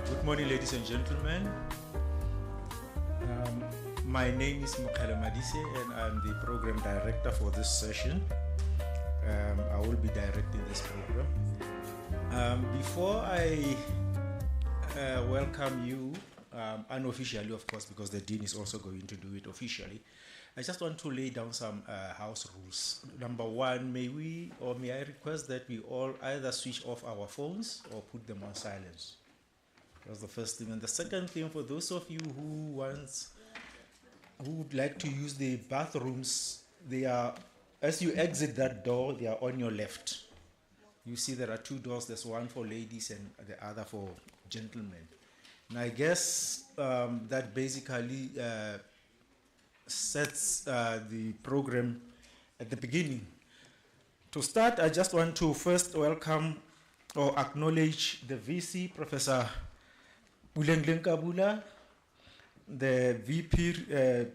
Good morning, ladies and gentlemen. My name is Muckleneuk and I'm the program director for this session. I will be directing this program. Before I welcome you, unofficially of course, because the Dean is also going to do it officially, I just want to lay down some house rules. Number one, may I request that we all either switch off our phones or put them on silence. That's the first thing. And the second thing, for those of you who would like to use the bathrooms, they are, as you exit that door, they are on your left. You see there are two doors. There's one for ladies and the other for gentlemen. And I guess that basically sets the program at the beginning. To start, I just want to first welcome or acknowledge the VC, Professor Kabula, the VP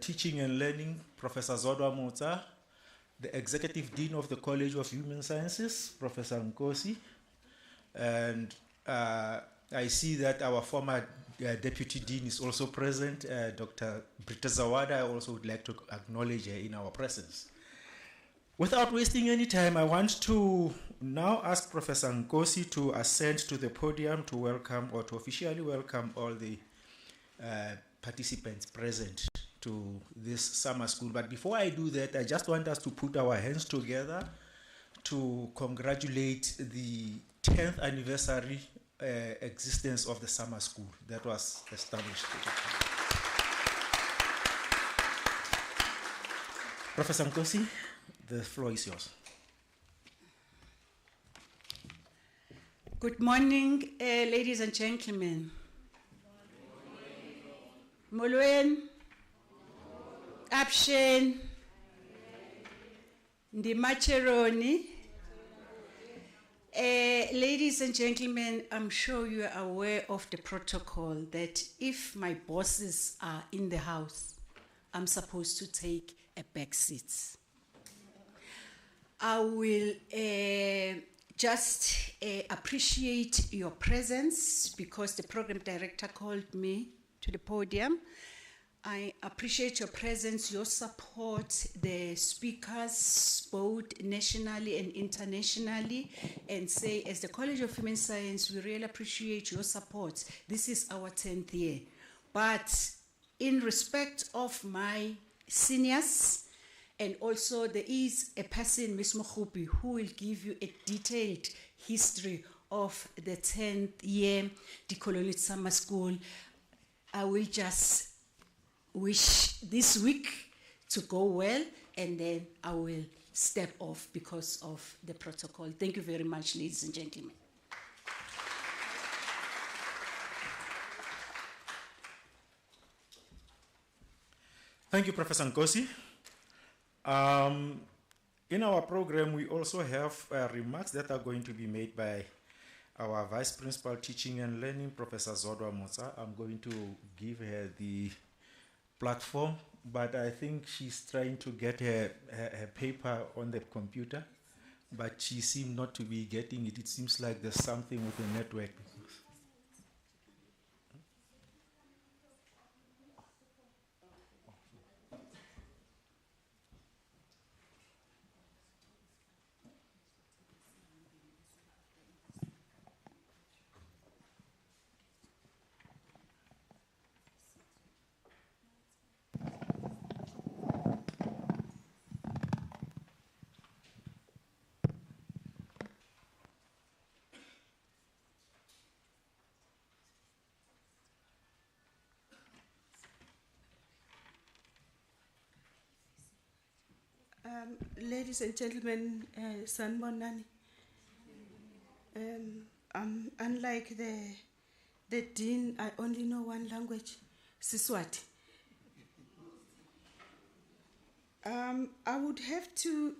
Teaching and Learning, Professor Zodwa Mota, the Executive Dean of the College of Human Sciences, Professor Nkosi, and I see that our former Deputy Dean is also present, Dr. Britta Zawada. I also would like to acknowledge her in our presence. Without wasting any time, I want to now ask Professor Nkosi to ascend to the podium to welcome or to officially welcome all the participants present to this summer school. But before I do that, I just want us to put our hands together to congratulate the 10th anniversary existence of the summer school that was established. Professor Nkosi, the floor is yours. Good morning, ladies and gentlemen. Molweni, Abshen, Ndimacheroni. Ladies and gentlemen, I'm sure you are aware of the protocol that if my bosses are in the house, I'm supposed to take a back seat. I will just appreciate your presence because the program director called me to the podium. I appreciate your presence, your support, the speakers, both nationally and internationally, and say, as the College of Human Science, we really appreciate your support. This is our 10th year. But in respect of my seniors, and also there is a person, Ms. Mokupi, who will give you a detailed history of the 10th year Decolonial Summer School. I will just wish this week to go well, and then I will step off because of the protocol. Thank you very much, ladies and gentlemen. Thank you, Professor Nkosi. In our program, we also have remarks that are going to be made by our Vice Principal Teaching and Learning, Professor Zodwa Motsa. I'm going to give her the platform, but I think she's trying to get her paper on the computer, but she seems not to be getting it. It seems like there's something with the network. Ladies and gentlemen, Sanbonani, unlike the dean, I only know one language, Siswati. I would have to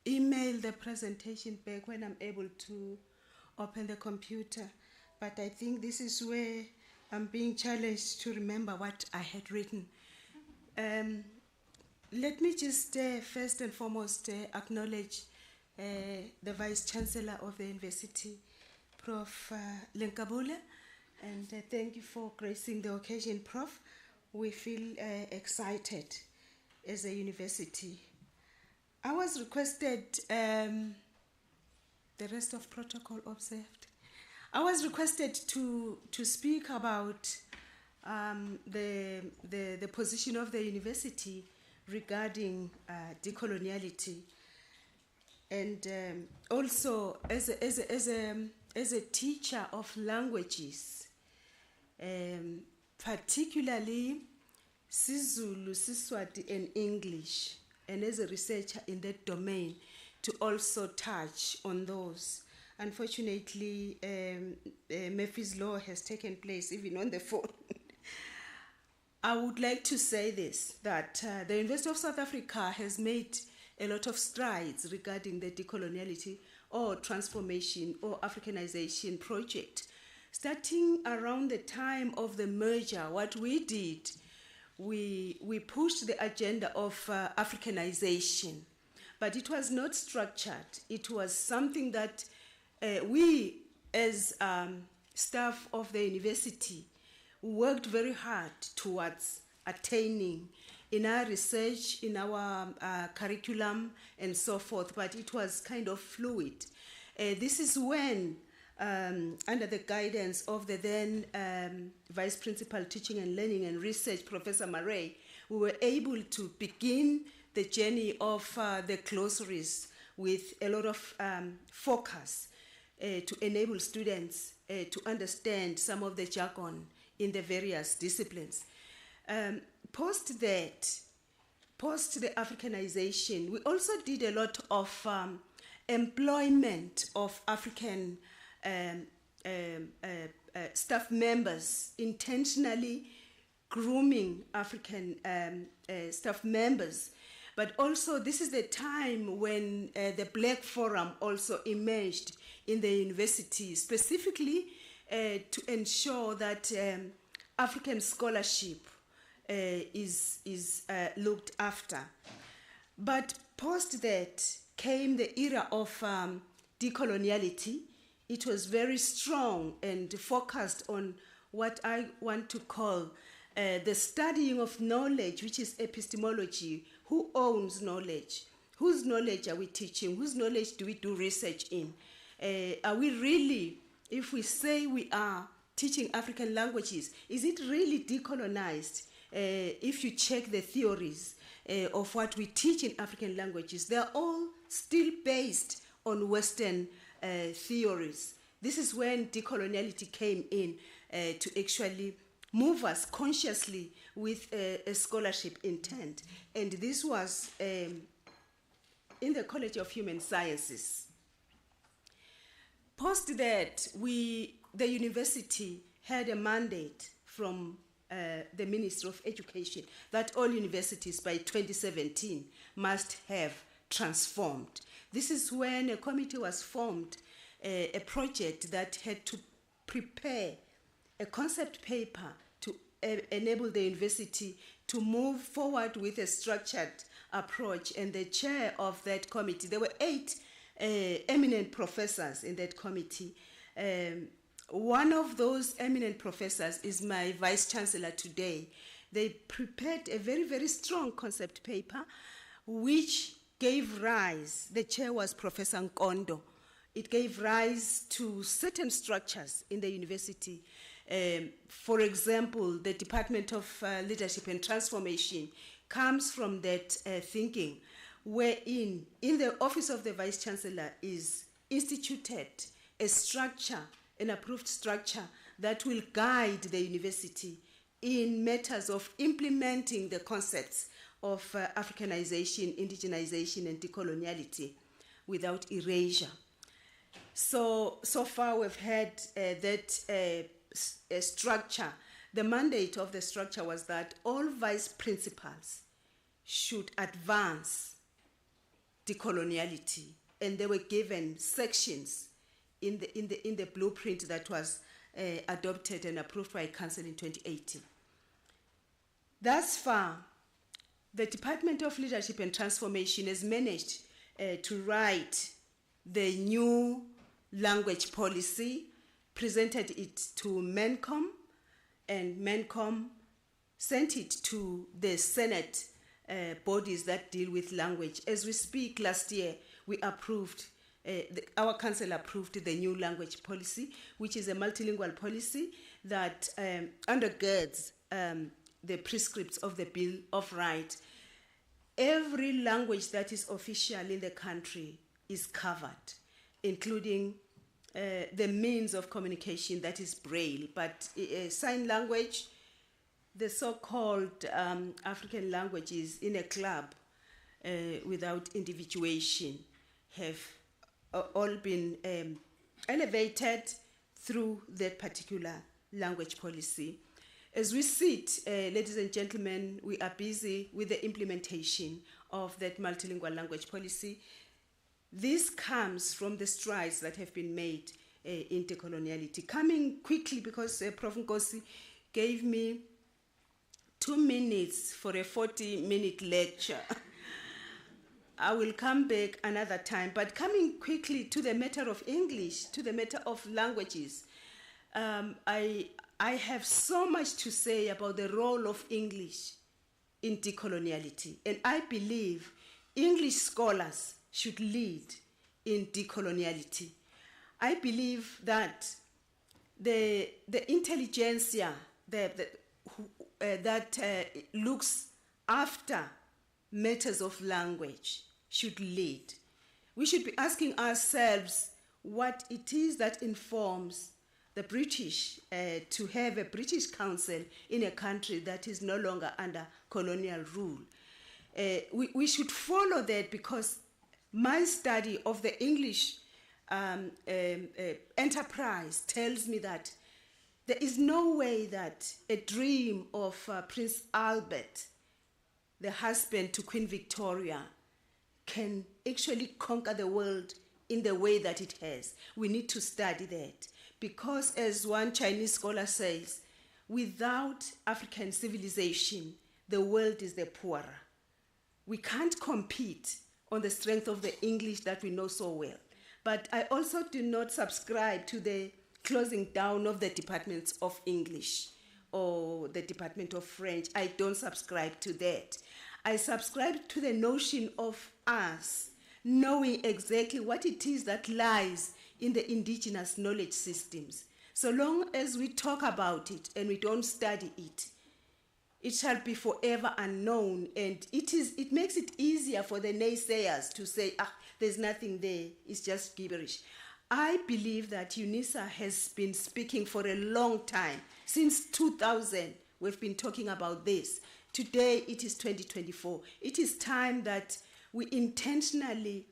email the presentation back when I'm able to open the computer, but I think this is where I'm being challenged to remember what I had written. Let me just first and foremost acknowledge the Vice Chancellor of the University, Prof. Lenkabule, and thank you for gracing the occasion, Prof. We feel excited as a university. I was requested, the rest of protocol observed, I was requested to speak about the position of the university regarding decoloniality, and also as a teacher of languages, particularly Sizulu, Siswati, and English, and as a researcher in that domain, to also touch on those. Unfortunately, Murphy's Law has taken place even on the phone. I would like to say this, that the University of South Africa has made a lot of strides regarding the decoloniality or transformation or Africanization project. Starting around the time of the merger, what we did, we pushed the agenda of Africanization, but it was not structured. It was something that we as staff of the university worked very hard towards attaining in our research, in our curriculum, and so forth, but it was kind of fluid. This is when, under the guidance of the then Vice Principal Teaching and Learning and Research, Professor Murray, we were able to begin the journey of the glossaries with a lot of focus to enable students to understand some of the jargon in the various disciplines. Post the Africanization, we also did a lot of employment of African staff members, intentionally grooming African staff members. But also this is the time when the Black Forum also emerged in the university, specifically to ensure that African scholarship is looked after. But post that came the era of decoloniality. It was very strong and focused on what I want to call the studying of knowledge, which is epistemology. Who owns knowledge? Whose knowledge are we teaching? Whose knowledge do we do research in? Are we really, if we say we are teaching African languages, is it really decolonized? If you check the theories of what we teach in African languages, they're all still based on Western theories. This is when decoloniality came in to actually move us consciously with a scholarship intent. And this was in the College of Human Sciences. Post that, the university had a mandate from the Ministry of Education that all universities by 2017 must have transformed. This is when a committee was formed, a project that had to prepare a concept paper to enable the university to move forward with a structured approach. And the chair of that committee, there were 8 eminent professors in that committee. One of those eminent professors is my vice chancellor today. They prepared a very, very strong concept paper, which gave rise, the chair was Professor Nkondo. It gave rise to certain structures in the university. For example, the Department of Leadership and Transformation comes from that thinking, wherein in the Office of the Vice Chancellor is instituted a structure, an approved structure that will guide the university in matters of implementing the concepts of Africanization, indigenization, and decoloniality without erasure. So far we've had that structure. The mandate of the structure was that all vice principals should advance decoloniality, and they were given sections in the blueprint that was adopted and approved by Council in 2018. Thus far, the Department of Leadership and Transformation has managed to write the new language policy, presented it to MENCOM, and MENCOM sent it to the Senate bodies that deal with language. As we speak, last year we approved, our council approved the new language policy, which is a multilingual policy that undergirds the prescripts of the Bill of Rights. Every language that is official in the country is covered, including the means of communication that is Braille, but sign language, the so-called African languages in a club without individuation have all been elevated through that particular language policy. As we sit, ladies and gentlemen, we are busy with the implementation of that multilingual language policy. This comes from the strides that have been made in decoloniality. Coming quickly, because Prof. Nkosi gave me 2 minutes for a 40-minute lecture. I will come back another time, but coming quickly to the matter of English, to the matter of languages, I have so much to say about the role of English in decoloniality, and I believe English scholars should lead in decoloniality. I believe that the intelligentsia that looks after matters of language should lead. We should be asking ourselves what it is that informs the British to have a British Council in a country that is no longer under colonial rule. We should follow that, because my study of the English enterprise tells me that there is no way that a dream of Prince Albert, the husband to Queen Victoria, can actually conquer the world in the way that it has. We need to study that, because as one Chinese scholar says, without African civilization, the world is the poorer. We can't compete on the strength of the English that we know so well. But I also do not subscribe to the closing down of the departments of English or the Department of French. I don't subscribe to that. I subscribe to the notion of us knowing exactly what it is that lies in the indigenous knowledge systems. So long as we talk about it and we don't study it, it shall be forever unknown, and it makes it easier for the naysayers to say, there's nothing there, it's just gibberish. I believe that Unisa has been speaking for a long time. Since 2000, we've been talking about this. Today, it is 2024. It is time that we intentionally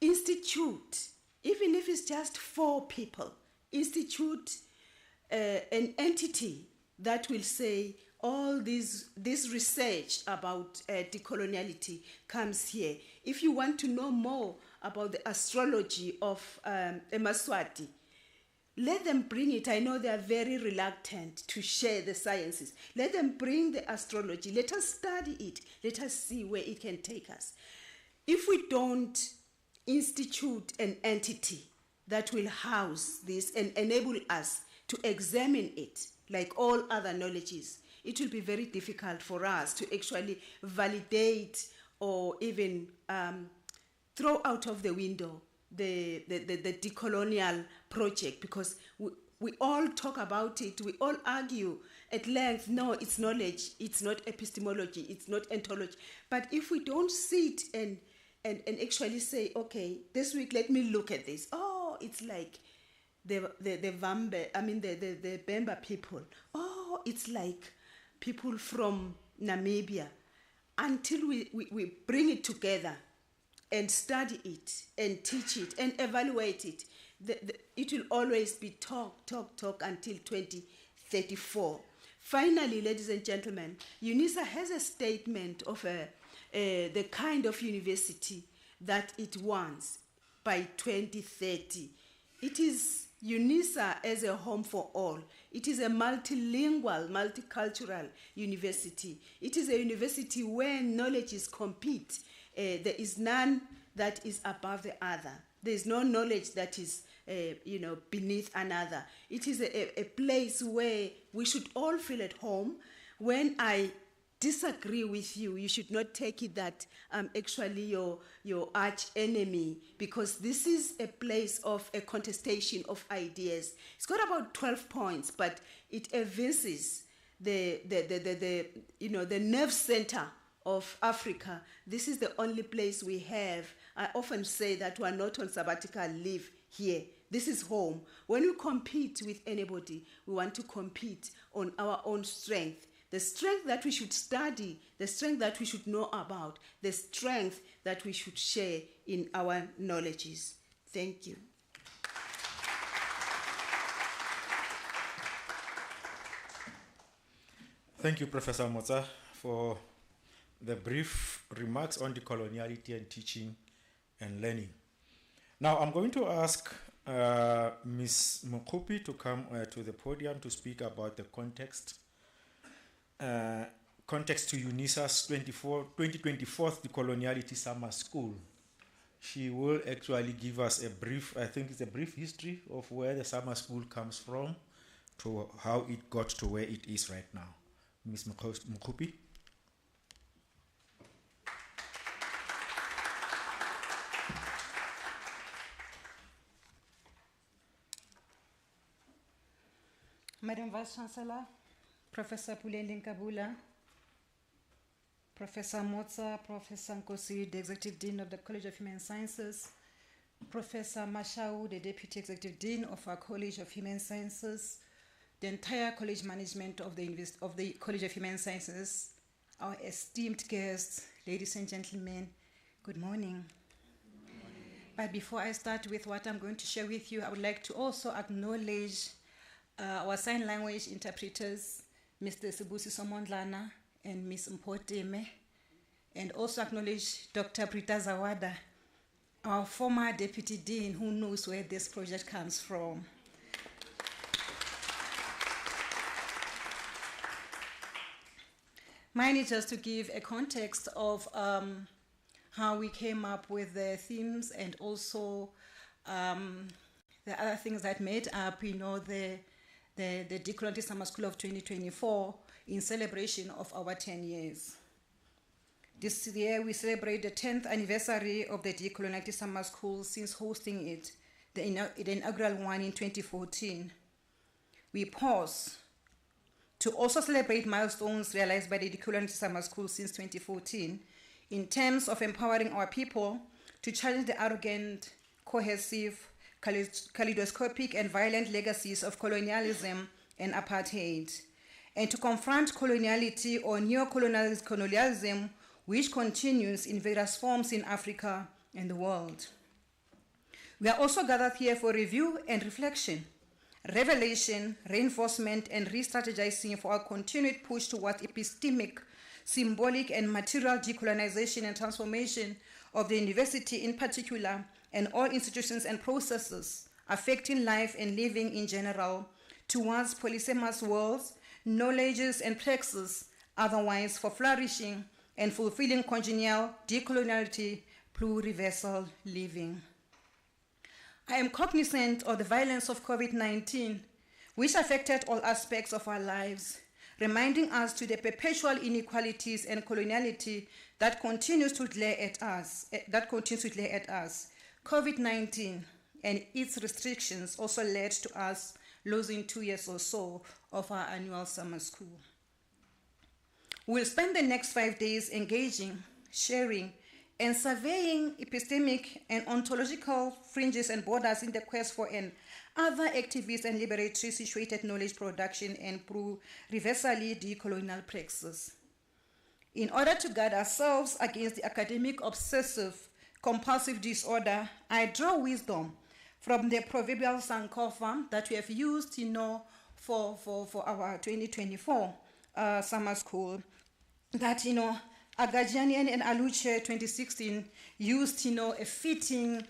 institute, even if it's just 4 people, institute an entity that will say, all this research about decoloniality comes here. If you want to know more about the astrology of Emaswati, let them bring it. I know they are very reluctant to share the sciences. Let them bring the astrology. Let us study it. Let us see where it can take us. If we don't institute an entity that will house this and enable us to examine it like all other knowledges, it will be very difficult for us to actually validate or even throw out of the window the decolonial project, because we all talk about it, we all argue at length, no, it's knowledge, it's not epistemology, it's not ontology. But if we don't sit and actually say, okay, this week let me look at this. Oh, it's like the Bemba people. Oh, it's like people from Namibia. Until we bring it together and study it and teach it and evaluate it, it will always be talk until 2034. Finally, ladies and gentlemen, Unisa has a statement of the kind of university that it wants by 2030. It is Unisa as a home for all. It is a multilingual, multicultural university. It is a university where knowledges compete. There is none that is above the other. There is no knowledge that is beneath another. It is a place where we should all feel at home. When I disagree with you, you should not take it that I'm actually your arch enemy, because this is a place of a contestation of ideas. It's got about 12 points, but it evinces the nerve center of Africa. This is the only place we have. I often say that we are not on sabbatical leave here. This is home. When we compete with anybody, we want to compete on our own strength. The strength that we should study, the strength that we should know about, the strength that we should share in our knowledges. Thank you. Thank you, Professor Motsa, for the brief remarks on decoloniality and teaching and learning. Now, I'm going to ask Ms. Mukupi to come to the podium to speak about the context to Unisa's 2024 Decoloniality Summer School. She will actually give us a brief, I think it's a brief history of where the summer school comes from to how it got to where it is right now. Ms. Mukupi. Madam Vice Chancellor, Professor Pulendin Kabula, Professor Motsa, Professor Nkosi, the Executive Dean of the College of Human Sciences, Professor Mashau, the Deputy Executive Dean of our College of Human Sciences, the entire college management of the College of Human Sciences, our esteemed guests, ladies and gentlemen, good morning. But before I start with what I'm going to share with you, I would like to also acknowledge our sign language interpreters, Mr. Sibusi Somondlana and Ms. Mpoteme, and also acknowledge Dr. Prita Zawada, our former Deputy Dean, who knows where this project comes from. Mine is just to give a context of how we came up with the themes and also The other things that made up, the Decoloniality Summer School of 2024 in celebration of our 10 years. This year we celebrate the 10th anniversary of the Decoloniality Summer School since hosting it, the inaugural one in 2014. We pause to also celebrate milestones realized by the Decoloniality Summer School since 2014 in terms of empowering our people to challenge the arrogant, cohesive, kaleidoscopic and violent legacies of colonialism and apartheid, and to confront coloniality or neo-colonialism which continues in various forms in Africa and the world. We are also gathered here for review and reflection, revelation, reinforcement, and re-strategizing for our continued push towards epistemic, symbolic, and material decolonization and transformation of the university in particular, and all institutions and processes affecting life and living in general, towards polysemous worlds, knowledges, and praxis, otherwise for flourishing and fulfilling congenial decoloniality pluriversal living. I am cognizant of the violence of COVID-19, which affected all aspects of our lives, reminding us to the perpetual inequalities and coloniality that continues to glare at us. COVID-19 and its restrictions also led to us losing 2 years or so of our annual summer school. We'll spend the next 5 days engaging, sharing, and surveying epistemic and ontological fringes and borders in the quest for an other activist and liberatory situated knowledge production and pluriversally decolonial praxis. In order to guard ourselves against the academic obsessive compulsive disorder, I draw wisdom from the proverbial sankofa that we have used, for our 2024 summer school. That, Agajanian and Aluche 2016 used, a fitting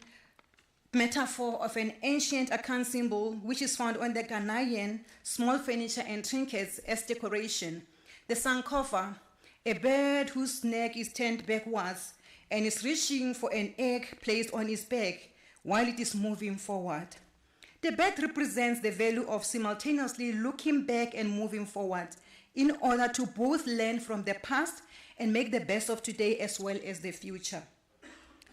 metaphor of an ancient Akan symbol, which is found on the Ghanaian small furniture and trinkets as decoration. The sankofa, a bird whose neck is turned backwards and is reaching for an egg placed on its back while it is moving forward. The bird represents the value of simultaneously looking back and moving forward in order to both learn from the past and make the best of today as well as the future.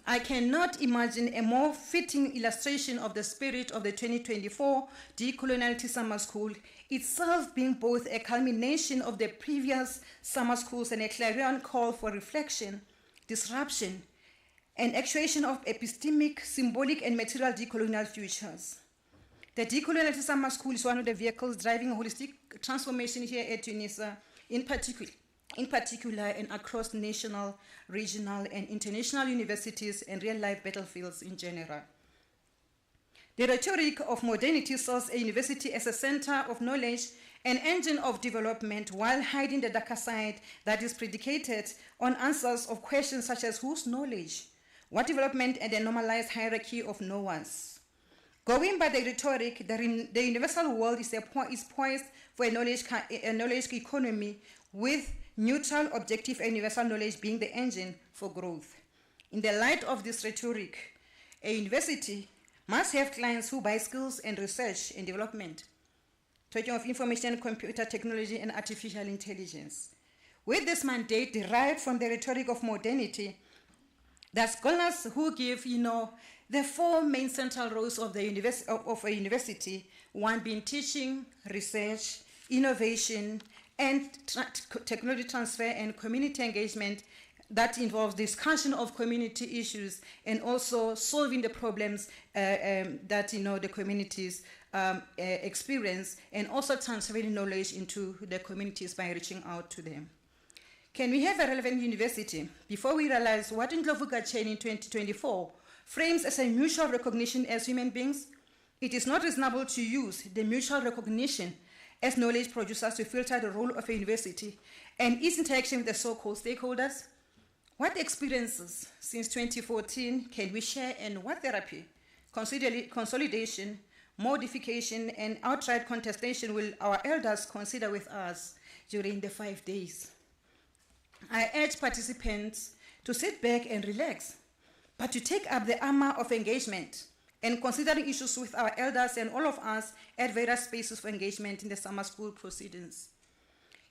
I cannot imagine a more fitting illustration of the spirit of the 2024 Decoloniality Summer School, itself being both a culmination of the previous summer schools and a clarion call for reflection, disruption, and actuation of epistemic, symbolic, and material decolonial futures. The Decoloniality Summer School is one of the vehicles driving holistic transformation here at Unisa, in particular and across national, regional, and international universities and real-life battlefields in general. The rhetoric of modernity sells a university as a center of knowledge, an engine of development, while hiding the darker side that is predicated on answers of questions such as whose knowledge, what development, and the normalized hierarchy of knowers. Going by the rhetoric, the universal world is poised for a knowledge economy with neutral, objective, and universal knowledge being the engine for growth. In the light of this rhetoric, a university must have clients who buy skills and research and development, talking of information, computer technology, and artificial intelligence. With this mandate derived from the rhetoric of modernity, the scholars who give, the four main central roles of a university, one being teaching, research, innovation, and technology transfer and community engagement that involves discussion of community issues and also solving the problems that the communities experience, and also transferring knowledge into the communities by reaching out to them. Can we have a relevant university before we realize what Ndlovu Gacheni in 2024 frames as a mutual recognition as human beings? It is not reasonable to use the mutual recognition as knowledge producers to filter the role of a university and its interaction with the so-called stakeholders. What experiences since 2014 can we share, and what therapy, consolidation, modification, and outright contestation will our elders consider with us during the 5 days? I urge participants to sit back and relax, but to take up the armor of engagement and considering issues with our elders and all of us at various spaces for engagement in the summer school proceedings.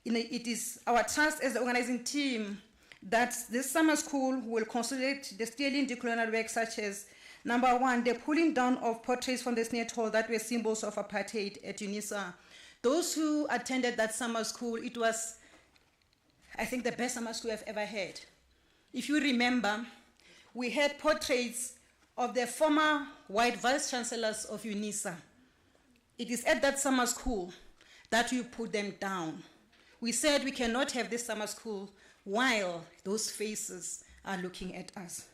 It is our trust as the organizing team that this summer school will consolidate the sterling decolonial work such as, number one, the pulling down of portraits from the Snare Hall that were symbols of apartheid at Unisa. Those who attended that summer school, it was, I think, the best summer school I've ever had. If you remember, we had portraits of the former white vice chancellors of Unisa. It is at that summer school that we put them down. We said we cannot have this summer school while those faces are looking at us.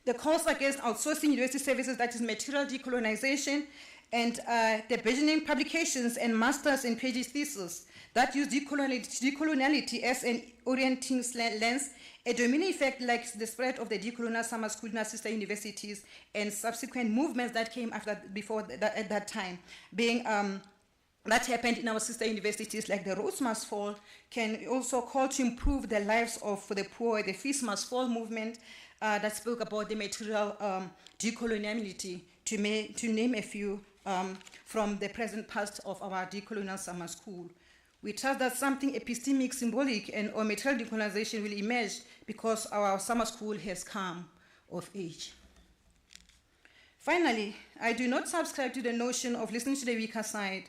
The calls against outsourcing university services, that is material decolonization, and the burgeoning publications and masters and PhD theses that use decoloniality as an orienting lens, a domino effect like the spread of the decolonial summer school in our sister universities and subsequent movements that came at that time, being that happened in our sister universities like the Rose Must Fall, can also call to improve the lives of the poor, the Feast Must Fall movement that spoke about the material decoloniality, to name a few from the present past of our decolonial summer school. We trust that something epistemic, symbolic, and or material decolonization will emerge because our summer school has come of age. Finally, I do not subscribe to the notion of listening to the weaker side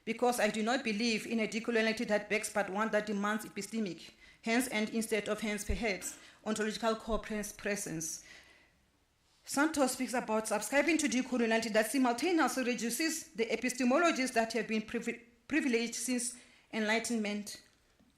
because I do not believe in a decoloniality that begs but one that demands epistemic, hence and instead of hence perhaps, ontological presence. Santos speaks about subscribing to decoloniality that simultaneously reduces the epistemologies that have been privileged since Enlightenment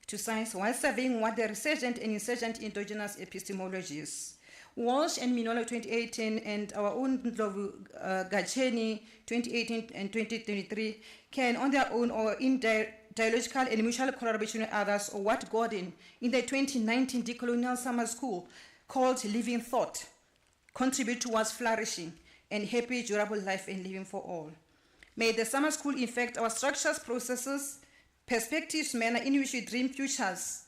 to science while surveying what the resurgent and insurgent endogenous epistemologies. Walsh and Minola 2018 and our own Gacheni 2018 and 2023 can on their own or in dialogical and mutual collaboration with others, or what Gordon in the 2019 Decolonial Summer School called Living Thought, contribute towards flourishing and happy, durable life and living for all. May the summer school infect our structures, processes, perspectives, manner in which we dream futures,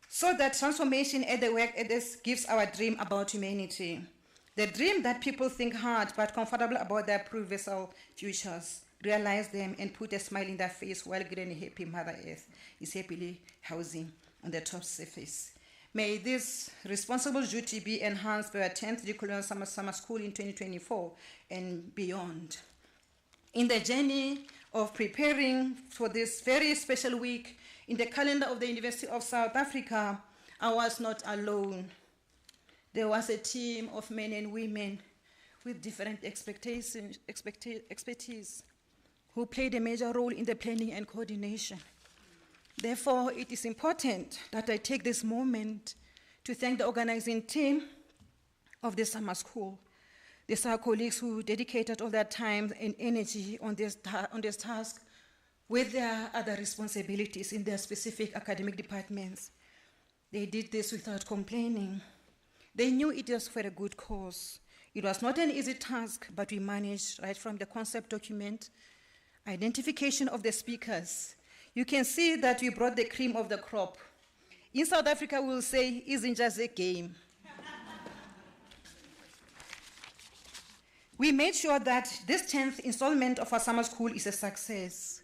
so that transformation at the work gives our dream about humanity. The dream that people think hard but comfortable about their pre-vessel futures, realize them and put a smile in their face while great and happy Mother Earth is happily housing on the top surface. May this responsible duty be enhanced by our 10th Decolonial Summer School in 2024 and beyond. In the journey of preparing for this very special week in the calendar of the University of South Africa, I was not alone. There was a team of men and women with different expertise who played a major role in the planning and coordination. Therefore, it is important that I take this moment to thank the organizing team of the summer school. These are colleagues who dedicated all their time and energy on this task with their other responsibilities in their specific academic departments. They did this without complaining. They knew it was for a good cause. It was not an easy task, but we managed right from the concept document, identification of the speakers. You can see that we brought the cream of the crop. In South Africa, we will say, isn't just a game. We made sure that this 10th installment of our summer school is a success.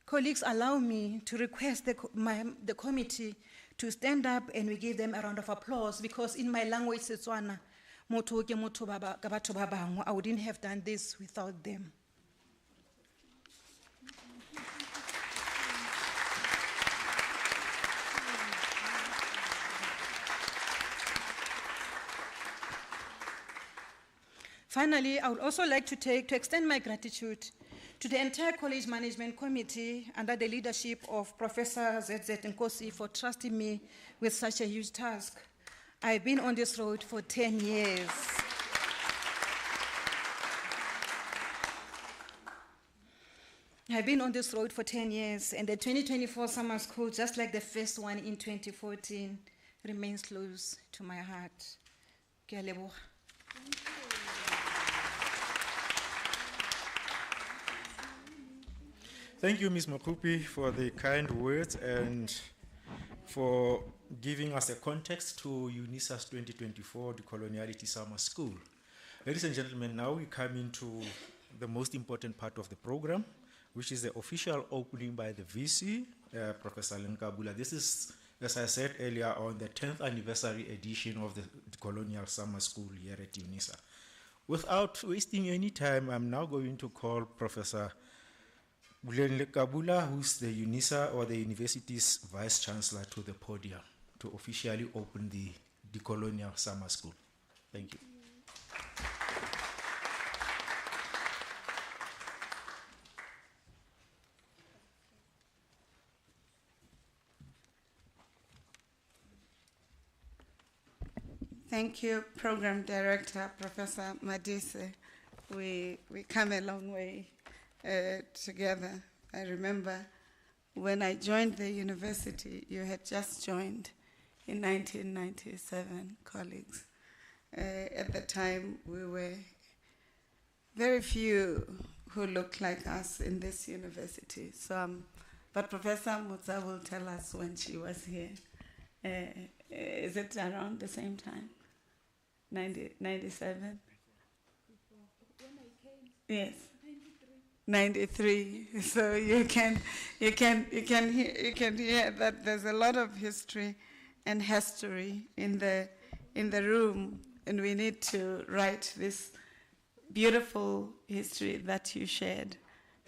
Colleagues, allow me to request the committee to stand up and we give them a round of applause, because in my language, Setswana, I wouldn't have done this without them. Finally, I would also like to extend my gratitude to the entire College Management Committee under the leadership of Professor ZZ Nkosi for trusting me with such a huge task. I've been on this road for 10 years. I've been on this road for 10 years, and the 2024 summer school, just like the first one in 2014, remains close to my heart. Ke a leboga. Thank you, Ms. Makupi, for the kind words and for giving us a context to Unisa's 2024 Decoloniality Summer School. Ladies and gentlemen, now we come into the most important part of the program, which is the official opening by the VC, Professor Lenkabula. This is, as I said earlier, on the 10th anniversary edition of the Colonial Summer School here at Unisa. Without wasting any time, I'm now going to call Professor Lenkabula, who's the Unisa or the university's Vice Chancellor, to the podium to officially open the Decolonial Summer School. Thank you. Thank you, Program Director, Professor Madise. We come a long way together. I remember when I joined the university, you had just joined in 1997, colleagues. At the time, we were very few who looked like us in this university. But Professor Mutsa will tell us when she was here. Is it around the same time? 97? When I came? Yes. 93. So you can hear that there's a lot of history and history in the room, and we need to write this beautiful history that you shared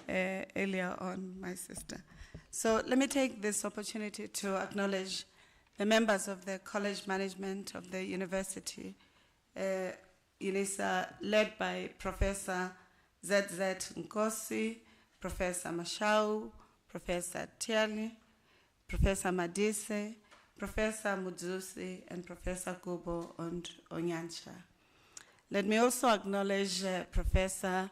earlier on, my sister. So let me take this opportunity to acknowledge the members of the college management of the university, Unisa, led by Professor ZZ Nkosi, Professor Mashau, Professor Tiali, Professor Madise, Professor Mudzusi, and Professor Kubo and Onyansha. Let me also acknowledge Professor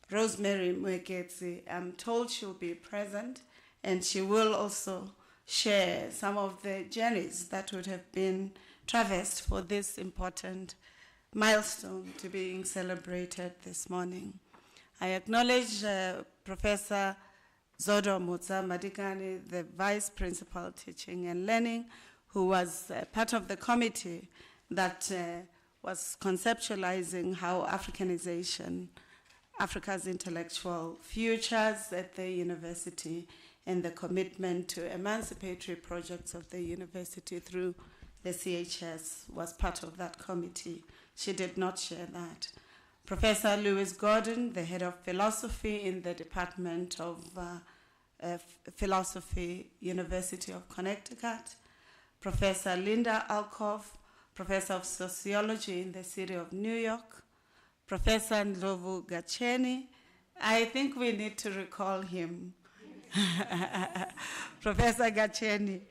Rosemary Mweketsi. I'm told she'll be present, and she will also share some of the journeys that would have been traversed for this important milestone to being celebrated this morning. I acknowledge Professor Zodo Mutsa Madikani, the Vice Principal Teaching and Learning, who was part of the committee that was conceptualizing how Africanization, Africa's intellectual futures at the university, and the commitment to emancipatory projects of the university through the CHS was part of that committee. She did not share that. Professor Lewis Gordon, the head of philosophy in the Department of Philosophy, University of Connecticut. Professor Linda Alkoff, professor of sociology in the city of New York. Professor Ndlovu Gacheni, I think we need to recall him. Professor Gacheni,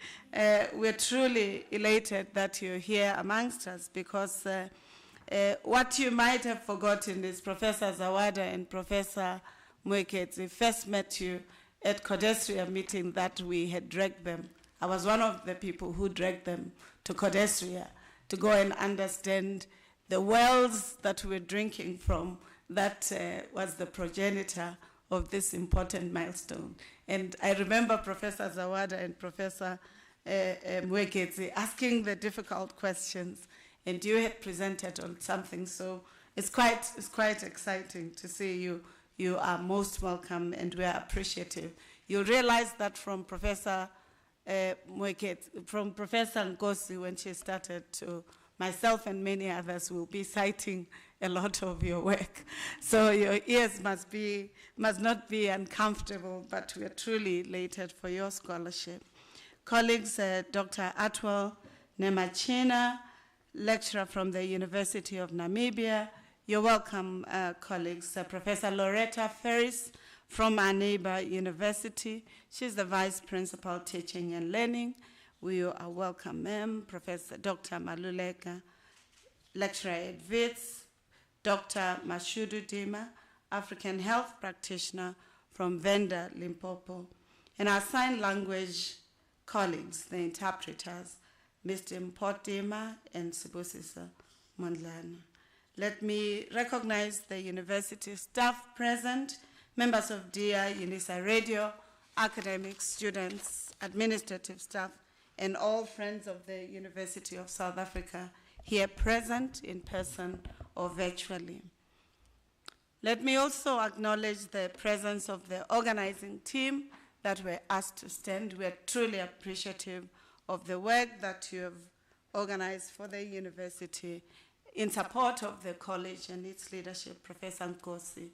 we're truly elated that you're here amongst us, because what you might have forgotten is Professor Zawada and Professor Mweketsi first met you at Codestria meeting that we had dragged them. I was one of the people who dragged them to Codestria to go and understand the wells that we're drinking from that was the progenitor of this important milestone. And I remember Professor Zawada and Professor Mweketsi asking the difficult questions, and you had presented on something, so it's quite exciting to see you. You are most welcome, and we are appreciative. You'll realize that from Professor Mweketsi, from Professor Nkosi, when she started, to myself and many others will be citing a lot of your work. So your ears must not be uncomfortable, but we are truly elated for your scholarship. Colleagues, Dr. Atwell Nemachina, lecturer from the University of Namibia. You're welcome, colleagues. Professor Loretta Ferris from our neighbor university. She's the Vice Principal Teaching and Learning. We are welcome, ma'am. Professor Dr. Maluleka, lecturer at WITS. Dr. Mashudu Dima, African health practitioner from Venda, Limpopo. And our sign language colleagues, the interpreters, Mr. Mpot Dima and Sibusisa Mondlana. Let me recognize the university staff present, members of DEA, Unisa Radio, academics, students, administrative staff, and all friends of the University of South Africa here present in person or virtually. Let me also acknowledge the presence of the organizing team that were asked to stand. We are truly appreciative of the work that you have organized for the university in support of the college and its leadership, Professor Nkosi,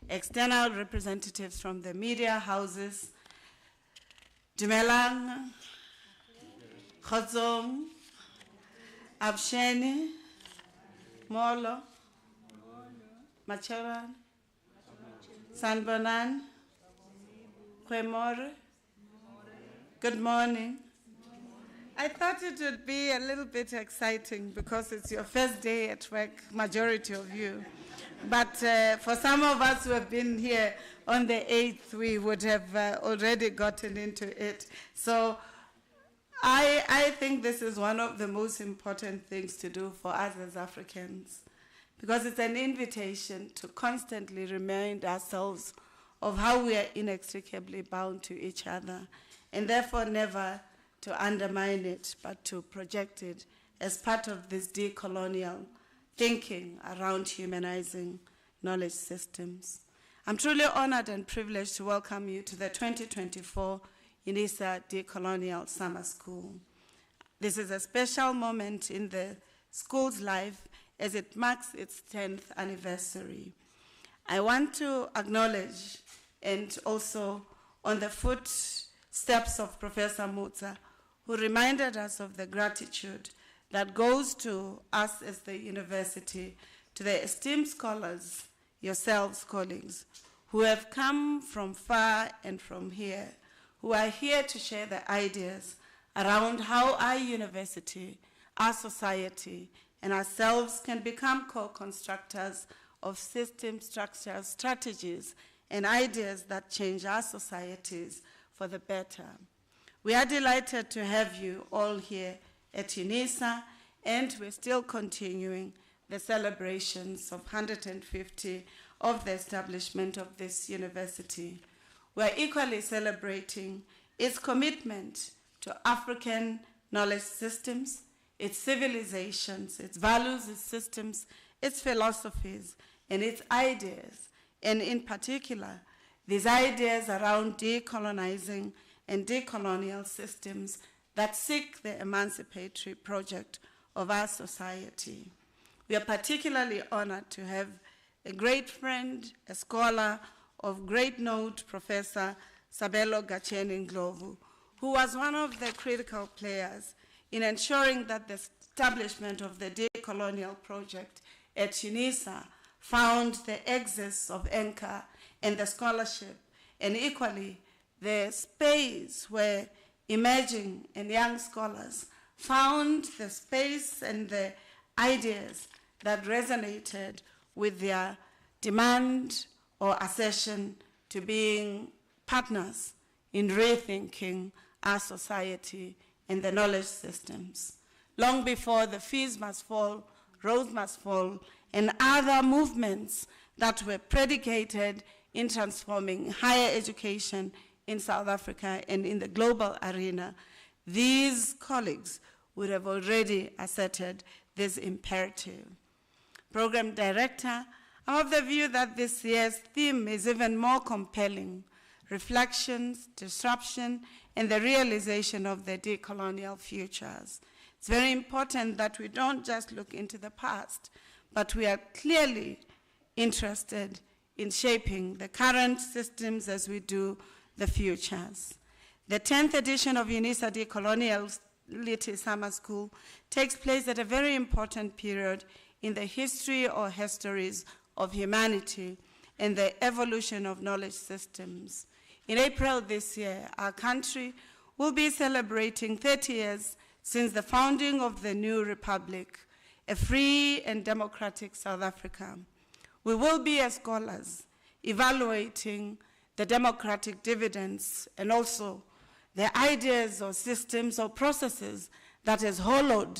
external representatives from the media houses, Dumelang, Khodzong, Absheni, Molo, Macharan, Sanbonan, Kwemore. Good morning. I thought it would be a little bit exciting because it's your first day at work, majority of you. But for some of us who have been here on the 8th, we would have already gotten into it. So I think this is one of the most important things to do for us as Africans, because it's an invitation to constantly remind ourselves of how we are inextricably bound to each other, and therefore never to undermine it, but to project it as part of this decolonial thinking around humanizing knowledge systems. I'm truly honored and privileged to welcome you to the 2024 Unisa Decolonial Summer School. This is a special moment in the school's life as it marks its 10th anniversary. I want to acknowledge, and also on the footsteps of Professor Mutsa, who reminded us of the gratitude that goes to us as the university, to the esteemed scholars, yourselves, colleagues, who have come from far and from here, who are here to share the ideas around how our university, our society, and ourselves can become co-constructors of system structures, strategies, and ideas that change our societies for the better. We are delighted to have you all here at Unisa, and we're still continuing the celebrations of 150 of the establishment of this university. We are equally celebrating its commitment to African knowledge systems, its civilizations, its values, its systems, its philosophies, and its ideas, and in particular, these ideas around decolonizing and decolonial systems that seek the emancipatory project of our society. We are particularly honored to have a great friend, a scholar of great note, Professor Sabelo Gacheni Ndlovu, who was one of the critical players in ensuring that the establishment of the decolonial project at Unisa found the access of anchor and the scholarship, and equally the space where emerging and young scholars found the space and the ideas that resonated with their demand or assertion to being partners in rethinking our society and the knowledge systems. Long before the Fees Must Fall, Rose Must Fall, and other movements that were predicated in transforming higher education in South Africa and in the global arena, these colleagues would have already asserted this imperative. Program Director, I'm of the view that this year's theme is even more compelling: reflections, disruption, and the realization of the decolonial futures. It's very important that we don't just look into the past, but we are clearly interested in shaping the current systems as we do the futures. The 10th edition of Unisa Decoloniality Summer School takes place at a very important period in the history or histories of humanity and the evolution of knowledge systems. In April this year, our country will be celebrating 30 years since the founding of the new republic, a free and democratic South Africa. We will be, as scholars, evaluating the democratic dividends and also the ideas or systems or processes that has hollowed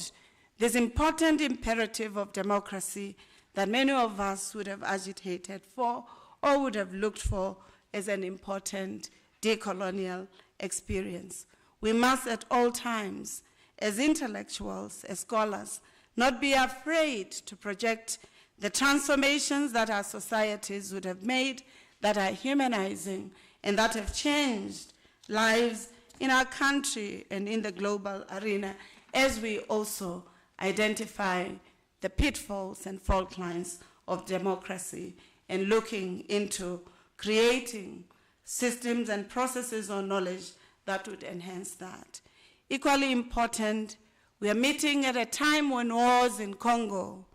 this important imperative of democracy that many of us would have agitated for or would have looked for as an important decolonial experience. We must at all times, as intellectuals, as scholars, not be afraid to project the transformations that our societies would have made, that are humanizing, and that have changed lives in our country and in the global arena, as we also identify the pitfalls and fault lines of democracy and looking into creating systems and processes or knowledge that would enhance that. Equally important, we are meeting at a time when wars in Congo,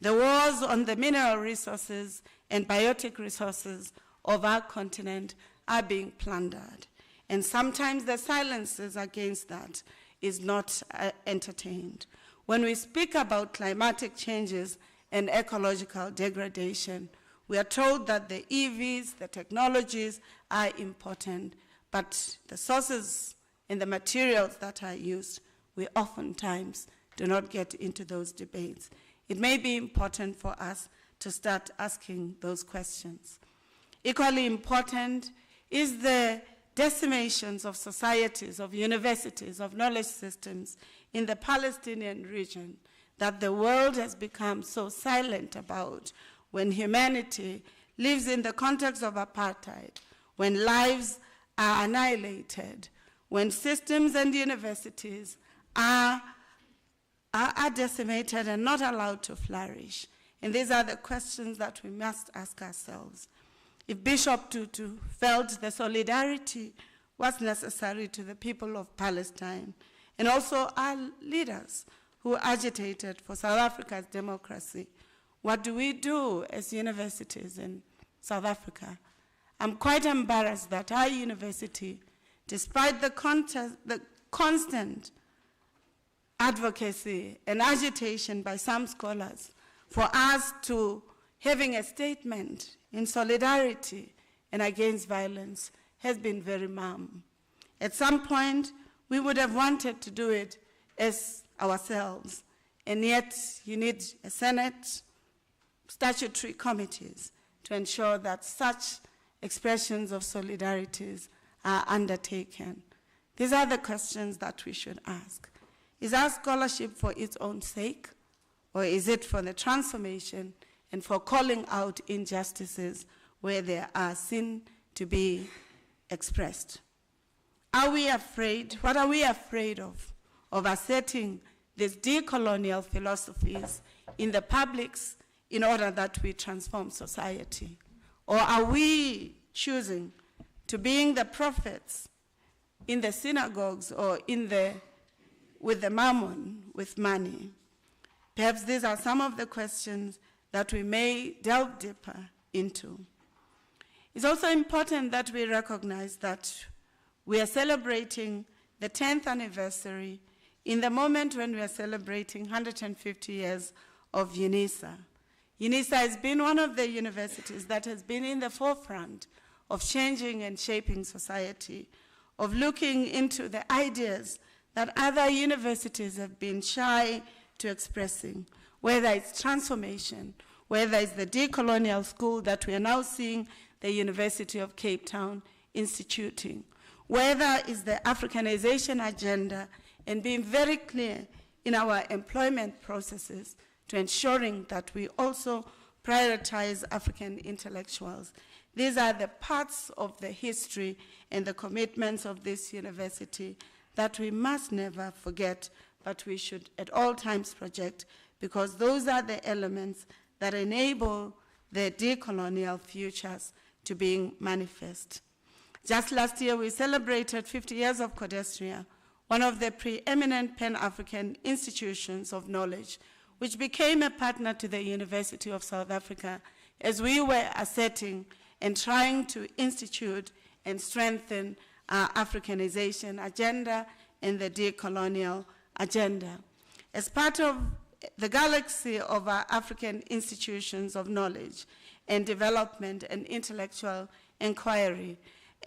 the wars on the mineral resources and biotic resources of our continent are being plundered. And sometimes the silences against that is not entertained. When we speak about climatic changes and ecological degradation, we are told that the EVs, the technologies are important, but the sources and the materials that are used, we oftentimes do not get into those debates. It may be important for us to start asking those questions. Equally important is the decimations of societies, of universities, of knowledge systems in the Palestinian region that the world has become so silent about, when humanity lives in the context of apartheid, when lives are annihilated, when systems and universities are decimated and not allowed to flourish. And these are the questions that we must ask ourselves. If Bishop Tutu felt the solidarity was necessary to the people of Palestine, and also our leaders who agitated for South Africa's democracy, what do we do as universities in South Africa? I'm quite embarrassed that our university, despite the constant advocacy and agitation by some scholars for us to having a statement in solidarity and against violence, has been very mum. At some point, we would have wanted to do it as ourselves, and yet you need a Senate, statutory committees to ensure that such expressions of solidarities are undertaken. These are the questions that we should ask. Is our scholarship for its own sake, or is it for the transformation and for calling out injustices where there are seen to be expressed? Are we afraid? What are we afraid of asserting these decolonial philosophies in the publics in order that we transform society? Or are we choosing to being the prophets in the synagogues or with the mammon, with money? Perhaps these are some of the questions that we may delve deeper into. It's also important that we recognize that we are celebrating the 10th anniversary in the moment when we are celebrating 150 years of Unisa. Unisa has been one of the universities that has been in the forefront of changing and shaping society, of looking into the ideas that other universities have been shy to expressing, whether it's transformation, whether it's the decolonial school that we are now seeing the University of Cape Town instituting, whether it's the Africanization agenda and being very clear in our employment processes to ensuring that we also prioritize African intellectuals. These are the parts of the history and the commitments of this university that we must never forget, but we should at all times project, because those are the elements that enable the decolonial futures to being manifest. Just last year, we celebrated 50 years of Codestria, one of the preeminent Pan-African institutions of knowledge, which became a partner to the University of South Africa as we were asserting and trying to institute and strengthen our Africanization agenda and the decolonial agenda. As part of the galaxy of our African institutions of knowledge and development and intellectual inquiry,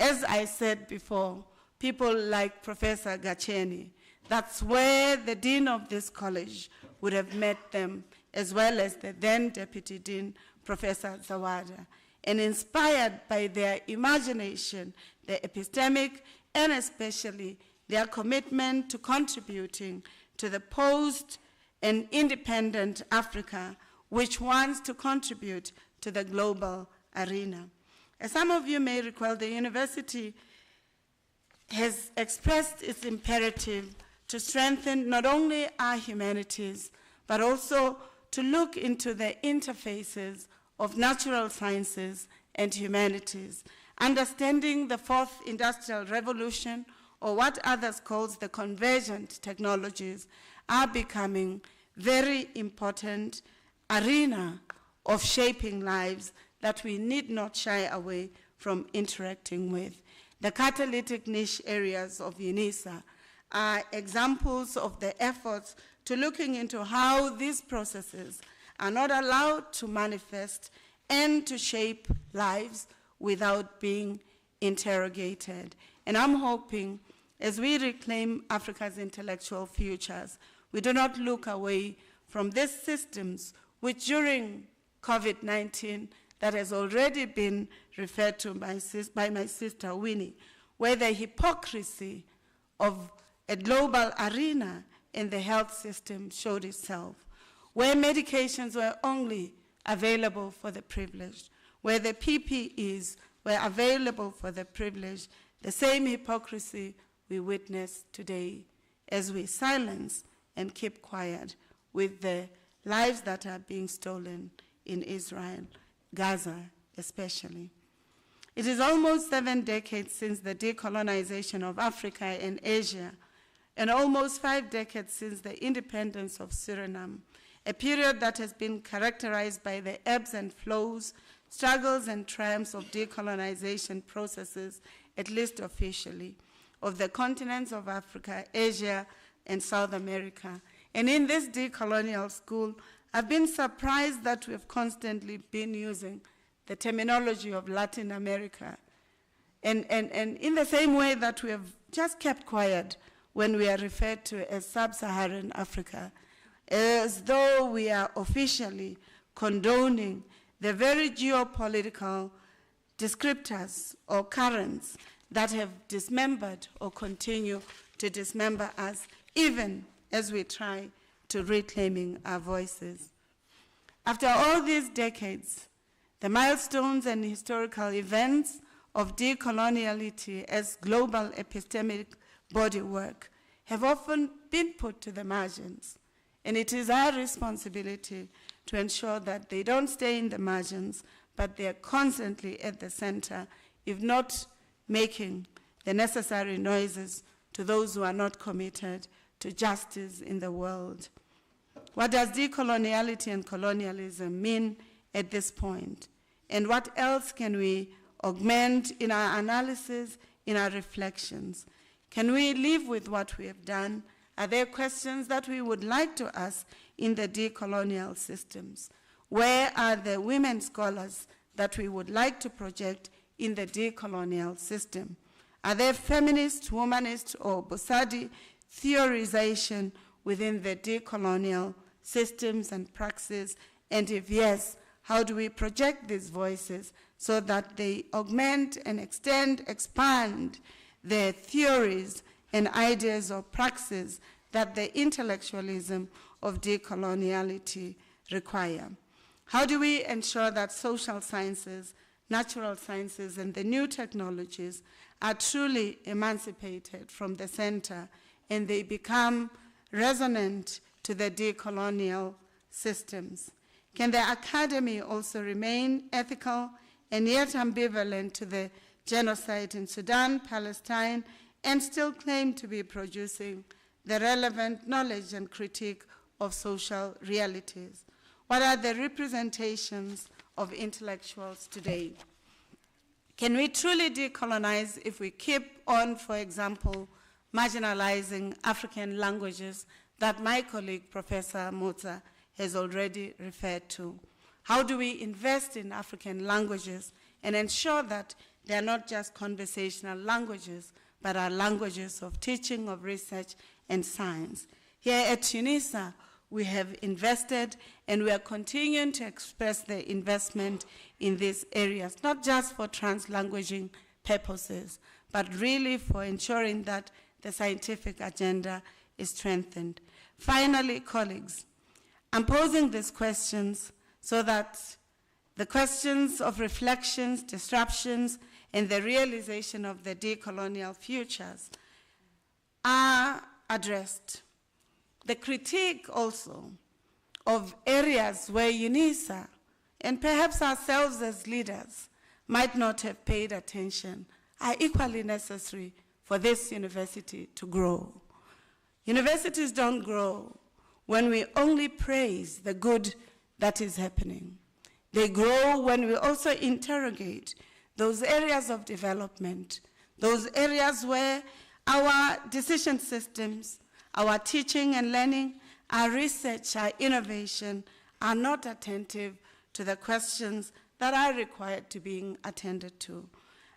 as I said before, people like Professor Gacheni, that's where the dean of this college would have met them, as well as the then Deputy Dean, Professor Zawada. And inspired by their imagination, their epistemic, and especially their commitment to contributing to the post and independent Africa, which wants to contribute to the global arena. As some of you may recall, the university has expressed its imperative to strengthen not only our humanities, but also to look into the interfaces of natural sciences and humanities, understanding the fourth industrial revolution, or what others call the convergent technologies, are becoming very important arena of shaping lives that we need not shy away from interacting with. The catalytic niche areas of Unisa are examples of the efforts to looking into how these processes are not allowed to manifest and to shape lives without being interrogated. And I'm hoping, as we reclaim Africa's intellectual futures, we do not look away from these systems which during COVID-19 that has already been referred to by my sister Winnie, where the hypocrisy of a global arena in the health system showed itself, where medications were only available for the privileged, where the PPEs were available for the privileged, the same hypocrisy we witness today as we silence and keep quiet with the lives that are being stolen in Israel, Gaza especially. It is almost 7 decades since the decolonization of Africa and Asia, and almost 5 decades since the independence of Suriname, a period that has been characterized by the ebbs and flows, struggles and triumphs of decolonization processes, at least officially, of the continents of Africa, Asia, and South America. And in this decolonial school, I've been surprised that we've constantly been using the terminology of Latin America. And in the same way that we have just kept quiet when we are referred to as sub-Saharan Africa, as though we are officially condoning the very geopolitical descriptors or currents that have dismembered or continue to dismember us, even as we try to reclaiming our voices. After all these decades, the milestones and historical events of decoloniality as global epistemic body work have often been put to the margins, and it is our responsibility to ensure that they don't stay in the margins, but they are constantly at the center, if not making the necessary noises to those who are not committed to justice in the world. What does decoloniality and colonialism mean at this point? And what else can we augment in our analysis, in our reflections? Can we live with what we have done? Are there questions that we would like to ask in the decolonial systems? Where are the women scholars that we would like to project in the decolonial system? Are there feminist, womanist, or Bosadi theorization within the decolonial systems and praxis? And if yes, how do we project these voices so that they augment and extend, expand the theories and ideas or praxis that the intellectualism of decoloniality require? How do we ensure that social sciences, natural sciences, and the new technologies are truly emancipated from the center and they become resonant to the decolonial systems? Can the academy also remain ethical and yet ambivalent to the genocide in Sudan, Palestine, and still claim to be producing the relevant knowledge and critique of social realities? What are the representations of intellectuals today? Can we truly decolonize if we keep on, for example, marginalizing African languages that my colleague, Professor Motsa, has already referred to? How do we invest in African languages and ensure that they are not just conversational languages, but are languages of teaching, of research, and science? Here at Unisa, we have invested and we are continuing to express the investment in these areas, not just for translanguaging purposes, but really for ensuring that the scientific agenda is strengthened. Finally, colleagues, I'm posing these questions so that the questions of reflections, disruptions, and the realization of the decolonial futures are addressed. The critique also of areas where Unisa, and perhaps ourselves as leaders, might not have paid attention, are equally necessary for this university to grow. Universities don't grow when we only praise the good that is happening. They grow when we also interrogate those areas of development, those areas where our decision systems, our teaching and learning, our research, our innovation are not attentive to the questions that are required to being attended to.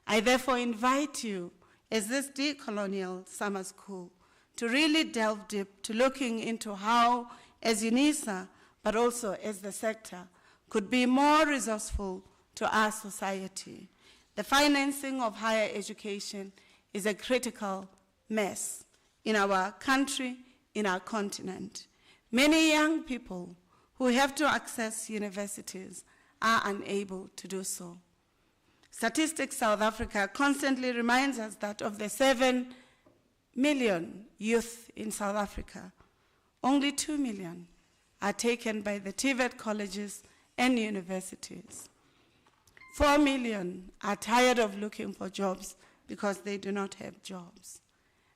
I therefore invite you, as this decolonial summer school, to really delve deep to looking into how, as Unisa, but also as the sector, could be more resourceful to our society. The financing of higher education is a critical mess in our country, in our continent. Many young people who have to access universities are unable to do so. Statistics South Africa constantly reminds us that of the 7 million youth in South Africa, only 2 million are taken by the TVET colleges and universities. 4 million are tired of looking for jobs because they do not have jobs.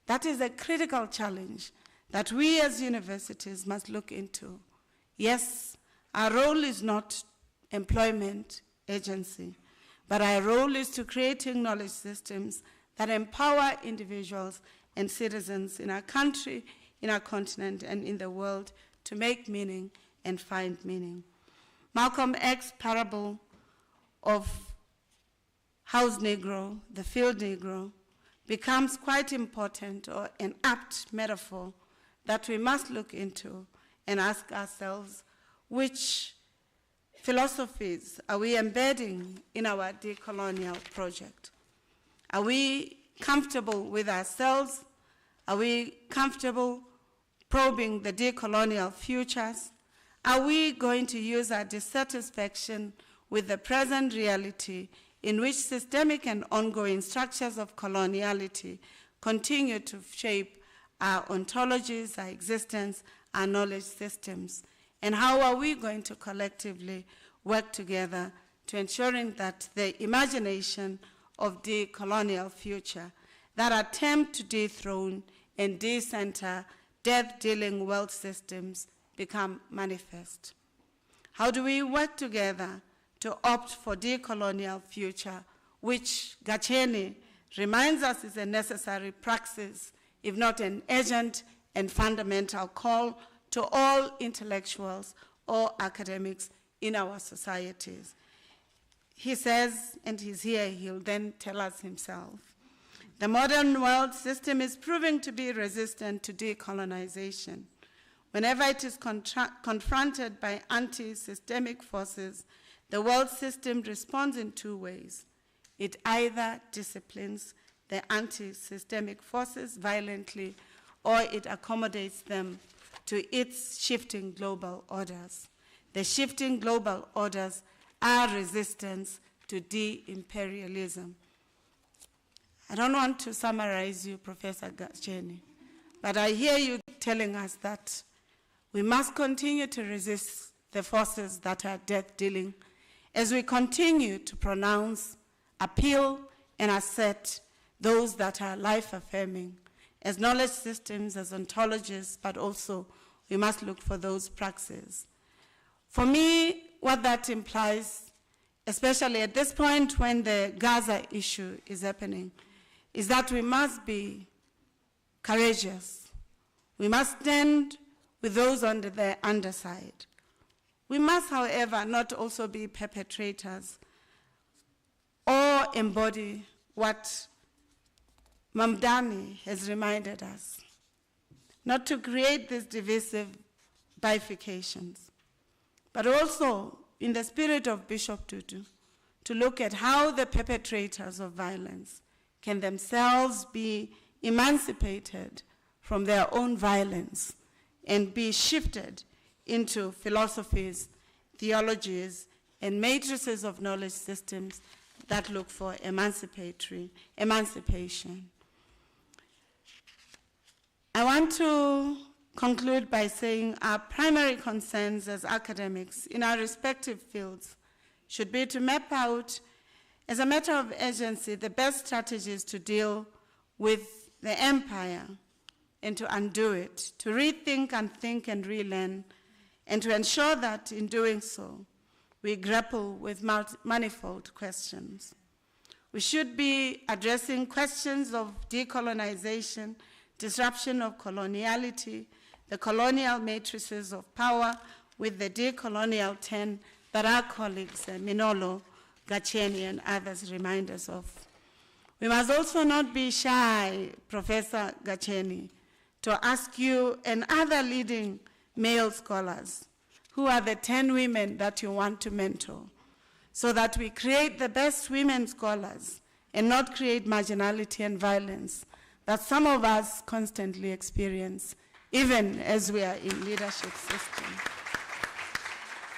That is a critical challenge that we as universities must look into. Yes, our role is not employment agency, but our role is to creating knowledge systems that empower individuals and citizens in our country, in our continent, and in the world to make meaning and find meaning. Malcolm X's parable of house Negro, the field Negro, becomes quite important, or an apt metaphor that we must look into and ask ourselves, which philosophies are we embedding in our decolonial project? Are we comfortable with ourselves? Are we comfortable probing the decolonial futures? Are we going to use our dissatisfaction with the present reality in which systemic and ongoing structures of coloniality continue to shape our ontologies, our existence, our knowledge systems? And how are we going to collectively work together to ensuring that the imagination of the colonial future that attempt to dethrone and decenter death-dealing world systems become manifest? How do we work together to opt for decolonial future, which Gacheni reminds us is a necessary praxis, if not an urgent and fundamental call to all intellectuals or academics in our societies? He says, and he's here, he'll then tell us himself, the modern world system is proving to be resistant to decolonization. Whenever it is confronted by anti-systemic forces, the world system responds in 2 ways. It either disciplines the anti-systemic forces violently, or it accommodates them to its shifting global orders. The shifting global orders are resistance to de-imperialism. I don't want to summarize you, Professor Gacheni, but I hear you telling us that we must continue to resist the forces that are death-dealing as we continue to pronounce, appeal, and assert those that are life-affirming as knowledge systems, as ontologies, but also we must look for those praxes. For me, what that implies, especially at this point when the Gaza issue is happening, is that we must be courageous. We must stand with those on the underside. We must, however, not also be perpetrators or embody what Mamdani has reminded us, not to create these divisive bifurcations, but also, in the spirit of Bishop Tutu, to look at how the perpetrators of violence can themselves be emancipated from their own violence and be shifted into philosophies theologies, and matrices of knowledge systems that look for emancipation. I want to conclude by saying our primary concerns as academics in our respective fields should be to map out, as a matter of urgency, the best strategies to deal with the empire and to undo it, to rethink and think and relearn, and to ensure that in doing so, we grapple with manifold questions. We should be addressing questions of decolonization, disruption of coloniality, the colonial matrices of power with the decolonial 10 that our colleagues, Minolo, Gacheni, and others remind us of. We must also not be shy, Professor Gacheni, to ask you and other leading male scholars, who are the 10 women that you want to mentor, so that we create the best women scholars and not create marginality and violence that some of us constantly experience, even as we are in leadership systems.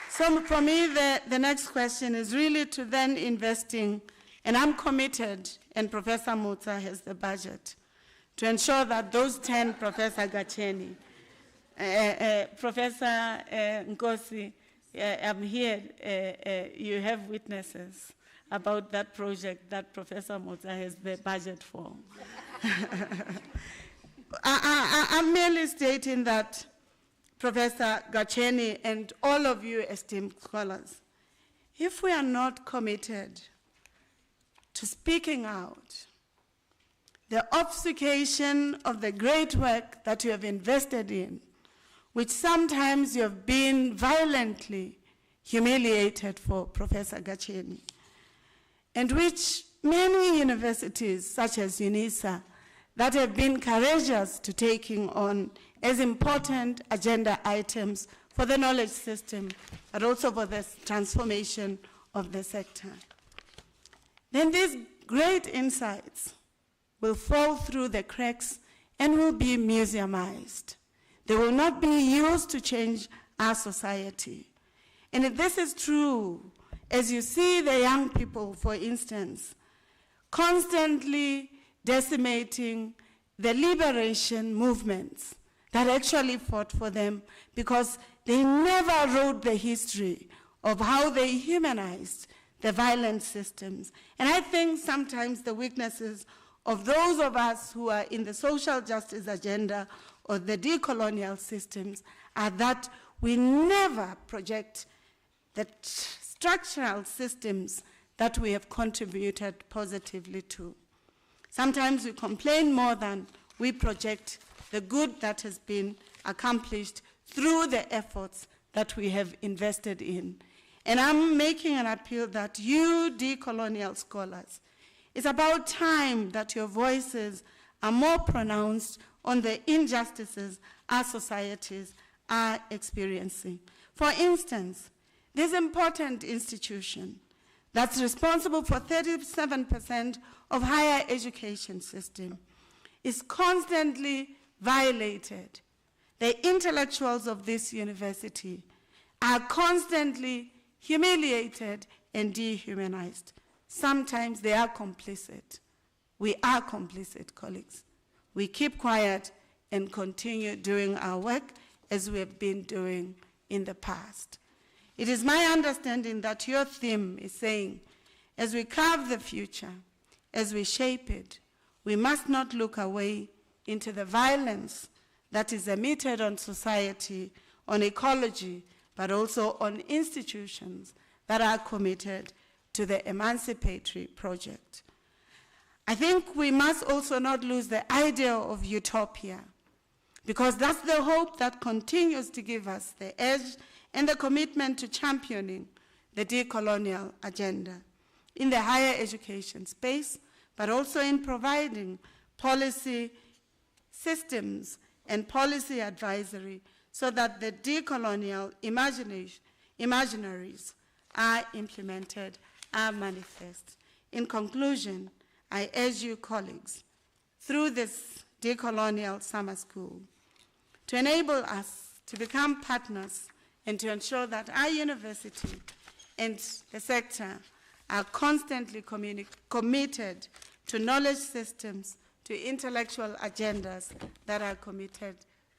So for me, the next question is really to then investing, and I'm committed, and Professor Mutsa has the budget, to ensure that those 10, Professor Gacheni, Professor Nkosi, I'm here, you have witnesses about that project that Professor Mutsa has the budget for. I'm merely stating that Professor Gacheni and all of you esteemed scholars, if we are not committed to speaking out, the obfuscation of the great work that you have invested in, which sometimes you have been violently humiliated for, Professor Gacheni, and which many universities, such as Unisa, that have been courageous to taking on as important agenda items for the knowledge system, but also for the transformation of the sector. Then these great insights will fall through the cracks and will be museumized. They will not be used to change our society. And if this is true, as you see the young people, for instance, constantly decimating the liberation movements that actually fought for them because they never wrote the history of how they humanized the violent systems. And I think sometimes the weaknesses of those of us who are in the social justice agenda or the decolonial systems are that we never project the structural systems that we have contributed positively to. Sometimes we complain more than we project the good that has been accomplished through the efforts that we have invested in. And I'm making an appeal that you decolonial scholars, it's about time that your voices are more pronounced on the injustices our societies are experiencing. For instance, this important institution that's responsible for 37% of higher education system is constantly violated. The intellectuals of this university are constantly humiliated and dehumanized. Sometimes they are complicit. We are complicit, colleagues. We keep quiet and continue doing our work as we have been doing in the past. It is my understanding that your theme is saying, as we carve the future, as we shape it, we must not look away into the violence that is emitted on society, on ecology, but also on institutions that are committed to the emancipatory project. I think we must also not lose the idea of utopia, because that's the hope that continues to give us the edge and the commitment to championing the decolonial agenda in the higher education space, but also in providing policy systems and policy advisory so that the decolonial imaginaries are implemented, are manifest. In conclusion, I urge you, colleagues, through this decolonial summer school, to enable us to become partners and to ensure that our university and the sector are constantly committed to knowledge systems, to intellectual agendas that are committed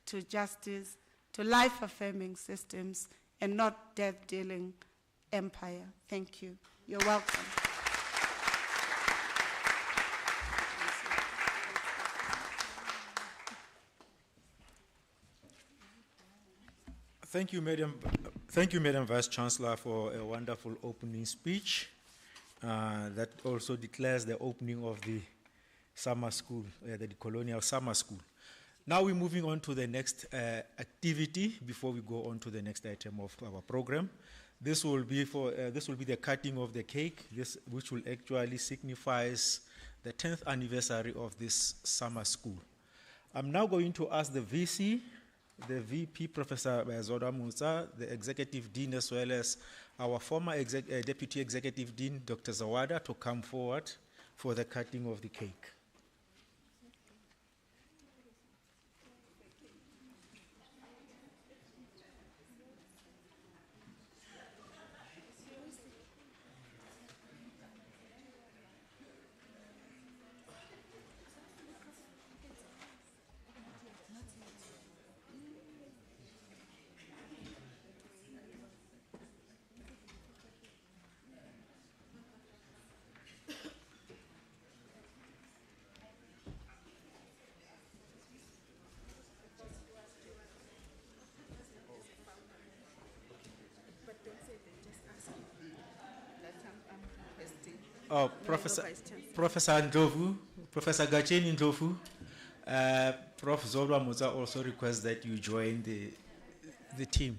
to justice, to life-affirming systems, and not death-dealing empire. Thank you. You're welcome. Thank you, Madam Vice Chancellor, for a wonderful opening speech that also declares the opening of the summer school, the Decolonial Summer School. Now we're moving on to the next activity before we go on to the next item of our program. This will be the cutting of the cake, which will actually signifies the 10th anniversary of this summer school. I'm now going to ask the VC, the VP, Professor Zoda Musa, the Executive Dean, as well as our former Deputy Executive Dean, Dr. Zawada, to come forward for the cutting of the cake. Oh, Professor Ndlovu, Professor Gacheni Ndlovu, Prof. Zolwa Musa also requests that you join the team.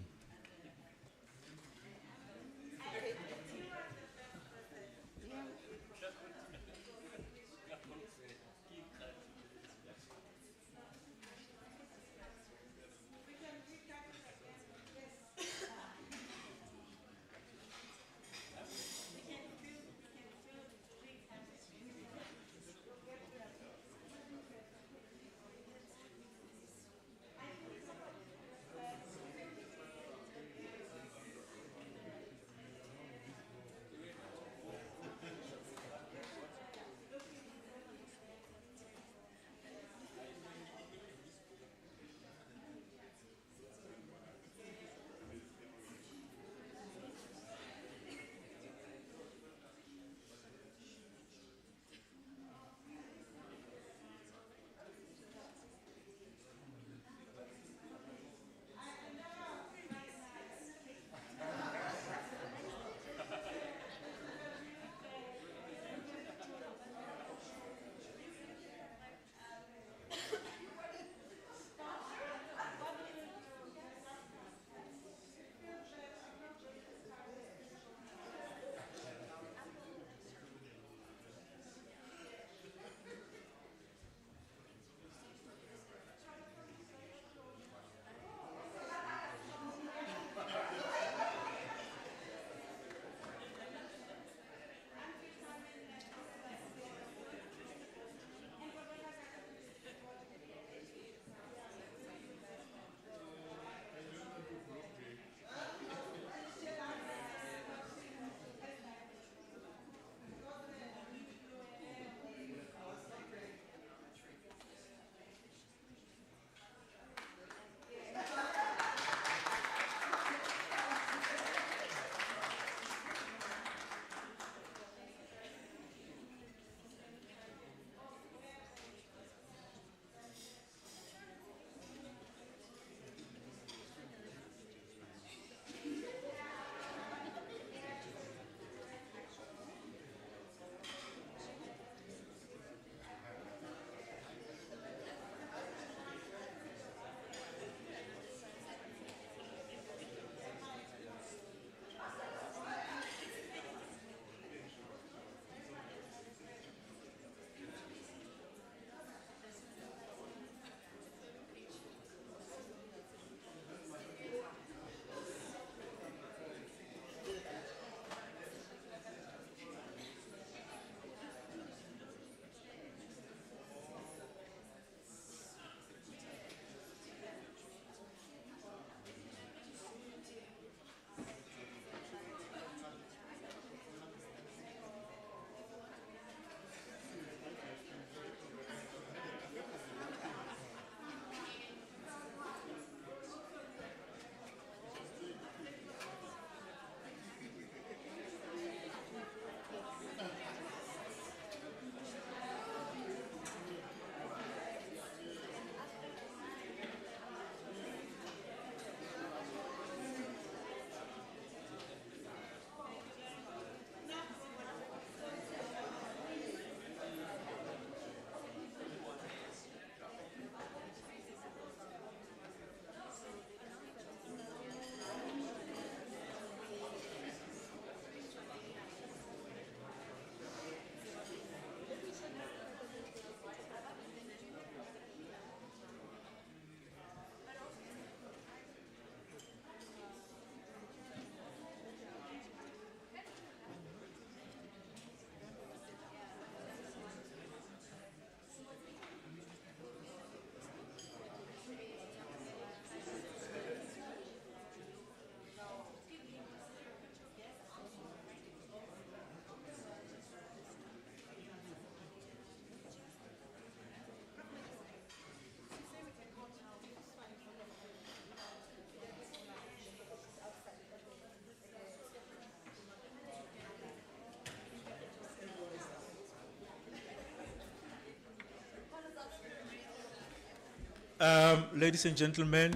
Ladies and gentlemen,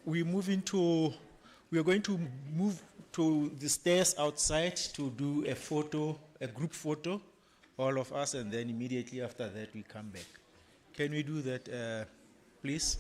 we are going to move to the stairs outside to do a photo, a group photo, all of us, and then immediately after that we come back. Can we do that, please?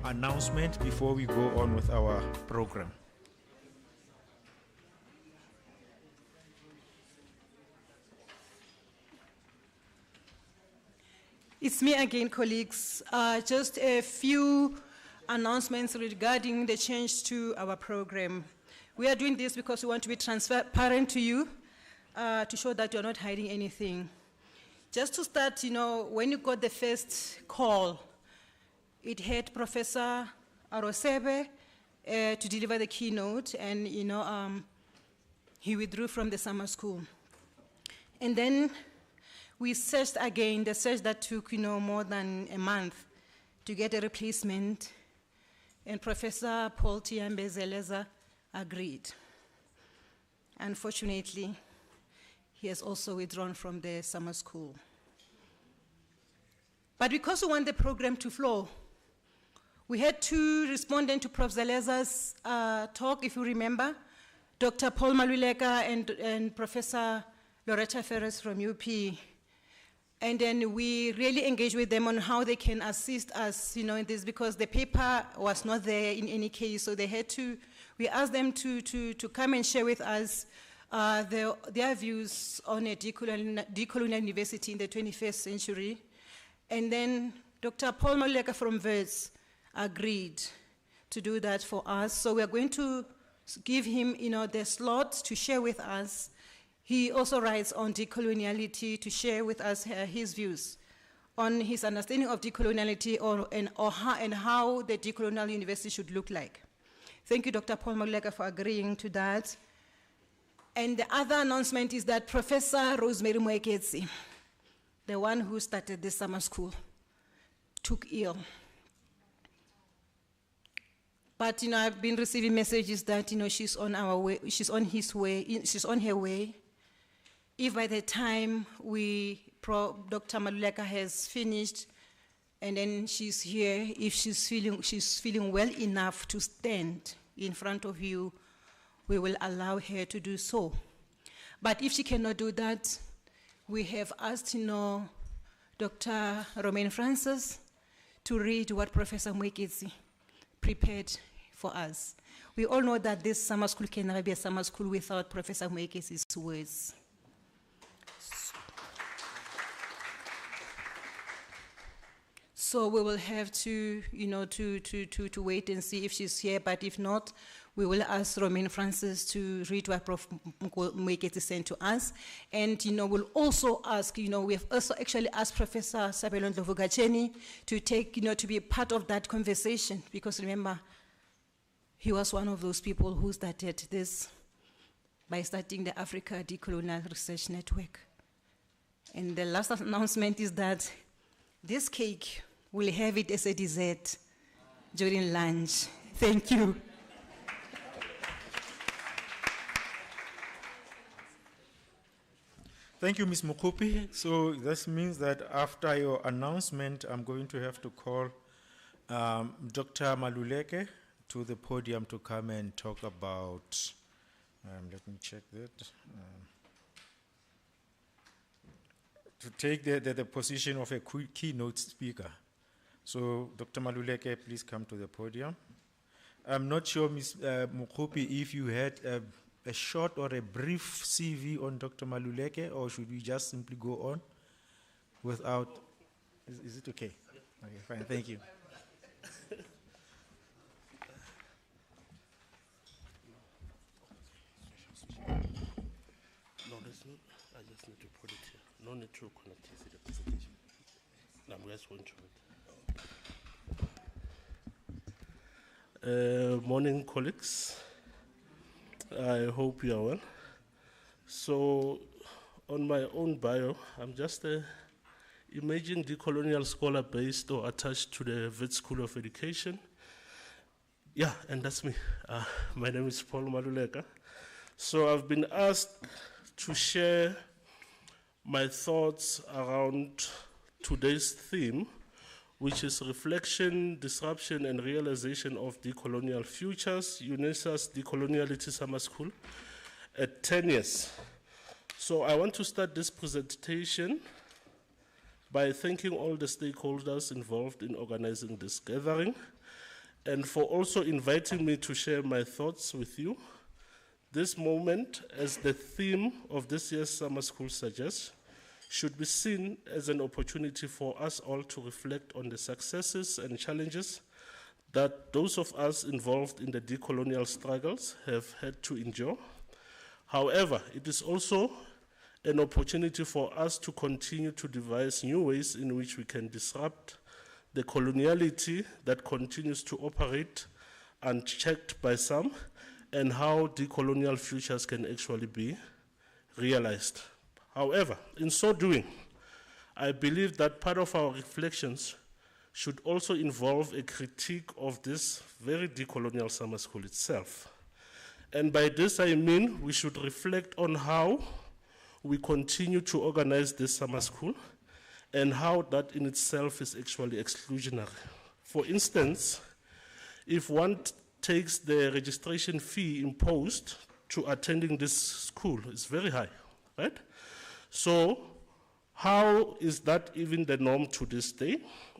Announcement before we go on with our program. It's me again, colleagues. Just a few announcements regarding the change to our program. We are doing this because we want to be transparent to you, to show that you're not hiding anything. Just to start, when you got the first call, it had Professor Arosebe to deliver the keynote, and he withdrew from the summer school. And then we searched again, the search that took more than a month to get a replacement, and Professor Paul Tiambe Zeleza agreed. Unfortunately, he has also withdrawn from the summer school. But because we want the program to flow, we had two respondents to Prof. Zeleza's talk, if you remember, Dr. Paul Maluleka and Professor Loretta Ferris from UP. And then we really engaged with them on how they can assist us, in this, because the paper was not there in any case, so they had to, we asked them to come and share with us their views on a decolonial university in the 21st century. And then Dr. Paul Maluleka from Wits agreed to do that for us. So we are going to give him, the slot to share with us. He also writes on decoloniality to share with us his views on his understanding of decoloniality and how the decolonial university should look like. Thank you, Dr. Paul Maluleka, for agreeing to that. And the other announcement is that Professor Rosemary Moeketsi, the one who started this summer school, took ill. But I've been receiving messages that she's on her way. She's on her way. If by the time Dr. Maluleka has finished, and then she's here, if she's feeling well enough to stand in front of you, we will allow her to do so. But if she cannot do that, we have asked Dr. Romaine Francis to read what Professor Moeketsi prepared for us. We all know that this summer school can never be a summer school without Professor Moeketsi's words. So we will have to, to wait and see if she's here, but if not, We will ask Romain Francis to read what Prof. Mweketi sent to us. And, we'll also ask, we have also actually asked Professor Sabelo Ndlovu-Gacheni to take, to be a part of that conversation, because remember, he was one of those people who started this by starting the Africa Decolonial Research Network. And the last announcement is that this cake, we'll have it as a dessert during lunch. Thank you. Thank you, Ms. Mukupi. So this means that after your announcement, I'm going to have to call Dr. Maluleke to the podium to come and talk about, let me check that, to take the position of a keynote speaker. So Dr. Maluleke, please come to the podium. I'm not sure, Ms. Mukupi, if you had a short or a brief CV on Dr. Maluleke, or should we just simply go on without, is it okay? Okay, fine, thank you. No, there's no, I just need to put it here. No need to connect it to the presentation. No, I'm just going to it. Morning, colleagues. I hope you are well. So, on my own bio, I'm just a emerging decolonial scholar based or attached to the Wits School of Education. Yeah, and that's me. My name is Paul Maluleka. So I've been asked to share my thoughts around today's theme, which is reflection, disruption, and realization of decolonial futures, Unisa's Decoloniality Summer School at 10 years. So I want to start this presentation by thanking all the stakeholders involved in organizing this gathering, and for also inviting me to share my thoughts with you. This moment, as the theme of this year's summer school suggests, should be seen as an opportunity for us all to reflect on the successes and challenges that those of us involved in the decolonial struggles have had to endure. However, it is also an opportunity for us to continue to devise new ways in which we can disrupt the coloniality that continues to operate unchecked by some, and how decolonial futures can actually be realized. However, in so doing, I believe that part of our reflections should also involve a critique of this very decolonial summer school itself. And by this I mean we should reflect on how we continue to organize this summer school and how that in itself is actually exclusionary. For instance, if one takes the registration fee imposed to attending this school, it's very high, right? So how is that even the norm to this day,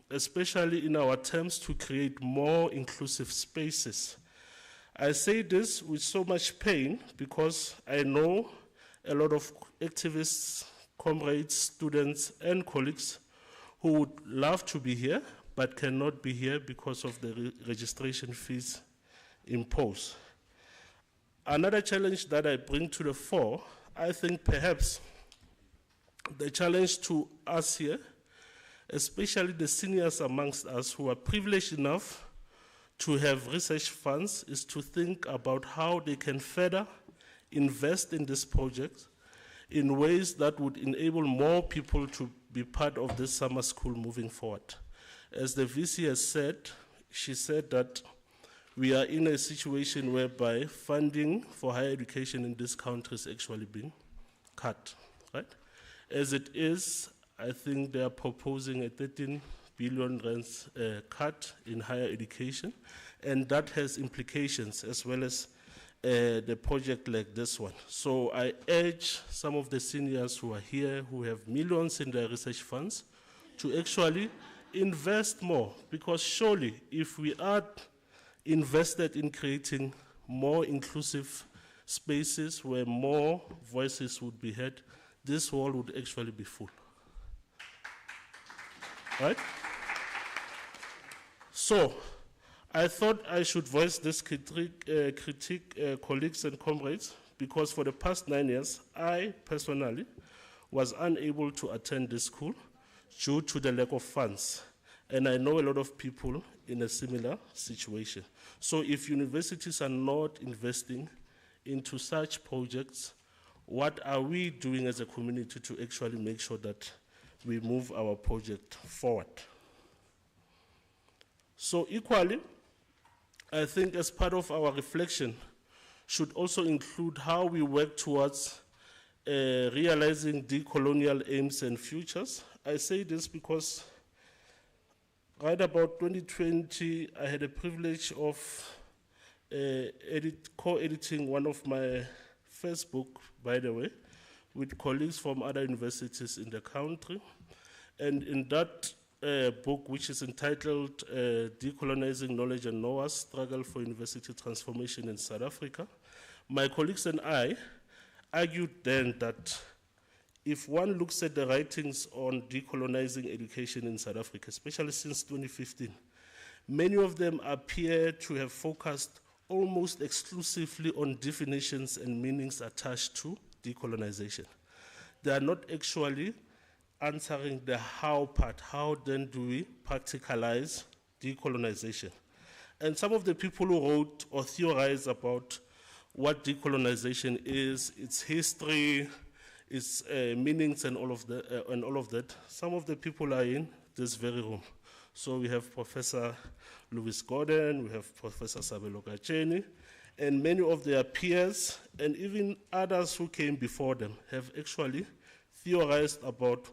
especially in our attempts to create more inclusive spaces? I say this with so much pain because I know a lot of activists, comrades, students, and colleagues who would love to be here but cannot be here because of the registration fees imposed. Another challenge that I bring to the fore, I think perhaps the challenge to us here, especially the seniors amongst us who are privileged enough to have research funds, is to think about how they can further invest in this project in ways that would enable more people to be part of this summer school moving forward. As the VC has said, she said that we are in a situation whereby funding for higher education in this country is actually being cut, right? As it is, I think they are proposing a 13 billion rands cut in higher education, and that has implications as well as the project like this one. So I urge some of the seniors who are here, who have millions in their research funds, to actually invest more, because surely if we are invested in creating more inclusive spaces where more voices would be heard, this world would actually be full. Right? So, I thought I should voice this critique, colleagues and comrades, because for the past 9 years, I personally was unable to attend this school due to the lack of funds. And I know a lot of people in a similar situation. So if universities are not investing into such projects, what are we doing as a community to actually make sure that we move our project forward? So equally, I think as part of our reflection should also include how we work towards realizing decolonial aims and futures. I say this because right about 2020, I had a privilege of co-editing one of my first book, by the way, with colleagues from other universities in the country. And in that book, which is entitled Decolonizing Knowledge and Know-Us, Struggle for University Transformation in South Africa, my colleagues and I argued then that if one looks at the writings on decolonizing education in South Africa, especially since 2015, many of them appear to have focused almost exclusively on definitions and meanings attached to decolonization. They are not actually answering the how part. How then do we practicalize decolonization? And some of the people who wrote or theorized about what decolonization is, its history, its meanings and all of that, some of the people are in this very room. So we have Professor Louis Gordon, we have Professor Sabelo Gacheni, and many of their peers, and even others who came before them, have actually theorized about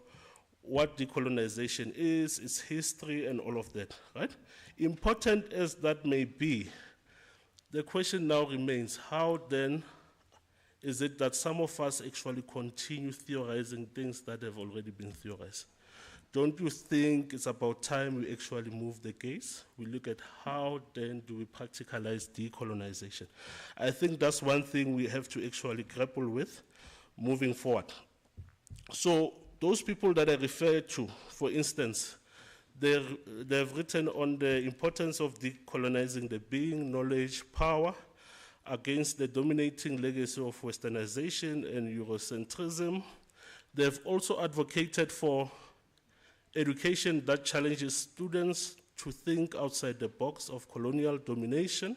what decolonization is, its history, and all of that, right? Important as that may be, the question now remains, how then is it that some of us actually continue theorizing things that have already been theorized? Don't you think it's about time we actually move the gaze? We look at how then do we practicalize decolonization? I think that's one thing we have to actually grapple with moving forward. So those people that I referred to, for instance, they've written on the importance of decolonizing the being, knowledge, power, against the dominating legacy of westernization and Eurocentrism. They've also advocated for education that challenges students to think outside the box of colonial domination.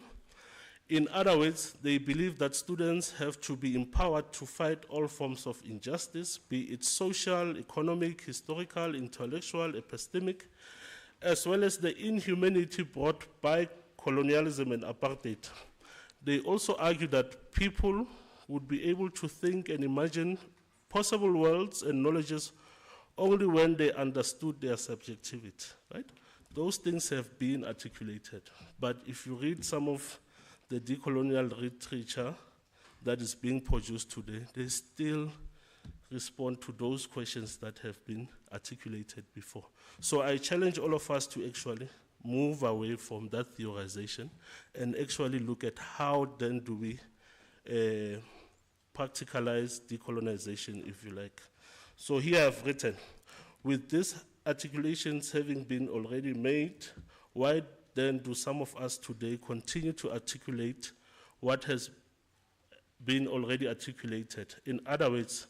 In other words, they believe that students have to be empowered to fight all forms of injustice, be it social, economic, historical, intellectual, epistemic, as well as the inhumanity brought by colonialism and apartheid. They also argue that people would be able to think and imagine possible worlds and knowledges only when they understood their subjectivity, right? Those things have been articulated. But if you read some of the decolonial literature that is being produced today, they still respond to those questions that have been articulated before. So I challenge all of us to actually move away from that theorization and actually look at how then do we practicalize decolonization, if you like. So here I've written, with these articulations having been already made, why then do some of us today continue to articulate what has been already articulated? In other words,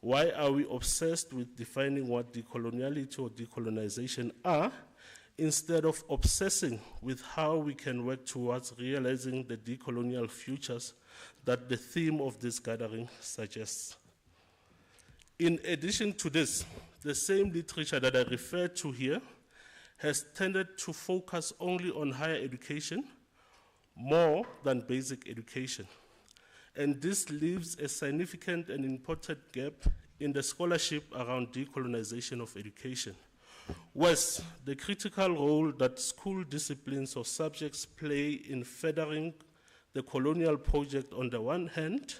why are we obsessed with defining what decoloniality or decolonization are, instead of obsessing with how we can work towards realizing the decolonial futures that the theme of this gathering suggests? In addition to this, the same literature that I referred to here has tended to focus only on higher education more than basic education. And this leaves a significant and important gap in the scholarship around decolonization of education. Worse, the critical role that school disciplines or subjects play in furthering the colonial project on the one hand,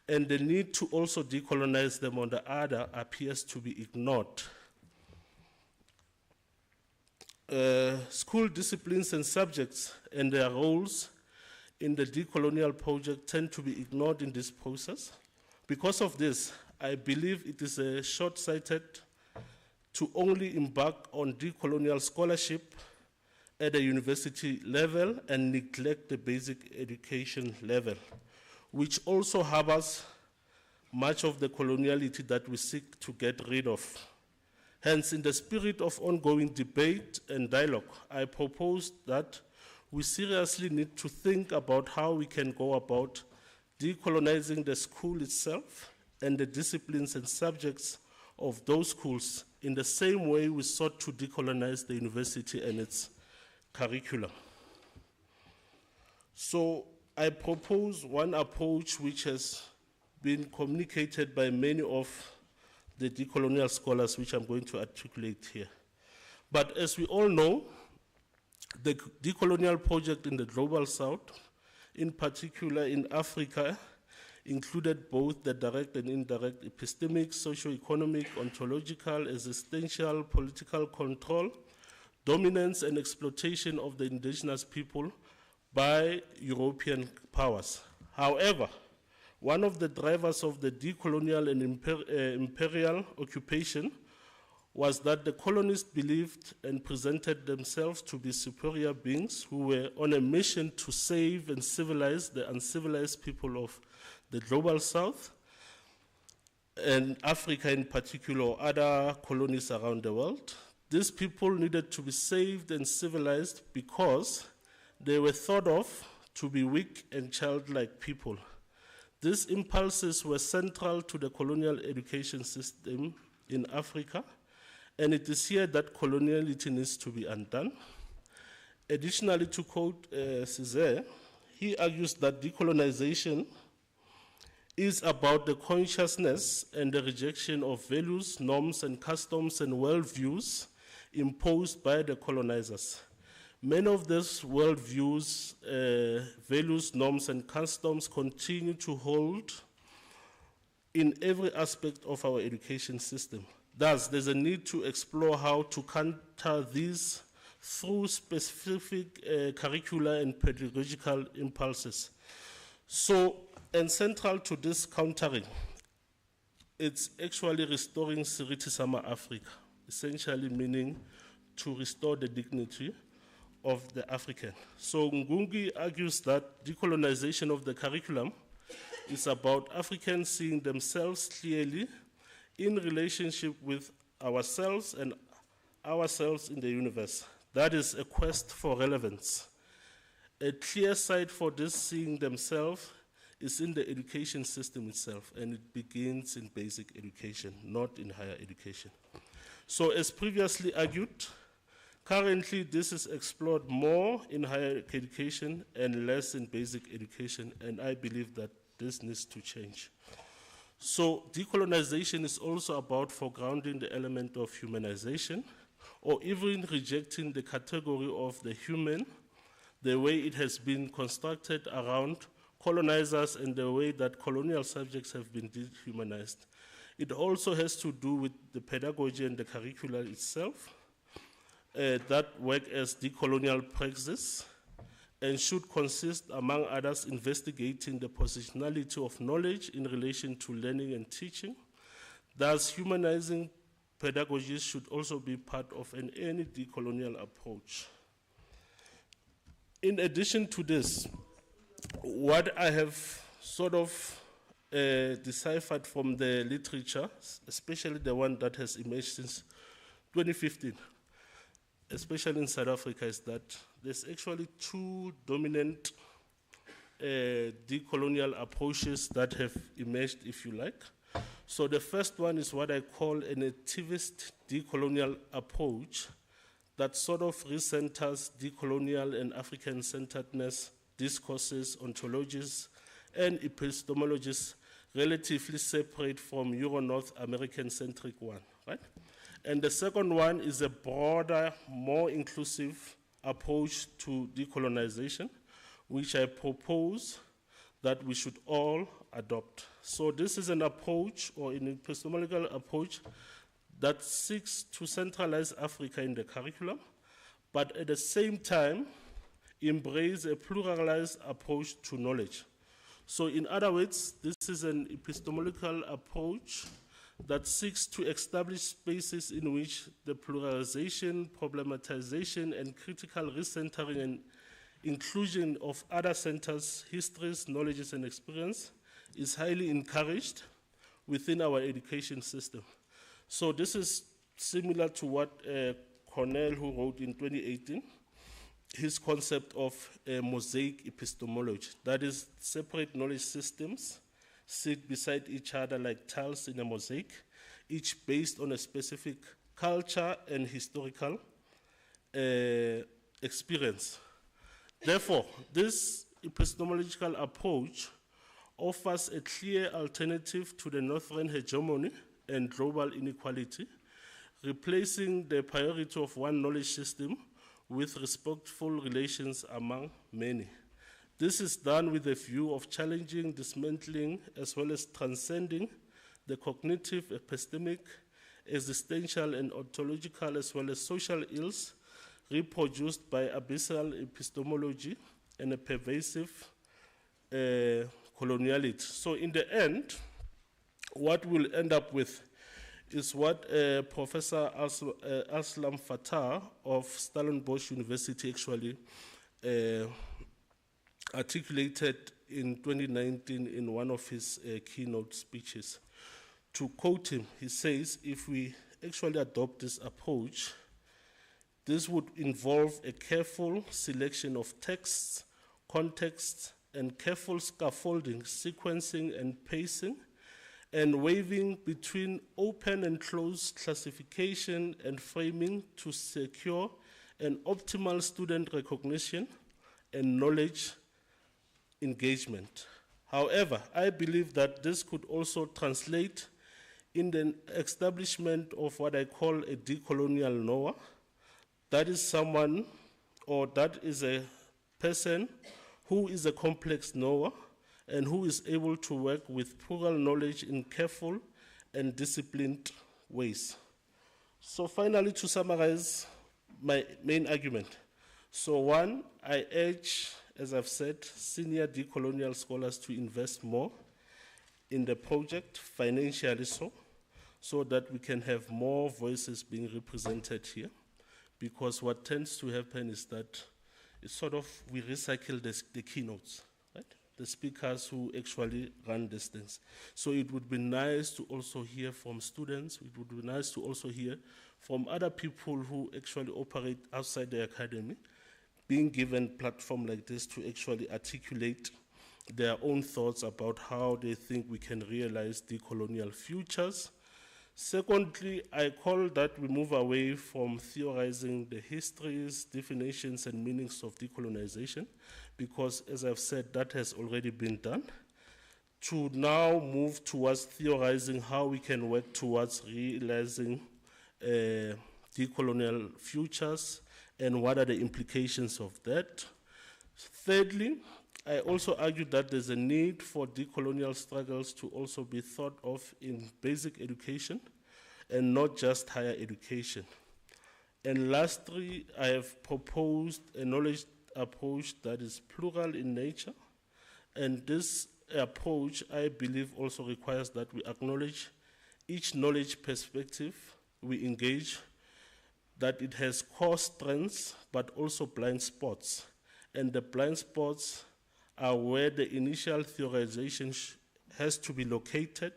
and the need to also decolonize them on the other appears to be ignored. School disciplines and subjects and their roles in the decolonial project tend to be ignored in this process. Because of this, I believe it is short-sighted to only embark on decolonial scholarship at the university level and neglect the basic education level, which also harbors much of the coloniality that we seek to get rid of. Hence, in the spirit of ongoing debate and dialogue, I propose that we seriously need to think about how we can go about decolonizing the school itself and the disciplines and subjects of those schools in the same way we sought to decolonize the university and its curriculum. So I propose one approach which has been communicated by many of the decolonial scholars, which I'm going to articulate here. But as we all know, the decolonial project in the Global South, in particular in Africa, included both the direct and indirect epistemic, socio-economic, ontological, existential, political control, dominance and exploitation of the indigenous people by European powers. However, one of the drivers of the decolonial and imperial occupation was that the colonists believed and presented themselves to be superior beings who were on a mission to save and civilize the uncivilized people of the Global South and Africa in particular, or other colonies around the world. These people needed to be saved and civilized because they were thought of to be weak and childlike people. These impulses were central to the colonial education system in Africa, and it is here that coloniality needs to be undone. Additionally, to quote Césaire, he argues that decolonization is about the consciousness and the rejection of values, norms, and customs and worldviews imposed by the colonizers. Many of these worldviews, values, norms, and customs continue to hold in every aspect of our education system. Thus, there's a need to explore how to counter these through specific curricular and pedagogical impulses. So, and central to this countering, it's actually restoring Siritisama Africa, essentially meaning to restore the dignity of the African. So Ngungi argues that decolonization of the curriculum is about Africans seeing themselves clearly in relationship with ourselves and ourselves in the universe. That is a quest for relevance. A clear site for this seeing themselves is in the education system itself, and it begins in basic education, not in higher education. So as previously argued, currently this is explored more in higher education and less in basic education, and I believe that this needs to change. So decolonization is also about foregrounding the element of humanization, or even rejecting the category of the human, the way it has been constructed around colonizers and the way that colonial subjects have been dehumanized. It also has to do with the pedagogy and the curricula itself that work as decolonial praxis and should consist, among others, investigating the positionality of knowledge in relation to learning and teaching. Thus, humanizing pedagogies should also be part of any decolonial approach. In addition to this, what I have sort of deciphered from the literature, especially the one that has emerged since 2015, especially in South Africa, is that there's actually two dominant decolonial approaches that have emerged, if you like. So the first one is what I call a nativist decolonial approach that sort of recenters decolonial and African-centeredness discourses, ontologies, and epistemologies relatively separate from Euro-North American-centric one, right? And the second one is a broader, more inclusive approach to decolonization, which I propose that we should all adopt. So this is an approach, or an epistemological approach, that seeks to centralize Africa in the curriculum, but at the same time, embrace a pluralized approach to knowledge. So in other words, this is an epistemological approach that seeks to establish spaces in which the pluralization, problematization, and critical recentering and inclusion of other centers, histories, knowledges, and experience is highly encouraged within our education system. So this is similar to what Cornell, who wrote in 2018, his concept of mosaic epistemology, that is, separate knowledge systems sit beside each other like tiles in a mosaic, each based on a specific culture and historical experience. Therefore, this epistemological approach offers a clear alternative to the Northern hegemony and global inequality, replacing the priority of one knowledge system with respectful relations among many. This is done with a view of challenging, dismantling, as well as transcending the cognitive, epistemic, existential, and ontological, as well as social ills reproduced by abyssal epistemology and a pervasive coloniality. So in the end, what we'll end up with is what Professor Aslam Fatah of Stellenbosch University actually articulated in 2019 in one of his keynote speeches. To quote him, he says, if we actually adopt this approach, this would involve a careful selection of texts, contexts, and careful scaffolding, sequencing, and pacing, and weaving between open and closed classification and framing to secure an optimal student recognition and knowledge engagement. However, I believe that this could also translate in the establishment of what I call a decolonial knower. That is someone, or that is a person who is a complex knower and who is able to work with plural knowledge in careful and disciplined ways. So finally, to summarize my main argument. So one, I urge, as I've said, senior decolonial scholars to invest more in the project, financially so that we can have more voices being represented here. Because what tends to happen is that it's sort of, we recycle the keynotes, right? The speakers who actually run these things. So it would be nice to also hear from students. It would be nice to also hear from other people who actually operate outside the academy, being given a platform like this to actually articulate their own thoughts about how they think we can realize decolonial futures. Secondly, I call that we move away from theorizing the histories, definitions, and meanings of decolonization, because, as I've said, that has already been done, to now move towards theorizing how we can work towards realizing decolonial futures and what are the implications of that. Thirdly, I also argue that there's a need for decolonial struggles to also be thought of in basic education and not just higher education. And lastly, I have proposed a knowledge approach that is plural in nature, and this approach, I believe, also requires that we acknowledge each knowledge perspective we engage, that it has core strengths but also blind spots, and the blind spots are where the initial theorization has to be located,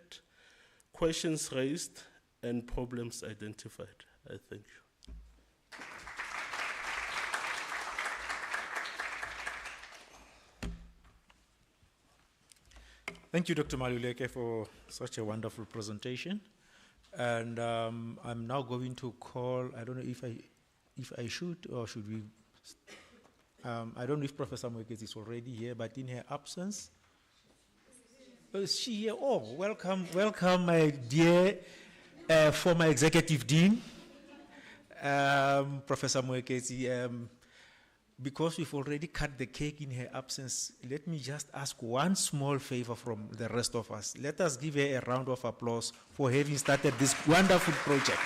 questions raised, and problems identified. I thank you. Thank you, Dr. Maluleke, for such a wonderful presentation. And I'm now going to call, I don't know if I should or should we, I don't know if Professor Mwekezi is already here, but in her absence, is she here? Oh, welcome, my dear former Executive Dean, Professor Mwekezi. Because we've already cut the cake in her absence, let me just ask one small favor from the rest of us. Let us give her a round of applause for having started this wonderful project.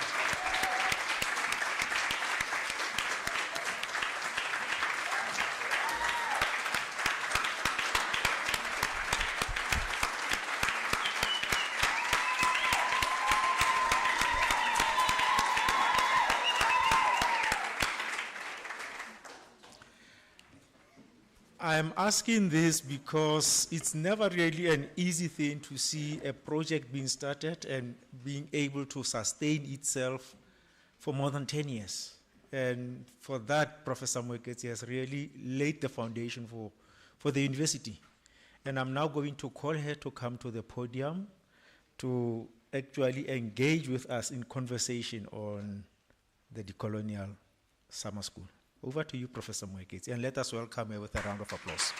I'm asking this because it's never really an easy thing to see a project being started and being able to sustain itself for more than 10 years. And for that, Professor Muckleneuk has really laid the foundation for the university. And I'm now going to call her to come to the podium to actually engage with us in conversation on the decolonial summer school. Over to you, Professor Muckleneuk, and let us welcome her with a round of applause.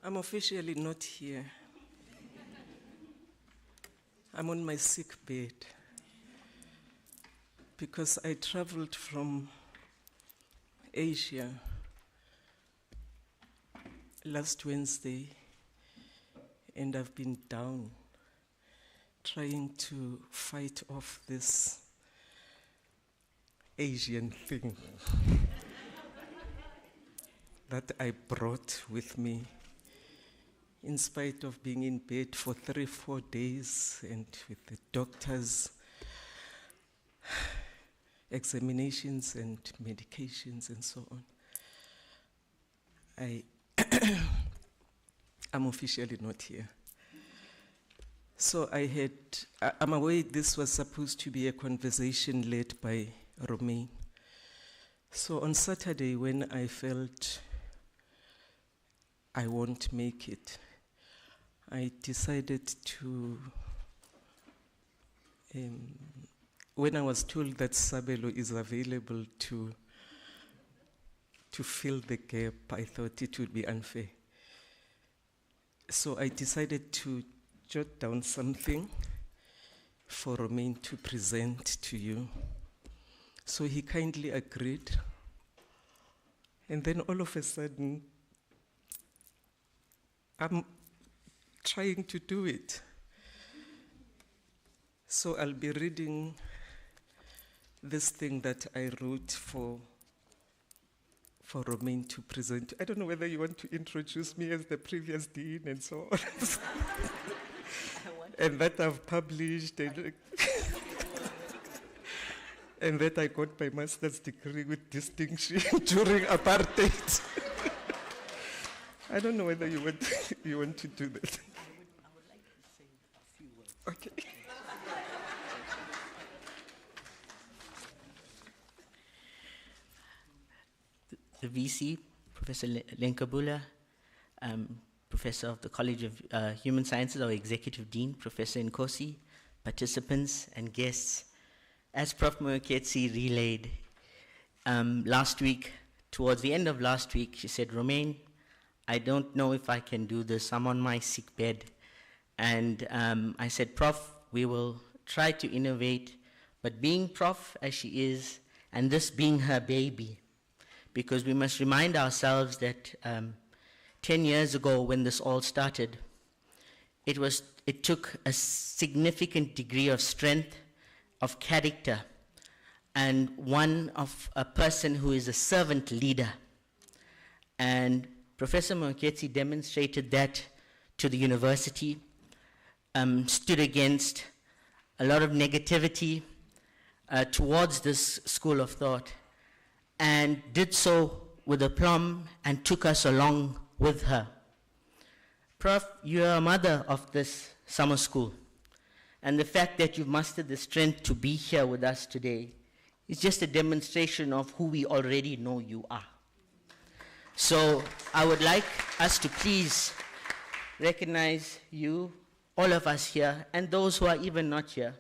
I'm officially not here. I'm on my sick bed because I traveled from Asia last Wednesday, and I've been down trying to fight off this Asian thing that I brought with me, in spite of being in bed for 3-4 days and with the doctors' examinations and medications and so on. I'm officially not here. So I'm aware this was supposed to be a conversation led by Romain. So on Saturday, when I felt I won't make it, I decided to, when I was told that Sabelo is available to fill the gap, I thought it would be unfair. So I decided to jot down something for Romain to present to you. So he kindly agreed. And then all of a sudden, I'm trying to do it. So I'll be reading this thing that I wrote for Romain to present. I don't know whether you want to introduce me as the previous dean and so on. And that I've published and that I got my master's degree with distinction during apartheid. I don't know whether you want to do that. I would like to say a few words. Okay. The VC, Professor Lenkabula, Professor of the College of Human Sciences, our Executive Dean, Professor Nkosi, participants and guests. As Prof. Muckleneuk relayed last week, towards the end of last week, she said, Romain, I don't know if I can do this. I'm on my sick bed. And I said, Prof, we will try to innovate, but being Prof as she is, and this being her baby, because we must remind ourselves that 10 years ago when this all started, it took a significant degree of strength, of character, and one of a person who is a servant leader. And Professor Muckleneuk demonstrated that to the university, stood against a lot of negativity towards this school of thought, and did so with aplomb and took us along with her. Prof, you are a mother of this summer school, and the fact that you've mustered the strength to be here with us today is just a demonstration of who we already know you are. So I would like us to please recognize you, all of us here, and those who are even not here,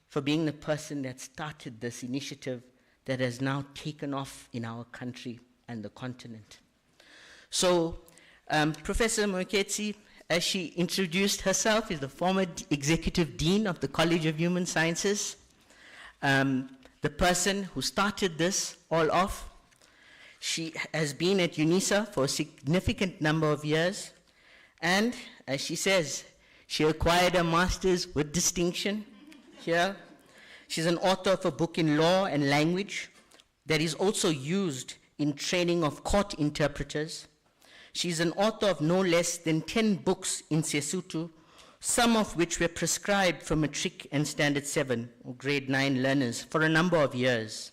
for being the person that started this initiative that has now taken off in our country and the continent. So Professor Muckleneuk, as she introduced herself, is the former Executive Dean of the College of Human Sciences, the person who started this all off. She has been at Unisa for a significant number of years, and as she says, she acquired a master's with distinction here. She's an author of a book in law and language that is also used in training of court interpreters. She's an author of no less than 10 books in Sesotho, some of which were prescribed for Matric and Standard 7 or Grade 9 learners for a number of years.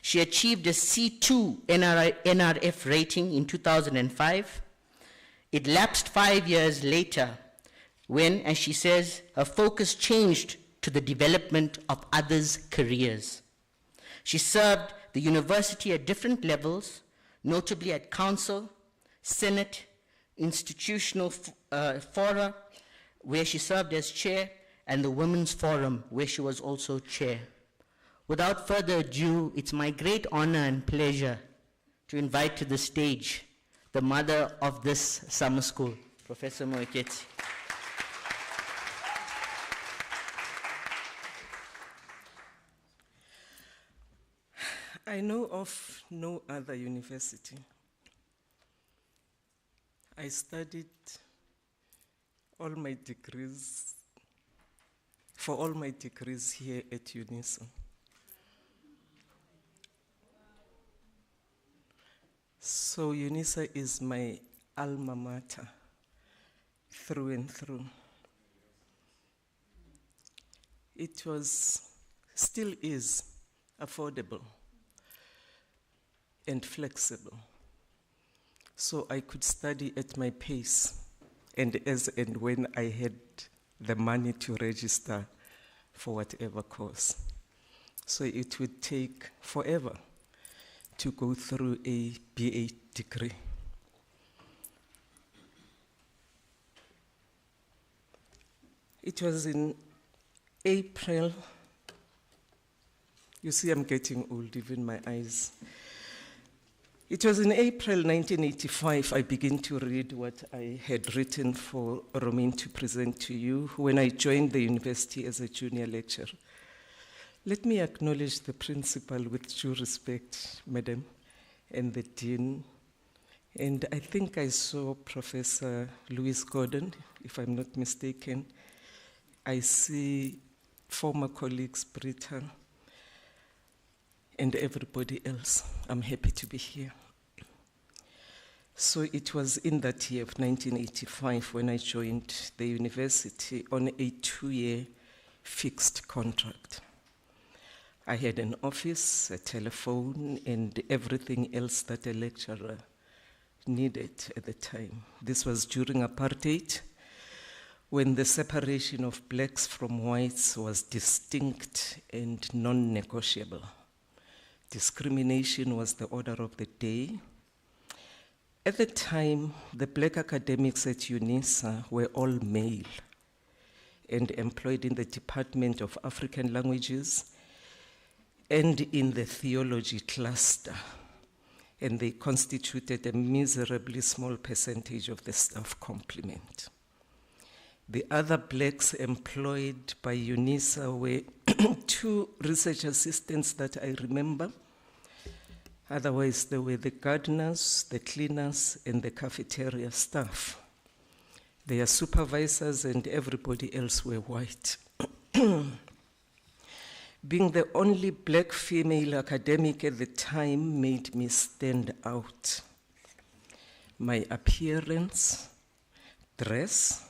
She achieved a C2 NRF rating in 2005. It lapsed 5 years later when, as she says, her focus changed to the development of others' careers. She served the university at different levels, notably at council, senate, institutional fora, where she served as chair, and the Women's Forum, where she was also chair. Without further ado, it's my great honor and pleasure to invite to the stage the mother of this summer school, Professor Moeketsi. I know of no other university. I studied all my degrees, for all my degrees here at Unisa. So Unisa is my alma mater, through and through. It was, still is, affordable and flexible. So I could study at my pace, and as and when I had the money to register for whatever course. So it would take forever to go through a BA degree. It was in April. You see, I'm getting old, even my eyes. It was in April 1985 I began to read what I had written for Romain to present to you when I joined the university as a junior lecturer. Let me acknowledge the principal with due respect, madam, and the dean. And I think I saw Professor Louis Gordon, if I'm not mistaken. I see former colleagues, Britta, and everybody else. I'm happy to be here. So it was in that year of 1985 when I joined the university on a 2-year fixed contract. I had an office, a telephone, and everything else that a lecturer needed at the time. This was during apartheid, when the separation of blacks from whites was distinct and non-negotiable. Discrimination was the order of the day. At the time, the black academics at Unisa were all male and employed in the Department of African Languages and in the theology cluster, and they constituted a miserably small percentage of the staff complement. The other blacks employed by Unisa were 2 research assistants that I remember. Otherwise, there were the gardeners, the cleaners, and the cafeteria staff. Their supervisors and everybody else were white. Being the only black female academic at the time made me stand out. My appearance, dress,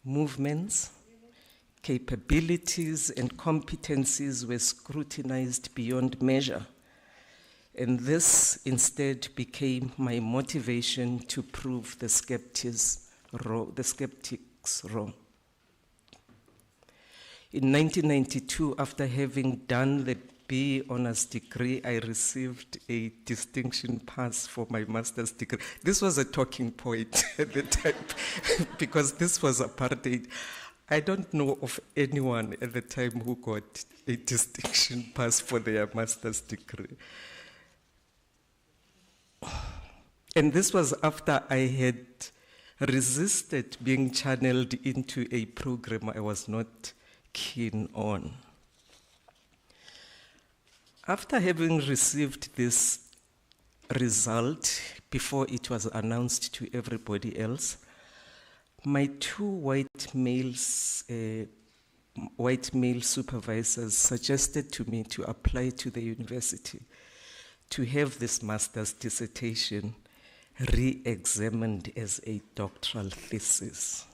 movements, capabilities, and competencies were scrutinized beyond measure. And this instead became my motivation to prove the skeptics wrong. In 1992, after having done the BA honors degree, I received a distinction pass for my master's degree. This was a talking point at the time because this was apartheid. I don't know of anyone at the time who got a distinction pass for their master's degree. And this was after I had resisted being channeled into a program I was not keen on. After having received this result, before it was announced to everybody else, my 2 white male supervisors suggested to me to apply to the university to have this master's dissertation re-examined as a doctoral thesis.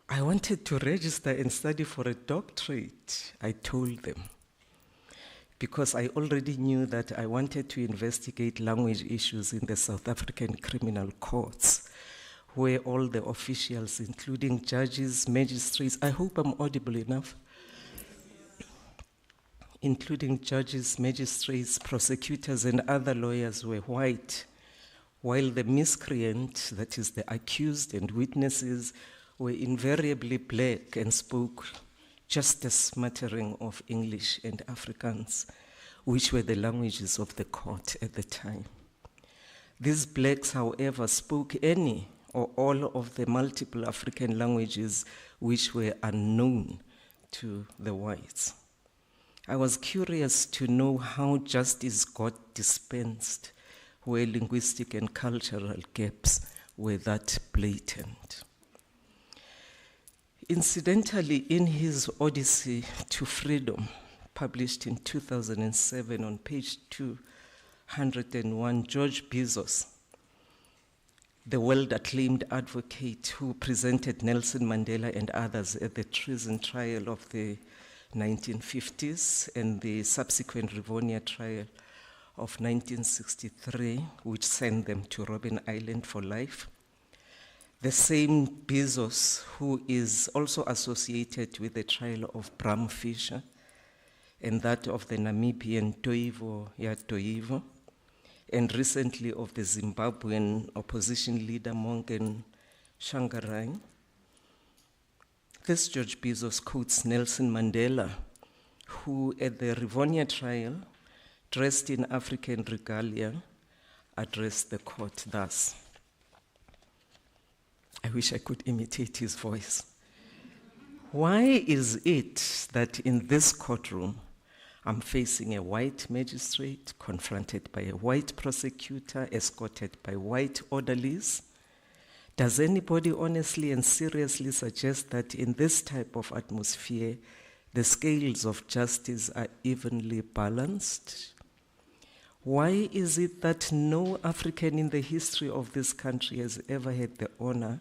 I wanted to register and study for a doctorate, I told them, because I already knew that I wanted to investigate language issues in the South African criminal courts, where all the officials, including judges, magistrates, I hope I'm audible enough, including judges, magistrates, prosecutors, and other lawyers were white, while the miscreant, that is the accused and witnesses, were invariably black and spoke just a smattering of English and Afrikaans, which were the languages of the court at the time. These blacks, however, spoke any or all of the multiple African languages which were unknown to the whites. I was curious to know how justice got dispensed, where linguistic and cultural gaps were that blatant. Incidentally, in his Odyssey to Freedom, published in 2007 on page 201, George Bezos, the world-acclaimed advocate who presented Nelson Mandela and others at the treason trial of the 1950s and the subsequent Rivonia trial of 1963, which sent them to Robben Island for life. The same Bezos who is also associated with the trial of Bram Fischer and that of the Namibian Toivo ya Toivo, and recently of the Zimbabwean opposition leader Morgan Tsvangirai. This George Bezos quotes Nelson Mandela, who at the Rivonia trial, dressed in African regalia, addressed the court thus. I wish I could imitate his voice. Why is it that in this courtroom, I'm facing a white magistrate, confronted by a white prosecutor, escorted by white orderlies? Does anybody honestly and seriously suggest that in this type of atmosphere, the scales of justice are evenly balanced? Why is it that no African in the history of this country has ever had the honor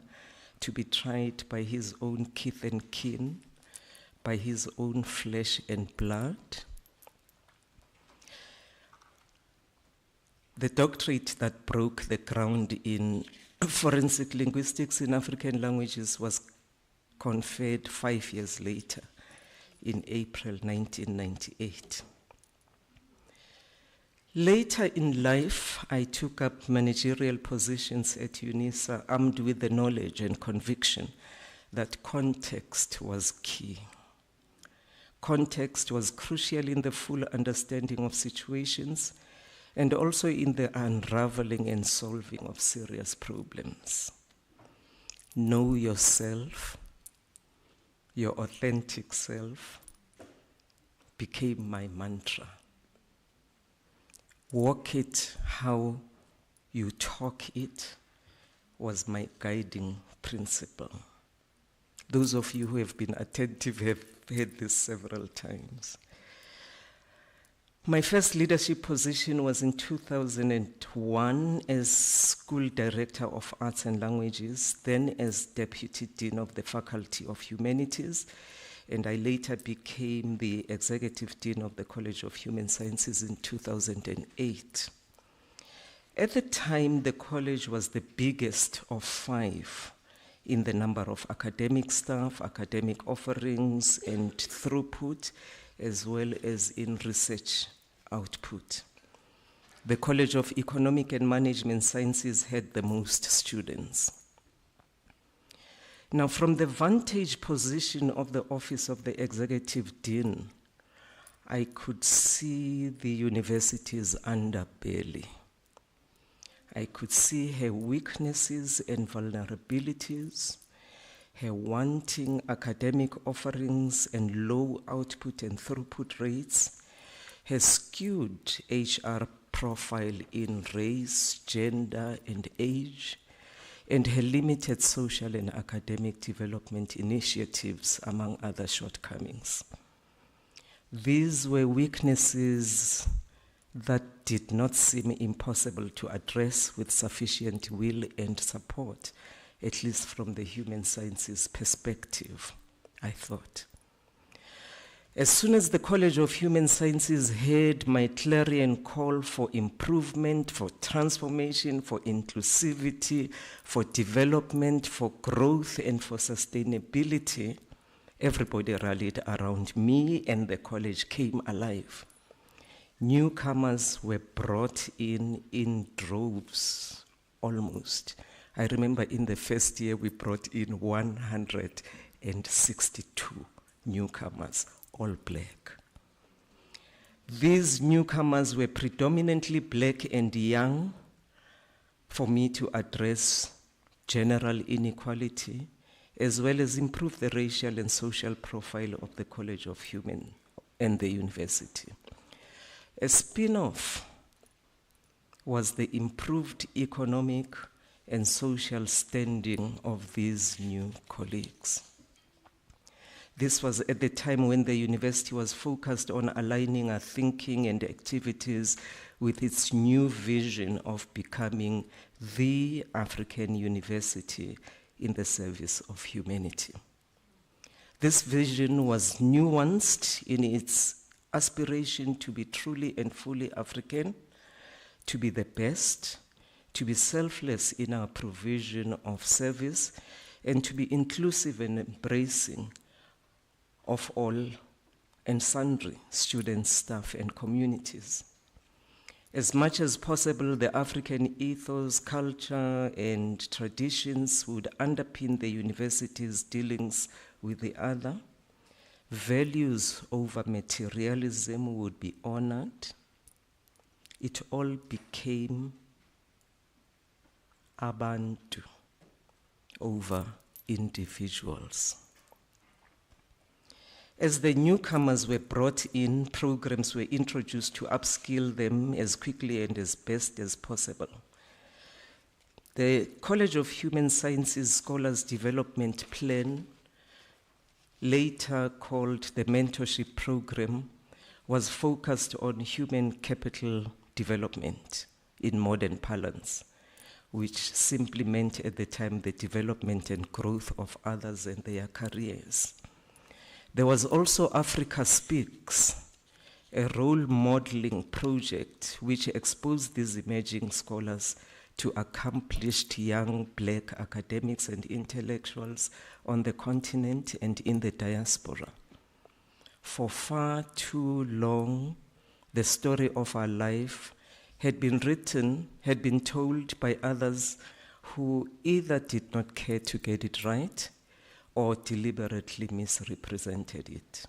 to be tried by his own kith and kin, by his own flesh and blood? The doctorate that broke the ground in forensic linguistics in African languages was conferred 5 years later, in April 1998. Later in life, I took up managerial positions at Unisa, armed with the knowledge and conviction that context was key. Context was crucial in the full understanding of situations and also in the unraveling and solving of serious problems. Know yourself, your authentic self, became my mantra. Walk it how you talk it was my guiding principle. Those of you who have been attentive have heard this several times. My first leadership position was in 2001 as School Director of Arts and Languages, then as Deputy Dean of the Faculty of Humanities, and I later became the Executive Dean of the College of Human Sciences in 2008. At the time, the college was the biggest of 5 in the number of academic staff, academic offerings, and throughput, as well as in research output. The College of Economic and Management Sciences had the most students. Now, from the vantage position of the Office of the Executive Dean, I could see the university's underbelly. I could see her weaknesses and vulnerabilities, her wanting academic offerings and low output and throughput rates, her skewed HR profile in race, gender, and age, and her limited social and academic development initiatives, among other shortcomings. These were weaknesses that did not seem impossible to address with sufficient will and support, at least from the human sciences perspective, I thought. As soon as the College of Human Sciences heard my clarion call for improvement, for transformation, for inclusivity, for development, for growth, and for sustainability, everybody rallied around me and the college came alive. Newcomers were brought in droves, almost. I remember in the first year we brought in 162 newcomers, all black. These newcomers were predominantly black and young for me to address general inequality, as well as improve the racial and social profile of the College of Human and the university. A spin-off was the improved economic and social standing of these new colleagues. This was at the time when the university was focused on aligning our thinking and activities with its new vision of becoming the African university in the service of humanity. This vision was nuanced in its aspiration to be truly and fully African, to be the best, to be selfless in our provision of service, and to be inclusive and embracing of all and sundry students, staff, and communities. As much as possible, the African ethos, culture, and traditions would underpin the university's dealings with the other. Values over materialism would be honored. It all became abantu over individuals. As the newcomers were brought in, programs were introduced to upskill them as quickly and as best as possible. The College of Human Sciences Scholars Development Plan, later called the Mentorship Program, was focused on human capital development in modern parlance, which simply meant at the time the development and growth of others and their careers. There was also Africa Speaks, a role modeling project which exposed these emerging scholars to accomplished young black academics and intellectuals on the continent and in the diaspora. For far too long, the story of our life had been told by others who either did not care to get it right or deliberately misrepresented it.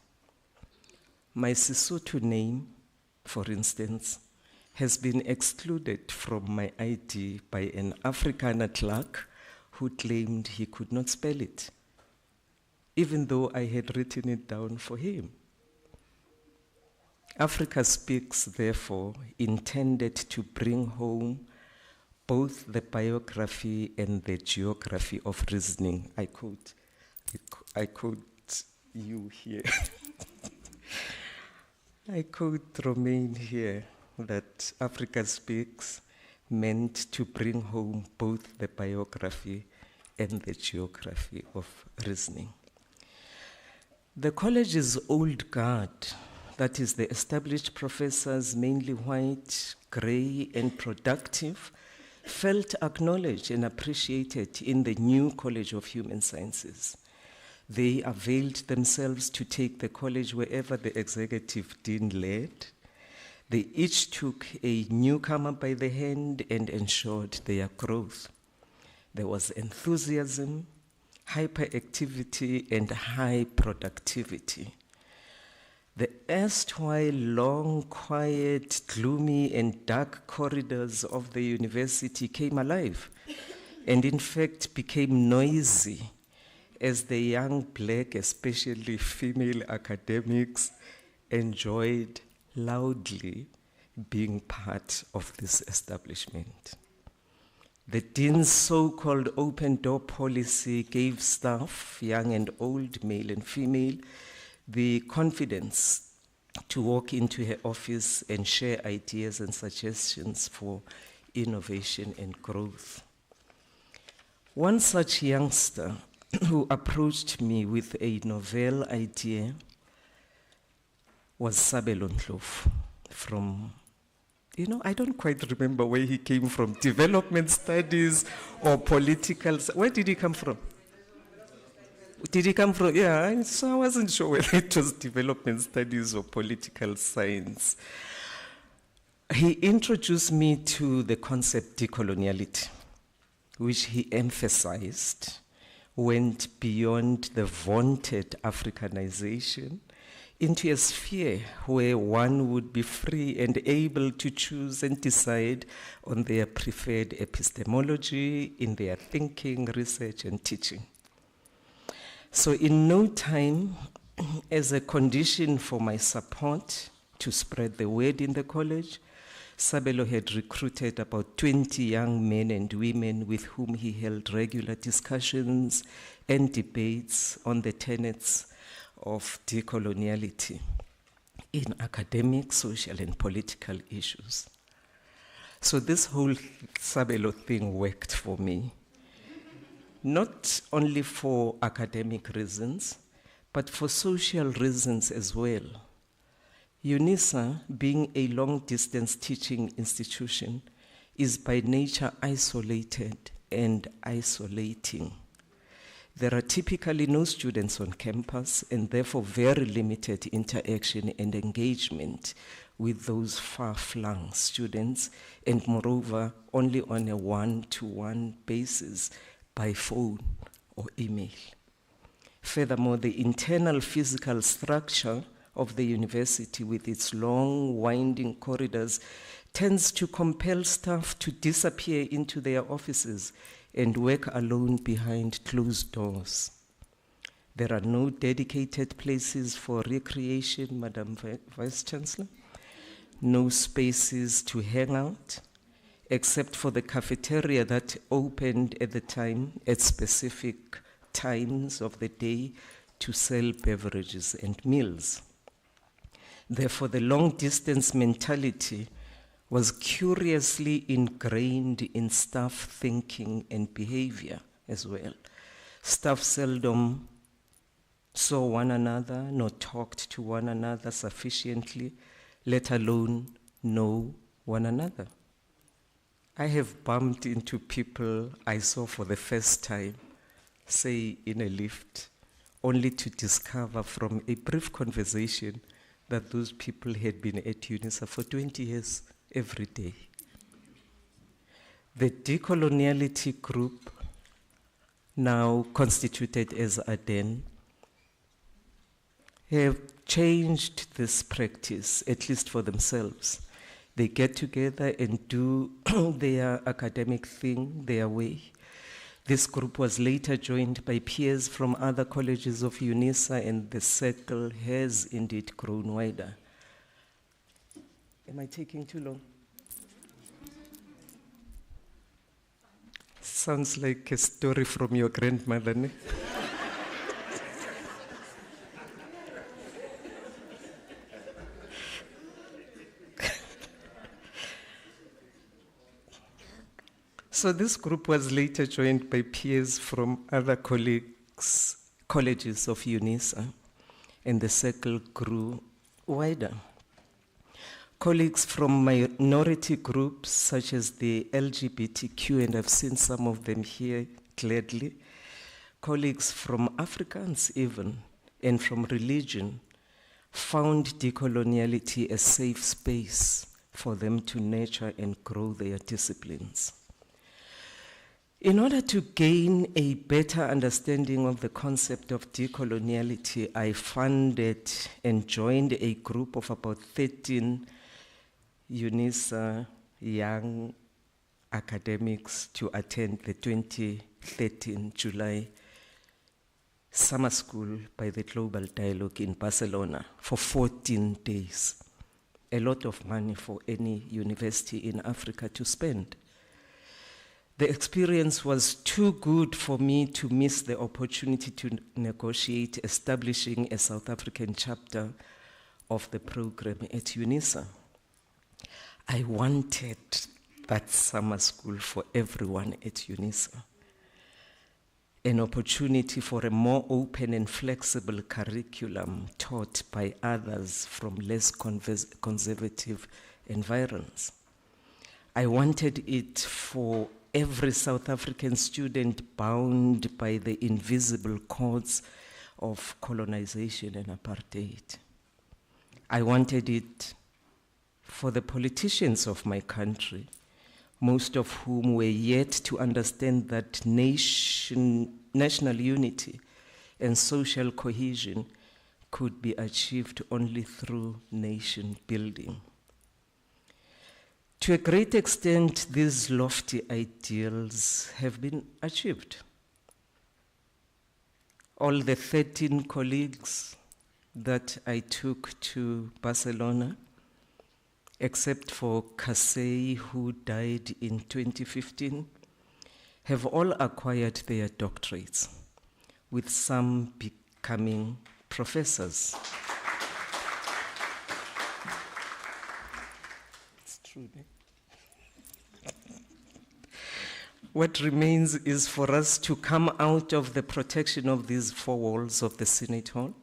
My Sesotho name, for instance, has been excluded from my ID by an Afrikaner clerk who claimed he could not spell it, even though I had written it down for him. Africa Speaks, therefore, intended to bring home both the biography and the geography of reasoning. I quote you here. I quote Romain here that Africa Speaks meant to bring home both the biography and the geography of reasoning. The college's old guard, that is the established professors, mainly white, gray, and productive, felt acknowledged and appreciated in the new College of Human Sciences. They availed themselves to take the college wherever the executive dean led. They each took a newcomer by the hand and ensured their growth. There was enthusiasm, hyperactivity, and high productivity. The erstwhile long, quiet, gloomy, and dark corridors of the university came alive, and in fact became noisy as the young black, especially female academics, enjoyed loudly being part of this establishment. The dean's so-called open door policy gave staff, young and old, male and female, the confidence to walk into her office and share ideas and suggestions for innovation and growth. One such youngster who approached me with a novel idea was Sabelo Ndlovu from, I don't quite remember where he came from, development studies or political, where did he come from? Did he come from, yeah, so I wasn't sure whether it was development studies or political science. He introduced me to the concept decoloniality, which he emphasized went beyond the vaunted Africanization into a sphere where one would be free and able to choose and decide on their preferred epistemology in their thinking, research, and teaching. So in no time, as a condition for my support to spread the word in the college, Sabelo had recruited about 20 young men and women with whom he held regular discussions and debates on the tenets of decoloniality in academic, social, and political issues. So this whole Sabelo thing worked for me, not only for academic reasons, but for social reasons as well. Unisa, being a long-distance teaching institution, is by nature isolated and isolating. There are typically no students on campus and therefore very limited interaction and engagement with those far-flung students, and moreover, only on a one-to-one basis by phone or email. Furthermore, the internal physical structure of the university with its long, winding corridors tends to compel staff to disappear into their offices and work alone behind closed doors. There are no dedicated places for recreation, Madam Vice-Chancellor, no spaces to hang out, except for the cafeteria that opened at the time at specific times of the day to sell beverages and meals. Therefore, the long-distance mentality was curiously ingrained in staff thinking and behavior as well. Staff seldom saw one another, nor talked to one another sufficiently, let alone know one another. I have bumped into people I saw for the first time, say in a lift, only to discover from a brief conversation that those people had been at Unisa for 20 years every day. The Decoloniality group, now constituted as ADEN, have changed this practice, at least for themselves. They get together and do their academic thing their way. This group was later joined by peers from other colleges of Unisa, and the circle has indeed grown wider. Am I taking too long? Sounds like a story from your grandmother, ne? So this group was later joined by peers from other colleges of Unisa, and the circle grew wider. Colleagues from minority groups such as the LGBTQ, and I've seen some of them here gladly, colleagues from Africans even, and from religion, found decoloniality a safe space for them to nurture and grow their disciplines. In order to gain a better understanding of the concept of decoloniality, I funded and joined a group of about 13 Unisa young academics to attend the 2013 July summer school by the Global Dialogue in Barcelona for 14 days. A lot of money for any university in Africa to spend. The experience was too good for me to miss the opportunity to negotiate establishing a South African chapter of the program at Unisa. I wanted that summer school for everyone at Unisa. An opportunity for a more open and flexible curriculum taught by others from less conservative environs. I wanted it for every South African student bound by the invisible cords of colonization and apartheid. I wanted it for the politicians of my country, most of whom were yet to understand that national unity and social cohesion could be achieved only through nation building. To a great extent, these lofty ideals have been achieved. All the 13 colleagues that I took to Barcelona, except for Kasei, who died in 2015, have all acquired their doctorates, with some becoming professors. It's true, eh? What remains is for us to come out of the protection of these four walls of the Senate Hall,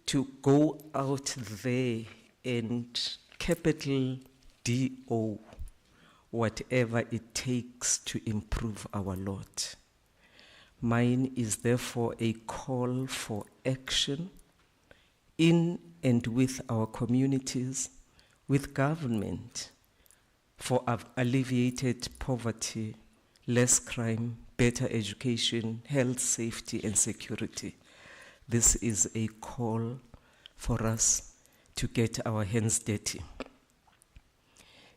to go out there and capital D-O, whatever it takes to improve our lot. Mine is therefore a call for action in and with our communities, with government, for alleviated poverty, less crime, better education, health, safety, and security. This is a call for us to get our hands dirty.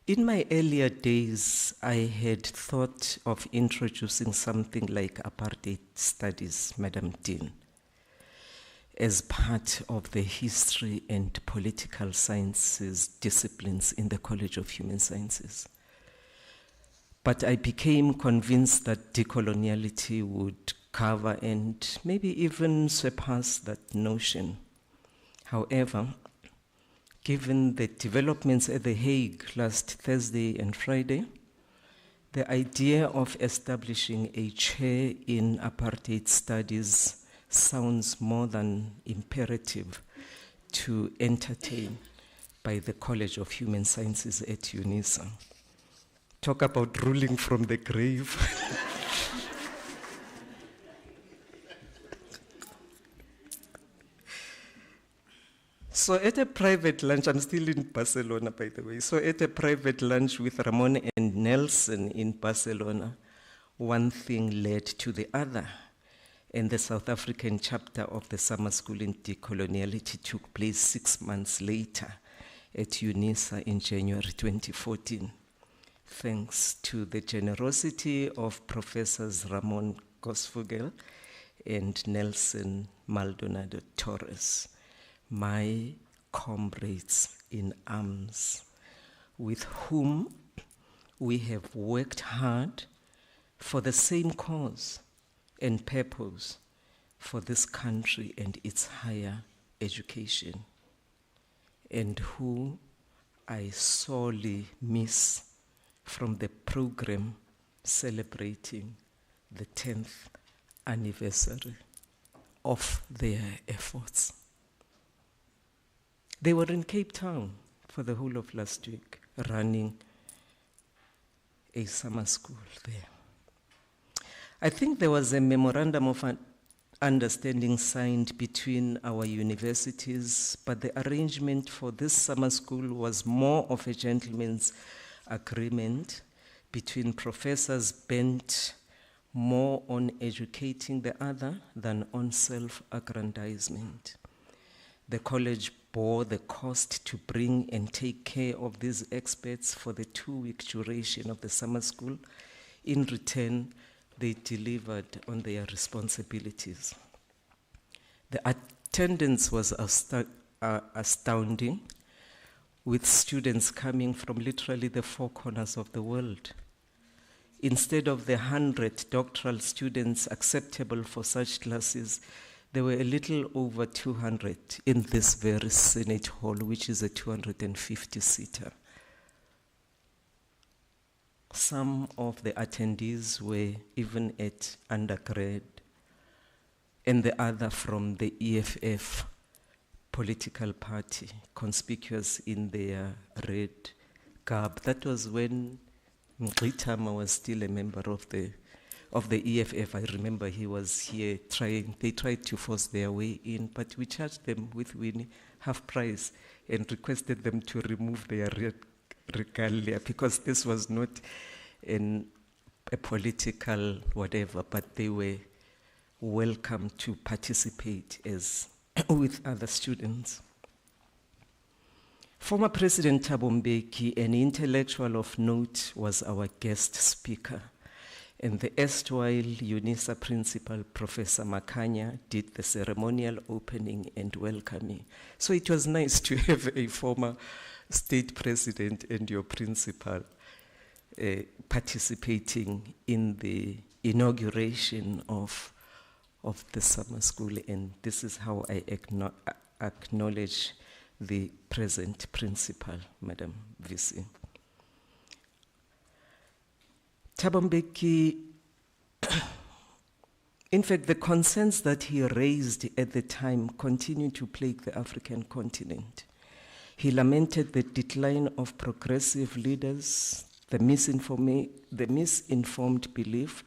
In my earlier days, I had thought of introducing something like apartheid studies, Madam Dean, as part of the history and political sciences disciplines in the College of Human Sciences. But I became convinced that decoloniality would cover and maybe even surpass that notion. However, given the developments at The Hague last Thursday and Friday, the idea of establishing a chair in apartheid studies sounds more than imperative to entertain by the College of Human Sciences at Unisa. Talk about ruling from the grave. So at a private lunch, I'm still in Barcelona, by the way. So at a private lunch with Ramon and Nelson in Barcelona, one thing led to the other. And the South African chapter of the summer school in Decoloniality took place 6 months later at Unisa in January 2014. Thanks to the generosity of Professors Ramon Gosfugel and Nelson Maldonado Torres, my comrades in arms, with whom we have worked hard for the same cause and purpose for this country and its higher education, and who I sorely miss from the program celebrating the 10th anniversary of their efforts. They were in Cape Town for the whole of last week, running a summer school there. I think there was a memorandum of understanding signed between our universities, but the arrangement for this summer school was more of a gentleman's agreement between professors bent more on educating the other than on self-aggrandizement. The college bore the cost to bring and take care of these experts for the 2-week duration of the summer school. In return, they delivered on their responsibilities. The attendance was astounding, with students coming from literally the 4 corners of the world. Instead of the 100 doctoral students acceptable for such classes, there were a little over 200 in this very Senate Hall, which is a 250-seater. Some of the attendees were even at undergrad, and the other from the EFF political party, conspicuous in their red garb. That was when Mgitama was still a member of the EFF. I remember he was here they tried to force their way in, but we charged them with winning half price and requested them to remove their red regalia, because this was not a political whatever, but they were welcome to participate as with other students. Former President Thabo Mbeki, an intellectual of note, was our guest speaker. And the erstwhile Unisa principal, Professor Makanya, did the ceremonial opening and welcoming. So it was nice to have a former state president and your principal participating in the inauguration of the summer school. And this is how I acknowledge the present principal, Madam VC. Thabo Mbeki, in fact, the concerns that he raised at the time continue to plague the African continent. He lamented the decline of progressive leaders, the misinformed belief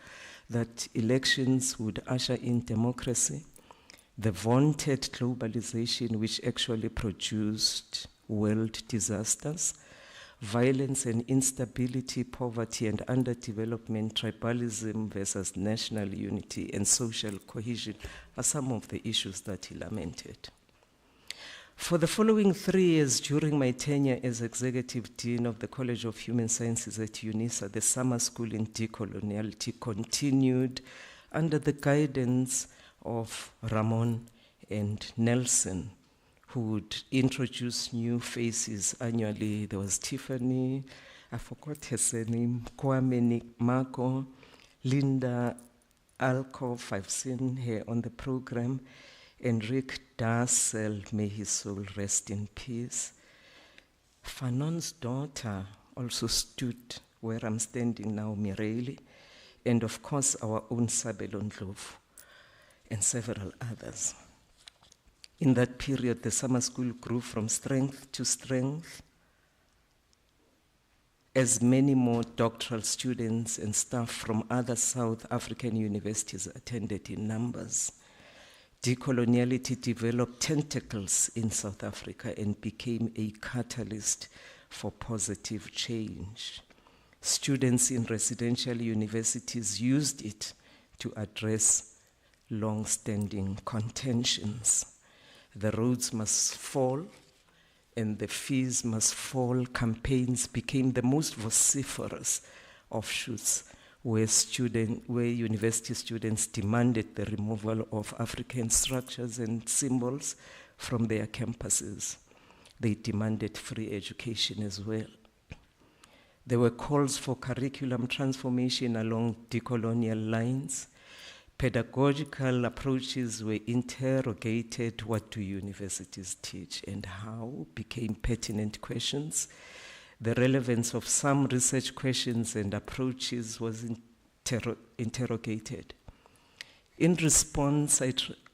that elections would usher in democracy, the vaunted globalization which actually produced world disasters, violence and instability, poverty and underdevelopment, tribalism versus national unity, and social cohesion are some of the issues that he lamented. For the following 3 years during my tenure as Executive Dean of the College of Human Sciences at Unisa, the summer school in Decoloniality continued under the guidance of Ramon and Nelson, who would introduce new faces annually. There was Tiffany, I forgot her name, Kwame Marco, Linda Alcoff, I've seen her on the program, and Rick Darcel, may his soul rest in peace. Fanon's daughter also stood where I'm standing now, Mireli, and of course our own Sabelo Ndlovu, and several others. In that period, the summer school grew from strength to strength as many more doctoral students and staff from other South African universities attended in numbers. Decoloniality developed tentacles in South Africa and became a catalyst for positive change. Students in residential universities used it to address long-standing contentions. The roads must fall and the fees must fall campaigns became the most vociferous offshoots where university students demanded the removal of African structures and symbols from their campuses. They demanded free education as well. There were calls for curriculum transformation along decolonial lines. Pedagogical approaches were interrogated. What do universities teach and how became pertinent questions. The relevance of some research questions and approaches was interrogated. In response,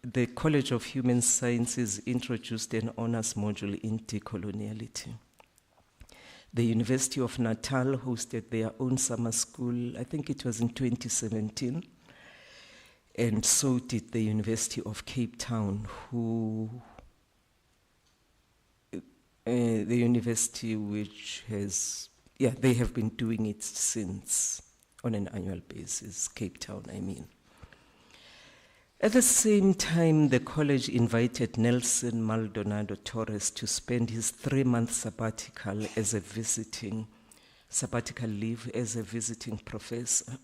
the College of Human Sciences introduced an honors module in decoloniality. The University of Natal hosted their own summer school, I think it was in 2017, and so did the University of Cape Town, the university which has, they have been doing it since on an annual basis, Cape Town, I mean. At the same time, the college invited Nelson Maldonado Torres to spend his 3-month sabbatical leave as a visiting professor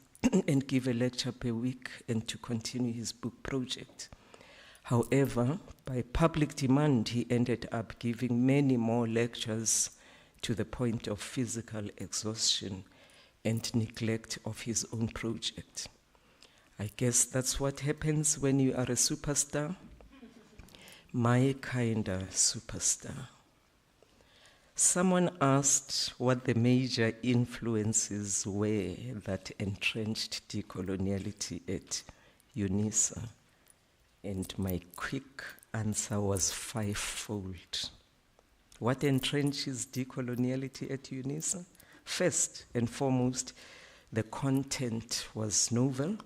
and give a lecture per week and to continue his book project. However, by public demand, he ended up giving many more lectures to the point of physical exhaustion and neglect of his own project. I guess that's what happens when you are a superstar. my kinda superstar. Someone asked what the major influences were that entrenched decoloniality at Unisa, and my quick answer was fivefold. What entrenches decoloniality at Unisa? First and foremost, the content was novel,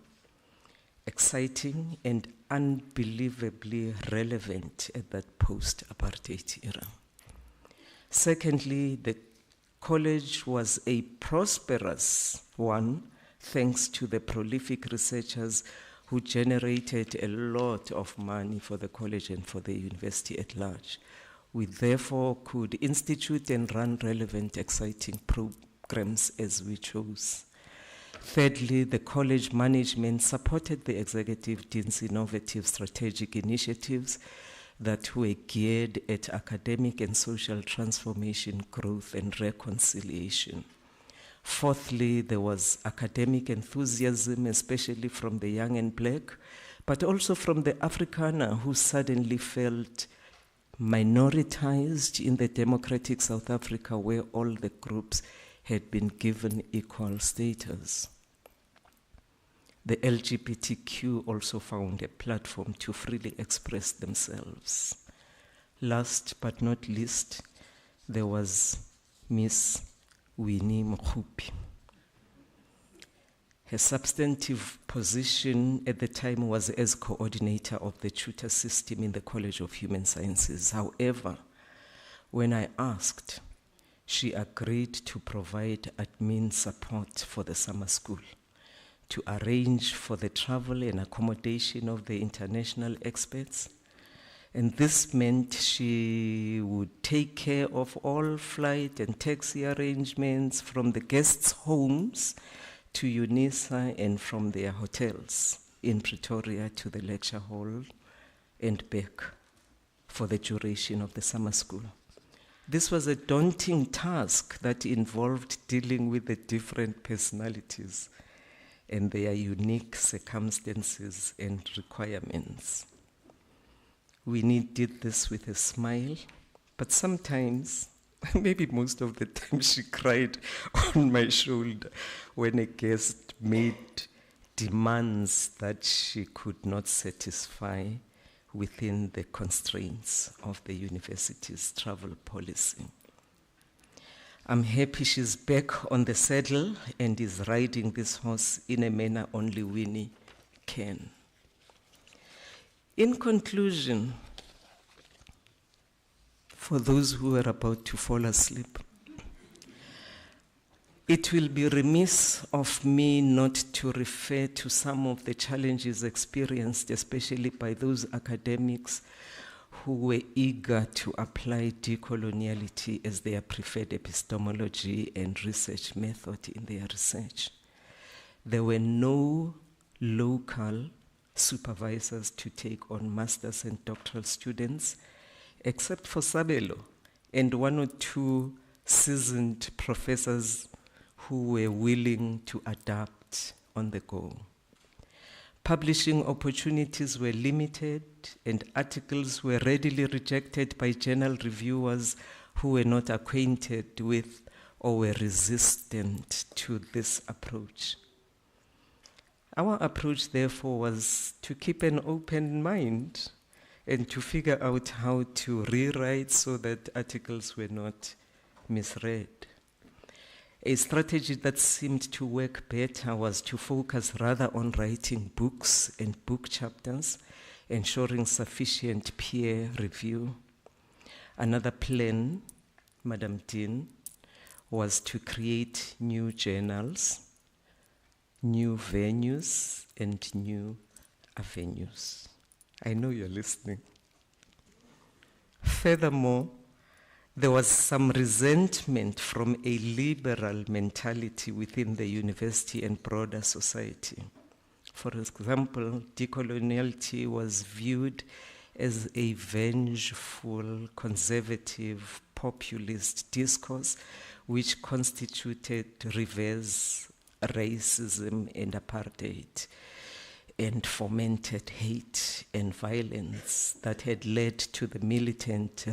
exciting, and unbelievably relevant at that post-apartheid era. Secondly, the college was a prosperous one thanks to the prolific researchers who generated a lot of money for the college and for the university at large. We therefore could institute and run relevant, exciting programs as we chose. Thirdly, the college management supported the executive dean's innovative strategic initiatives that were geared at academic and social transformation, growth, and reconciliation. Fourthly, there was academic enthusiasm, especially from the young and black, but also from the Afrikaner who suddenly felt minoritized in the democratic South Africa where all the groups had been given equal status. The LGBTQ also found a platform to freely express themselves. Last but not least, there was Miss Winnie Mokhupi. Her substantive position at the time was as coordinator of the tutor system in the College of Human Sciences. However, when I asked, she agreed to provide admin support for the summer school, to arrange for the travel and accommodation of the international experts. And this meant she would take care of all flight and taxi arrangements from the guests' homes to Unisa and from their hotels in Pretoria to the lecture hall and back for the duration of the summer school. This was a daunting task that involved dealing with the different personalities and their unique circumstances and requirements. Winnie did this with a smile, but sometimes, maybe most of the time, she cried on my shoulder when a guest made demands that she could not satisfy within the constraints of the university's travel policy. I'm happy she's back on the saddle and is riding this horse in a manner only Winnie can. In conclusion, for those who are about to fall asleep, it will be remiss of me not to refer to some of the challenges experienced, especially by those academics who were eager to apply decoloniality as their preferred epistemology and research method in their research. There were no local supervisors to take on masters and doctoral students, except for Sabelo and one or two seasoned professors who were willing to adapt on the go. Publishing opportunities were limited, and articles were readily rejected by journal reviewers who were not acquainted with or were resistant to this approach. Our approach, therefore, was to keep an open mind and to figure out how to rewrite so that articles were not misread. A strategy that seemed to work better was to focus rather on writing books and book chapters, ensuring sufficient peer review. Another plan, Madam Dean, was to create new journals, new venues, and new avenues. I know you're listening. Furthermore, there was some resentment from a liberal mentality within the university and broader society. For example, decoloniality was viewed as a vengeful, conservative, populist discourse which constituted reverse racism and apartheid. and fomented hate and violence that had led to the militant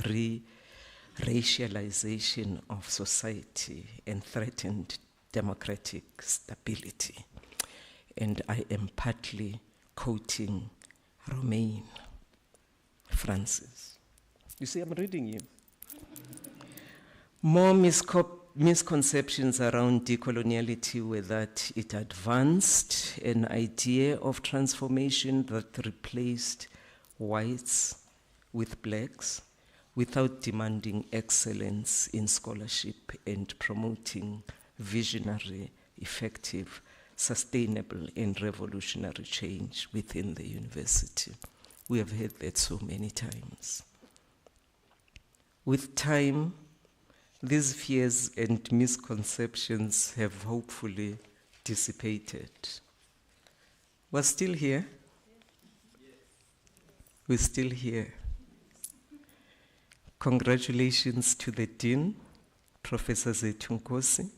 racialization of society and threatened democratic stability. And I am partly quoting Romain Francis. You see, I'm reading you. More misconceptions around decoloniality were that it advanced an idea of transformation that replaced whites with blacks without demanding excellence in scholarship and promoting visionary, effective, sustainable, and revolutionary change within the university. We have heard that so many times. With time, these fears and misconceptions have hopefully dissipated. We're still here? We're still here. Congratulations to the Dean, Professor Zetunkosi,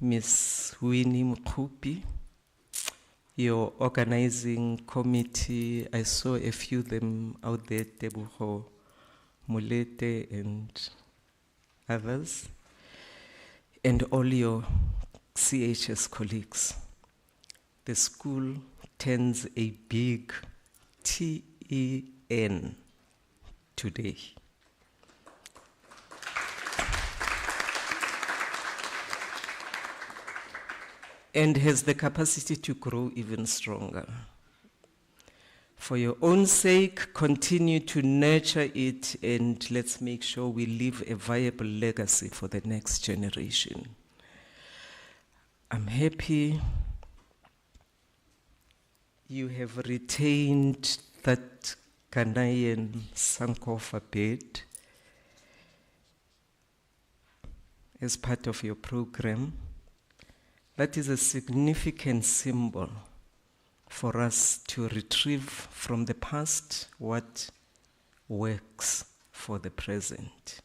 Ms. Winnie Mkupi, your organizing committee. I saw a few of them out there, Tebuho Mulete and others, and all your CHS colleagues. The school turns a big TEN today. And has the capacity to grow even stronger. For your own sake, continue to nurture it, and let's make sure we leave a viable legacy for the next generation. I'm happy you have retained that Ghanaian Sankofa bed as part of your program. That is a significant symbol for us to retrieve from the past what works for the present.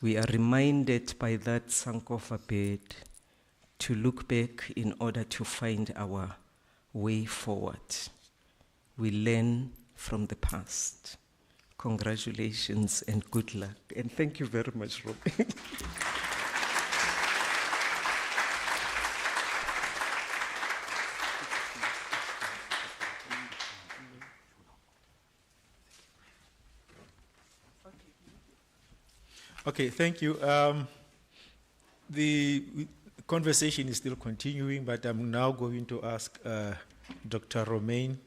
We are reminded by that Sankofa bed to look back in order to find our way forward. We learn from the past. Congratulations and good luck. And thank you very much, Robin. Okay, thank you. The conversation is still continuing, but I'm now going to ask Dr. Romain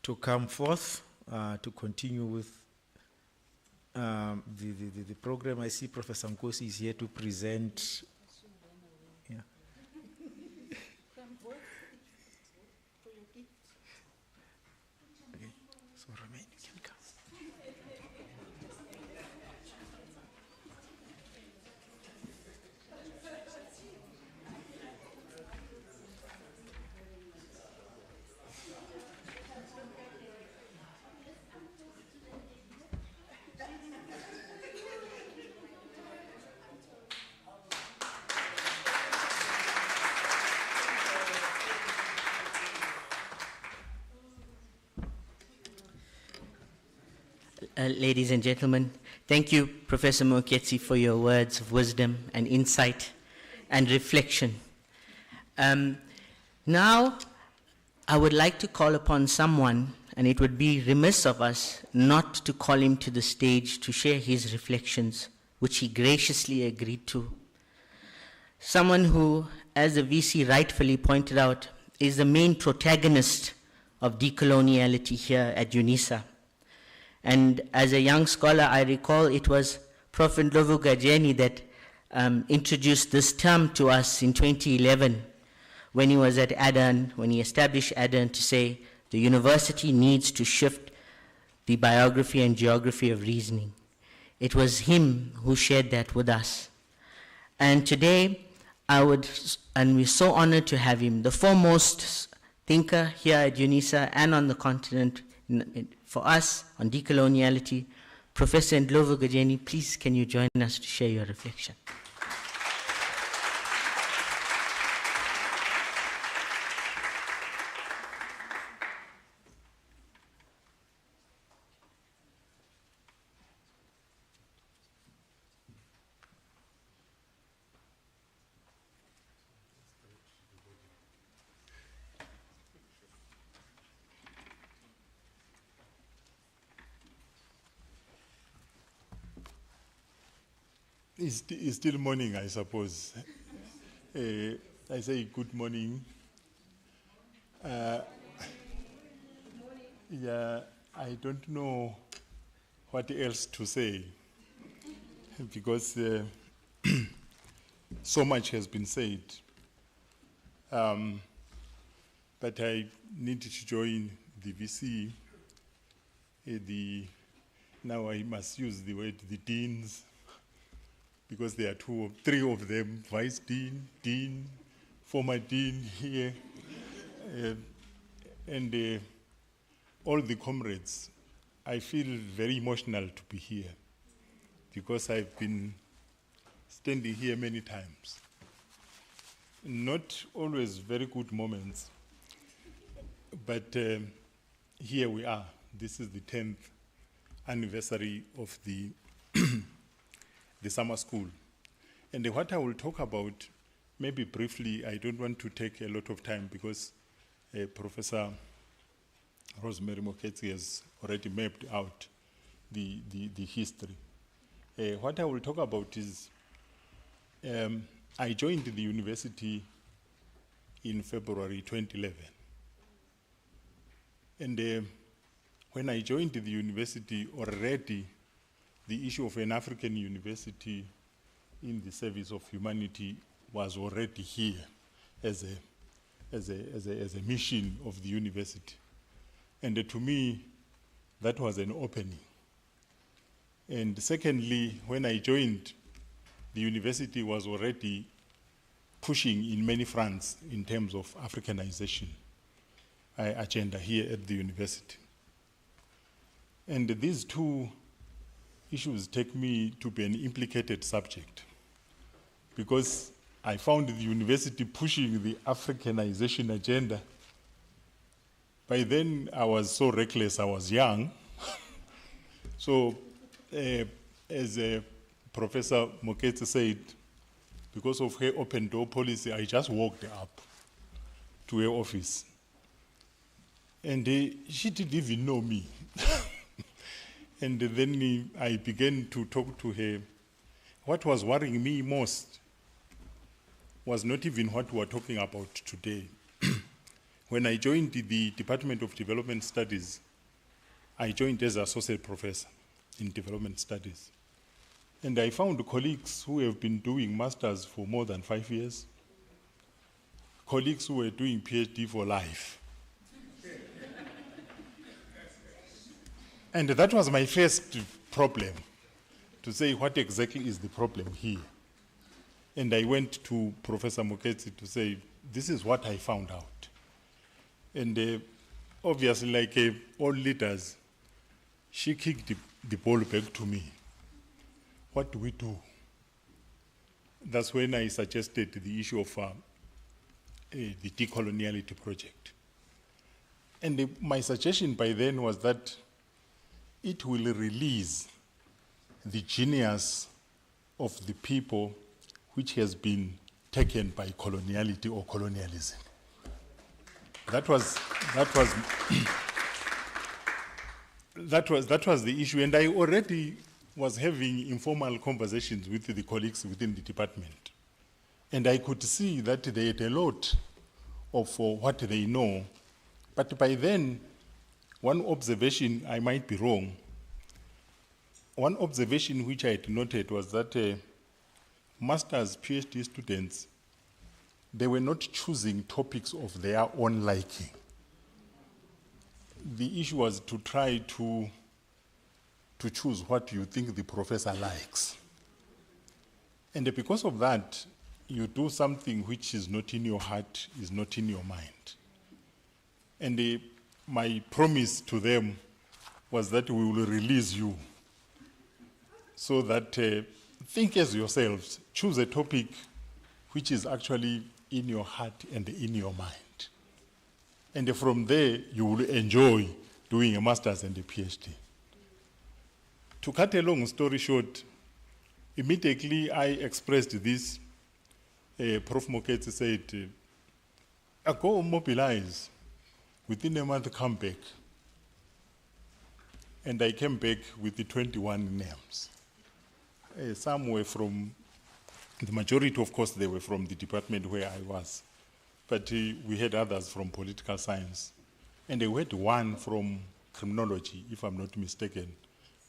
to come forth to continue with the program. I see Professor Nkosi is here to present. Yeah. Okay, so Romain, you can come. Ladies and gentlemen, thank you, Professor Moketsi, for your words of wisdom and insight and reflection. Now, I would like to call upon someone, and it would be remiss of us not to call him to the stage to share his reflections, which he graciously agreed to. Someone who, as the VC rightfully pointed out, is the main protagonist of decoloniality here at Unisa. And as a young scholar, I recall it was Prof. Ndlovu Gajeni that introduced this term to us in 2011 when he was at Adan, when he established Adan, to say the university needs to shift the biography and geography of reasoning. It was him who shared that with us. And today, we're so honored to have him, the foremost thinker here at Unisa and on the continent for us on decoloniality. Professor Ndlovu Gajeni, please can you join us to share your reflection? It's still morning, I suppose. I say good morning. Yeah, I don't know what else to say because so much has been said. But I need to join the VC. Now I must use the word the deans, because there are three of them, vice dean, dean, former dean here, and all the comrades. I feel very emotional to be here because I've been standing here many times. Not always very good moments, but here we are. This is the 10th anniversary of the the summer school. And what I will talk about, maybe briefly, I don't want to take a lot of time because Professor Rosemary Moketsi has already mapped out the history. What I will talk about is, I joined the university in February 2011. And when I joined the university, already the issue of an African university in the service of humanity was already here as a mission of the university. And to me, that was an opening. And secondly, when I joined, the university was already pushing in many fronts in terms of Africanization agenda here at the university. And these two issues take me to be an implicated subject because I found the university pushing the Africanization agenda. By then, I was so reckless, I was young. So, as Professor Moketsi said, because of her open door policy, I just walked up to her office. And she didn't even know me. And then I began to talk to her. What was worrying me most was not even what we are talking about today. When I joined the Department of Development Studies, I joined as associate professor in development studies. And I found colleagues who have been doing masters for more than 5 years, colleagues who were doing PhD for life. And that was my first problem, to say what exactly is the problem here. And I went to Professor Moketsi to say, this is what I found out. And obviously, like all leaders, she kicked the ball back to me. What do we do? That's when I suggested the issue of the Decoloniality project. And my suggestion by then was that it will release the genius of the people which has been taken by coloniality or colonialism. That was the issue, and I already was having informal conversations with the colleagues within the department. And I could see that they had a lot of what they know. But by then, one observation, I might be wrong, one observation which I had noted was that master's, PhD students, they were not choosing topics of their own liking. The issue was to try to choose what you think the professor likes. And because of that, you do something which is not in your heart, is not in your mind. And my promise to them was that we will release you so that think as yourselves, choose a topic which is actually in your heart and in your mind. And from there, you will enjoy doing a master's and a PhD. To cut a long story short, immediately I expressed this. Prof. Moketsi said, go mobilize. Within a month, come back. And I came back with the 21 names. some were from, the majority, of course, they were from the department where I was. But we had others from political science. And we had one from criminology, if I'm not mistaken,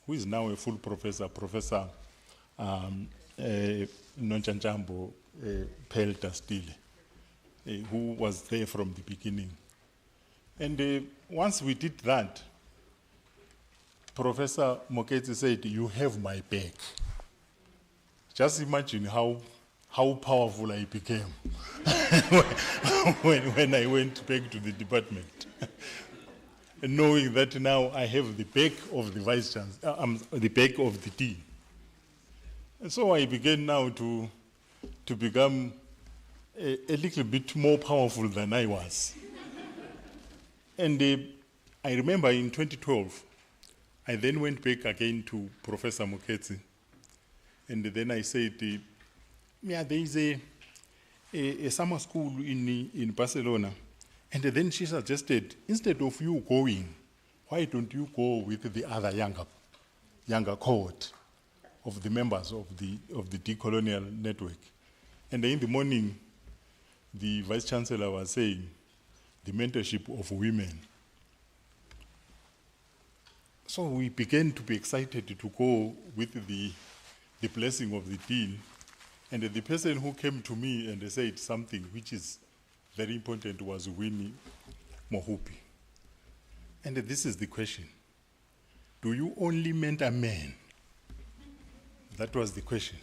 who is now a full professor, Professor Nonchanchambo Pelta Stile, who was there from the beginning. And once we did that, Professor Moketsi said, "You have my back." Just imagine how powerful I became when I went back to the department. Knowing that now I have the back of the Vice Chancellor, the back of the Dean. And so I began now to become a little bit more powerful than I was. And I remember in 2012, I then went back again to Professor Moketsi. And then I said, yeah, there is a summer school in Barcelona. And then she suggested, instead of you going, why don't you go with the other younger cohort of the members of the decolonial network? And in the morning, the Vice Chancellor was saying, the mentorship of women. So we began to be excited to go with the blessing of the Dean. And the person who came to me and said something which is very important was Winnie Mohupi. And this is the question. Do you only mentor men? That was the question.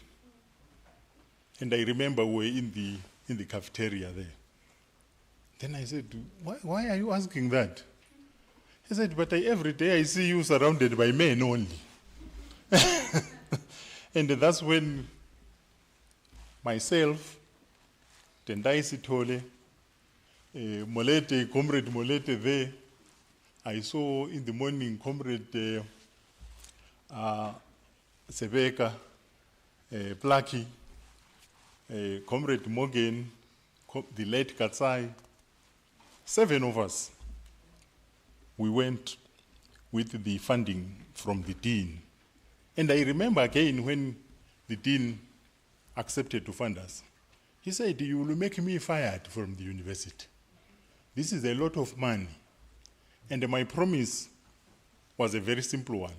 And I remember we were in the cafeteria there. Then I said, why are you asking that? He said, but every day I see you surrounded by men only. And that's when myself, Tendai Sitole, Molete, Comrade Molete there, I saw in the morning Comrade Sebeka, Blackie, Comrade Morgan, the late Katsai, 7 of us. We went with the funding from the Dean. And I remember again when the Dean accepted to fund us, he said, "You will make me fired from the university. This is a lot of money." And my promise was a very simple one,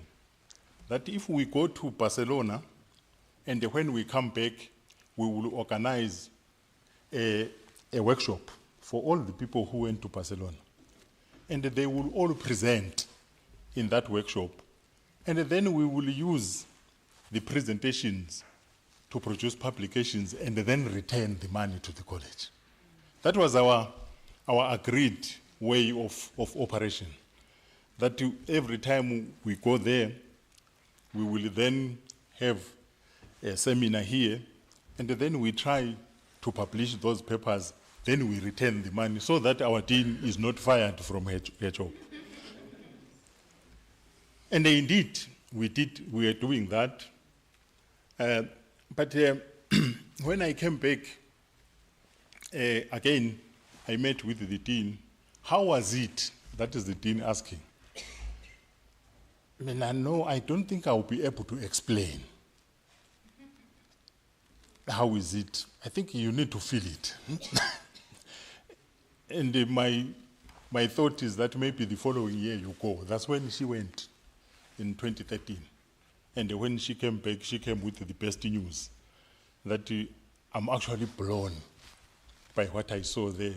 that if we go to Barcelona, and when we come back, we will organize a workshop for all the people who went to Barcelona. And they will all present in that workshop. And then we will use the presentations to produce publications and then return the money to the college. That was our agreed way of operation. That every time we go there, we will then have a seminar here, and then we try to publish those papers, then we return the money so that our dean is not fired from her job. And indeed, we were doing that. But when I came back, again, I met with the dean. How was it? That is the dean asking. I don't think I'll be able to explain. How is it? I think you need to feel it. And my thought is that maybe the following year you go. That's when she went in 2013. And when she came back, she came with the best news, that I'm actually blown by what I saw there.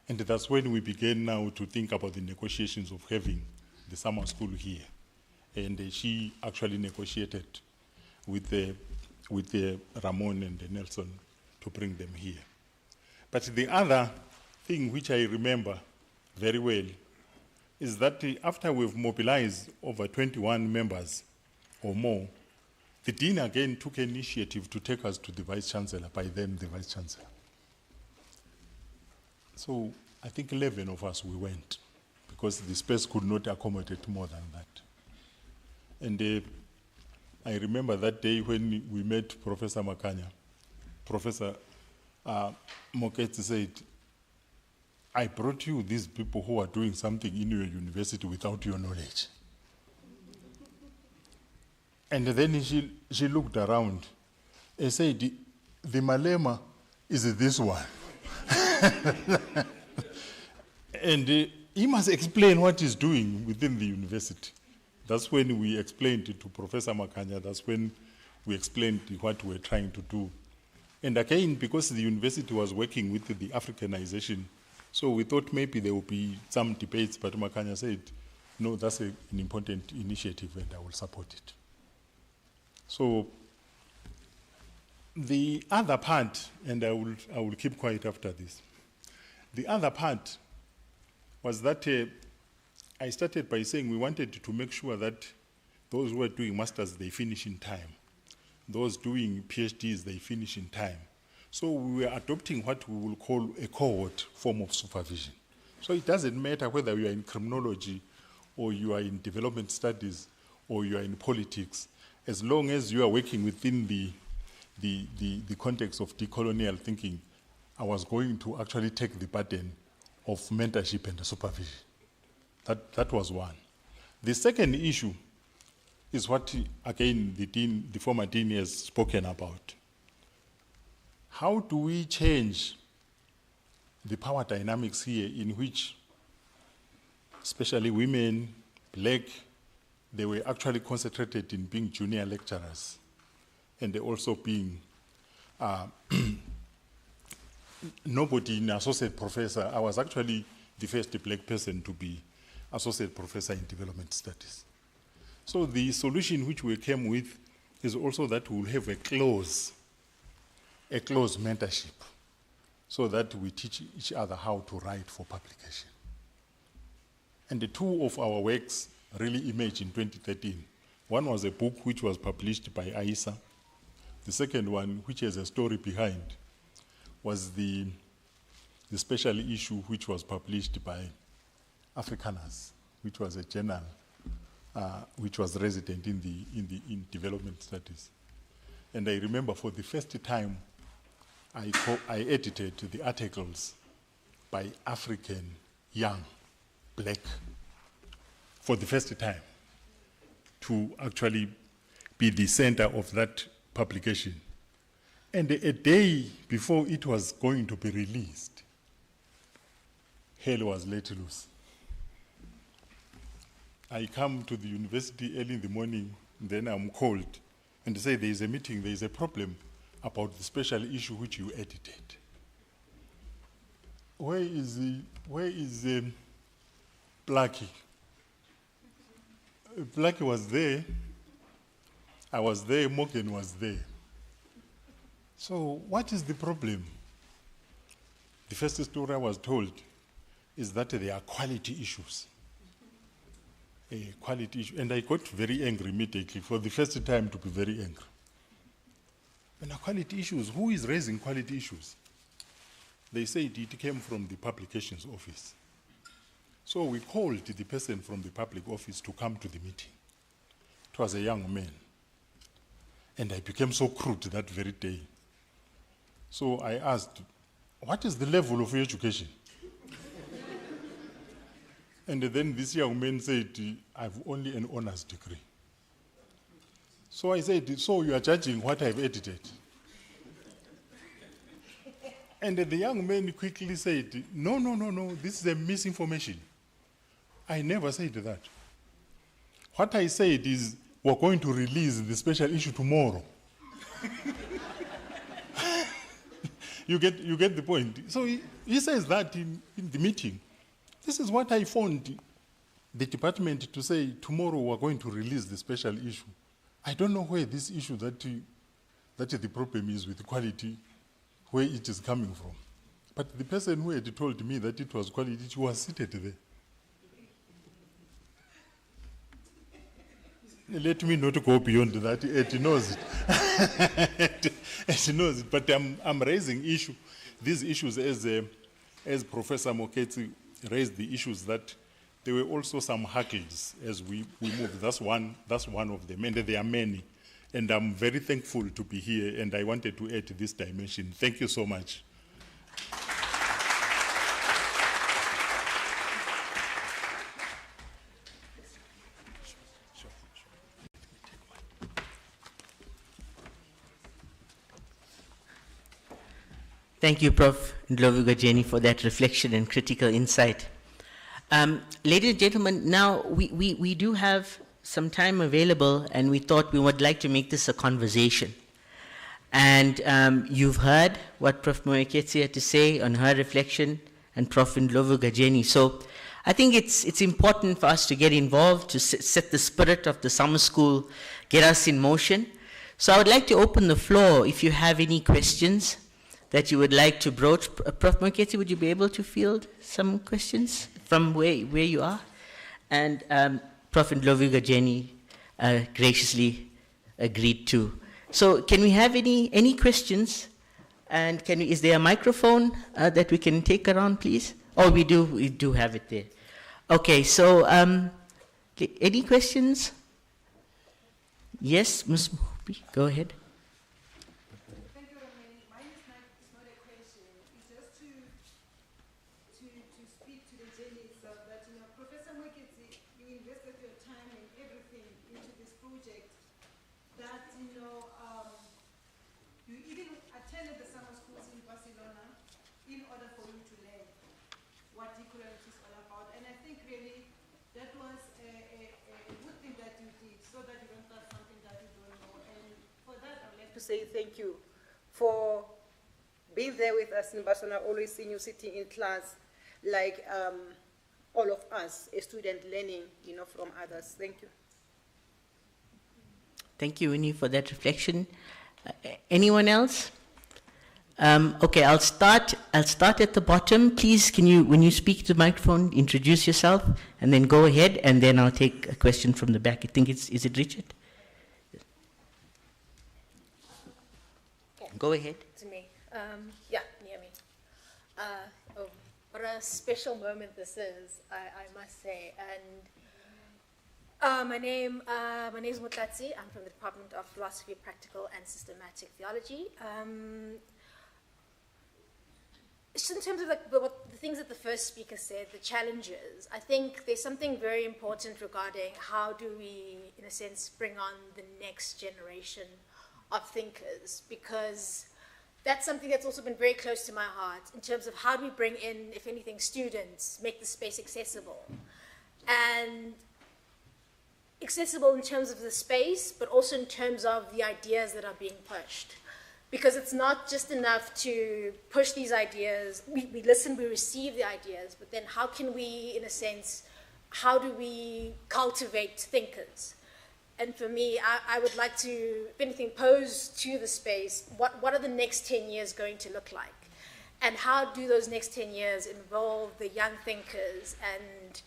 And that's when we began now to think about the negotiations of having the summer school here. And she actually negotiated with Ramon and Nelson to bring them here. But the other thing which I remember very well is that after we've mobilized over 21 members or more, the dean again took initiative to take us to the vice chancellor, by then the vice chancellor. So I think 11 of us we went, because the space could not accommodate more than that. And I remember that day when we met Professor Makanya, Professor Moketsi said, "I brought you these people who are doing something in your university without your knowledge." And then she looked around and said, the Malema is this one. And he must explain what he's doing within the university. That's when we explained it to Professor Makanya. That's when we explained what we're trying to do. And again, because the university was working with the Africanization, so we thought maybe there would be some debates, but Makanya said, no, that's an important initiative and I will support it. So the other part, and I will keep quiet after this. The other part was that I started by saying we wanted to make sure that those who are doing masters, they finish in time. Those doing PhDs, they finish in time. So we were adopting what we will call a cohort form of supervision. So it doesn't matter whether you are in criminology or you are in development studies or you are in politics, as long as you are working within the context of decolonial thinking, I was going to actually take the burden of mentorship and supervision. That was one. The second issue is what, again, the former dean has spoken about. How do we change the power dynamics here in which, especially women, black, they were actually concentrated in being junior lecturers and they also being nobody in associate professor. I was actually the first black person to be associate professor in development studies. So the solution which we came with is also that we'll have a close mentorship so that we teach each other how to write for publication. And the two of our works really emerged in 2013. One was a book which was published by Unisa. The second one, which has a story behind, was the special issue which was published by Afrikaners, which was a journal which was resident in development studies. And I remember for the first time, I edited the articles by African, young, black, for the first time, to actually be the center of that publication. And a day before it was going to be released, hell was let loose. I come to the university early in the morning, then I'm called, and they say there is a meeting, there is a problem about the special issue which you edited. Where is Blackie? Blackie was there, I was there, Morgan was there. So what is the problem? The first story I was told is that there are quality issues. A quality issue, and I got very angry immediately, for the first time to be very angry. And quality issues, who is raising quality issues? They said it came from the publications office. So we called the person from the public office to come to the meeting. It was a young man. And I became so crude that very day. So I asked, what is the level of your education? And then this young man said, I have only an honors degree. So I said, so you are judging what I've edited? And the young man quickly said, no, this is a misinformation. I never said that. What I said is, we're going to release the special issue tomorrow. You get the point. So he says that in the meeting. This is what I found the department to say, tomorrow we're going to release the special issue. I don't know where this issue that the problem is with quality, where it is coming from. But the person who had told me that it was quality, she was seated there. Let me not go beyond that. It knows it. It knows it. But I'm raising these issues as Professor Moketsi raised the issues, that there were also some hackles as we moved. That's one of them, and there are many. And I'm very thankful to be here, and I wanted to add this dimension. Thank you so much. Thank you, Prof. Ndlovu-Gajeni, for that reflection and critical insight. Ladies and gentlemen, now we do have some time available, and we thought we would like to make this a conversation. And you've heard what Prof. Moeketsi had to say on her reflection, and Prof. Ndlovu-Gajeni. So I think it's important for us to get involved, to set the spirit of the summer school, get us in motion. So I would like to open the floor if you have any questions that you would like to broach. Prof. Moeketsi, would you be able to field some questions from where you are? And Prof. Ndlovu-Gajeni graciously agreed to. So can we have any questions? And is there a microphone that we can take around, please? Oh, we do have it there. Okay, so any questions? Yes, Ms. Mobi, go ahead. Thank you, Romain. Mine is not a question. It's just to speak to the journeys of that, Professor Moeketsi, you invested your time and everything into this project that, you even attended the summer schools in Barcelona in order for you to learn what decoloniality is all about. And I think really that was a good thing that you did, so that you don't start something that you don't know. And for that, I would like to say thank you for being there with us in Barcelona, always seeing you sitting in class like all of us, a student learning, from others. Thank you. Thank you, Winnie, for that reflection. Anyone else? Okay, I'll start at the bottom. Please, when you speak to the microphone, introduce yourself, and then go ahead, and then I'll take a question from the back. I think is it Richard? Okay. Go ahead. To me. Yeah, near me. What a special moment this is, I must say. And my name is Muckleneuk. I'm from the Department of Philosophy, Practical and Systematic Theology. Just in terms of the things that the first speaker said, the challenges, I think there's something very important regarding how do we, in a sense, bring on the next generation of thinkers, because that's something that's also been very close to my heart in terms of how do we bring in, if anything, students, make the space accessible. And accessible in terms of the space, but also in terms of the ideas that are being pushed. Because it's not just enough to push these ideas. We listen, we receive the ideas, but then how can we, in a sense, how do we cultivate thinkers? And for me, I would like to, if anything, pose to the space, what are the next 10 years going to look like? And how do those next 10 years involve the young thinkers, and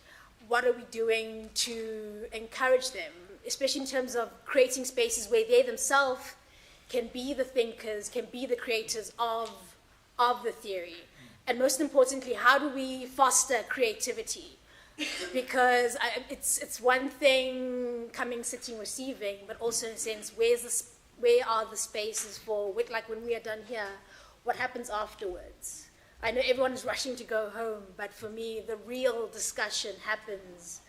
what are we doing to encourage them, especially in terms of creating spaces where they themselves can be the thinkers, can be the creators of the theory. And most importantly, how do we foster creativity? Because it's one thing coming, sitting, receiving, but also in a sense, where are the spaces for, like when we are done here, what happens afterwards? I know everyone is rushing to go home, but for me, the real discussion happens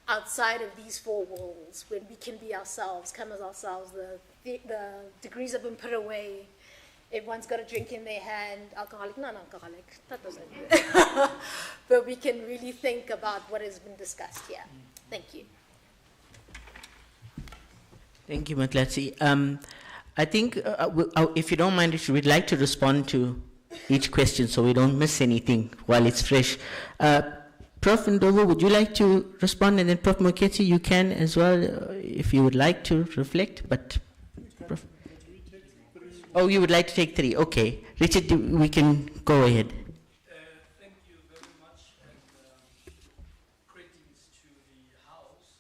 outside of these four walls, when we can be ourselves, come as ourselves. The degrees have been put away. Everyone's got a drink in their hand, alcoholic, non-alcoholic, that doesn't. But we can really think about what has been discussed here. Thank you. Thank you, Muckleneuk. I think, if you don't mind, we'd like to respond to each question so we don't miss anything while it's fresh. Prof. Ndlovu, would you like to respond? And then Prof. Moeketsi, you can as well, if you would like to reflect. But, Prof. Oh, you would like to take 3. Okay. Richard, we can go ahead. Thank you very much, and greetings to the house.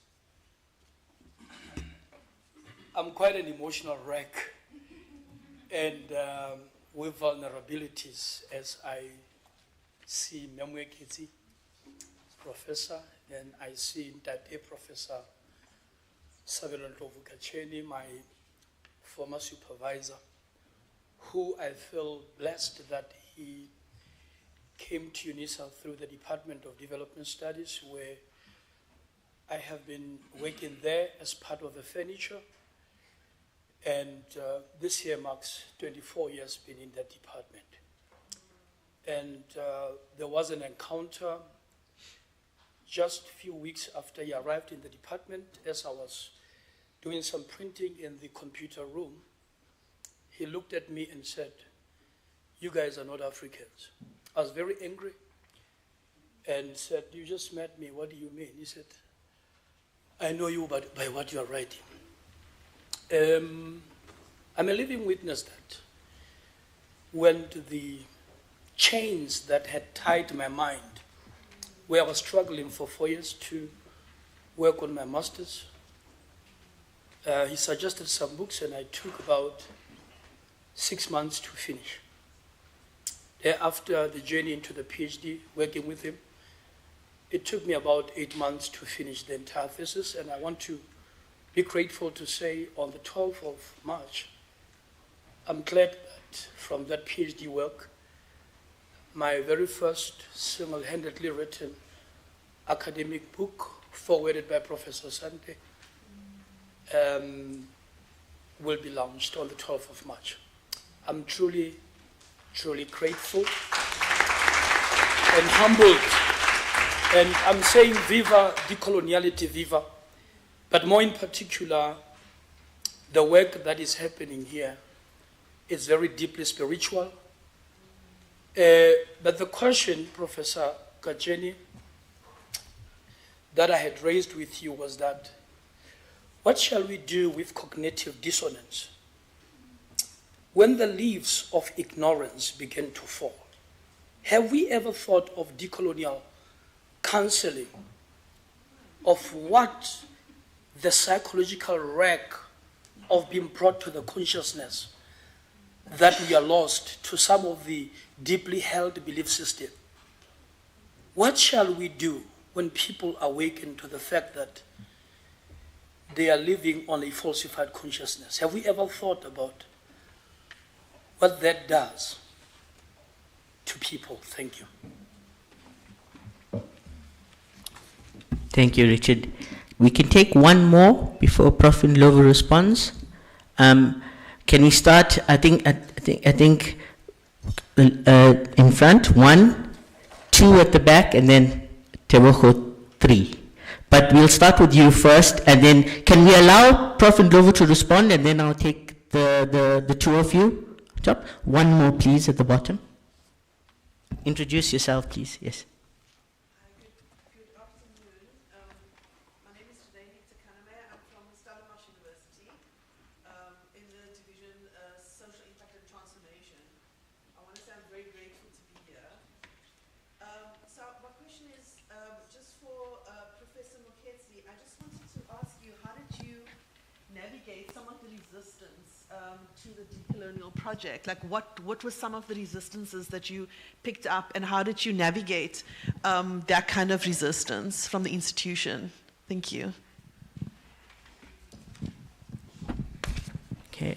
I'm quite an emotional wreck, and with vulnerabilities, as I see Moeketsi, Professor, and I see that Professor Sabelo Ndlovu-Gajeni, my former supervisor, who I feel blessed that he came to Unisa through the Department of Development Studies, where I have been working there as part of the furniture. And this year marks 24 years being in that department. And there was an encounter just a few weeks after he arrived in the department. As I was doing some printing in the computer room, he looked at me and said, "You guys are not Africans." I was very angry and said, "You just met me, what do you mean?" He said, "I know you by what you are writing." I'm a living witness that when the chains that had tied my mind, where I was struggling for 4 years to work on my master's, he suggested some books and I took about 6 months to finish. After the journey into the PhD, working with him, it took me about 8 months to finish the entire thesis, and I want to be grateful to say on the 12th of March, I'm glad that from that PhD work, my very first single-handedly written academic book, forwarded by Professor Sante, will be launched on the 12th of March. I'm truly, truly grateful and humbled. And I'm saying viva decoloniality, viva. But more in particular, the work that is happening here is very deeply spiritual. But the question, Professor Kajeni, that I had raised with you was that, what shall we do with cognitive dissonance? When the leaves of ignorance begin to fall, have we ever thought of decolonial counseling, of what the psychological wreck of being brought to the consciousness that we are lost to some of the deeply held belief system? What shall we do when people awaken to the fact that they are living on a falsified consciousness? Have we ever thought about what that does to people? Thank you. Thank you, Richard. We can take one more before Prof. Ndlovu responds. Can we start? I think in front, 1, 2 at the back, and then Tebogo 3. But we'll start with you first, and then can we allow Prof. Ndlovu to respond, and then I'll take the two of you. Top. One more, please, at the bottom. Introduce yourself, please. Yes. To the decolonial project, like what were some of the resistances that you picked up, and how did you navigate that kind of resistance from the institution? Thank you. Okay,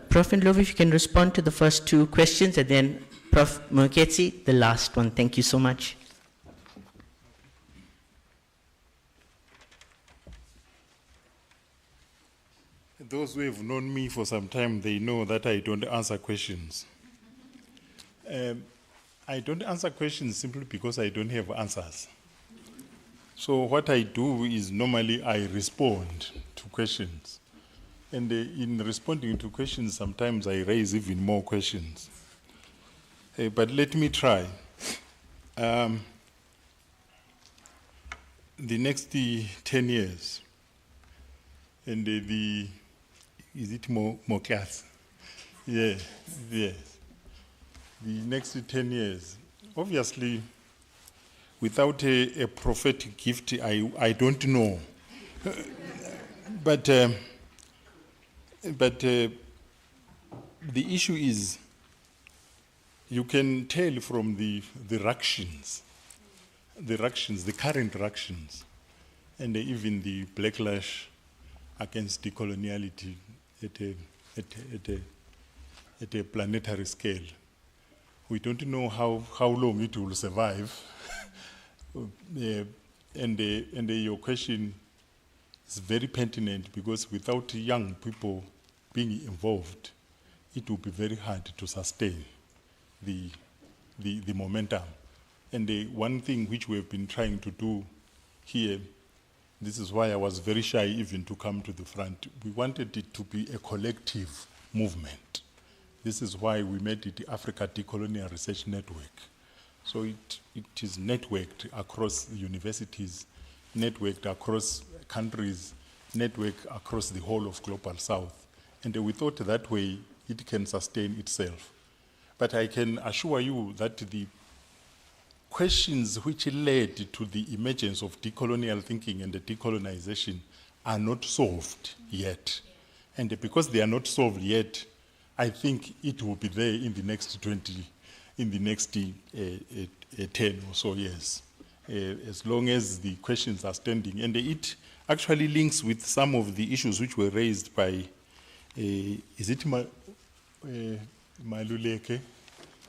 Prof. Ndlovu, if you can respond to the first two questions, and then Prof. Moketsi, the last one. Thank you so much. Those who have known me for some time, they know that I don't answer questions. I don't answer questions simply because I don't have answers. So what I do is normally I respond to questions. And in responding to questions, sometimes I raise even more questions. But let me try. The next 10 years, and is it more class? Yeah, yes. The next 10 years, obviously, without a prophetic gift, I don't know. But the issue is, you can tell from the ructions, the current ructions, and even the backlash against decoloniality at a planetary scale. We don't know how long it will survive. And your question is very pertinent, because without young people being involved, it will be very hard to sustain the the momentum. And the one thing which we have been trying to do here, this is why I was very shy even to come to the front. We wanted it to be a collective movement. This is why we made it the Africa Decolonial Research Network. So it is networked across universities, networked across countries, networked across the whole of Global South. And we thought that way it can sustain itself. But I can assure you that the questions which led to the emergence of decolonial thinking and the decolonization are not solved yet. And because they are not solved yet, I think it will be there in the next 10 or so years, as long as the questions are standing. And it actually links with some of the issues which were raised by, is it Maluleke,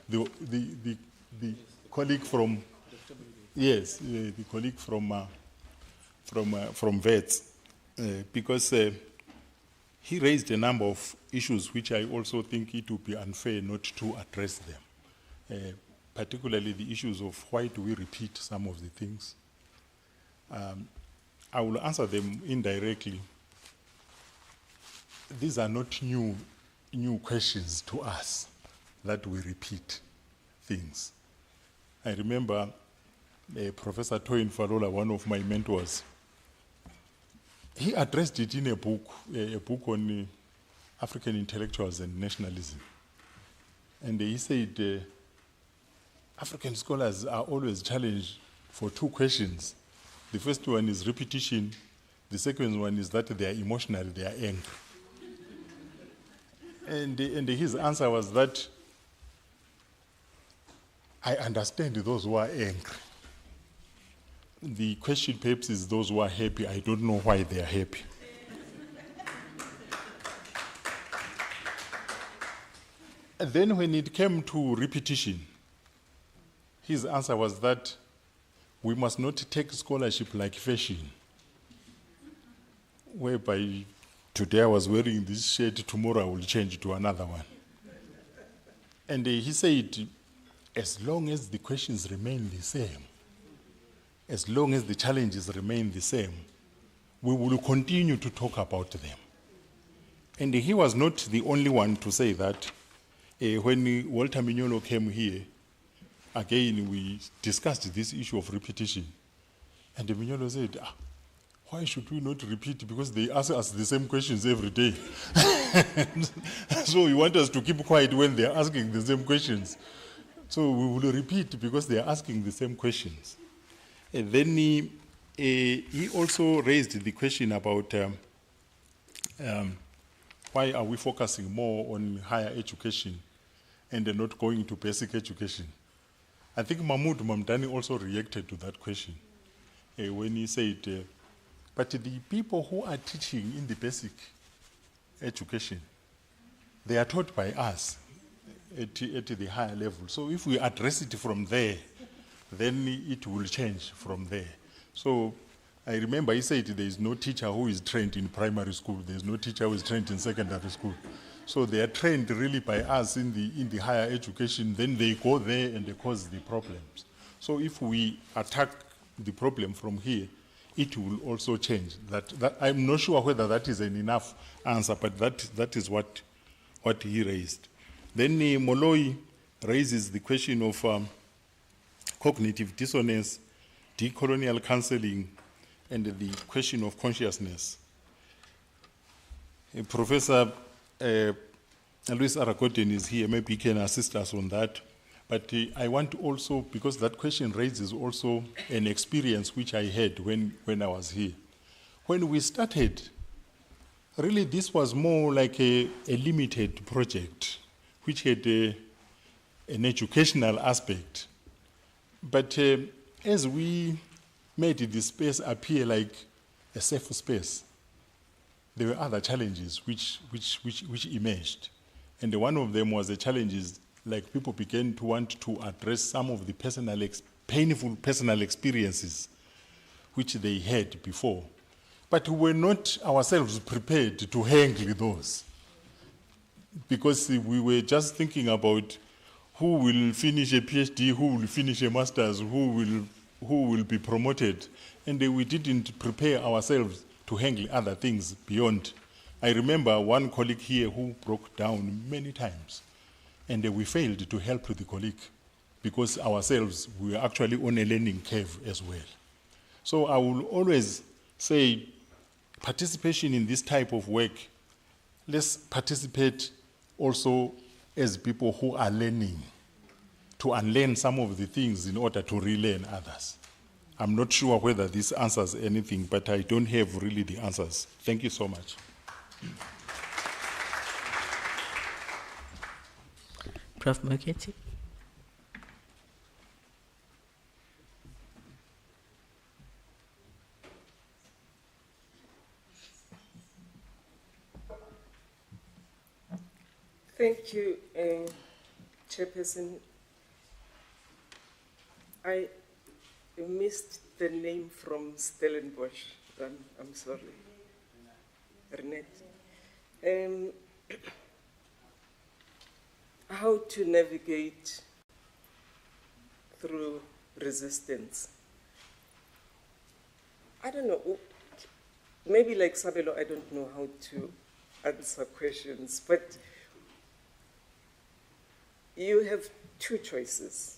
the colleague from, yes, the colleague from VETS, because he raised a number of issues which I also think it would be unfair not to address them, particularly the issues of why do we repeat some of the things. I will answer them indirectly. These are not new questions to us that we repeat things. I remember Professor Toyin Falola, one of my mentors, he addressed it in a book on African intellectuals and nationalism. And he said, African scholars are always challenged for two questions. The first one is repetition. The second one is that they are emotional, they are angry. And his answer was that, I understand those who are angry. The question perhaps is those who are happy. I don't know why they are happy. And then when it came to repetition, his answer was that we must not take scholarship like fashion, whereby today I was wearing this shirt, tomorrow I will change to another one. And he said, as long as the questions remain the same, as long as the challenges remain the same, we will continue to talk about them. And he was not the only one to say that. When Walter Mignolo came here, again we discussed this issue of repetition. And Mignolo said, why should we not repeat? Because they ask us the same questions every day. So we want us to keep quiet when they are asking the same questions. So we will repeat because they are asking the same questions. And then he also raised the question about why are we focusing more on higher education and not going to basic education. I think Mahmoud Mamdani also reacted to that question when he said, but the people who are teaching in the basic education, they are taught by us at the higher level. So if we address it from there, then it will change from there. So I remember he said there is no teacher who is trained in primary school. There is no teacher who is trained in secondary school. So they are trained really by us in the higher education. Then they go there and they cause the problems. So if we attack the problem from here, it will also change. That I'm not sure whether that is an enough answer, but that is what he raised. Then Moloi raises the question of cognitive dissonance, decolonial counseling, and the question of consciousness. Professor Luis Aragoten is here, maybe he can assist us on that. But I want to also, because that question raises also an experience which I had when I was here. When we started, really this was more like a limited project, which had an educational aspect. But as we made the space appear like a safe space, there were other challenges which emerged. And one of them was the challenges, like people began to want to address some of the painful personal experiences which they had before. But we were not ourselves prepared to handle those, because we were just thinking about who will finish a PhD, who will finish a master's, who will be promoted. And we didn't prepare ourselves to handle other things beyond. I remember one colleague here who broke down many times, and we failed to help the colleague because ourselves, we were actually on a learning curve as well. So I will always say, participation in this type of work, let's participate also as people who are learning, to unlearn some of the things in order to relearn others. I'm not sure whether this answers anything, but I don't have really the answers. Thank you so much. Prof. Muckleneuk. Thank you, Chairperson. I missed the name from Stellenbosch. I'm sorry. Renette. How to navigate through resistance. I don't know. Maybe like Sabelo, I don't know how to answer questions, but you have two choices.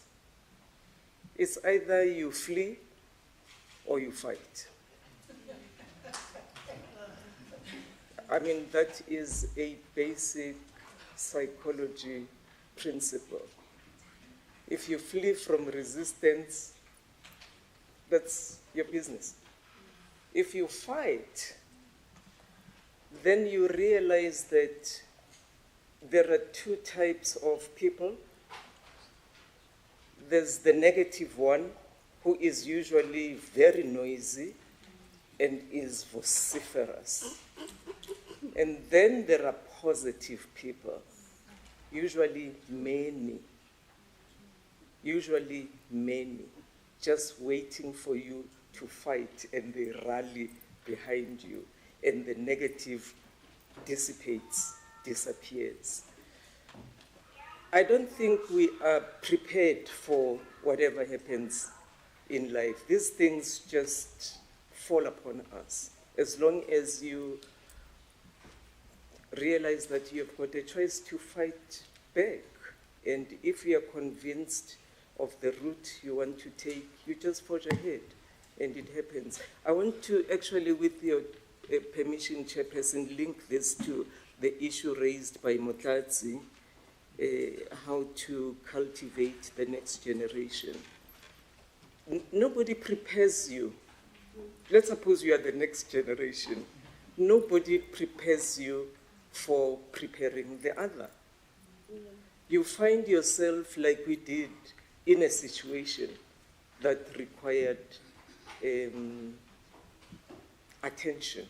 It's either you flee or you fight. I mean, that is a basic psychology principle. If you flee from resistance, that's your business. If you fight, then you realize that there are two types of people. There's the negative one, who is usually very noisy and is vociferous. And then there are positive people, usually many, just waiting for you to fight, and they rally behind you, and the negative dissipates, disappears. I don't think we are prepared for whatever happens in life. These things just fall upon us. As long as you realize that you've got a choice to fight back, and if you are convinced of the route you want to take, you just forge ahead, and it happens. I want to actually, with your permission, Chairperson, link this to the issue raised by Motlatsi, how to cultivate the next generation. Nobody prepares you. Let's suppose you are the next generation. Nobody prepares you for preparing the other. You find yourself, like we did, in a situation that required attention.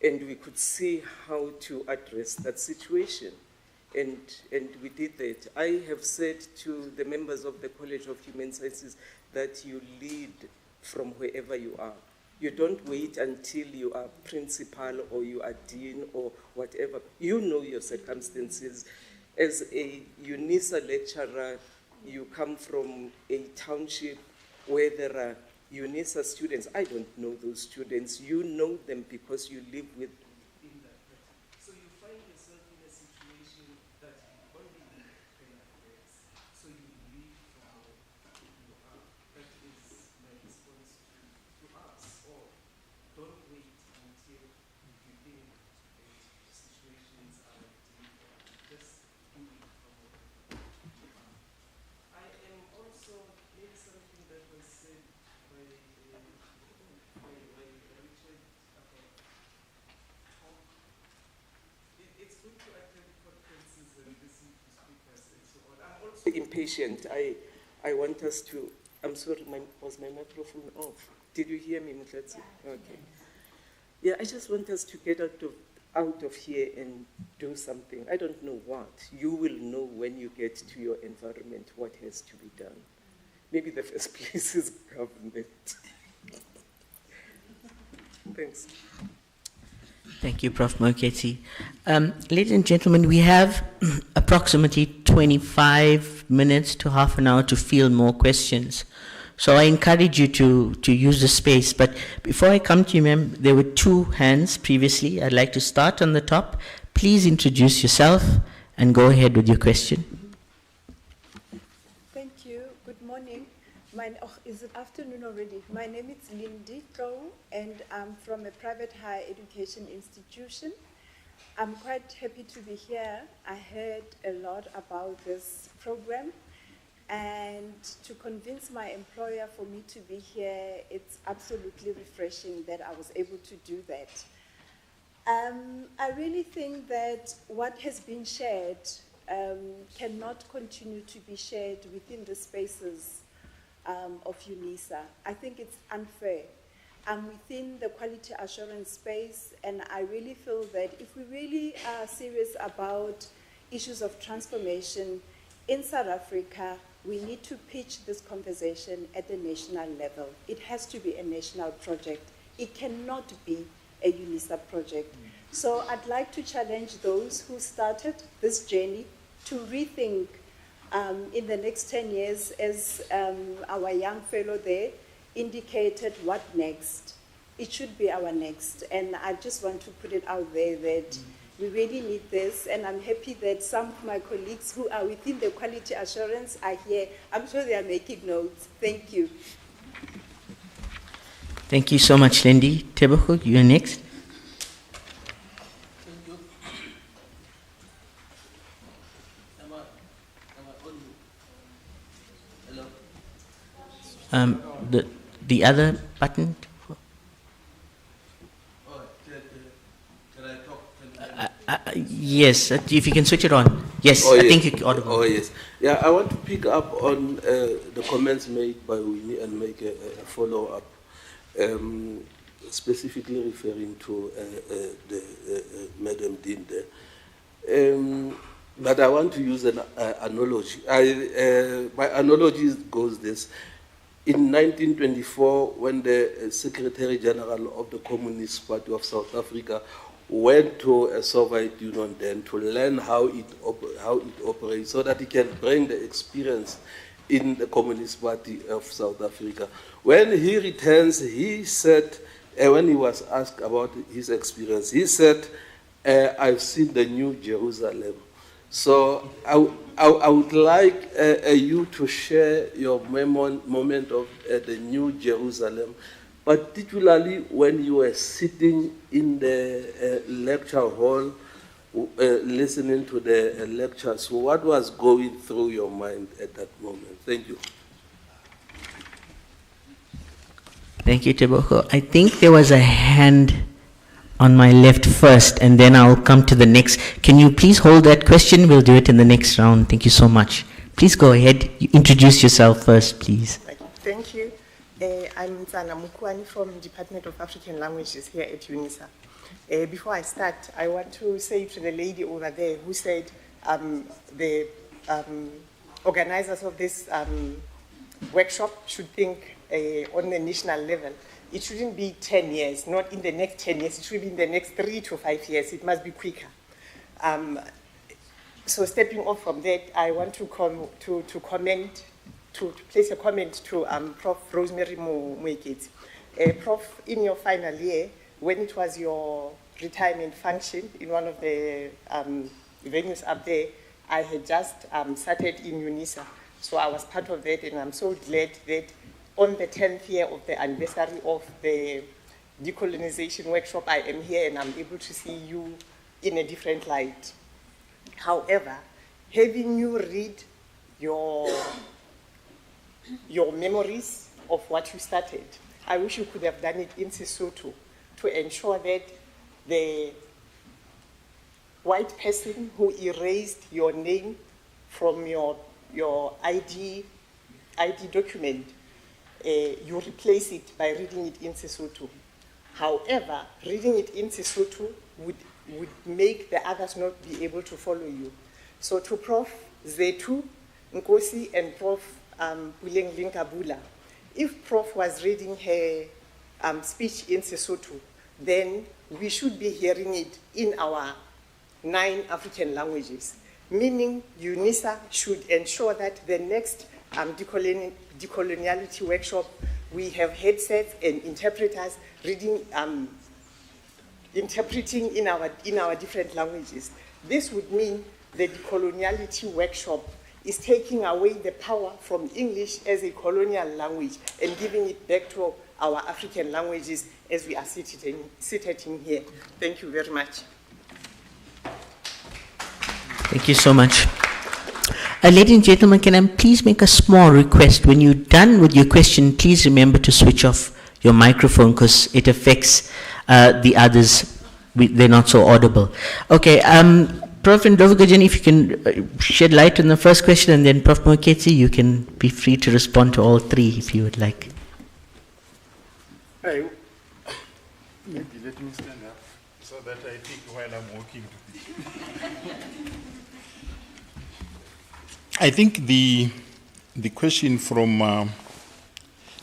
And we could see how to address that situation. And we did that. I have said to the members of the College of Human Sciences that you lead from wherever you are. You don't wait until you are principal or you are dean or whatever. You know your circumstances. As a Unisa lecturer, you come from a township where there are Unisa students. I don't know those students. You know them because you live with them. So you find yourself in a situation that you only can address. So you leave from where you are. That is my response to us all. Don't wait until you think situations are difficult. Just do it from where you are. I am also, maybe something that was said by Richard about how it's good to attend conferences and listen to speakers and so on. I'm also impatient. I want us to, I'm sorry, was my microphone off? Did you hear me, Mutlatsi? Okay. Yeah, I just want us to get out of here and do something. I don't know what. You will know when you get to your environment what has to be done. Maybe the first place is government. Thanks. Thank you, Prof. Moketi. Ladies and gentlemen, we have approximately 25 minutes to half an hour to field more questions. So I encourage you to use the space. But before I come to you, ma'am, there were two hands previously. I'd like to start on the top. Please introduce yourself and go ahead with your question. Thank you. Good morning. Is it afternoon already? My name is Lindy Kau, and I'm from a private higher education institution. I'm quite happy to be here. I heard a lot about this program, and to convince my employer for me to be here, it's absolutely refreshing that I was able to do that. I really think that what has been shared cannot continue to be shared within the spaces of Unisa. I think it's unfair. I'm within the quality assurance space, and I really feel that if we really are serious about issues of transformation in South Africa, we need to pitch this conversation at the national level. It has to be a national project. It cannot be a Unisa project. So I'd like to challenge those who started this journey to rethink in the next 10 years, as our young fellow there indicated, what next? It should be our next. And I just want to put it out there that we really need this, and I'm happy that some of my colleagues who are within the quality assurance are here. I'm sure they are making notes. Thank you. Thank you so much, Lindy. Tebogo, you're next. The other button. Yes, if you can switch it on. Yes, I think you're audible. Oh, yes. Yeah, I want to pick up on the comments made by Winnie and make a follow-up, specifically referring to the Madam Dean there. But I want to use an analogy. My analogy goes this. In 1924, when the Secretary General of the Communist Party of South Africa went to a Soviet Union then to learn how it operates, so that he can bring the experience in the Communist Party of South Africa. When he returns, he said, when he was asked about his experience, he said, I've seen the New Jerusalem. So I would like you to share your moment of the New Jerusalem, particularly when you were sitting in the lecture hall, listening to the lectures. So what was going through your mind at that moment? Thank you. Thank you, Tebogo. I think there was a hand on my left first, and then I'll come to the next. Can you please hold that question? We'll do it in the next round. Thank you so much. Please go ahead. Introduce yourself first, please. Thank you. I'm Ntsana Mukwani from Department of African Languages here at Unisa. Before I start, I want to say to the lady over there who said the organizers of this workshop should think on the national level. It shouldn't be 10 years, not in the next 10 years. It should be in the next 3 to 5 years. It must be quicker. So stepping off from that, I want to comment, to place a comment to Prof. Rosemary Mueketi. Prof, in your final year, when it was your retirement function in one of the venues up there, I had just started in Unisa. So I was part of that, and I'm so glad that on the 10th year of the anniversary of the decolonization workshop, I am here and I'm able to see you in a different light. However, having you read your memories of what you started, I wish you could have done it in Sesotho to ensure that the white person who erased your name from your ID document, you replace it by reading it in Sesotho. However, reading it in Sesotho would make the others not be able to follow you. So to Prof. Zetu, Nkosi, and Prof. Puleng Linkabula, if Prof was reading her speech in Sesotho, then we should be hearing it in our 9 African languages, meaning Unisa should ensure that the next decoloniality workshop, we have headsets and interpreters reading, interpreting in our different languages. This would mean the decoloniality workshop is taking away the power from English as a colonial language and giving it back to our African languages as we are seated in here. Thank you very much. Thank you so much. Ladies and gentlemen, can I please make a small request? When you're done with your question, please remember to switch off your microphone because it affects the others. They're not so audible. Okay, Prof. Ndovugajan, if you can shed light on the first question, and then Prof. Mwekezi, you can be free to respond to all three if you would like. Maybe let me stand up so that I think while I'm walking to the... I think the question from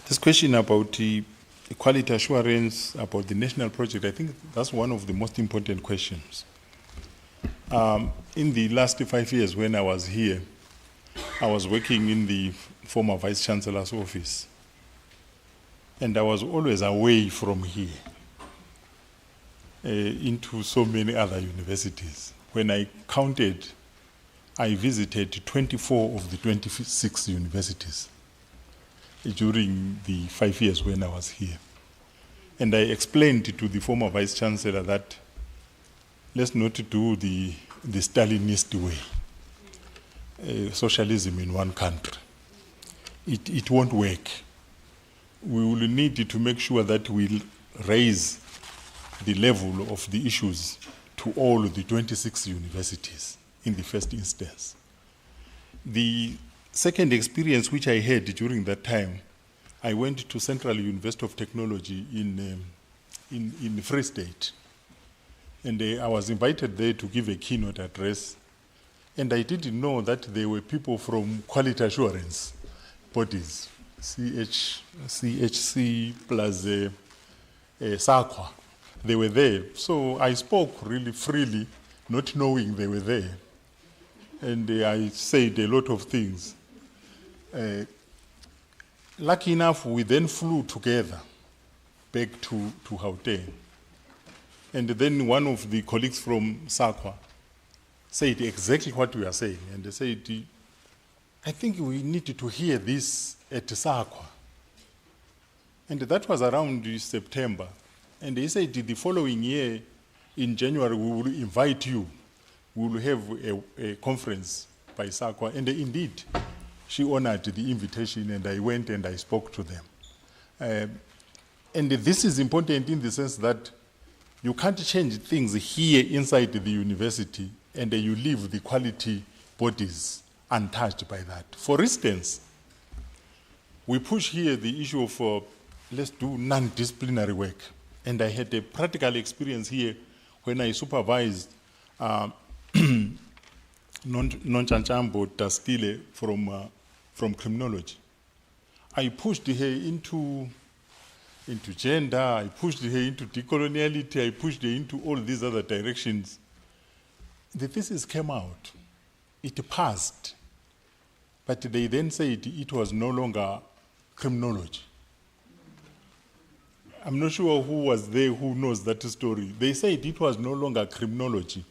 this question about the quality assurance, about the national project, I think that's one of the most important questions. In the last 5 years when I was here, I was working in the former Vice Chancellor's office. And I was always away from here into so many other universities. When I counted, I visited 24 of the 26 universities during the 5 years when I was here. And I explained to the former Vice Chancellor that let's not do the Stalinist way, socialism in one country. It won't work. We will need to make sure that we raise the level of the issues to all the 26 universities in the first instance. The second experience which I had during that time, I went to Central University of Technology in Free State. And I was invited there to give a keynote address. And I didn't know that there were people from quality assurance bodies, CHC plus SAQA. They were there. So I spoke really freely, not knowing they were there. And I said a lot of things. Lucky enough, we then flew together back to Gauteng. And then one of the colleagues from SAQA said exactly what we are saying. And they said, I think we need to hear this at SAQA. And that was around September. And they said the following year, in January, we will invite you. We will have a conference by SAQA. And indeed, she honored the invitation, and I went and I spoke to them. And this is important in the sense that you can't change things here inside the university and you leave the quality bodies untouched by that. For instance, we push here the issue of let's do non-disciplinary work. And I had a practical experience here when I supervised Nonchanchambo Dastile from criminology. I pushed her into gender, I pushed her into decoloniality, I pushed her into all these other directions. The thesis came out. It passed. But they then said it was no longer criminology. I'm not sure who was there who knows that story. They said it was no longer criminology.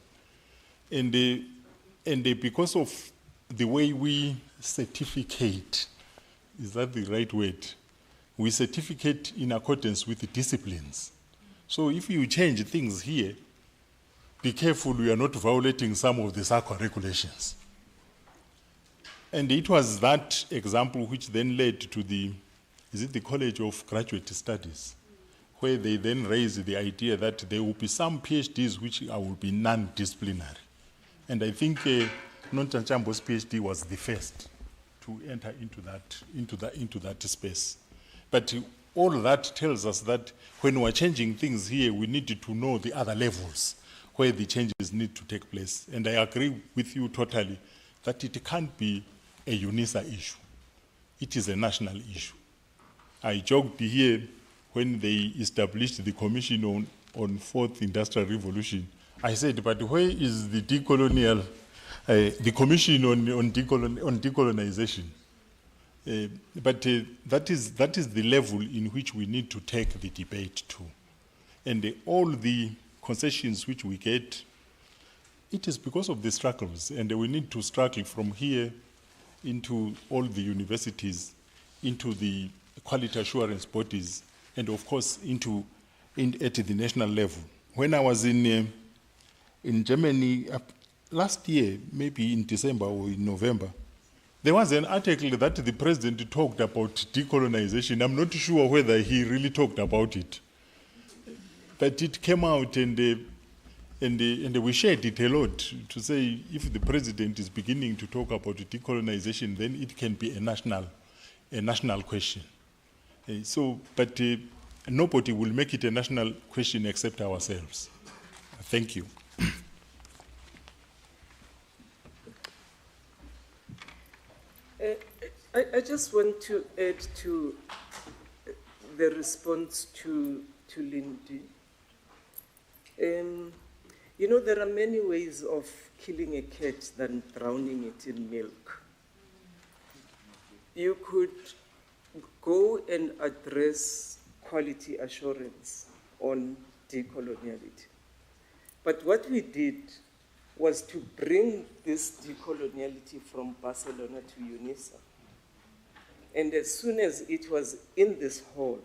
And because of the way we certificate, is that the right word? We certificate in accordance with the disciplines. So if you change things here, be careful you are not violating some of the SAQA regulations. And it was that example which then led to the College of Graduate Studies, where they then raised the idea that there will be some PhDs which will be non-disciplinary. And I think Nonchanchambo's PhD was the first to enter into that space. But all that tells us that when we're changing things here, we need to know the other levels where the changes need to take place. And I agree with you totally that it can't be a Unisa issue. It is a national issue. I joked here when they established the Commission on fourth industrial revolution, I said, but where is the decolonial, the commission on decolonization? That is the level in which we need to take the debate to. And all the concessions which we get, it is because of the struggles, and we need to struggle from here into all the universities, into the quality assurance bodies, and of course at the national level. When I was in Germany last year, maybe in December or in November, there was an article that the president talked about decolonization. I'm not sure whether he really talked about it, but it came out, and we shared it a lot to say if the president is beginning to talk about decolonization, then it can be a national question. But nobody will make it a national question except ourselves. Thank you. I just want to add to the response to Lindy. You know, there are many ways of killing a cat than drowning it in milk. You could go and address quality assurance on decoloniality. But what we did was to bring this decoloniality from Barcelona to Unisa. And as soon as it was in this hall,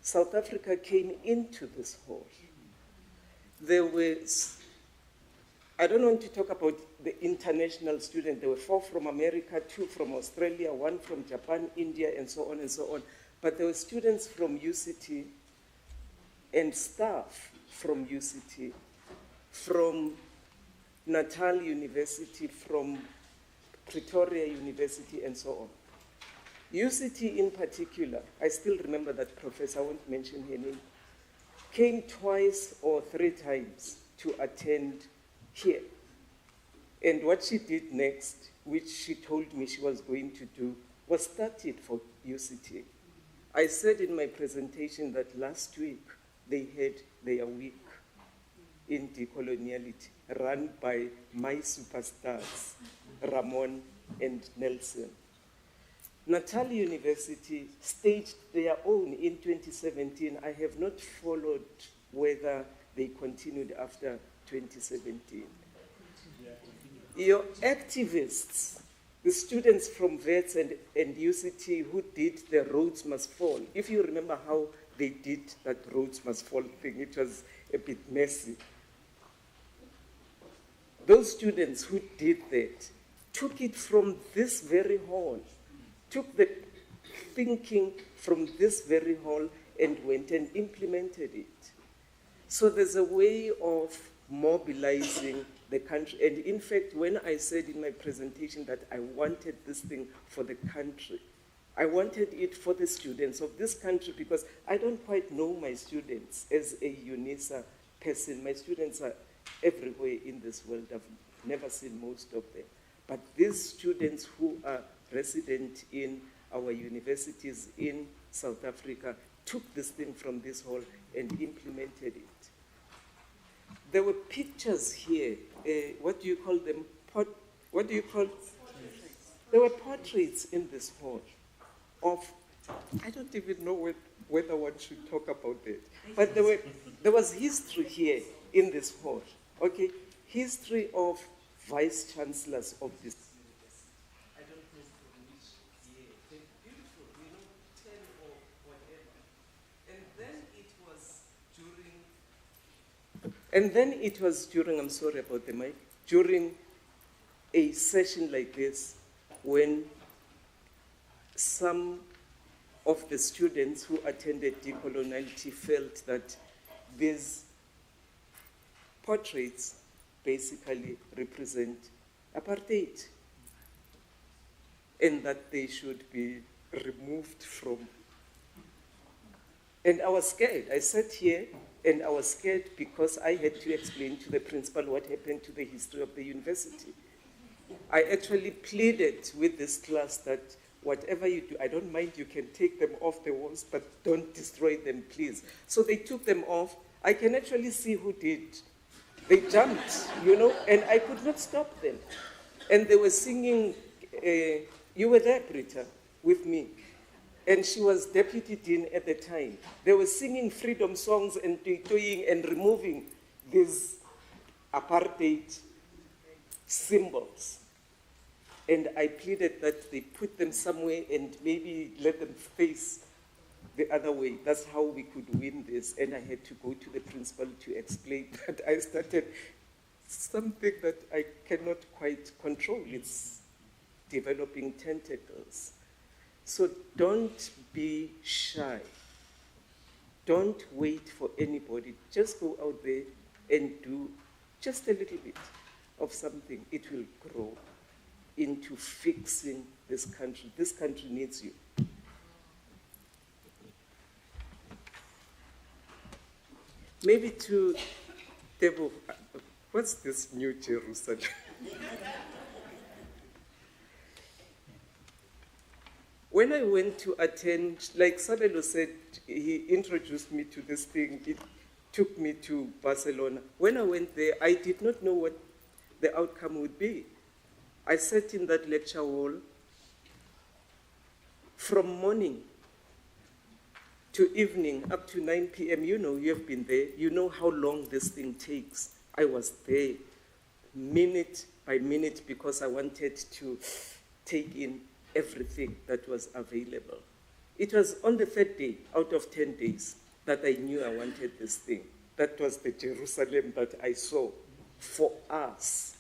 South Africa came into this hall. There were, I don't want to talk about the international students. There were 4 from America, 2 from Australia, 1 from Japan, India, and so on and so on. But there were students from UCT and staff from UCT, from Natal University, from Pretoria University, and so on. UCT in particular, I still remember that professor, I won't mention her name, came 2 or 3 times to attend here. And what she did next, which she told me she was going to do, was start it for UCT. I said in my presentation that last week they had their week in decoloniality, run by my superstars, Ramon and Nelson. Natal University staged their own in 2017. I have not followed whether they continued after 2017. Your activists, the students from VETS and UCT who did the Roads Must Fall, if you remember how they did that Roads Must Fall thing, it was a bit messy. Those students who did that took it from this very hall, took the thinking from this very hall and went and implemented it. So there's a way of mobilizing the country. And in fact, when I said in my presentation that I wanted this thing for the country, I wanted it for the students of this country because I don't quite know my students as a Unisa person. My students are everywhere in this world. I've never seen most of them. But these students who are resident in our universities in South Africa took this thing from this hall and implemented it. There were pictures here. What do you call them? What do you call? There were portraits in this hall of, I don't even know whether one should talk about that. But there was history here in this hall. Okay, history of vice chancellors of this. I don't know from which year. They're beautiful, you know, 10 or whatever. And then it was during, I'm sorry about the mic, during a session like this when some of the students who attended decoloniality felt that these portraits basically represent apartheid and that they should be removed from. And I was scared. I sat here and I was scared because I had to explain to the principal what happened to the history of the university. I actually pleaded with this class that whatever you do, I don't mind, you can take them off the walls, but don't destroy them, please. So they took them off. I can actually see who did. They jumped, you know, and I could not stop them. And they were singing, you were there, Britta, with me. And she was deputy dean at the time. They were singing freedom songs and doing and removing these apartheid symbols. And I pleaded that they put them somewhere and maybe let them face the other way. That's how we could win this. And I had to go to the principal to explain that I started something that I cannot quite control. It's developing tentacles. So don't be shy. Don't wait for anybody. Just go out there and do just a little bit of something. It will grow into fixing this country. This country needs you. Maybe to Debo, what's this New Jerusalem? When I went to attend, like Sabelo said, he introduced me to this thing. It took me to Barcelona. When I went there, I did not know what the outcome would be. I sat in that lecture hall from morning to evening, up to 9 p.m. You know, you have been there. You know how long this thing takes. I was there minute by minute because I wanted to take in everything that was available. It was on the third day out of 10 days that I knew I wanted this thing. That was the Jerusalem that I saw for us.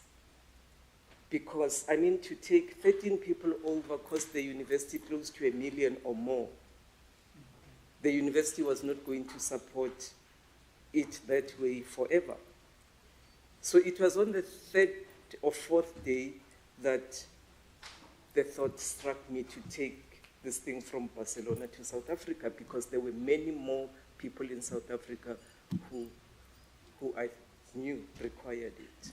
Because, I mean, to take 13 people over cost the university close to $1 million or more. The university was not going to support it that way forever. So it was on the third or fourth day that the thought struck me to take this thing from Barcelona to South Africa, because there were many more people in South Africa who I knew required it.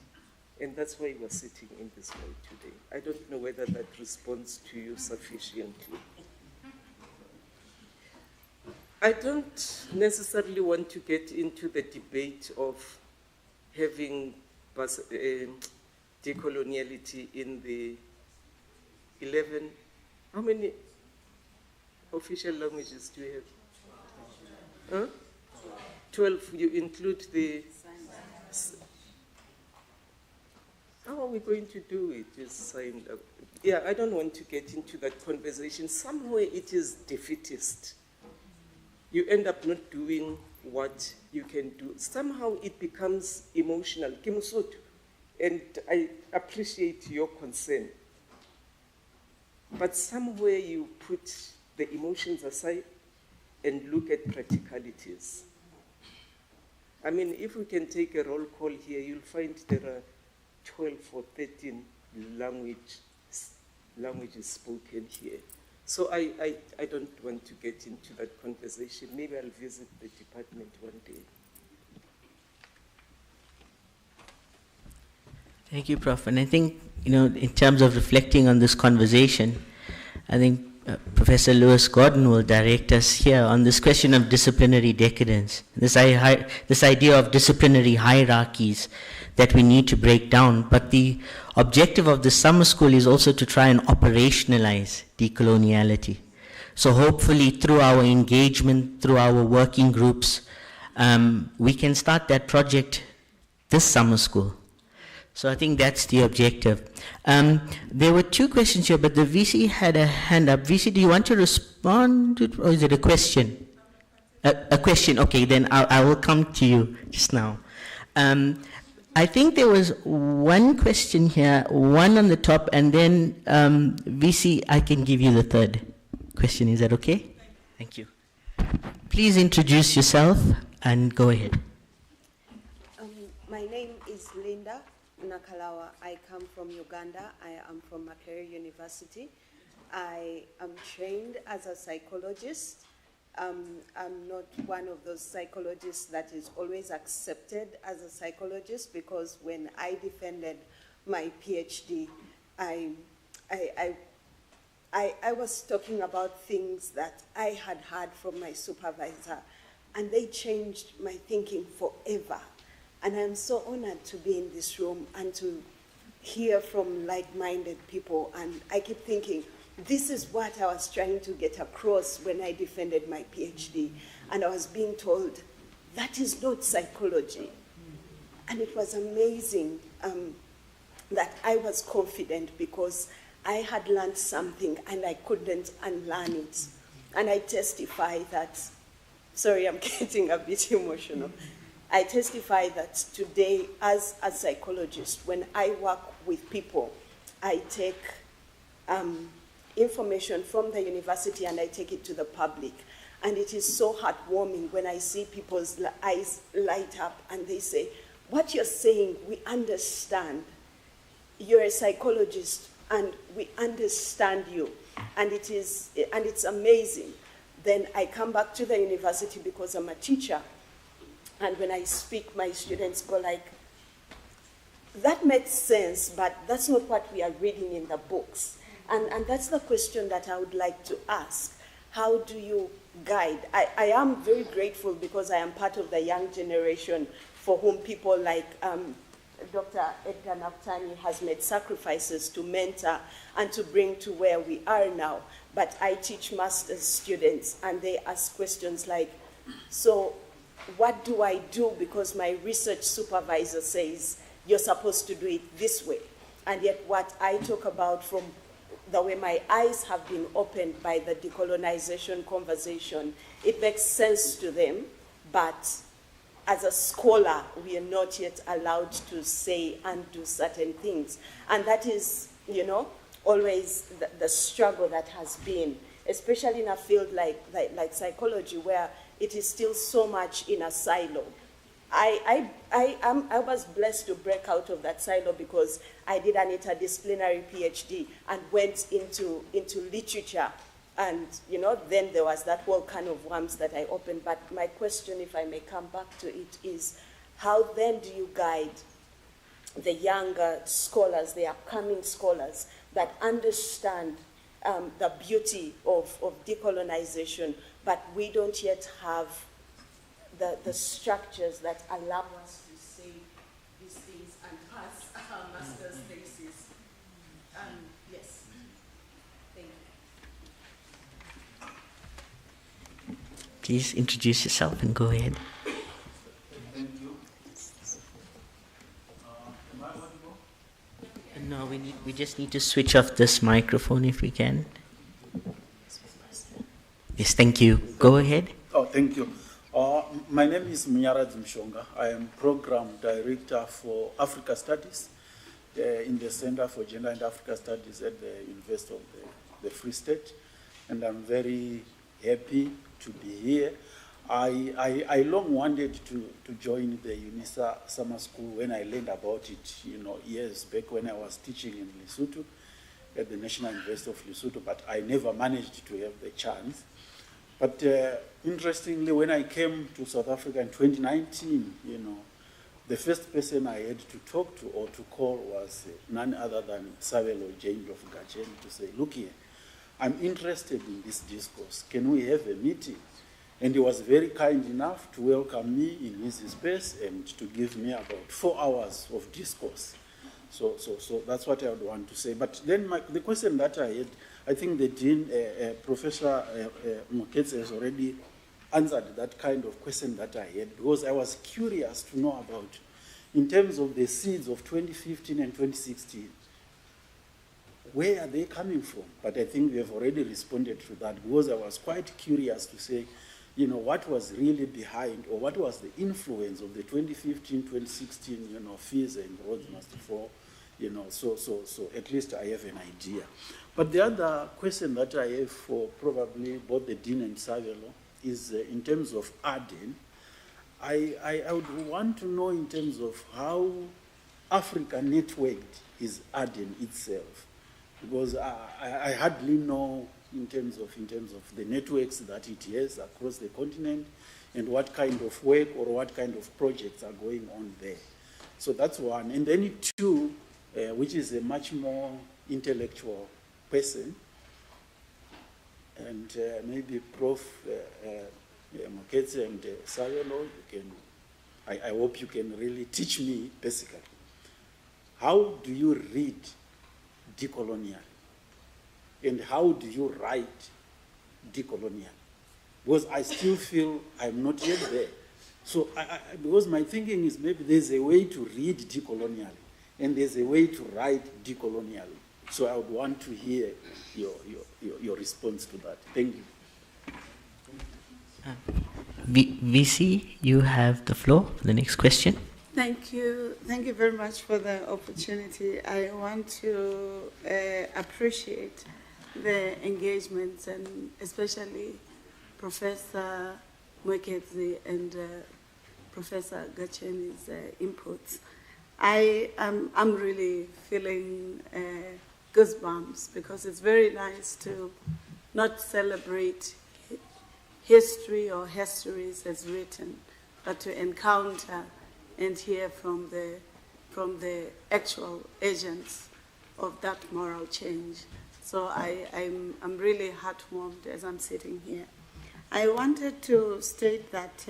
And that's why we're sitting in this hall today. I don't know whether that responds to you sufficiently. I don't necessarily want to get into the debate of having decoloniality in the 11, how many official languages do you have? Huh? 12, you include the... How are we going to do it? Is signed up. Yeah, I don't want to get into that conversation. Somewhere it is defeatist. You end up not doing what you can do. Somehow it becomes emotional. Kimusotu. And I appreciate your concern. But somewhere you put the emotions aside and look at practicalities. I mean, if we can take a roll call here, you'll find there are 12 or 13 languages spoken here. So I don't want to get into that conversation. Maybe I'll visit the department one day. Thank you, Prof. And I think, you know, in terms of reflecting on this conversation, I think Professor Lewis Gordon will direct us here on this question of disciplinary decadence, this idea of disciplinary hierarchies that we need to break down. But the objective of the summer school is also to try and operationalize decoloniality. So hopefully through our engagement, through our working groups, we can start that project this summer school. So I think that's the objective. There were two questions here, but the VC had a hand up. VC, do you want to respond, or is it a question? A question, okay, then I will come to you just now. I think there was one question here, one on the top, and then VC, I can give you the third question. Is that okay? Thank you. Please introduce yourself and go ahead. My name is Linda Nakalawa. I come from Uganda. I am from Makerere University. I am trained as a psychologist. I'm not one of those psychologists that is always accepted as a psychologist, because when I defended my PhD, I was talking about things that I had heard from my supervisor and they changed my thinking forever. And I'm so honored to be in this room and to hear from like-minded people. And I keep thinking, this is what I was trying to get across when I defended my PhD. And I was being told, that is not psychology. And it was amazing that I was confident because I had learned something and I couldn't unlearn it. And I testify that, sorry, I'm getting a bit emotional. I testify that today, as a psychologist, when I work with people, I take information from the university and I take it to the public. And it is so heartwarming when I see people's eyes light up and they say, what you're saying, we understand. You're a psychologist and we understand you. And it's amazing. Then I come back to the university because I'm a teacher. And when I speak, my students go like, that makes sense, but that's not what we are reading in the books. And that's the question that I would like to ask. How do you guide? I am very grateful because I am part of the young generation for whom people like Dr. Edgar Naftani has made sacrifices to mentor and to bring to where we are now. But I teach master's students and they ask questions like, so what do I do because my research supervisor says you're supposed to do it this way? And yet what I talk about from the way my eyes have been opened by the decolonization conversation, it makes sense to them, but as a scholar, we are not yet allowed to say and do certain things. And that is, you know, always the struggle that has been, especially in a field like psychology, where it is still so much in a silo. I was blessed to break out of that silo because I did an interdisciplinary PhD and went into literature. And, you know, then there was that whole can of worms that I opened. But my question, if I may come back to it, is how then do you guide the younger scholars, the upcoming scholars, that understand the beauty of decolonization, but we don't yet have the structures that allow us to say these things and pass our master's thesis. Yes. Thank you. Please introduce yourself and go ahead. Thank you. Am I audible? No, we just need to switch off this microphone if we can. Yes, thank you. Go ahead. Oh, thank you. My name is Mnyara Mshonga. I am Program Director for Africa Studies in the Center for Gender and Africa Studies at the University of the Free State. And I'm very happy to be here. I long wanted to join the Unisa summer school when I learned about it, you know, years back when I was teaching in Lesotho at the National University of Lesotho, but I never managed to have the chance. But interestingly, when I came to South Africa in 2019, you know, the first person I had to talk to or to call was none other than Sabelo Jane of Gajen to say, look here, I'm interested in this discourse. Can we have a meeting? And he was very kind enough to welcome me in his space and to give me about 4 hours of discourse. So that's what I would want to say. But then the question that I had, I think the Dean, Professor Moketsi, has already answered that kind of question that I had, because I was curious to know about, in terms of the seeds of 2015 and 2016, where are they coming from? But I think we have already responded to that, because I was quite curious to say, you know, what was really behind, or what was the influence of the 2015, 2016, you know, fees and roads must fall, you know, so at least I have an idea. But the other question that I have for probably both the Dean and Savelo is in terms of Aden. I would want to know in terms of how Africa networked is Aden itself, because I hardly know in terms of the networks that it has across the continent, and what kind of work or what kind of projects are going on there. So that's one. And then two, which is a much more intellectual person, and maybe Prof. Ketsi and Sayolo, I hope you can really teach me, basically. How do you read decolonial? And how do you write decolonial? Because I still feel I'm not yet there. So, because my thinking is maybe there's a way to read decolonially, and there's a way to write decolonially. So I would want to hear your response to that. Thank you. VC, you have the floor for the next question. Thank you. Thank you very much for the opportunity. I want to appreciate the engagements and especially Professor Mwekezi and Professor Gacheni's inputs. I'm really feeling goosebumps because it's very nice to not celebrate history or histories as written, but to encounter and hear from the actual agents of that moral change. So I'm really heartwarmed as I'm sitting here. I wanted to state that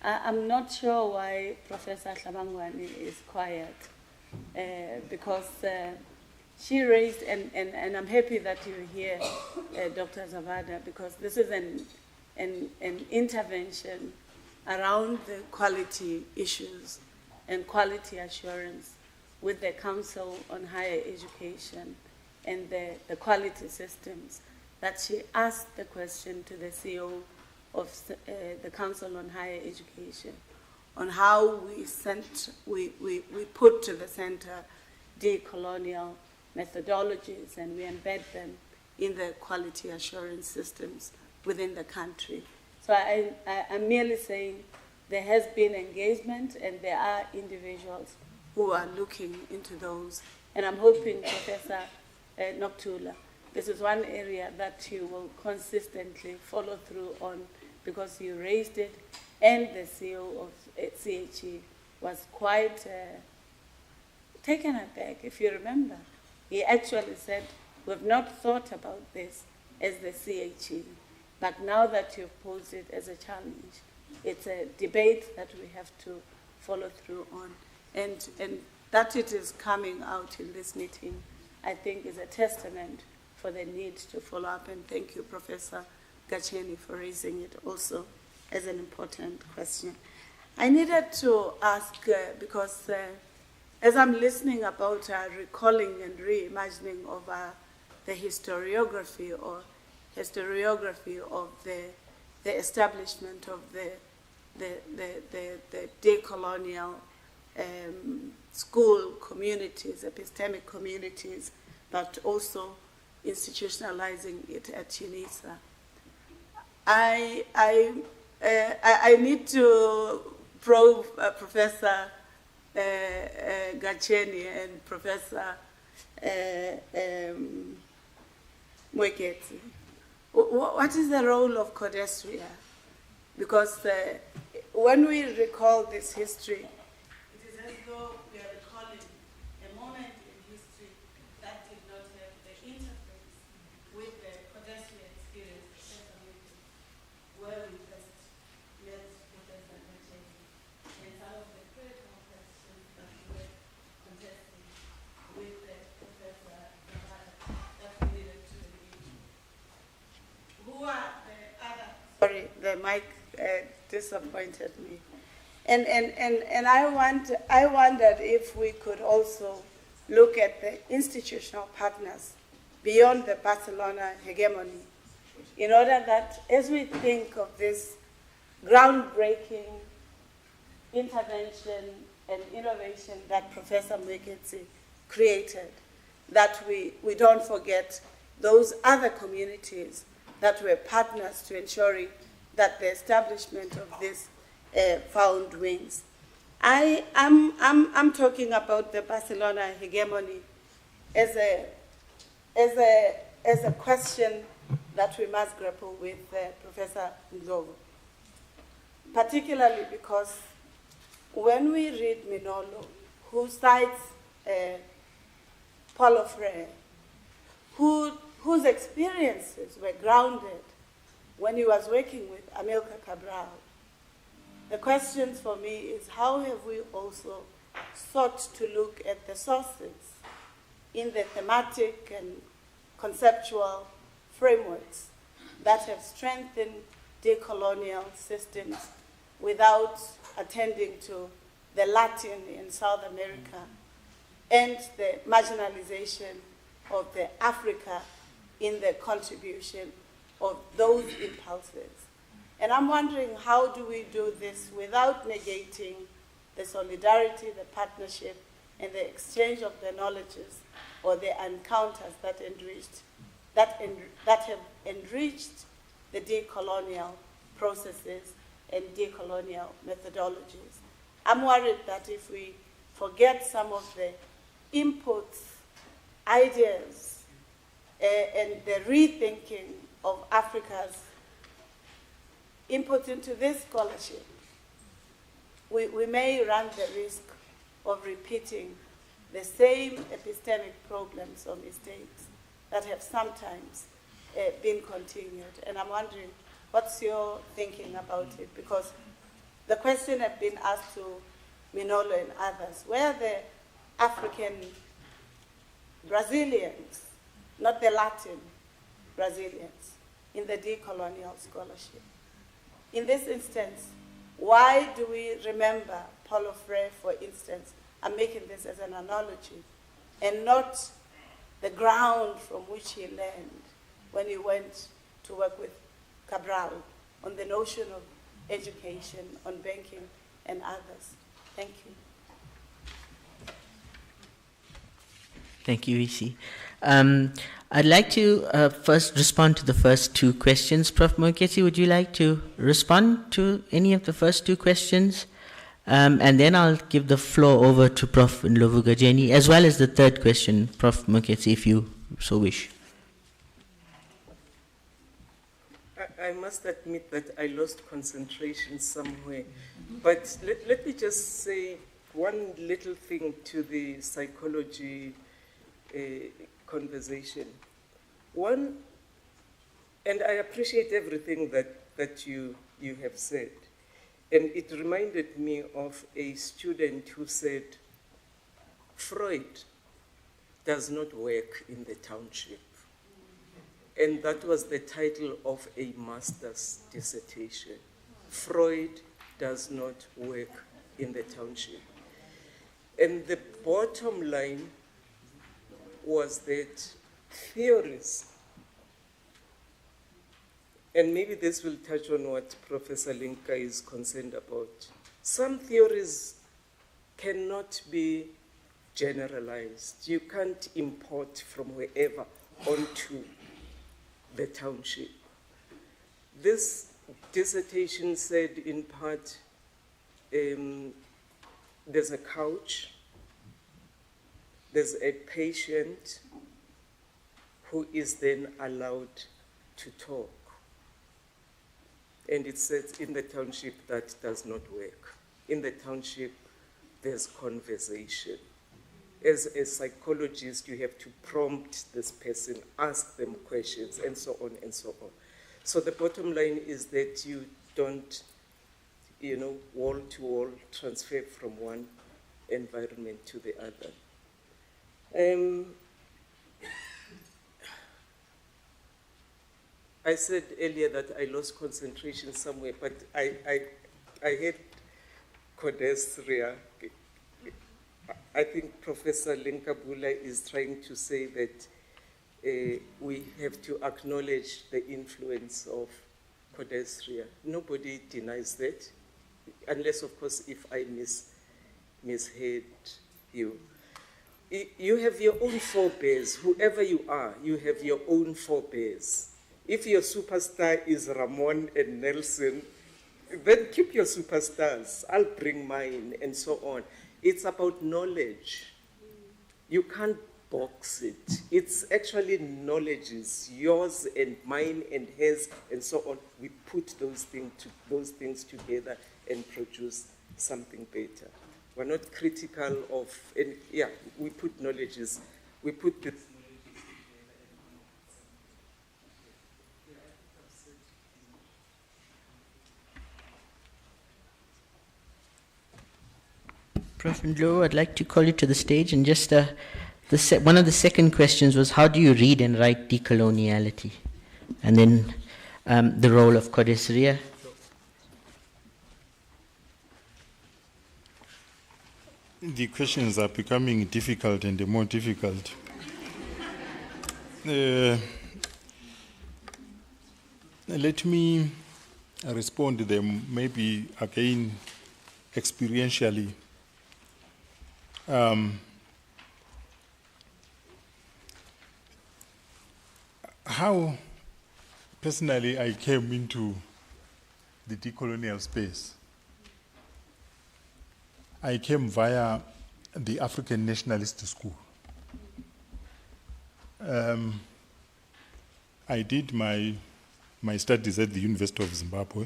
I'm not sure why Professor Hlabangwani is quiet, because she raised, and I'm happy that you're here, Dr. Zavada, because this is an intervention around the quality issues and quality assurance with the Council on Higher Education and the quality systems, that she asked the question to the CEO of the Council on Higher Education on how we put to the center decolonial methodologies and we embed them in the quality assurance systems within the country. So I'm merely saying there has been engagement and there are individuals who are looking into those. And I'm hoping, Professor Noktula, this is one area that you will consistently follow through on because you raised it and the CEO of CHE was quite taken aback, if you remember. He actually said, we've not thought about this as the CHE, but now that you've posed it as a challenge, it's a debate that we have to follow through on. And that it is coming out in this meeting, I think is a testament for the need to follow up. And thank you, Professor Gacheni, for raising it also as an important question. I needed to ask, because as I'm listening about recalling and reimagining of the historiography or historiography of the establishment of the decolonial school communities, epistemic communities, but also institutionalizing it at Unisa. I need to probe Professor Gacheni and Professor Mwekezi. What is the role of Codestria? Because when we recall this history, it is as though we are recalling a moment in history that did not have the interface with the Codestria experience, where we first met Professor Gacheni. And some of the critical questions that we were contesting with Professor Zavada that we needed to engage. Who are the other? Sorry, the mic disappointed me. And I wondered if we could also look at the institutional partners beyond the Barcelona hegemony, in order that as we think of this groundbreaking intervention and innovation that Professor Mwekezi created, that we don't forget those other communities that were partners to ensuring that the establishment of this found wings. I'm talking about the Barcelona hegemony as a question that we must grapple with, Professor Ndlovu, particularly because when we read Minolo, who cites Paulo Freire, whose experiences were grounded when he was working with Amilcar Cabral. The questions for me is how have we also sought to look at the sources in the thematic and conceptual frameworks that have strengthened decolonial systems without attending to the Latin in South America and the marginalization of the Africa in the contribution of those impulses. And I'm wondering, how do we do this without negating the solidarity, the partnership, and the exchange of the knowledges or the encounters that have enriched the decolonial processes and decolonial methodologies? I'm worried that if we forget some of the inputs, ideas, and the rethinking of Africa's input into this scholarship, we may run the risk of repeating the same epistemic problems or mistakes that have sometimes been continued. And I'm wondering, what's your thinking about it? Because the question had been asked to Minolo and others, where are the African Brazilians, not the Latin Brazilians, in the decolonial scholarship? In this instance, why do we remember Paulo Freire, for instance? I'm making this as an analogy, and not the ground from which he learned when he went to work with Cabral on the notion of education, on banking, and others. Thank you. Thank you, Isi. I'd like to first respond to the first two questions. Prof. Moeketsi, would you like to respond to any of the first two questions? And then I'll give the floor over to Prof. Ndlovugajeni, as well as the third question, Prof. Moeketsi, if you so wish. I must admit that I lost concentration somewhere. But let me just say one little thing to the psychology conversation. One, and I appreciate everything that you have said. And it reminded me of a student who said, Freud does not work in the township. And that was the title of a master's dissertation. Freud does not work in the township. And the bottom line was that theories, and maybe this will touch on what Professor Linka is concerned about, some theories cannot be generalized. You can't import from wherever onto the township. This dissertation said in part, there's a couch, there's a patient who is then allowed to talk. And it says in the township that does not work. In the township, there's conversation. As a psychologist, you have to prompt this person, ask them questions, and so on and so on. So the bottom line is that you don't, wall-to-wall transfer from one environment to the other. I said earlier that I lost concentration somewhere, but I heard Codestria. I think Professor Linkabula is trying to say that we have to acknowledge the influence of Codestria. Nobody denies that, unless, of course, if I misheard you. You have your own forebears. Whoever you are, you have your own forebears. If your superstar is Ramon and Nelson, then keep your superstars. I'll bring mine, and so on. It's about knowledge. You can't box it. It's actually knowledges, yours and mine and his, and so on. We put those things together and produce something better. We're not critical of, and yeah, we put knowledges, we put the Prof. Ndlovu, I'd like to call you to the stage. And just one of the second questions was, how do you read and write decoloniality? And then the role of Codesria. The questions are becoming difficult and more difficult. Let me respond to them maybe again experientially. How personally I came into the decolonial space. I came via the African Nationalist School. I did my studies at the University of Zimbabwe,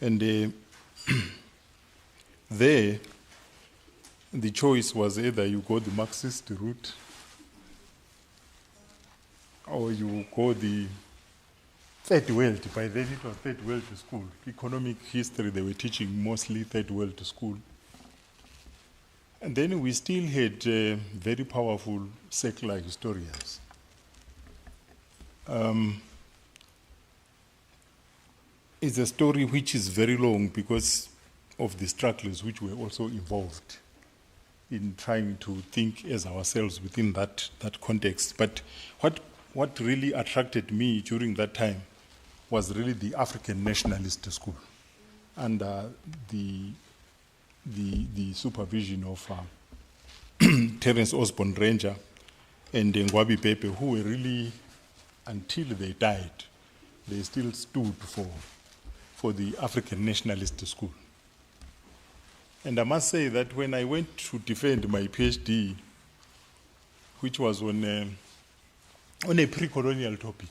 and there the choice was either you go the Marxist route or you go the third world. By then it was third world school. Economic history, they were teaching mostly third world school. And then we still had very powerful secular historians. It's a story which is very long because of the struggles which were also involved in trying to think as ourselves within that context. But what really attracted me during that time was really the African Nationalist School under the supervision of Terence Osborne Ranger and Ngwabi Pepe, who were really, until they died, they still stood for the African Nationalist School. And I must say that when I went to defend my PhD, which was on a pre-colonial topic,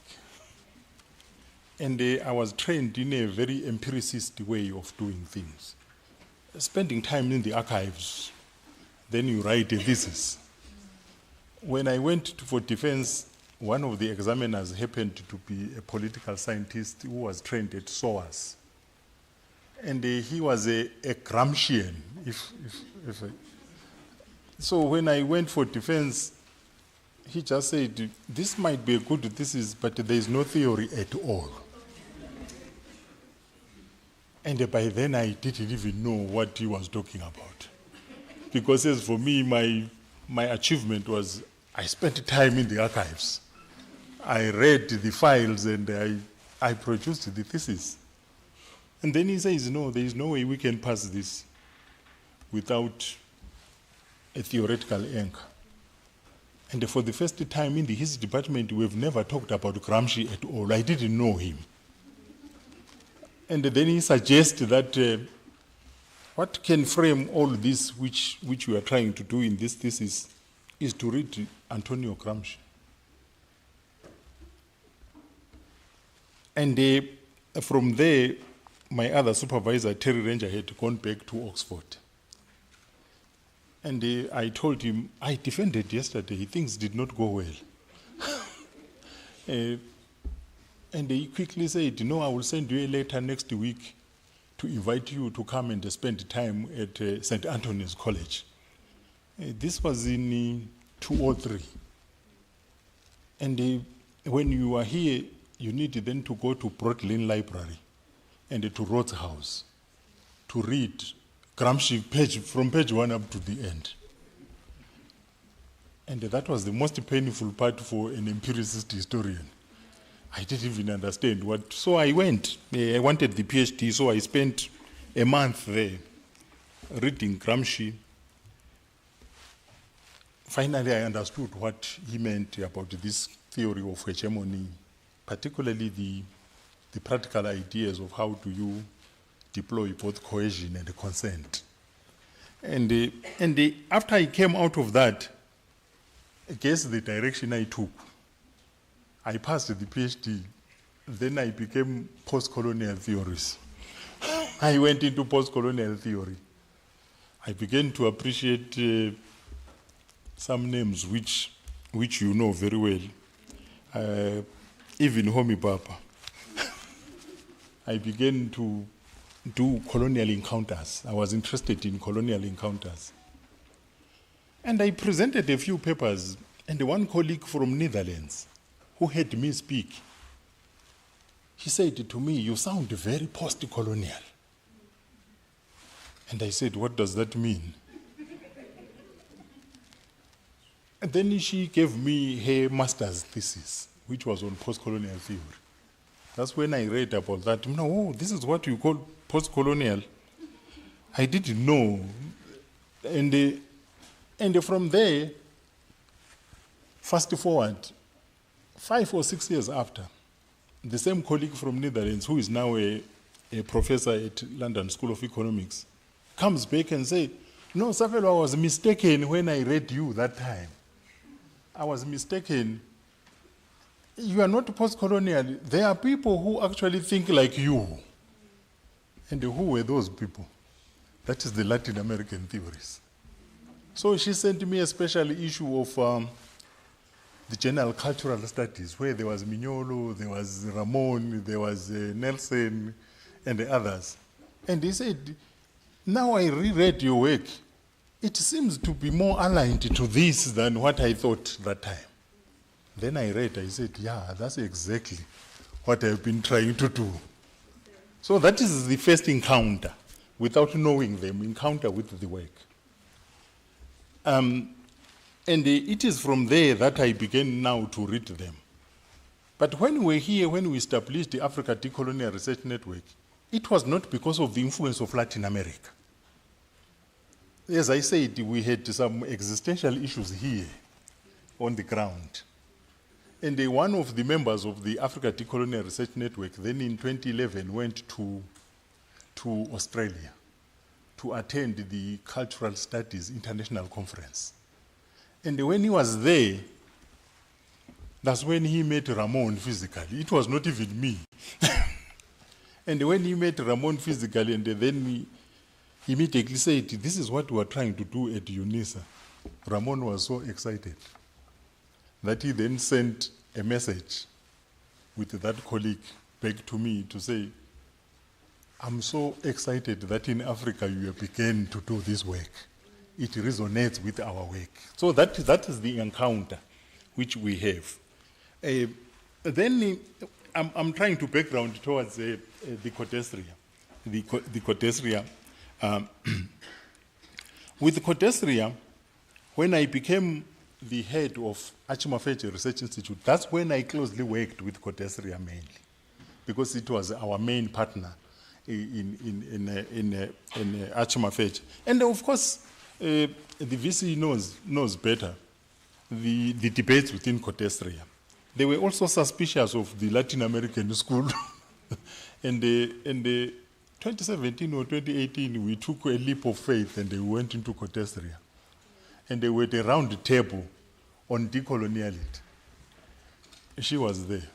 and I was trained in a very empiricist way of doing things. Spending time in the archives, then you write a thesis. When I went for defense, one of the examiners happened to be a political scientist who was trained at SOAS. And he was a Gramscian. So when I went for defense, he just said, this might be a good thesis, but there is no theory at all. And by then I didn't even know what he was talking about. Because as for me, my achievement was I spent time in the archives. I read the files and I produced the thesis. And then he says, no, there is no way we can pass this without a theoretical anchor. And for the first time in the history department, we've never talked about Gramsci at all. I didn't know him. And then he suggests that what can frame all this which we are trying to do in this thesis is to read Antonio Gramsci. And from there, my other supervisor, Terry Ranger, had gone back to Oxford. And I told him, I defended yesterday, things did not go well. And he quickly said, no, I will send you a letter next week to invite you to come and spend time at St. Anthony's College. This was in 2003. And when you are here, you need then to go to Broadlane Library and to Rhodes House to read Gramsci from page 1 up to the end. And that was the most painful part for an empiricist historian. I didn't even understand what. So I went. I wanted the PhD, so I spent a month there reading Gramsci. Finally, I understood what he meant about this theory of hegemony, particularly the practical ideas of how do you deploy both cohesion and consent. And after I came out of that, I guess the direction I took, I passed the PhD, then I became post-colonial theorist. I went into post-colonial theory. I began to appreciate some names which you know very well, even Homi Bapa. I began to do colonial encounters. I was interested in colonial encounters. And I presented a few papers, and one colleague from Netherlands who heard me speak, he said to me, "You sound very post-colonial." And I said, "What does that mean?" And then she gave me her master's thesis, which was on post-colonial theory. That's when I read about that. No, this is what you call post-colonial. I didn't know. And from there, fast forward, 5 or 6 years after, the same colleague from Netherlands, who is now a professor at London School of Economics, comes back and says, "No, Safelo, I was mistaken when I read you that time. I was mistaken. You are not post-colonial. There are people who actually think like you." And who were those people? That is the Latin American theories. So she sent me a special issue of the general cultural studies, where there was Mignolo, there was Ramon, there was Nelson, and the others. And he said, "Now I reread your work. It seems to be more aligned to this than what I thought that time." Then I read, I said, "Yeah, that's exactly what I've been trying to do." So that is the first encounter, without knowing them, encounter with the work. And it is from there that I began now to read them. But when we were here, when we established the Africa Decolonial Research Network, it was not because of the influence of Latin America. As I said, we had some existential issues here on the ground. And one of the members of the Africa Decolonial Research Network then in 2011 went to Australia to attend the Cultural Studies International Conference. And when he was there, that's when he met Ramon physically. It was not even me. And when he met Ramon physically, and then he immediately said, "This is what we are trying to do at Unisa." Ramon was so excited that he then sent a message with that colleague back to me to say, "I'm so excited that in Africa you began to do this work. It resonates with our work." So that is the encounter which we have. Then I'm trying to background towards the Cotestria. The Cotestria. With Cotestria, when I became the head of Achimafeche Research Institute, that's when I closely worked with Cotestria mainly, because it was our main partner in Achimafeche. And of course, the VC knows better the debates within Cotestria. They were also suspicious of the Latin American school. and 2017 or 2018, we took a leap of faith and they went into Cotestria. And they were at a round table on decoloniality. She was there.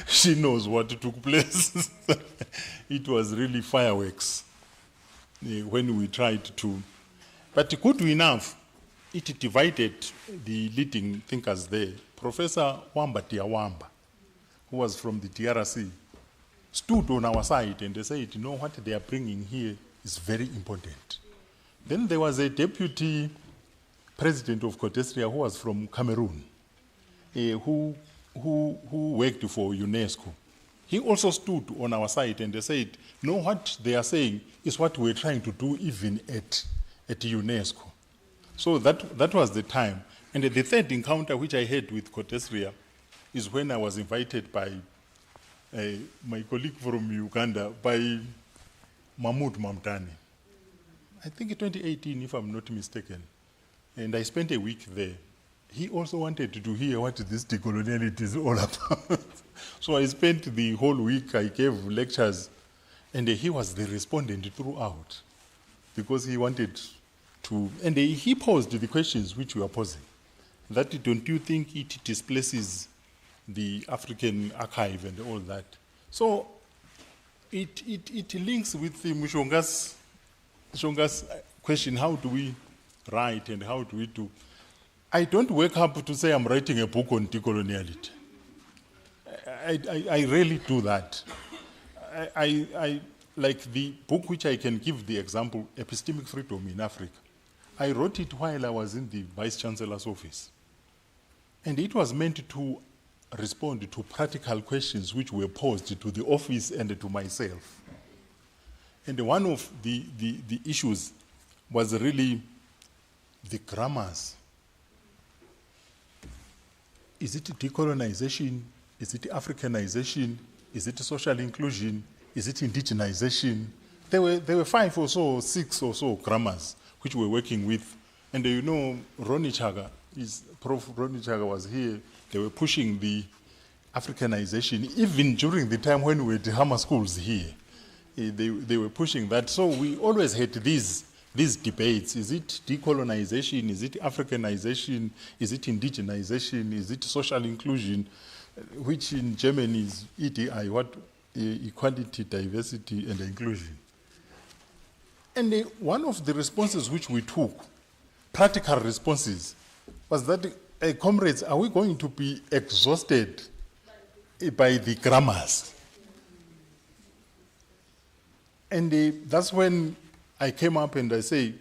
She knows what took place. It was really fireworks when we tried to. But good enough, it divided the leading thinkers there. Professor Wamba Tiawamba, who was from the DRC, stood on our side and they said, "No, what they are bringing here is very important." Then there was a deputy president of Cotestria who was from Cameroon, who worked for UNESCO. He also stood on our side and they said, "No, what they are saying is what we're trying to do even at UNESCO." So that was the time. And the third encounter which I had with Cotestria is when I was invited by my colleague from Uganda, by Mahmoud Mamdani. I think in 2018, if I'm not mistaken. And I spent a week there. He also wanted to hear what this decoloniality is all about. So I spent the whole week, I gave lectures, and he was the respondent throughout, because he wanted to, and he posed the questions which we are posing. That, don't you think it displaces the African archive and all that? So it links with the Mushonga's question, how do we write and how do we do? I don't wake up to say I'm writing a book on decoloniality. I rarely do that. like the book which I can give the example, Epistemic Freedom in Africa, I wrote it while I was in the Vice Chancellor's office. And it was meant to respond to practical questions which were posed to the office and to myself. And one of the issues was really the grammars. Is it decolonization? Is it Africanization? Is it social inclusion? Is it indigenization? There were 5 or so, 6 or so grammars which we're working with. And you know, Ronnie Chaga, Prof. Ronnie Chaga was here. They were pushing the Africanization, even during the time when we were at the Hammer schools here. They were pushing that. So we always had these debates. Is it decolonization? Is it Africanization? Is it indigenization? Is it social inclusion? Which in German is EDI, equality, diversity, and inclusion. And one of the responses which we took, practical responses, was that, comrades, are we going to be exhausted by the grammars? And that's when I came up and I say,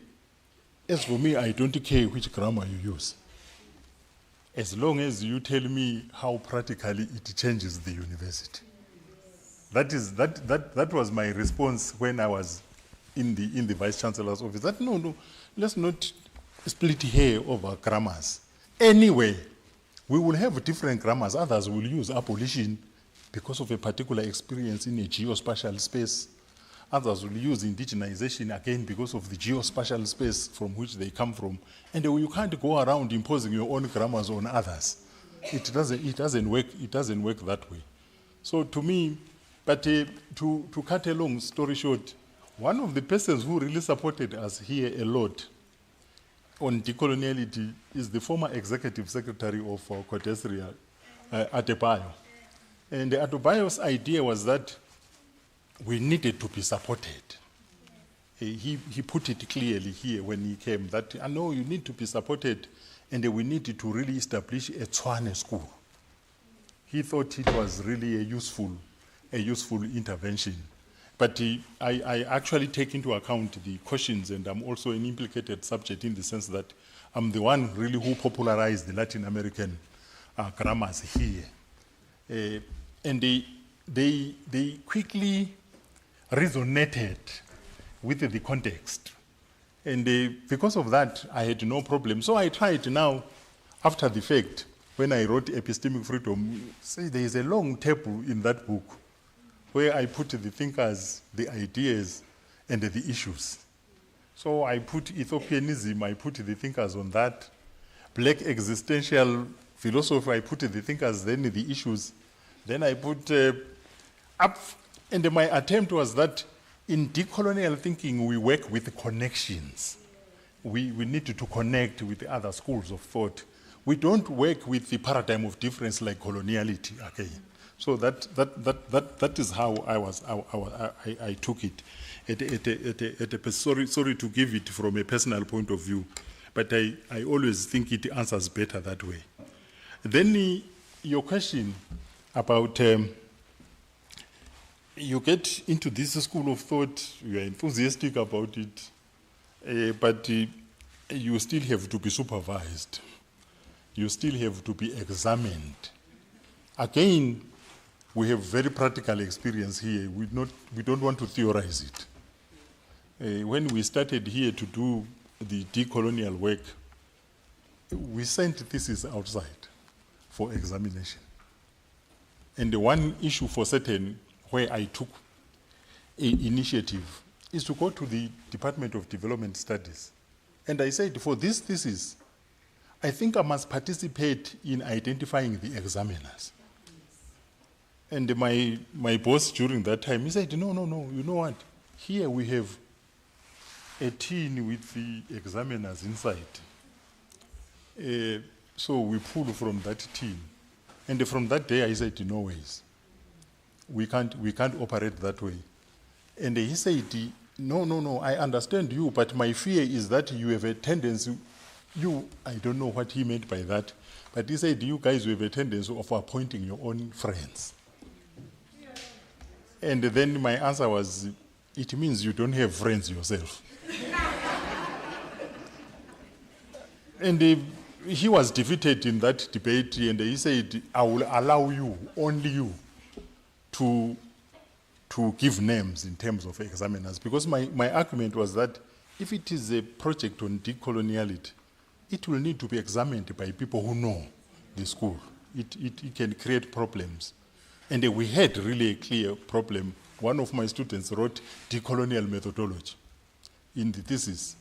as for me, I don't care which grammar you use, as long as you tell me how practically it changes the university. That was my response when I was in the Vice Chancellor's office. That no, let's not split hair over grammars. Anyway, we will have different grammars. Others will use abolition because of a particular experience in a geospatial space. Others will use indigenization again because of the geospatial space from which they come from. And you can't go around imposing your own grammars on others. It doesn't work that way. So to me, but to cut a long story short, one of the persons who really supported us here a lot on decoloniality is the former executive secretary of Codesria, Adebayo. And Adebayo's idea was that we needed to be supported. He put it clearly here when he came, that I know you need to be supported and we needed to really establish a Tswane school. He thought it was really a useful intervention. But I actually take into account the questions, and I'm also an implicated subject in the sense that I'm the one really who popularized the Latin American grammars here. And they quickly resonated with the context. And because of that, I had no problem. So I tried now, after the fact, when I wrote Epistemic Freedom, say there is a long table in that book where I put the thinkers, the ideas, and the issues. So I put Ethiopianism, I put the thinkers on that. Black existential philosophy, I put the thinkers, then the issues. Then I put up, and my attempt was that in decolonial thinking, we work with connections. We need to connect with other schools of thought. We don't work with the paradigm of difference like coloniality again. So that is how I took it. Sorry to give it from a personal point of view, but I always think it answers better that way. Then your question about you get into this school of thought, you are enthusiastic about it, but you still have to be supervised. You still have to be examined. Again, we have very practical experience here. We don't want to theorize it. When we started here to do the decolonial work, we sent thesis outside for examination. And the one issue for certain where I took an initiative is to go to the Department of Development Studies. And I said, for this thesis, I think I must participate in identifying the examiners. And my boss during that time, he said, no, you know what? Here we have a tin with the examiners inside. So we pull from that tin. And from that day, I said, no ways. We can't operate that way. And he said, no, I understand you, but my fear is that you have a tendency, I don't know what he meant by that, but he said, you guys have a tendency of appointing your own friends. And then my answer was, it means you don't have friends yourself. And he was defeated in that debate, and he said, I will allow you, only you, to give names in terms of examiners. Because my argument was that if it is a project on decoloniality, it will need to be examined by people who know the school. It can create problems. And we had really a clear problem. One of my students wrote decolonial methodology in the thesis.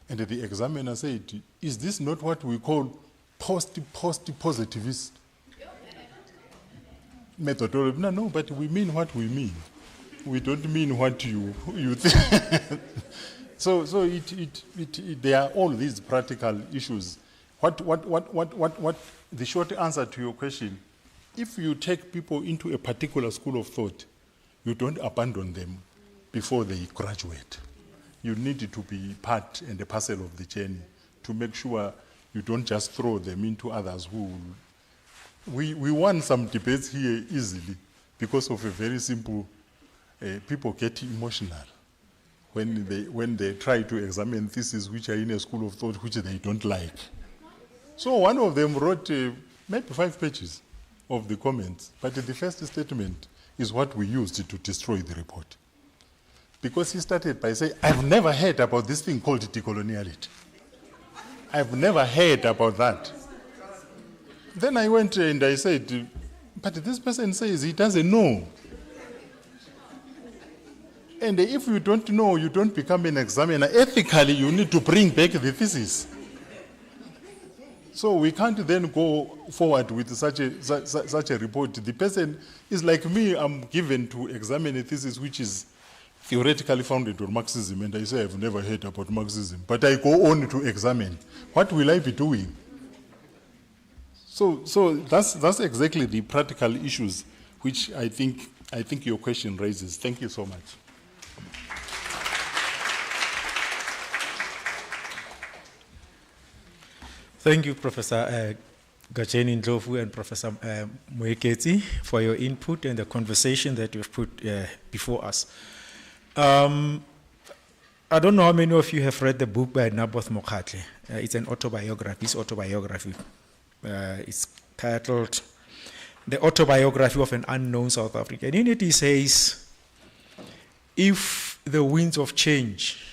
And the examiner said, is this not what we call post-positivist methodology? No, but we mean what we mean. We don't mean what you think. So there are all these practical issues. What the short answer to your question, if you take people into a particular school of thought, you don't abandon them before they graduate. You need to be part and a parcel of the journey to make sure you don't just throw them into others who will. We won some debates here easily because of a very simple, people get emotional when they try to examine theses which are in a school of thought which they don't like. So one of them wrote maybe 5 pages of the comments, but the first statement is what we used to destroy the report. Because he started by saying, I've never heard about this thing called decoloniality. I've never heard about that. Then I went and I said, but this person says he doesn't know. And if you don't know, you don't become an examiner. Ethically, you need to bring back the thesis. So we can't then go forward with such a report. The person is like me, I'm given to examine a thesis which is theoretically founded on Marxism, and I say I've never heard about Marxism, but I go on to examine. What will I be doing? So that's exactly the practical issues which I think your question raises. Thank you so much. Thank you, Professor Gacheni Ndlovu and Professor Mueketsi, for your input and the conversation that you've put before us. I don't know how many of you have read the book by Naboth Mokhatle. It's an autobiography. His autobiography. It's titled The Autobiography of an Unknown South African. In it he says, if the winds of change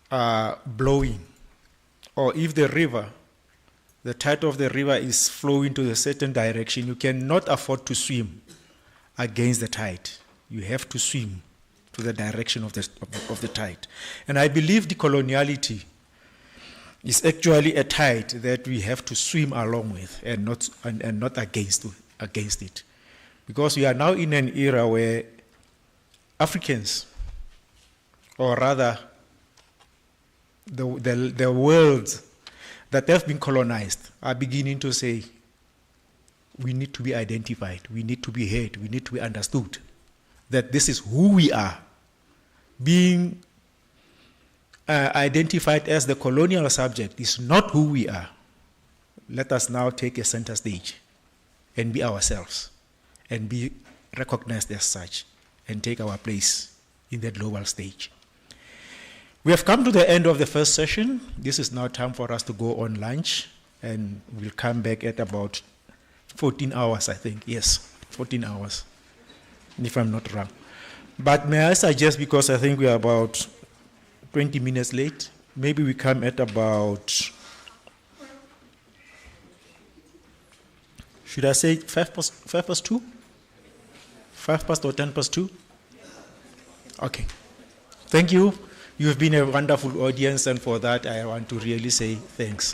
are blowing, or if the tide of the river is flowing to a certain direction, you cannot afford to swim against the tide. You have to swim to the direction of the tide. And I believe decoloniality is actually a tide that we have to swim along with and not against it. Because we are now in an era where Africans, or rather the worlds that have been colonized, are beginning to say, we need to be identified, we need to be heard, we need to be understood, that this is who we are. Being identified as the colonial subject is not who we are. Let us now take a center stage and be ourselves and be recognized as such and take our place in the global stage. We have come to the end of the first session. This is now time for us to go on lunch, and we'll come back at about 14 hours, I think. Yes, 14 hours, if I'm not wrong. But may I suggest, because I think we are about 20 minutes late, maybe we come at about, should I say 5 past 2? 5 past or 10 past 2? Okay. Thank you. You've been a wonderful audience, and for that I want to really say thanks.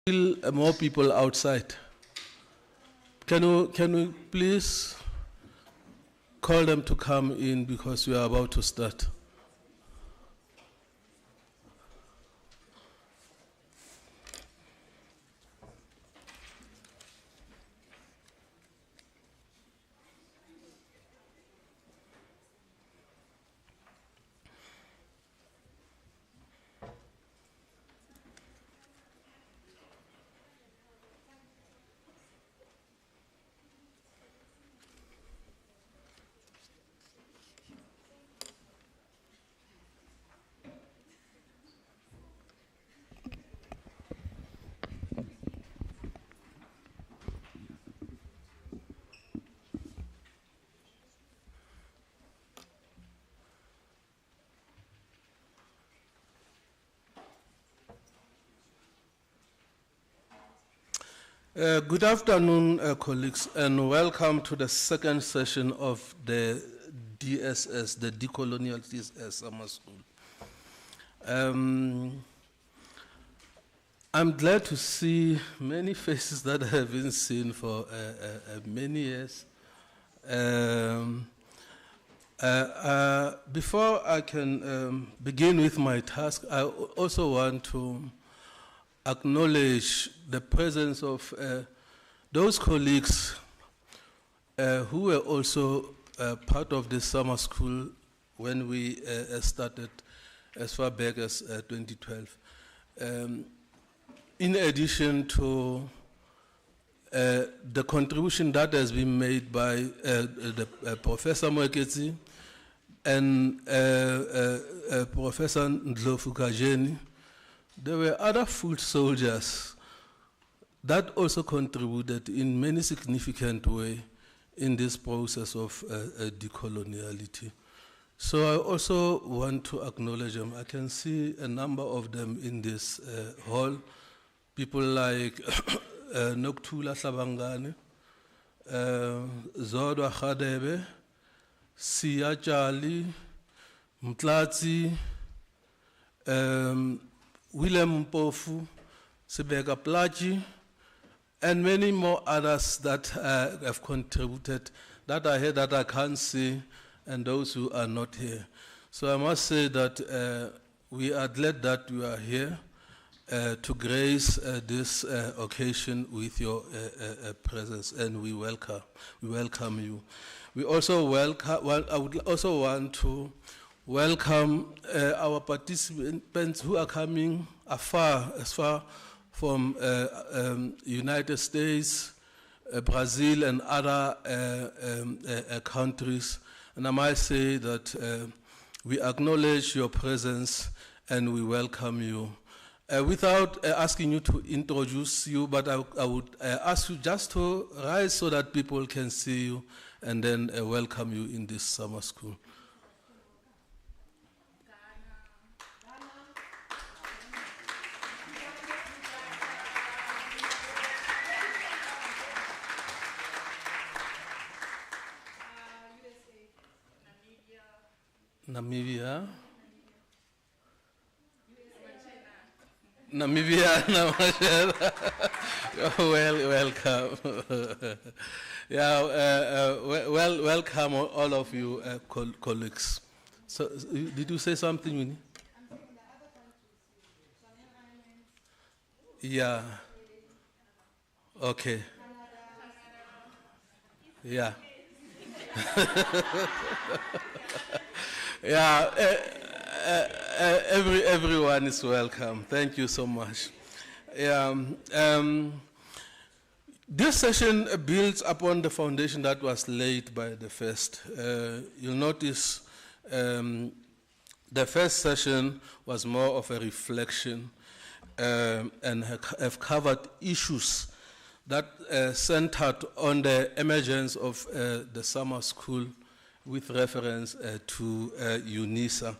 Still more people outside. Can you please call them to come in because we are about to start? Good afternoon, colleagues, and welcome to the second session of the DSS, the Decoloniality Summer School. I'm glad to see many faces that I haven't seen for many years. Before I can begin with my task, I also want to acknowledge the presence of those colleagues who were also part of the summer school when we started as far back as 2012. In addition to the contribution that has been made by Professor Mweketsi and Professor Ndlovu Kajeni, there were other foot soldiers that also contributed in many significant ways in this process of decoloniality. So I also want to acknowledge them. I can see a number of them in this hall. People like Nokuthula Hlabangane, Zodwa Khadebe, Siya Jali, Mtlatsi, Willem Mpofu, Sebeka Plaji, and many more others that have contributed that are here that I can't see, and those who are not here. So I must say that we are glad that you are here to grace this occasion with your presence, and we welcome you. We also I would also want to welcome our participants who are coming as far from United States, Brazil, and other countries. And I might say that we acknowledge your presence and we welcome you. Without asking you to introduce you, but I would ask you just to rise so that people can see you and then welcome you in this summer school. Namibia. Welcome. Welcome all of you colleagues. So, did you say something, Winnie? Yeah. Okay. Yeah. Yeah. Everyone is welcome. Thank you so much. This session builds upon the foundation that was laid by the first. You'll notice the first session was more of a reflection and have covered issues that centered on the emergence of the summer school with reference to Unisa.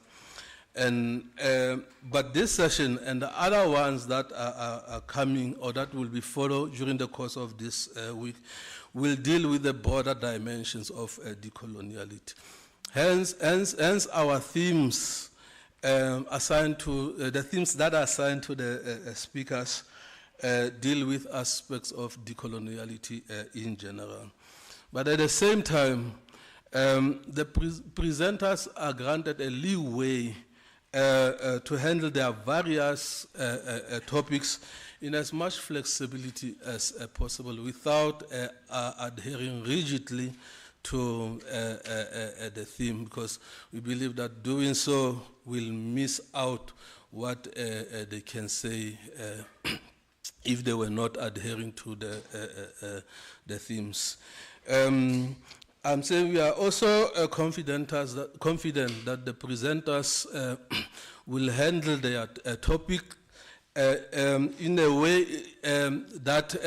But this session and the other ones that are coming or that will be followed during the course of this week will deal with the broader dimensions of decoloniality. Hence our themes assigned to, the themes that are assigned to the speakers deal with aspects of decoloniality in general. But at the same time, the presenters are granted a leeway to handle their various topics in as much flexibility as possible without adhering rigidly to the theme, because we believe that doing so will miss out what they can say if they were not adhering to the themes. I'm saying we are also confident that the presenters will handle their topic in a way that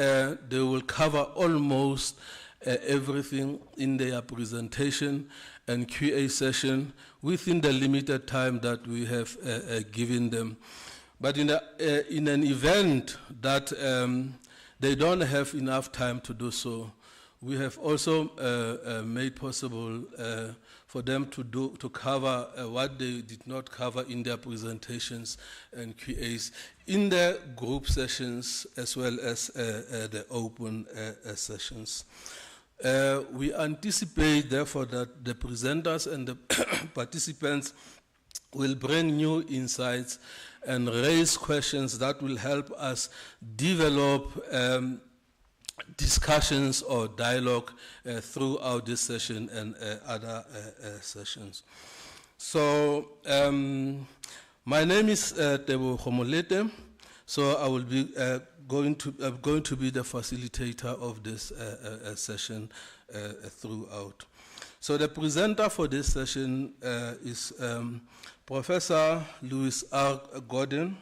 they will cover almost everything in their presentation and QA session within the limited time that we have given them. But in an event that they don't have enough time to do so, we have also made possible for them to cover what they did not cover in their presentations and QAs in the group sessions as well as the open sessions. We anticipate, therefore, that the presenters and the participants will bring new insights and raise questions that will help us develop discussions or dialogue throughout this session and other sessions. So my name is Tebo Homolete, so I will be going to be the facilitator of this session throughout. So the presenter for this session is Professor Louis R. Gordon,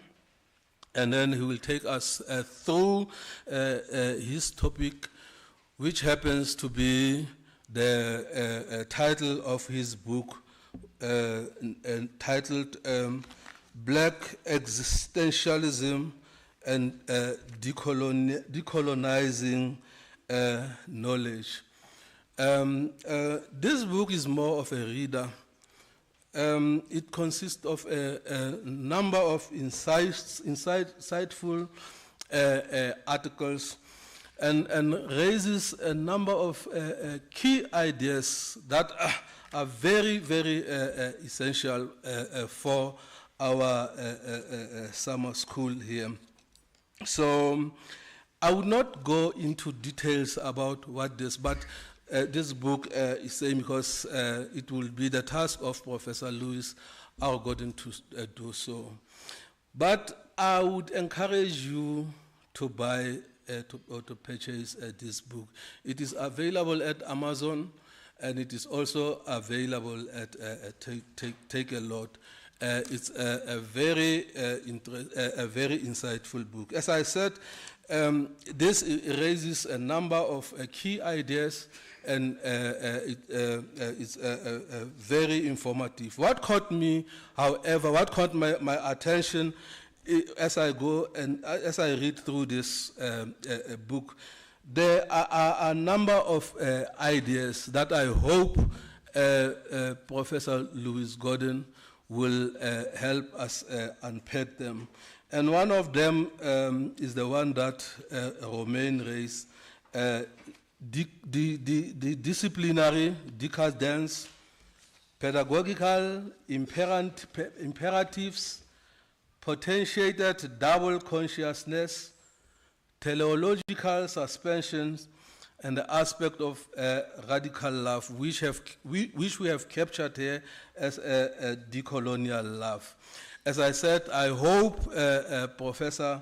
and then he will take us through his topic, which happens to be the title of his book, entitled Black Existentialism and Decolonizing Knowledge. This book is more of a reader, It consists of a number of insightful articles and raises a number of key ideas that are very, very essential for our summer school here. So I would not go into details about what this, but this book is saying, because it will be the task of Professor Louis R. Gordon to do so. But I would encourage you to buy or to purchase this book. It is available at Amazon, and it is also available at Take a Lot. It's a very insightful book. As I said, this raises a number of key ideas, and it's very informative. What caught me, however, what caught my attention as I go and as I read through this book, there are a number of ideas that I hope Professor Louis Gordon will help us unpack them. And one of them is the one that Romain raised, the disciplinary decadence, pedagogical imperatives, potentiated double consciousness, teleological suspensions, and the aspect of radical love, which we have captured here as a decolonial love. As I said, I hope Professor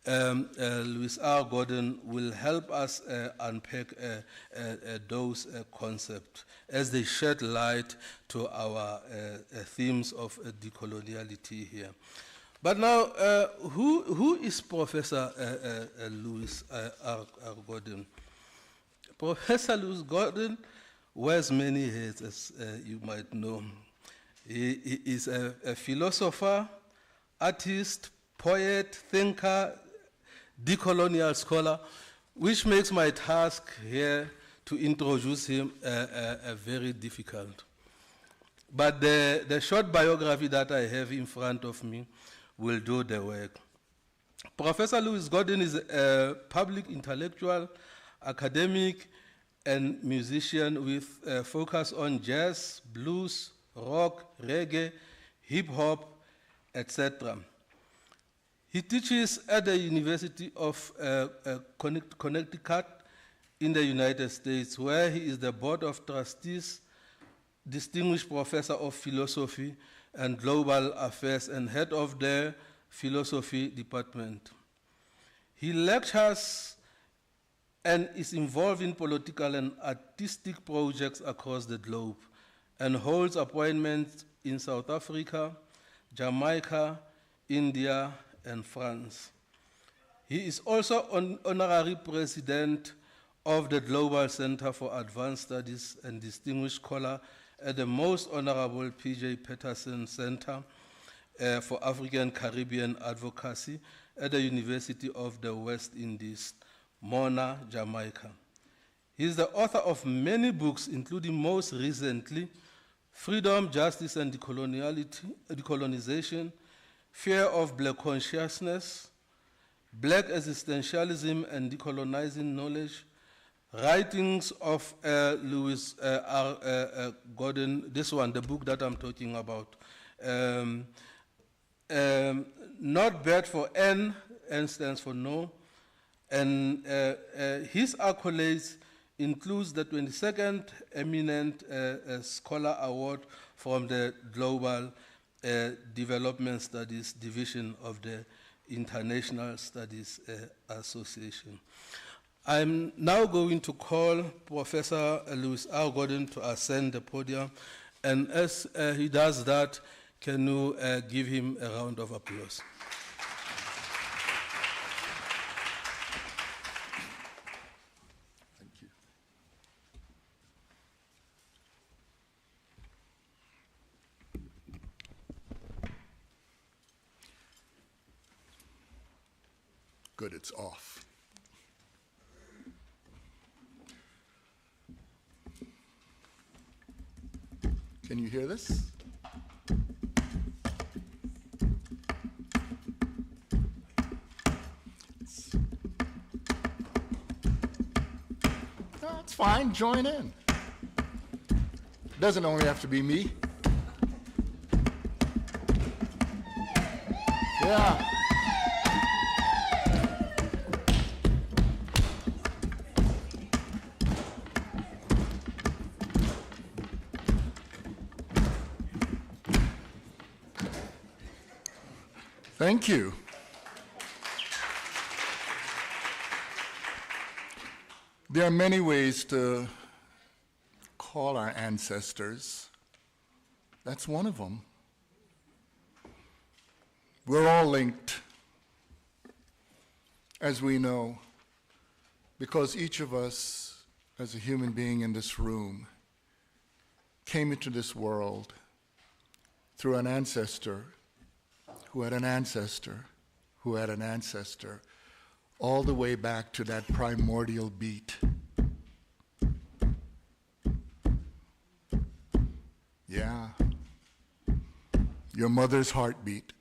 Louis R. Gordon will help us unpack those concepts as they shed light to our themes of decoloniality here. But now, who is Professor Louis R. Gordon? Professor Louis Gordon wears many hats, as you might know. He is a philosopher, artist, poet, thinker, decolonial scholar, which makes my task here to introduce him very difficult. But the short biography that I have in front of me will do the work. Professor Louis Gordon is a public intellectual, academic, and musician with a focus on jazz, blues, rock, reggae, hip-hop, etc. He teaches at the University of Connecticut in the United States, where he is the Board of Trustees, Distinguished Professor of Philosophy and Global Affairs, and head of the Philosophy Department. He lectures and is involved in political and artistic projects across the globe, and holds appointments in South Africa, Jamaica, India, and France. He is also honorary president of the Global Center for Advanced Studies and distinguished scholar at the Most Honorable P.J. Patterson Center for African Caribbean Advocacy at the University of the West Indies, Mona, Jamaica. He is the author of many books, including most recently, Freedom, Justice, and Decolonization, Fear of Black Consciousness, Black Existentialism and Decolonizing Knowledge, Writings of Louis R. Gordon, this one, the book that I'm talking about. Not Bad for N stands for no, and his accolades includes the 22nd Eminent Scholar Award from the Global Development Studies Division of the International Studies Association. I'm now going to call Professor Louis R. Gordon to ascend the podium, and as he does that, can you give him a round of applause? Good, it's off. Can you hear this? That's fine, join in. Doesn't only have to be me. Yeah. Thank you. There are many ways to call our ancestors. That's one of them. We're all linked, as we know, because each of us, as a human being in this room, came into this world through an ancestor who had an ancestor who had an ancestor, all the way back to that primordial beat. Yeah. Your mother's heartbeat.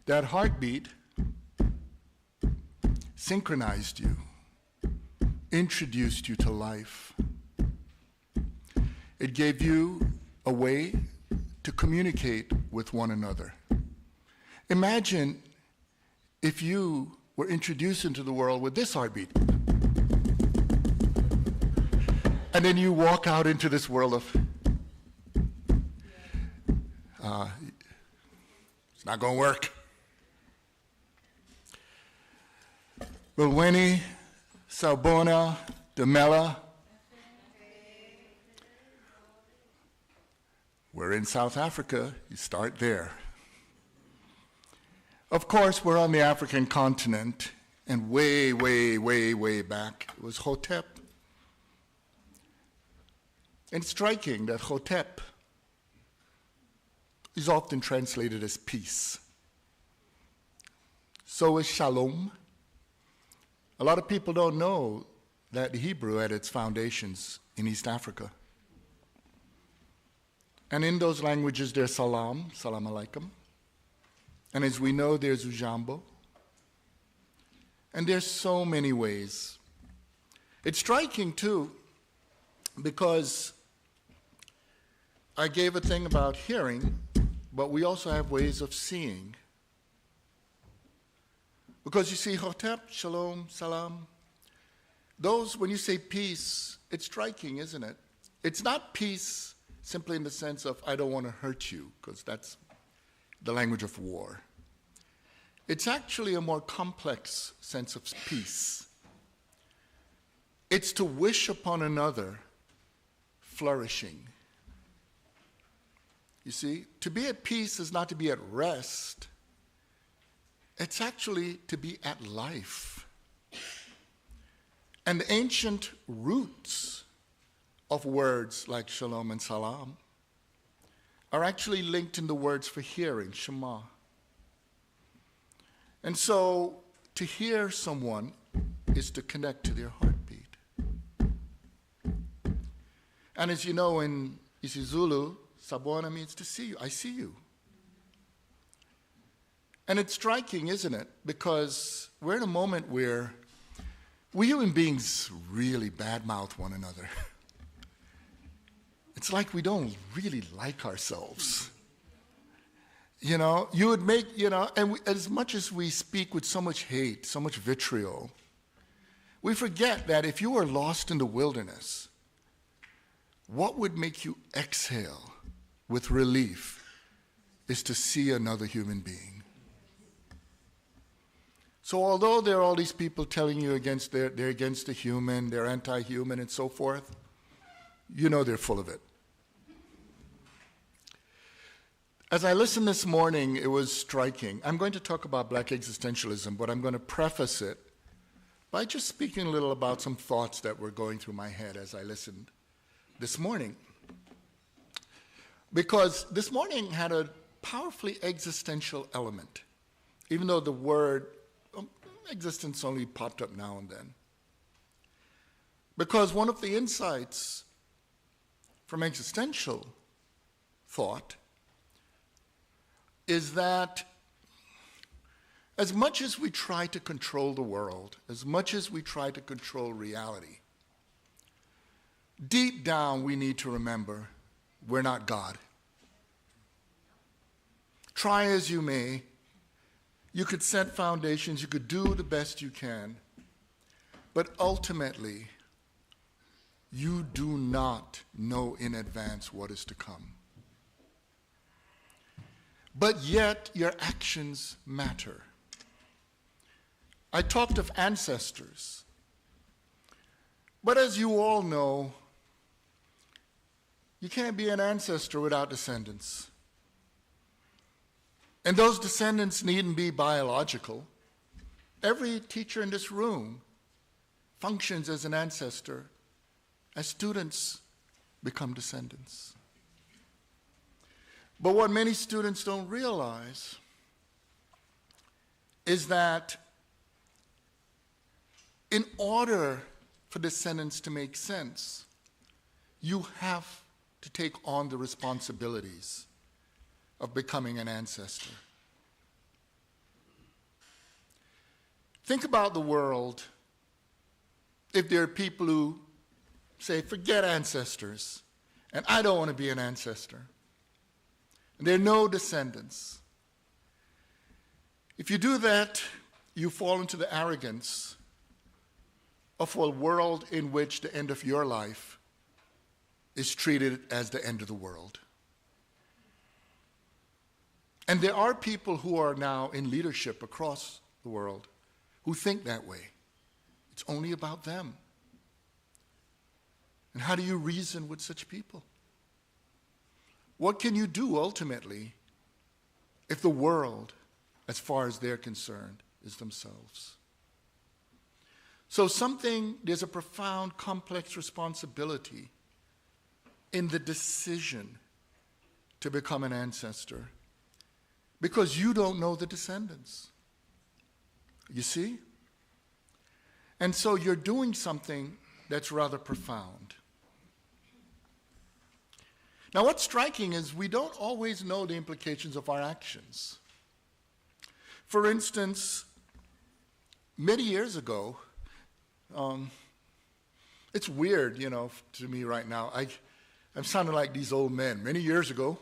That heartbeat synchronized you, introduced you to life. It gave you a way to communicate with one another. Imagine if you were introduced into the world with this heartbeat. And then you walk out into this world of, it's not going to work. Bulweni, Sawubona, Dumela. We're in South Africa, you start there. Of course, we're on the African continent, and way, way, way, way back, it was Hotep. And it's striking that Hotep is often translated as peace. So is Shalom. A lot of people don't know that the Hebrew had its foundations in East Africa. And in those languages, there's salam, salam alaikum. And as we know, there's ujambo. And there's so many ways. It's striking, too, because I gave a thing about hearing, but we also have ways of seeing. Because you see, Hotep, Shalom, Salam, those, when you say peace, it's striking, isn't it? It's not peace simply in the sense of, I don't want to hurt you, because that's the language of war. It's actually a more complex sense of peace. It's to wish upon another flourishing. You see, to be at peace is not to be at rest. It's actually to be at life. And the ancient roots of words like shalom and salam are actually linked in the words for hearing, shema. And so to hear someone is to connect to their heartbeat. And as you know, in isiZulu, Sabona means to see you. I see you. And it's striking, isn't it? Because we're in a moment where we human beings really badmouth one another. It's like we don't really like ourselves. You know, you would make, and as much as we speak with so much hate, so much vitriol, we forget that if you were lost in the wilderness, what would make you exhale with relief is to see another human being. So although there are all these people telling you they're against the human, they're anti-human and so forth, you know they're full of it. As I listened this morning, it was striking. I'm going to talk about black existentialism, but I'm going to preface it by just speaking a little about some thoughts that were going through my head as I listened this morning. Because this morning had a powerfully existential element, even though the word existence only popped up now and then. Because one of the insights from existential thought is that as much as we try to control the world, as much as we try to control reality, deep down we need to remember we're not God. Try as you may, you could set foundations, you could do the best you can, but ultimately, you do not know in advance what is to come. But yet, your actions matter. I talked of ancestors, but as you all know, you can't be an ancestor without descendants. And those descendants needn't be biological. Every teacher in this room functions as an ancestor as students become descendants. But what many students don't realize is that in order for descendants to make sense, you have to take on the responsibilities of becoming an ancestor. Think about the world if there are people who say, forget ancestors, and I don't want to be an ancestor. And there are no descendants. If you do that, you fall into the arrogance of a world in which the end of your life is treated as the end of the world. And there are people who are now in leadership across the world who think that way. It's only about them. And how do you reason with such people? What can you do ultimately if the world, as far as they're concerned, is themselves? So there's a profound, complex responsibility in the decision to become an ancestor because you don't know the descendants. You see? And so you're doing something that's rather profound. Now, what's striking is we don't always know the implications of our actions. For instance, many years ago, it's weird, to me right now. I'm sounding like these old men. Many years ago,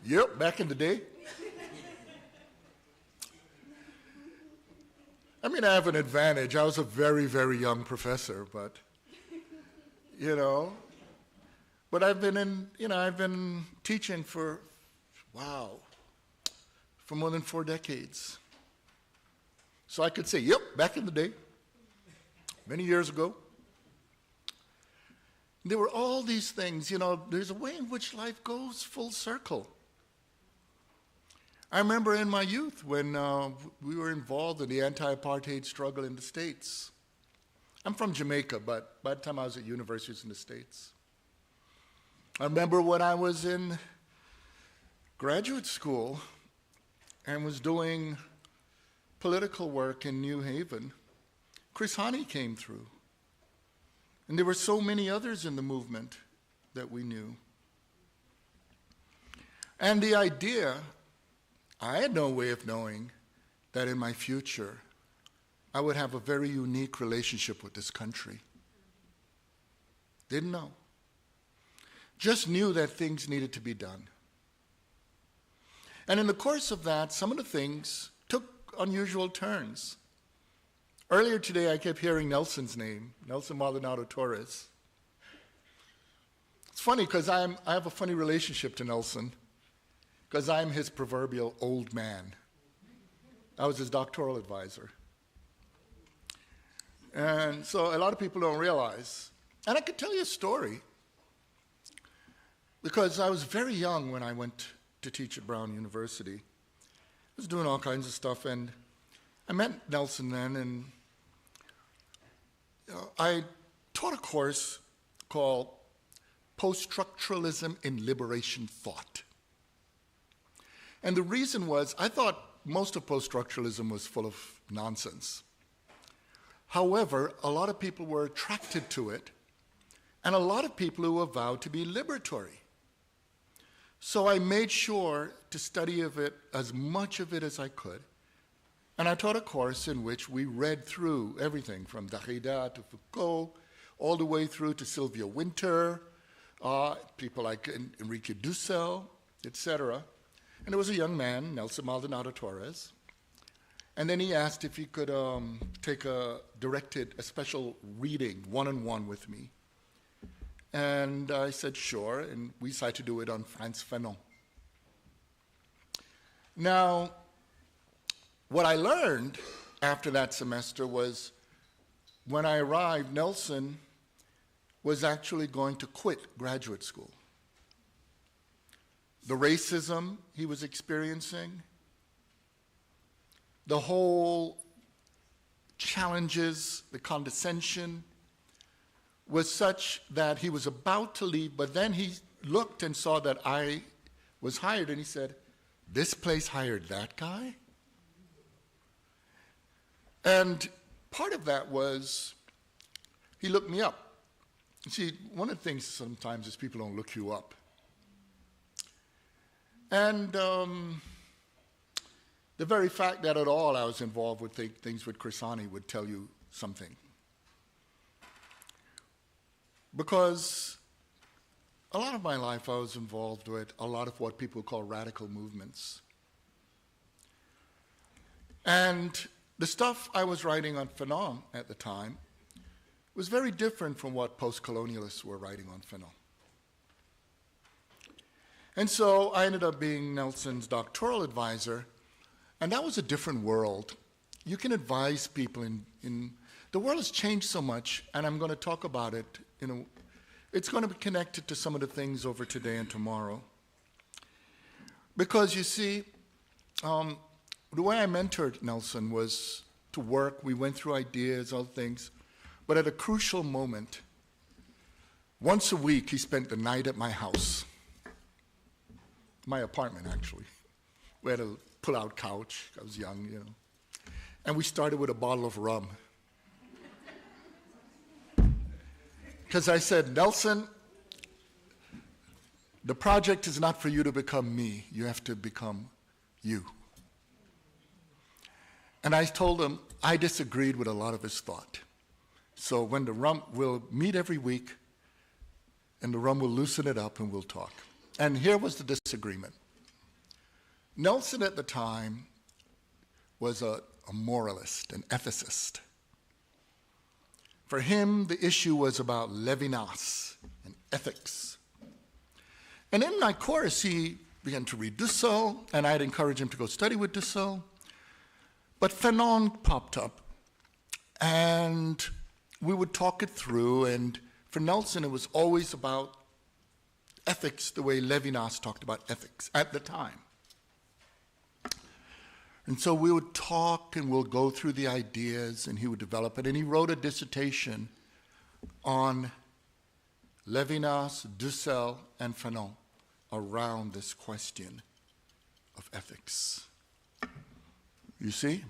yep, back in the day. I mean, I have an advantage. I was a very, very young professor, but, But I've been teaching for more than 4 decades. So I could say, yep, back in the day, many years ago. There were all these things, there's a way in which life goes full circle. I remember in my youth when we were involved in the anti-apartheid struggle in the States. I'm from Jamaica, but by the time I was at universities in the States. I remember when I was in graduate school and was doing political work in New Haven, Chris Hani came through. And there were so many others in the movement that we knew. And the idea, I had no way of knowing that in my future I would have a very unique relationship with this country. Didn't know. Just knew that things needed to be done. And in the course of that, some of the things took unusual turns. Earlier today, I kept hearing Nelson's name, Nelson Maldonado Torres. It's funny because I have a funny relationship to Nelson because I'm his proverbial old man. I was his doctoral advisor. And so a lot of people don't realize. And I could tell you a story. Because I was very young when I went to teach at Brown University. I was doing all kinds of stuff, and I met Nelson then, and I taught a course called Post-Structuralism in Liberation Thought. And the reason was, I thought most of post-structuralism was full of nonsense. However, a lot of people were attracted to it, and a lot of people who avowed to be liberatory. So I made sure to study of it, as much of it as I could. And I taught a course in which we read through everything from Derrida to Foucault, all the way through to Sylvia Wynter, people like Enrique Dussel, etc. And there was a young man, Nelson Maldonado Torres, and then he asked if he could take a special reading, one-on-one with me. And I said, sure, and we decided to do it on Frantz Fanon. Now, what I learned after that semester was when I arrived, Nelson was actually going to quit graduate school. The racism he was experiencing, the whole challenges, the condescension, was such that he was about to leave, but then he looked and saw that I was hired, and he said, "This place hired that guy?" And part of that was he looked me up. You see, one of the things sometimes is people don't look you up. And the very fact that at all I was involved with things with Crisani would tell you something. Because a lot of my life I was involved with a lot of what people call radical movements. And the stuff I was writing on Fanon at the time was very different from what post-colonialists were writing on Fanon. And so I ended up being Nelson's doctoral advisor, and that was a different world. You can advise people the world has changed so much, and I'm going to talk about it it's going to be connected to some of the things over today and tomorrow. Because you see, the way I mentored Nelson was to work. We went through ideas, other things. But at a crucial moment, once a week, he spent the night at my house. My apartment, actually. We had a pull-out couch. I was young, you know. And we started with a bottle of rum. Because I said, "Nelson, the project is not for you to become me. You have to become you." And I told him I disagreed with a lot of his thought. So when the rum, we'll meet every week, and the rum will loosen it up and we'll talk. And here was the disagreement. Nelson at the time was a moralist, an ethicist. For him, the issue was about Levinas and ethics. And in my course, he began to read Dussel, and I'd encourage him to go study with Dussel. But Fanon popped up, and we would talk it through, and for Nelson, it was always about ethics the way Levinas talked about ethics at the time. And so we would talk, and we'll go through the ideas, and he would develop it. And he wrote a dissertation on Levinas, Dussel, and Fanon around this question of ethics. You see?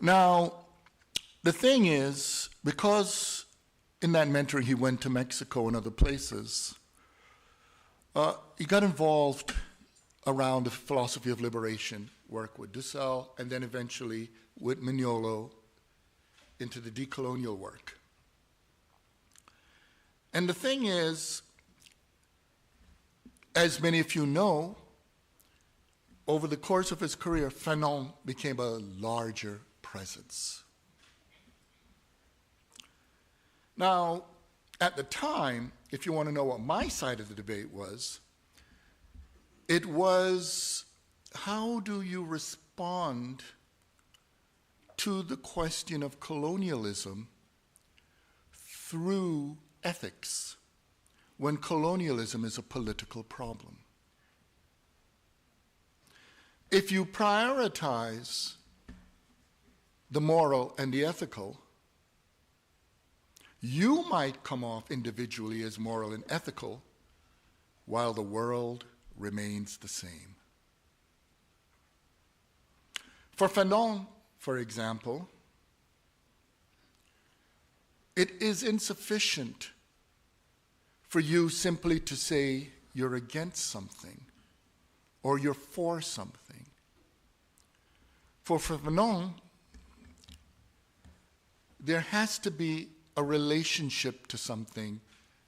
Now, the thing is, because in that mentoring he went to Mexico and other places, he got involved around the philosophy of liberation, work with Dussel, and then eventually with Mignolo into the decolonial work. And the thing is, as many of you know, over the course of his career, Fanon became a larger presence. Now, at the time, if you want to know what my side of the debate was, it was, how do you respond to the question of colonialism through ethics when colonialism is a political problem? If you prioritize the moral and the ethical, you might come off individually as moral and ethical while the world remains the same. For Fanon, for example, it is insufficient for you simply to say you're against something or you're for something. For Fanon, there has to be a relationship to something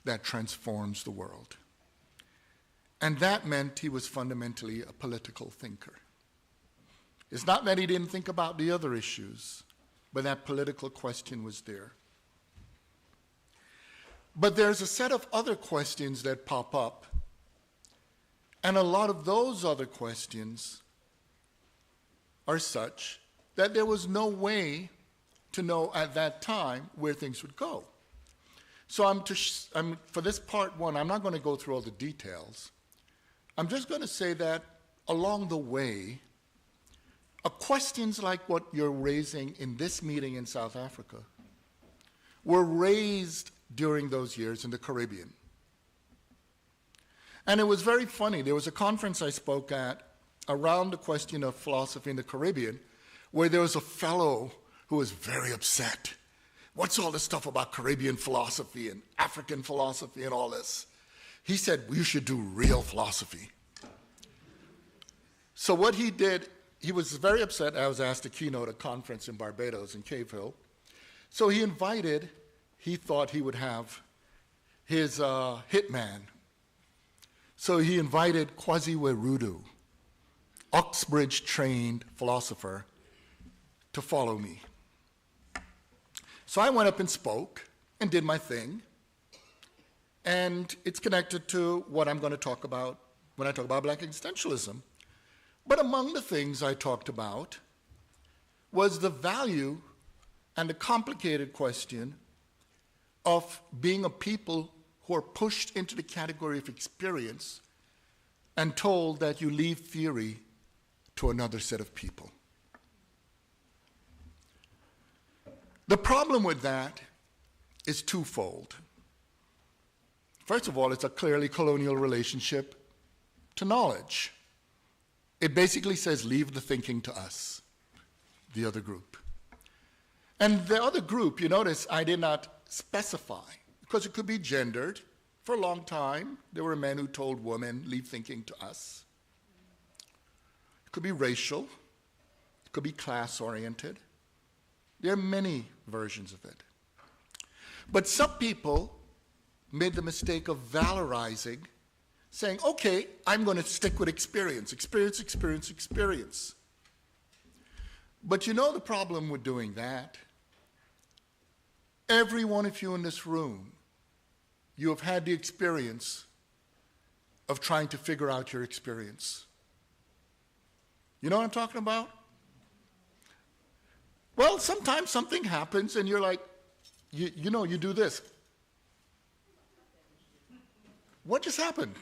that transforms the world. And that meant he was fundamentally a political thinker. It's not that he didn't think about the other issues, but that political question was there. But there's a set of other questions that pop up, and a lot of those other questions are such that there was no way to know at that time where things would go. So for this part one, I'm not going to go through all the details. I'm just going to say that along the way, questions like what you're raising in this meeting in South Africa were raised during those years in the Caribbean. And it was very funny. There was a conference I spoke at around the question of philosophy in the Caribbean, where there was a fellow who was very upset. What's all this stuff about Caribbean philosophy and African philosophy and all this? He said, we should do real philosophy. So what he did, he was very upset. I was asked to keynote a conference in Barbados in Cave Hill. So he thought he would have his hitman. So he invited Kwasi Werudu, Oxbridge-trained philosopher, to follow me. So I went up and spoke and did my thing. And it's connected to what I'm going to talk about when I talk about Black existentialism. But among the things I talked about was the value and the complicated question of being a people who are pushed into the category of experience and told that you leave theory to another set of people. The problem with that is twofold. First of all, it's a clearly colonial relationship to knowledge. It basically says, leave the thinking to us, the other group. And the other group, you notice I did not specify, because it could be gendered. For a long time, there were men who told women, leave thinking to us. It could be racial. It could be class-oriented. There are many versions of it. But some people made the mistake of valorizing, saying, okay, I'm going to stick with experience, experience, experience, experience. But you know the problem with doing that? Every one of you in this room, you have had the experience of trying to figure out your experience. You know what I'm talking about? Well, sometimes something happens and you're like, you know, you do this. What just happened?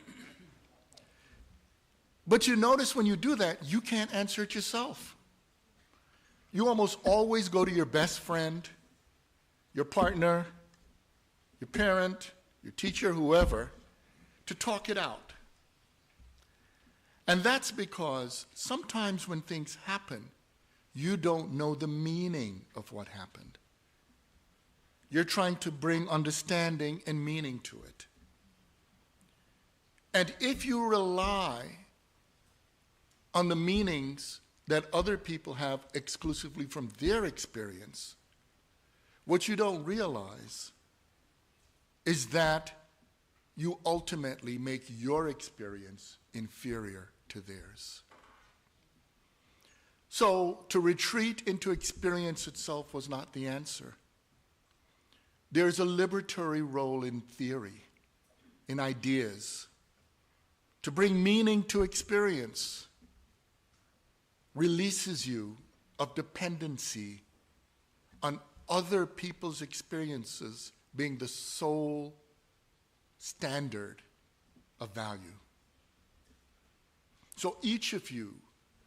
But you notice when you do that, you can't answer it yourself. You almost always go to your best friend, your partner, your parent, your teacher, whoever, to talk it out. And that's because sometimes when things happen, you don't know the meaning of what happened. You're trying to bring understanding and meaning to it. And if you rely on the meanings that other people have exclusively from their experience, what you don't realize is that you ultimately make your experience inferior to theirs. So to retreat into experience itself was not the answer. There's a liberatory role in theory, in ideas, to bring meaning to experience, releases you of dependency on other people's experiences being the sole standard of value. So each of you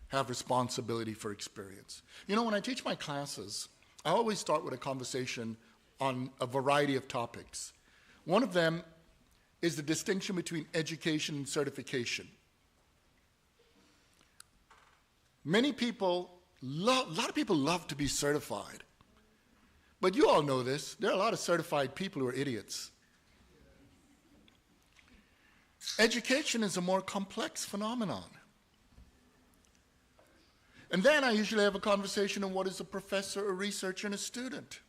have responsibility for experience. You know, when I teach my classes, I always start with a conversation on a variety of topics. One of them is the distinction between education and certification. Many people, a lot of people love to be certified. But you all know this, there are a lot of certified people who are idiots. Education is a more complex phenomenon. And then I usually have a conversation on what is a professor, a researcher, and a student.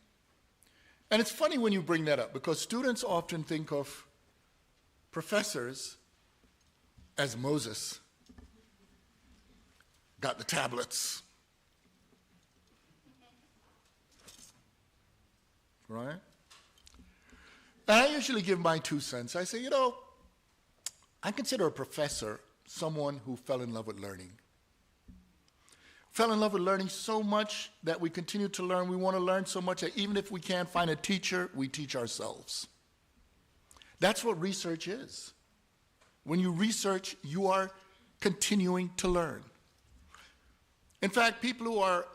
And it's funny when you bring that up, because students often think of professors as Moses. Got the tablets. Right? And I usually give my 2 cents. I say, you know, I consider a professor someone who fell in love with learning. Fell in love with learning so much that we continue to learn. We want to learn so much that even if we can't find a teacher, we teach ourselves. That's what research is. When you research, you are continuing to learn. In fact, people who are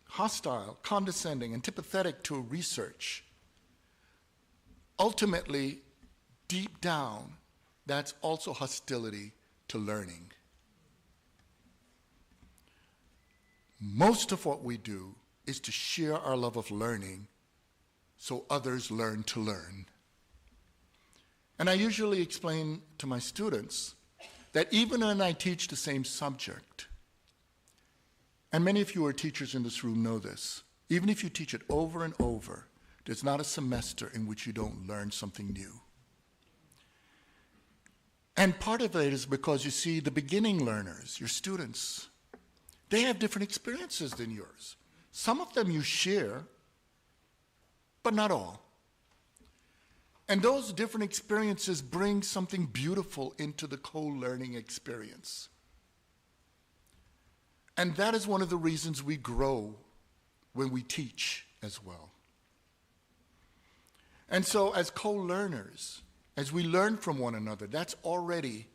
hostile, condescending, antipathetic to research, ultimately, deep down, that's also hostility to learning. Most of what we do is to share our love of learning so others learn to learn. And I usually explain to my students that even when I teach the same subject, and many of you are teachers in this room know this, even if you teach it over and over, there's not a semester in which you don't learn something new. And part of it is because you see the beginning learners, your students, they have different experiences than yours. Some of them you share, but not all. And those different experiences bring something beautiful into the co-learning experience. And that is one of the reasons we grow when we teach as well. And so as co-learners, as we learn from one another, that's already,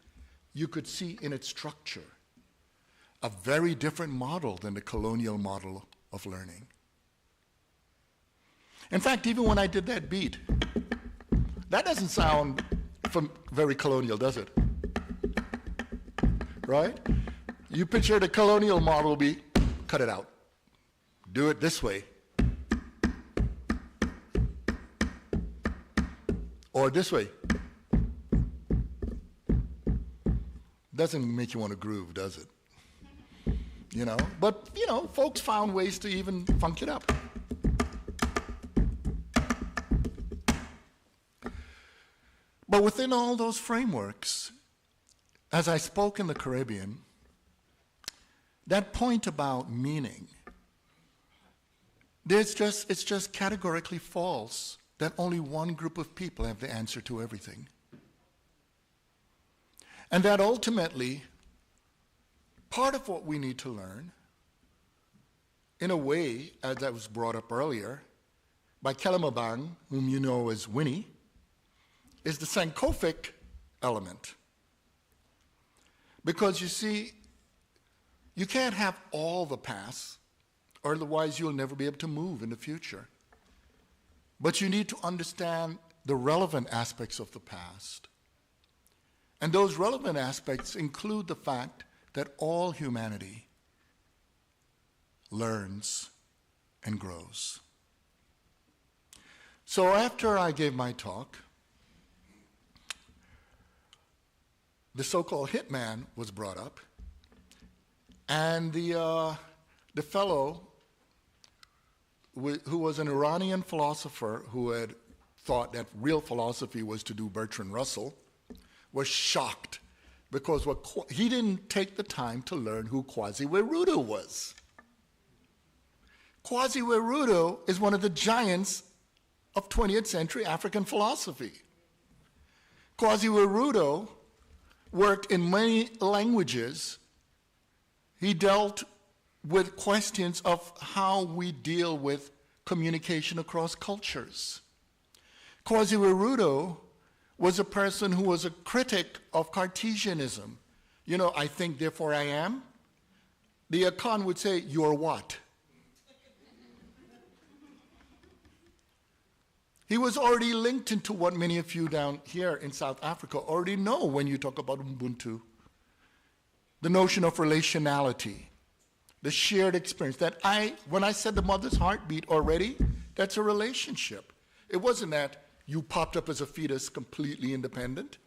you could see in its structure, a very different model than the colonial model of learning. In fact, even when I did that beat, that doesn't sound very colonial, does it? Right? You picture the colonial model be, cut it out. Do it this way. Or this way. Doesn't make you want to groove, does it? You know, but, you know, folks found ways to even funk it up. But within all those frameworks, as I spoke in the Caribbean, that point about meaning, it's just categorically false that only one group of people have the answer to everything. And that ultimately, part of what we need to learn, in a way, as that was brought up earlier, by Kelemabang, whom you know as Winnie, is the Sankofic element. Because you see, you can't have all the past, or otherwise you'll never be able to move in the future. But you need to understand the relevant aspects of the past. And those relevant aspects include the fact that all humanity learns and grows. So after I gave my talk, the so-called hitman was brought up, and the fellow who was an Iranian philosopher who had thought that real philosophy was to do Bertrand Russell was shocked because he didn't take the time to learn who Kwasi Wirudu was. Kwasi Wirudu is one of the giants of 20th century African philosophy. Kwasi Wirudu worked in many languages. He dealt with questions of how we deal with communication across cultures. Kwasi Wirudu was a person who was a critic of Cartesianism. You know, I think, therefore I am. The Akan would say, you're what? He was already linked into what many of you down here in South Africa already know when you talk about Ubuntu. The notion of relationality, the shared experience that when I said the mother's heartbeat already, that's a relationship. It wasn't that you popped up as a fetus completely independent.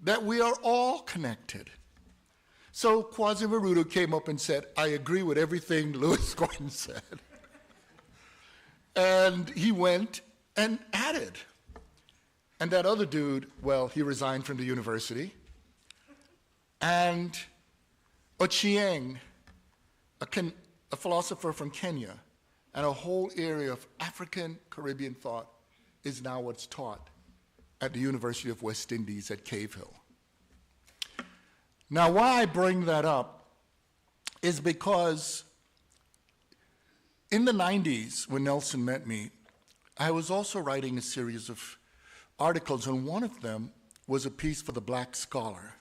That we are all connected. So Kwasi Wirudu came up and said, I agree with everything Lewis Gordon said. And he went and added. And that other dude, well, he resigned from the university. And Ochieng, a philosopher from Kenya, and a whole area of African Caribbean thought is now what's taught at the University of West Indies at Cave Hill. Now, why I bring that up is because in the 90s, when Nelson met me, I was also writing a series of articles, and one of them was a piece for the Black Scholar.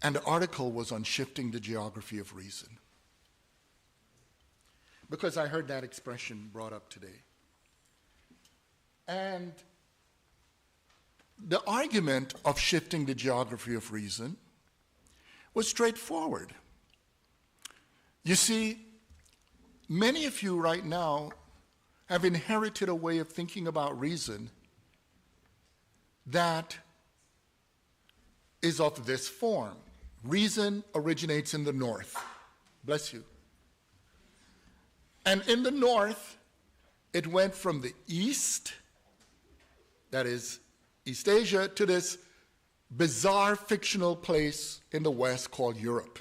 And the article was on shifting the geography of reason. Because I heard that expression brought up today. And the argument of shifting the geography of reason was straightforward. You see, many of you right now have inherited a way of thinking about reason that is of this form. Reason originates in the north. Bless you. And in the north, it went from the east, that is East Asia, to this bizarre fictional place in the west called Europe.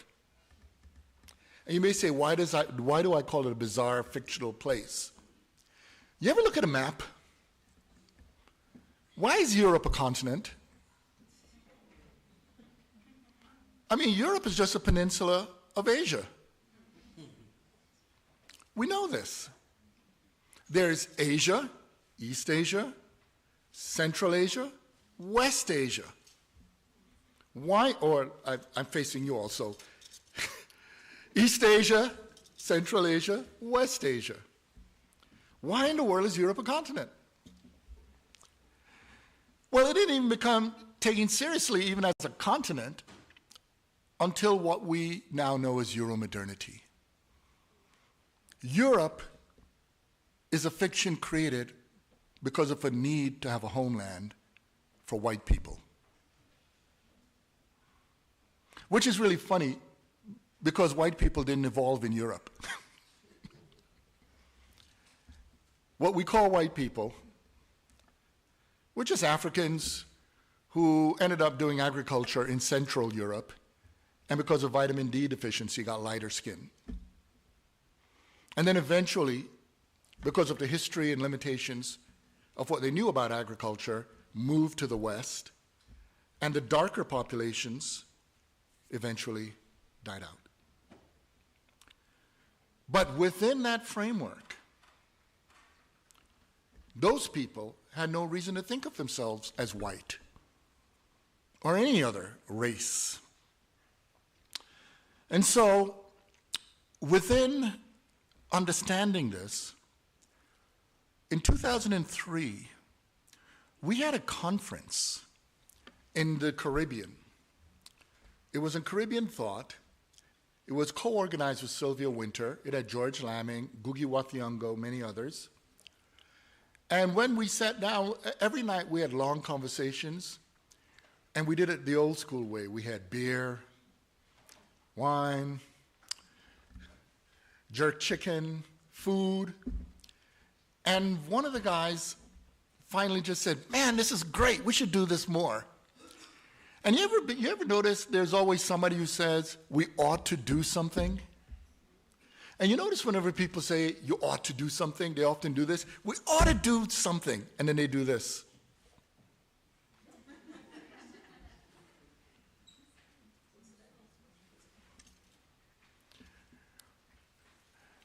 And you may say, why do I call it a bizarre fictional place? You ever look at a map? Why is Europe a continent? I mean, Europe is just a peninsula of Asia. We know this. There's Asia, East Asia, Central Asia, West Asia. Why, or I'm facing you also. East Asia, Central Asia, West Asia. Why in the world is Europe a continent? Well, it didn't even become taken seriously even as a continent until what we now know as Euromodernity. Europe is a fiction created because of a need to have a homeland for white people. Which is really funny because white people didn't evolve in Europe. What we call white people, which is Africans who ended up doing agriculture in Central Europe, and because of vitamin D deficiency got lighter skin. And then eventually, because of the history and limitations of what they knew about agriculture, moved to the West, and the darker populations eventually died out. But within that framework, those people had no reason to think of themselves as white or any other race. And so, within understanding this, in 2003, we had a conference in the Caribbean. It was in Caribbean Thought. It was co-organized with Sylvia Winter. It had George Lamming, Ngugi wa Thiong'o, many others. And when we sat down, every night we had long conversations, and we did it the old school way. We had beer, wine, jerk chicken, food. And one of the guys finally just said, man, this is great. We should do this more. And you ever notice there's always somebody who says, we ought to do something? And you notice whenever people say, you ought to do something, they often do this. We ought to do something. And then they do this.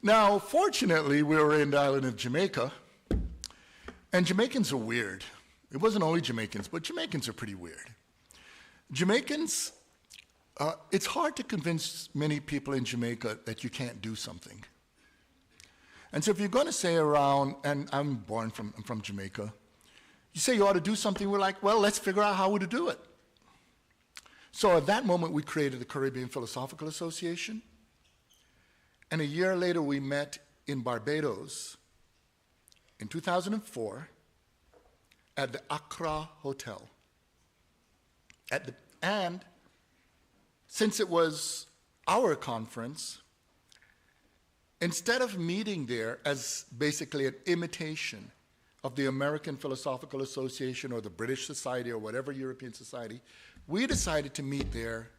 Now, fortunately, we were in the island of Jamaica, and Jamaicans are weird. It wasn't only Jamaicans, but Jamaicans are pretty weird. Jamaicans, it's hard to convince many people in Jamaica that you can't do something. And so if you're going to say around, and I'm from Jamaica, you say you ought to do something, we're like, well, let's figure out how to do it. So at that moment, we created the Caribbean Philosophical Association. And a year later, we met in Barbados in 2004 at the Accra Hotel. And since it was our conference, instead of meeting there as basically an imitation of the American Philosophical Association or the British Society or whatever European society, we decided to meet there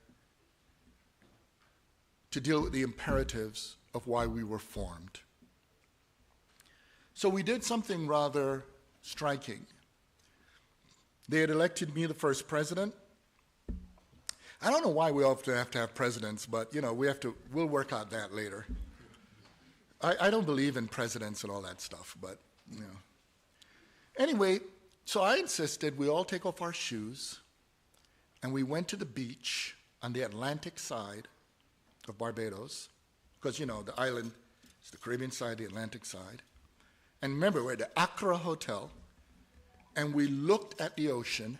to deal with the imperatives of why we were formed. So we did something rather striking. They had elected me the first president. I don't know why we often have to have presidents, but you know, we'll work out that later. I don't believe in presidents and all that stuff, but you know. Anyway, so I insisted we all take off our shoes and we went to the beach on the Atlantic side of Barbados, because you know, the island is the Caribbean side, the Atlantic side. And remember, we're at the Accra Hotel, and we looked at the ocean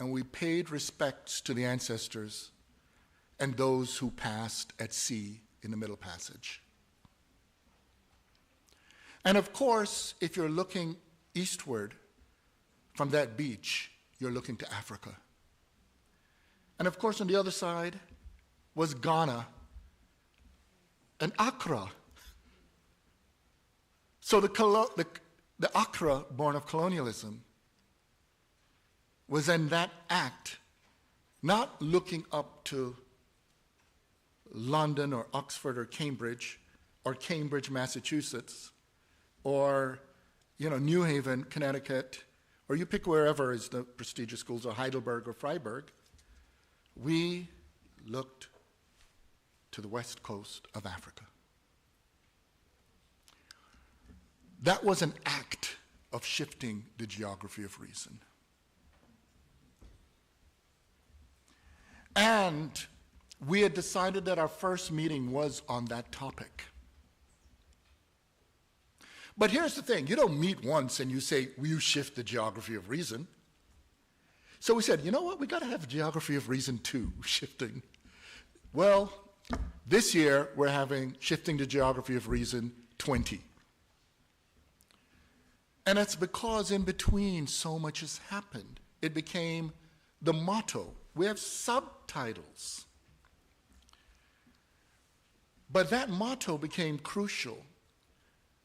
and we paid respects to the ancestors and those who passed at sea in the Middle Passage. And of course, if you're looking eastward from that beach, you're looking to Africa. And of course, on the other side was Ghana and Accra. So the Accra, born of colonialism, was in that act, not looking up to London or Oxford or Cambridge, Massachusetts, or you know, New Haven, Connecticut, or you pick wherever is the prestigious schools, or Heidelberg or Freiburg. We looked to the west coast of Africa. That was an act of shifting the geography of reason. And we had decided that our first meeting was on that topic. But here's the thing, you don't meet once and you say, will you shift the geography of reason? So we said, you know what, we gotta have geography of reason 2, shifting. Well, this year we're having shifting the geography of reason 20. And it's because in between so much has happened. It became the motto. We have subtitles. But that motto became crucial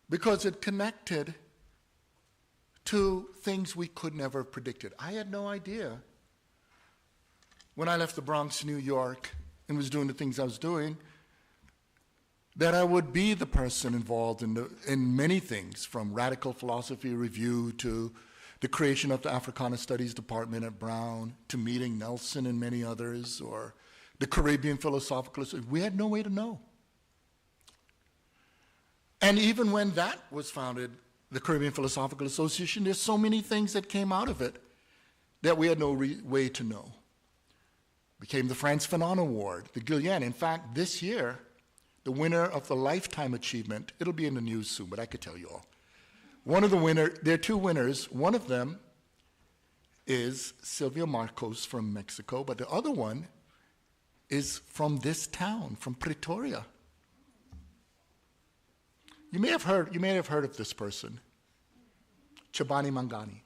because it connected to things we could never have predicted. I had no idea when I left the Bronx, New York, and was doing the things I was doing, that I would be the person involved in many things, from radical philosophy review to the creation of the Africana Studies Department at Brown, to meeting Nelson and many others, or the Caribbean Philosophical Association. We had no way to know. And even when that was founded, the Caribbean Philosophical Association, there's so many things that came out of it that we had no way to know. Became the Frantz Fanon Award, the Guillain. In fact, this year, the winner of the Lifetime Achievement, it'll be in the news soon, but I could tell you all. One of the winners, there are 2 winners. One of them is Silvia Marcos from Mexico, but the other one is from this town, from Pretoria. You may have heard of this person, Chabani Mangani.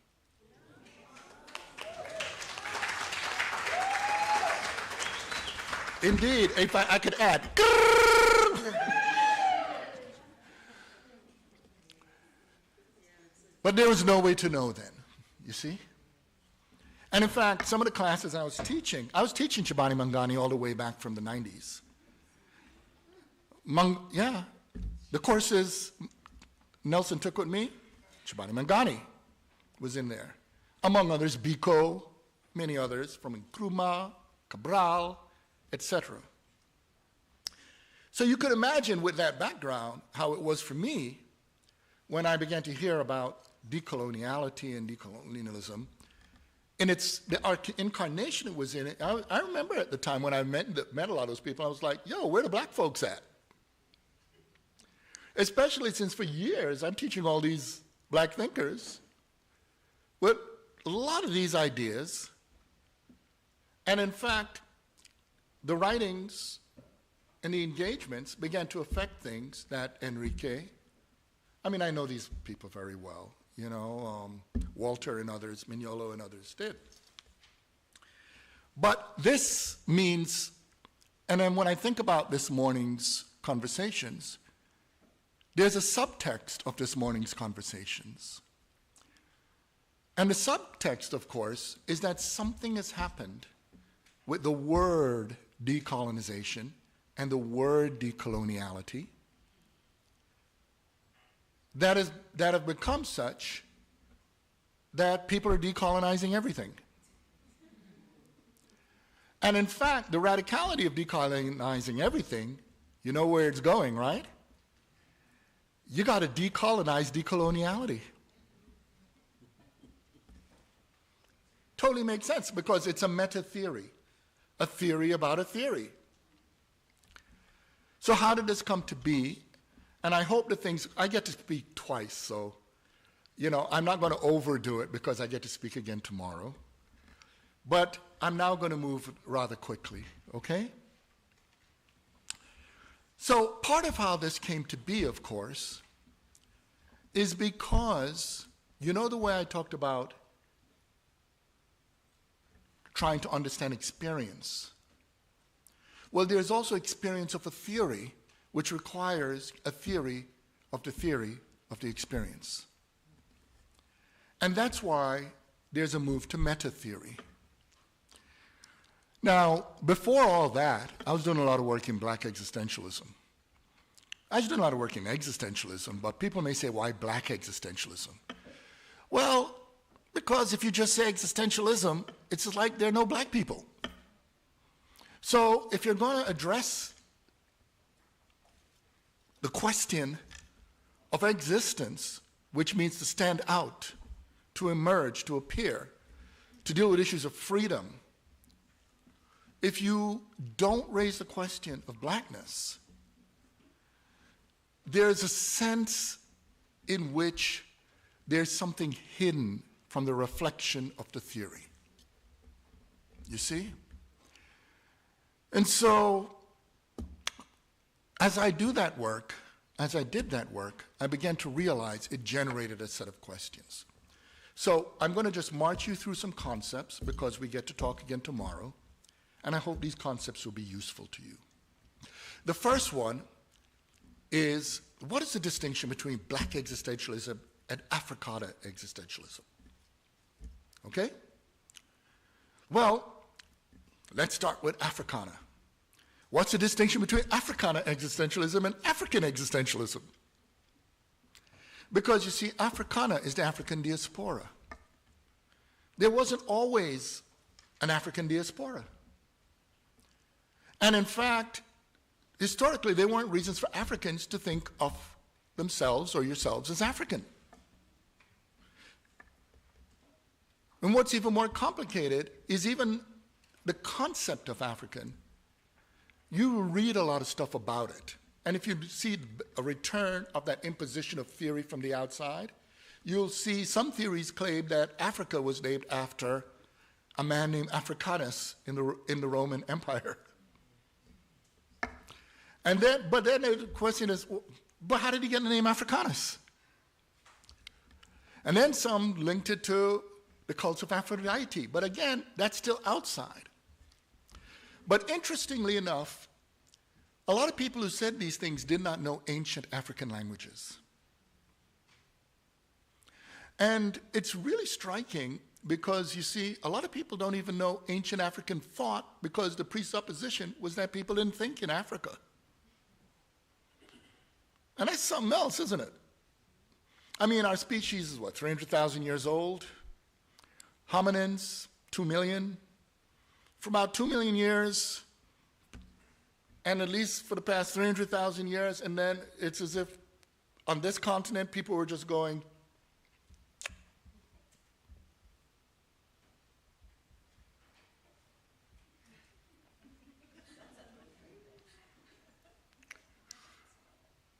Indeed, if I could add. But there was no way to know then, you see? And in fact, some of the classes I was teaching Chabani Mangani all the way back from the 90s. The courses Nelson took with me, Chabani Mangani was in there. Among others, Biko, many others from Nkrumah, Cabral, etc. So you could imagine with that background how it was for me when I began to hear about decoloniality and decolonialism. And the incarnation it was in it. I remember at the time when I met a lot of those people, I was like, yo, where are the black folks at? Especially since for years I'm teaching all these black thinkers with a lot of these ideas. And in fact, the writings and the engagements began to affect things that Enrique, I mean, I know these people very well, you know, Walter and others, Mignolo and others did. But this means, and then when I think about this morning's conversations, there's a subtext of this morning's conversations. And the subtext, of course, is that something has happened with the word decolonization and the word decoloniality that have become such that people are decolonizing everything. And in fact, the radicality of decolonizing everything, you know where it's going, right? You got to decolonize decoloniality. Totally makes sense because it's a meta-theory, a theory about a theory. So how did this come to be? And I hope the things, I get to speak twice, so, you know, I'm not going to overdo it because I get to speak again tomorrow. But I'm now going to move rather quickly, okay? So part of how this came to be, of course, is because, you know the way I talked about trying to understand experience? Well, there's also experience of a theory which requires a theory of the experience. And that's why there's a move to meta-theory. Now, before all that, I was doing a lot of work in black existentialism. I was doing a lot of work in existentialism, but people may say, why black existentialism? Well, because if you just say existentialism, it's like there are no black people. So if you're going to address the question of existence, which means to stand out, to emerge, to appear, to deal with issues of freedom, if you don't raise the question of blackness, there's a sense in which there's something hidden from the reflection of the theory. You see? And so, as I did that work, I began to realize it generated a set of questions. So I'm going to just march you through some concepts because we get to talk again tomorrow, and I hope these concepts will be useful to you. The first one is, what is the distinction between black existentialism and Africana existentialism? Okay? Well, let's start with Africana. What's the distinction between Africana existentialism and African existentialism? Because you see, Africana is the African diaspora. There wasn't always an African diaspora. And in fact, historically, there weren't reasons for Africans to think of themselves or yourselves as African. And what's even more complicated is even the concept of African. You read a lot of stuff about it. And if you see a return of that imposition of theory from the outside, you'll see some theories claim that Africa was named after a man named Africanus in the Roman Empire. And but then the question is, but how did he get the name Africanus? And then some linked it to the cult of Aphrodite. But again, that's still outside. But interestingly enough, a lot of people who said these things did not know ancient African languages. And it's really striking because, you see, a lot of people don't even know ancient African thought because the presupposition was that people didn't think in Africa. And that's something else, isn't it? I mean, our species is what, 300,000 years old? Hominins, 2 million. For about 2 million years, and at least for the past 300,000 years, and then it's as if on this continent people were just going,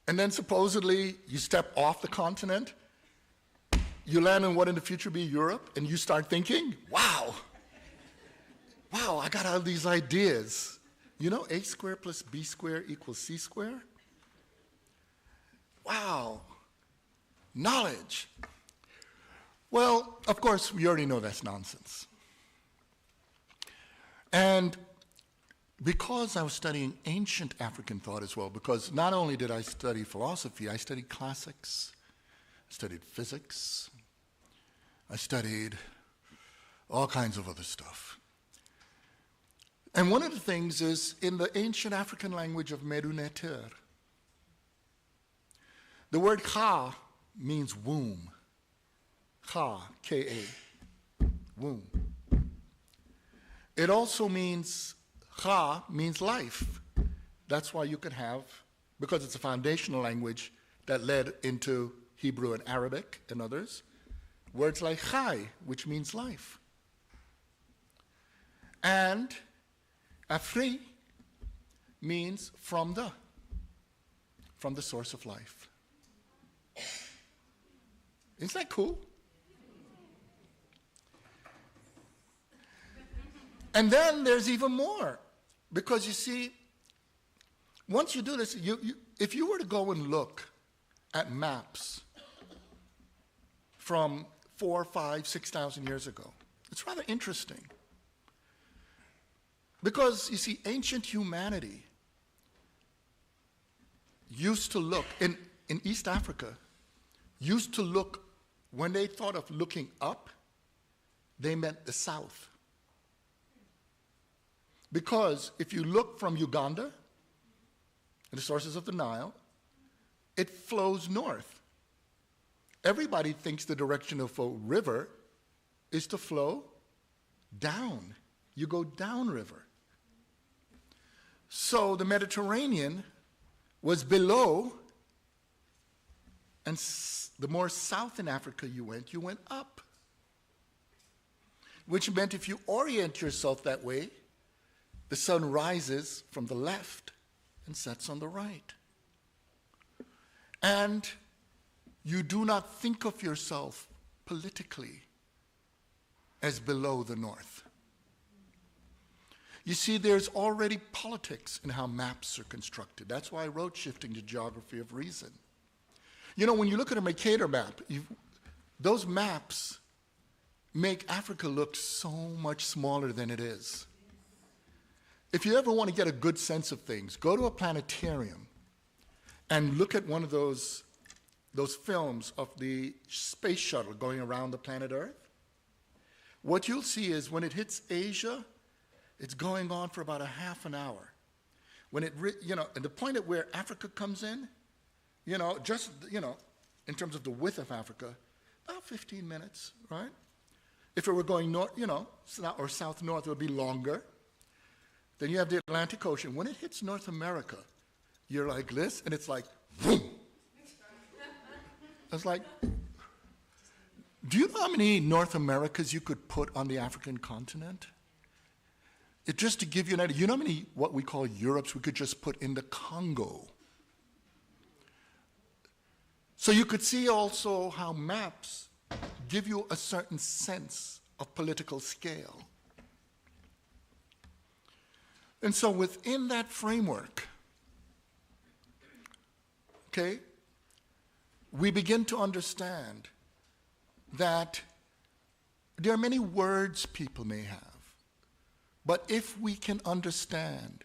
and then supposedly you step off the continent, you land in what in the future be Europe, and you start thinking, wow, I got all these ideas. You know, a squared plus b squared equals c squared? Wow, knowledge. Well, of course, we already know that's nonsense. And because I was studying ancient African thought as well, because not only did I study philosophy, I studied classics, I studied physics, I studied all kinds of other stuff. And one of the things is in the ancient African language of Medu-Neter, the word Ka means womb. Ka, K-A, womb. It also means, Ka means life. That's why you could have, because it's a foundational language that led into Hebrew and Arabic and others, words like Chai, which means life. And Afri means from the source of life. Isn't that cool? And then there's even more, because you see, once you do this, if you were to go and look at maps from 4, 5, 6,000 years ago, it's rather interesting. Because, you see, ancient humanity used to look, in East Africa, used to look, when they thought of looking up, they meant the south. Because if you look from Uganda, the sources of the Nile, it flows north. Everybody thinks the direction of a river is to flow down. You go downriver. So the Mediterranean was below, and the more south in Africa you went up. Which meant if you orient yourself that way, the sun rises from the left and sets on the right. And you do not think of yourself politically as below the north. You see, there's already politics in how maps are constructed. That's why I wrote Shifting the Geography of Reason. You know, when you look at a Mercator map, those maps make Africa look so much smaller than it is. If you ever want to get a good sense of things, go to a planetarium and look at one of those films of the space shuttle going around the planet Earth. What you'll see is when it hits Asia, it's going on for about a half an hour. When it, and the point at where Africa comes in, in terms of the width of Africa, about 15 minutes, right? If it were going north, or south-north, it would be longer. Then you have the Atlantic Ocean. When it hits North America, you're like this, and it's like, boom. It's like, do you know how many North Americas you could put on the African continent? Just to give you an idea, you know how many what we call Europes we could just put in the Congo? So you could see also how maps give you a certain sense of political scale. And so within that framework, okay, we begin to understand that there are many words people may have, but if we can understand,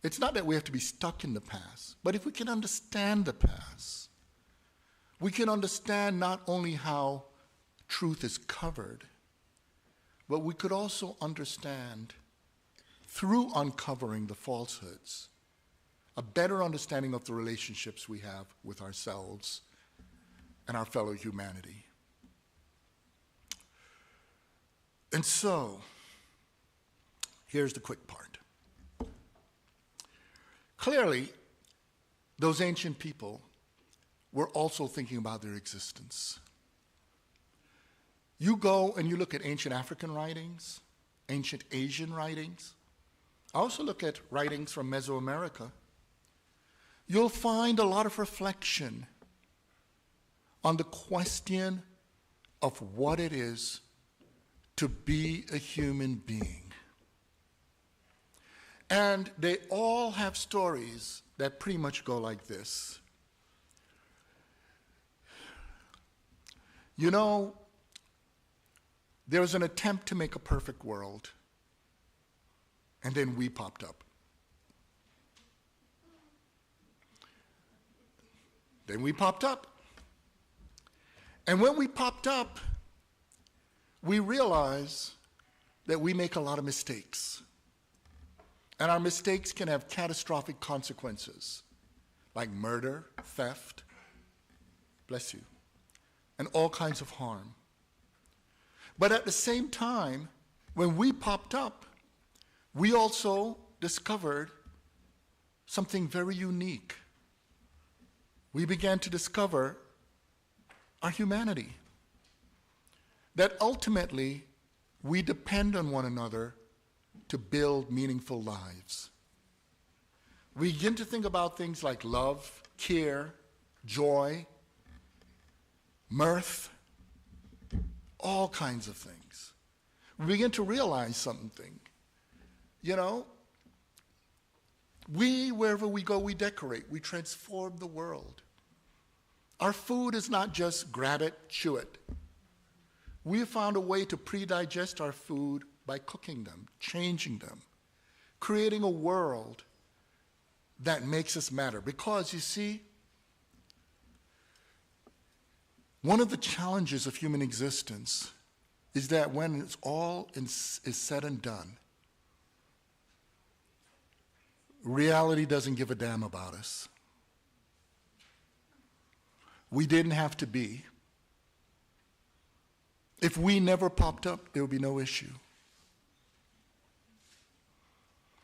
it's not that we have to be stuck in the past, but if we can understand the past, we can understand not only how truth is covered, but we could also understand, through uncovering the falsehoods, a better understanding of the relationships we have with ourselves and our fellow humanity. And so, here's the quick part. Clearly, those ancient people were also thinking about their existence. You go and you look at ancient African writings, ancient Asian writings. I also look at writings from Mesoamerica. You'll find a lot of reflection on the question of what it is to be a human being. And they all have stories that pretty much go like this. You know, there was an attempt to make a perfect world, and then we popped up. Then we popped up. And when we popped up, we realized that we make a lot of mistakes. And our mistakes can have catastrophic consequences, like murder, theft, bless you, and all kinds of harm. But at the same time, when we popped up, we also discovered something very unique. We began to discover our humanity. That ultimately, we depend on one another to build meaningful lives. We begin to think about things like love, care, joy, mirth, all kinds of things. We begin to realize something. You know, wherever we go, we decorate, we transform the world. Our food is not just grab it, chew it. We have found a way to pre-digest our food by cooking them, changing them, creating a world that makes us matter. Because, you see, one of the challenges of human existence is that when it's all is said and done, reality doesn't give a damn about us. We didn't have to be. If we never popped up, there would be no issue.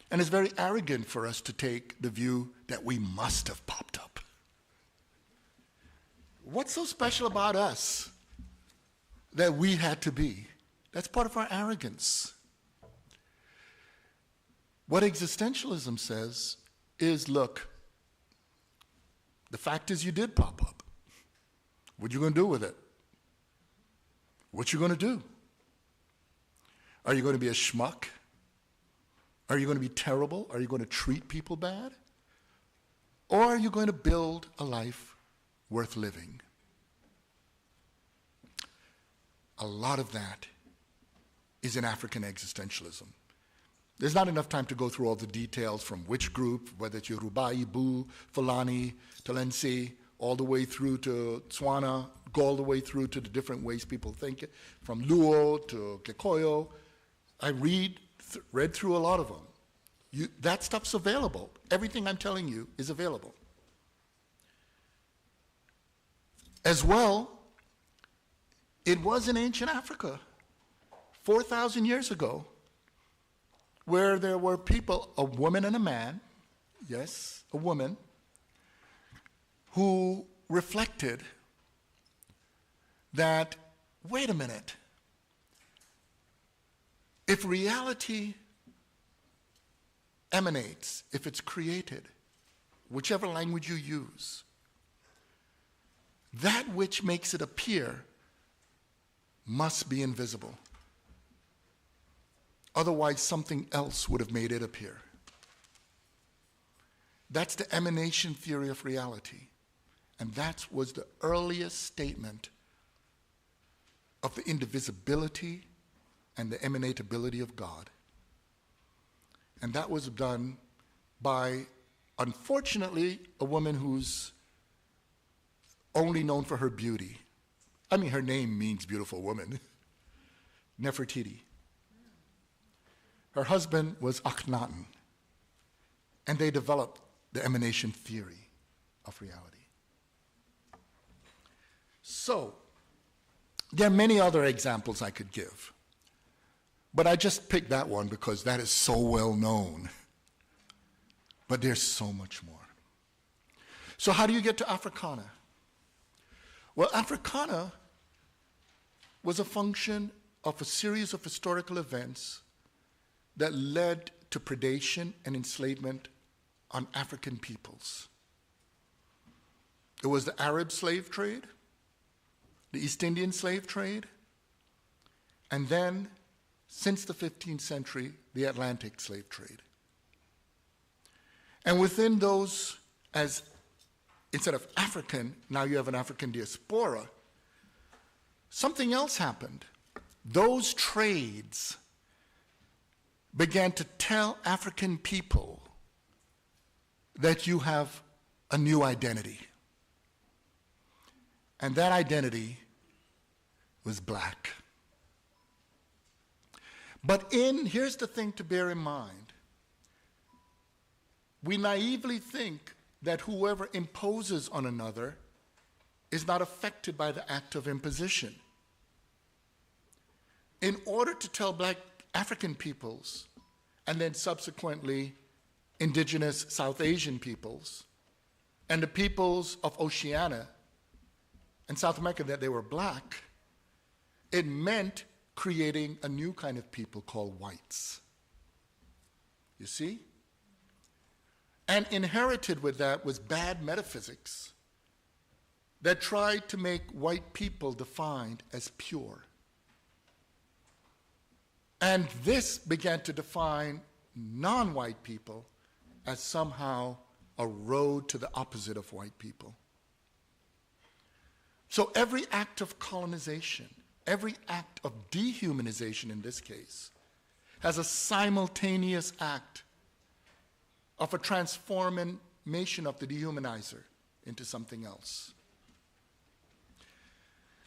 And it's very arrogant for us to take the view that we must have popped up. What's so special about us that we had to be? That's part of our arrogance. What existentialism says is, look, the fact is you did pop up. What are you going to do with it? What you going to do? Are you going to be a schmuck? Are you going to be terrible? Are you going to treat people bad? Or are you going to build a life worth living? A lot of that is in African existentialism. There's not enough time to go through all the details from which group, whether it's Yoruba, Ibu, Fulani, Talensi, all the way through to Tswana, go all the way through to the different ways people think it, from Luo to Gikoyo. I read through a lot of them. That stuff's available. Everything I'm telling you is available. As well, it was in ancient Africa, 4,000 years ago, where there were people, a woman and a man, yes, a woman, who reflected that, wait a minute, if reality emanates, if it's created, whichever language you use, that which makes it appear must be invisible. Otherwise, something else would have made it appear. That's the emanation theory of reality. And that was the earliest statement of the indivisibility and the emanatability of God. And that was done by, unfortunately, a woman who's only known for her beauty. I mean, her name means beautiful woman, Nefertiti. Her husband was Akhenaten, and they developed the emanation theory of reality. So, there are many other examples I could give, but I just picked that one because that is so well known. But there's so much more. So how do you get to Africana? Well, Africana was a function of a series of historical events that led to predation and enslavement on African peoples. It was the Arab slave trade, the East Indian slave trade, and then, since the 15th century, the Atlantic slave trade. And within those, as instead of African, now you have an African diaspora, something else happened. Those trades began to tell African people that you have a new identity. And that identity was black. But here's the thing to bear in mind. We naively think that whoever imposes on another is not affected by the act of imposition. In order to tell black African peoples, and then subsequently indigenous South Asian peoples, and the peoples of Oceania and South America that they were black, it meant creating a new kind of people called whites. You see? And inherited with that was bad metaphysics that tried to make white people defined as pure. And this began to define non-white people as somehow a road to the opposite of white people. So every act of colonization, every act of dehumanization in this case, has a simultaneous act of a transformation of the dehumanizer into something else.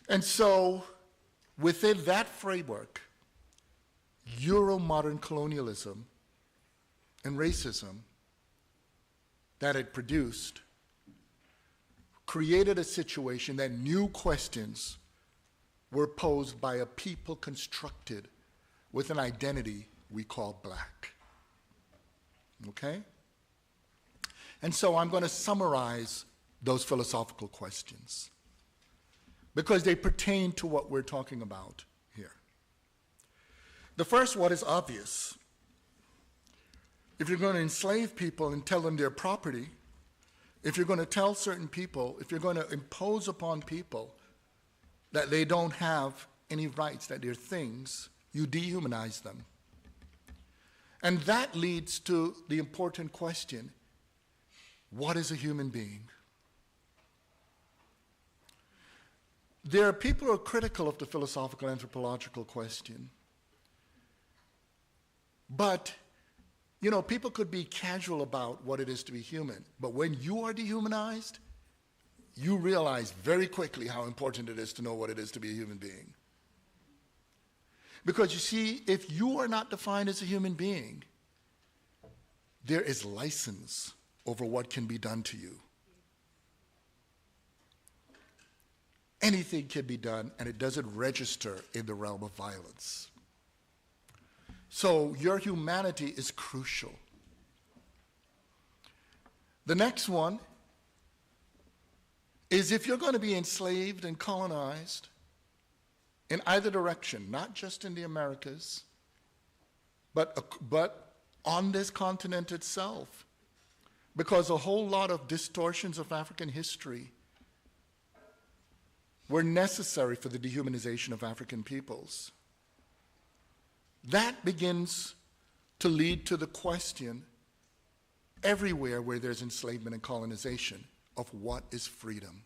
And so, within that framework, Euro-modern colonialism and racism that it produced created a situation that new questions were posed by a people constructed with an identity we call black. Okay? And so I'm going to summarize those philosophical questions because they pertain to what we're talking about here. The first one is obvious. If you're going to enslave people and tell them their property, if you're going to tell certain people, if you're going to impose upon people that they don't have any rights, that they're things, you dehumanize them. And that leads to the important question, what is a human being? There are people who are critical of the philosophical anthropological question. But, you know, people could be casual about what it is to be human. But when you are dehumanized, you realize very quickly how important it is to know what it is to be a human being. Because you see, if you are not defined as a human being, there is license over what can be done to you. Anything can be done, and it doesn't register in the realm of violence. So your humanity is crucial. The next one is if you're going to be enslaved and colonized in either direction, not just in the Americas, but on this continent itself, because a whole lot of distortions of African history were necessary for the dehumanization of African peoples. That begins to lead to the question, everywhere where there's enslavement and colonization, of what is freedom.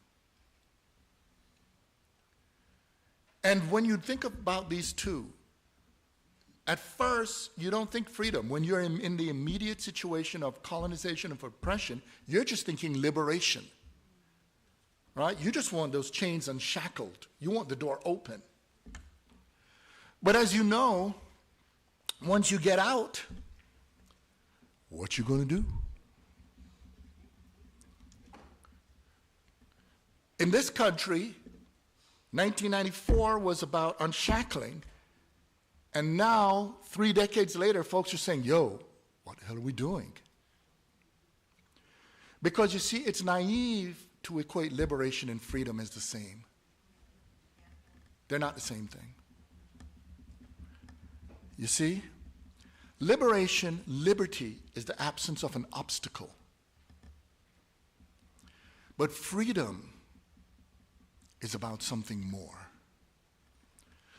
And when you think about these two, at first, you don't think freedom. When you're in the immediate situation of colonization and oppression, you're just thinking liberation, right? You just want those chains unshackled. You want the door open. But as you know, once you get out, what you gonna do? In this country, 1994 was about unshackling. And now, 3 decades later, folks are saying, yo, what the hell are we doing? Because you see, it's naive to equate liberation and freedom as the same. They're not the same thing. You see? Liberation, liberty, is the absence of an obstacle. But freedom is about something more.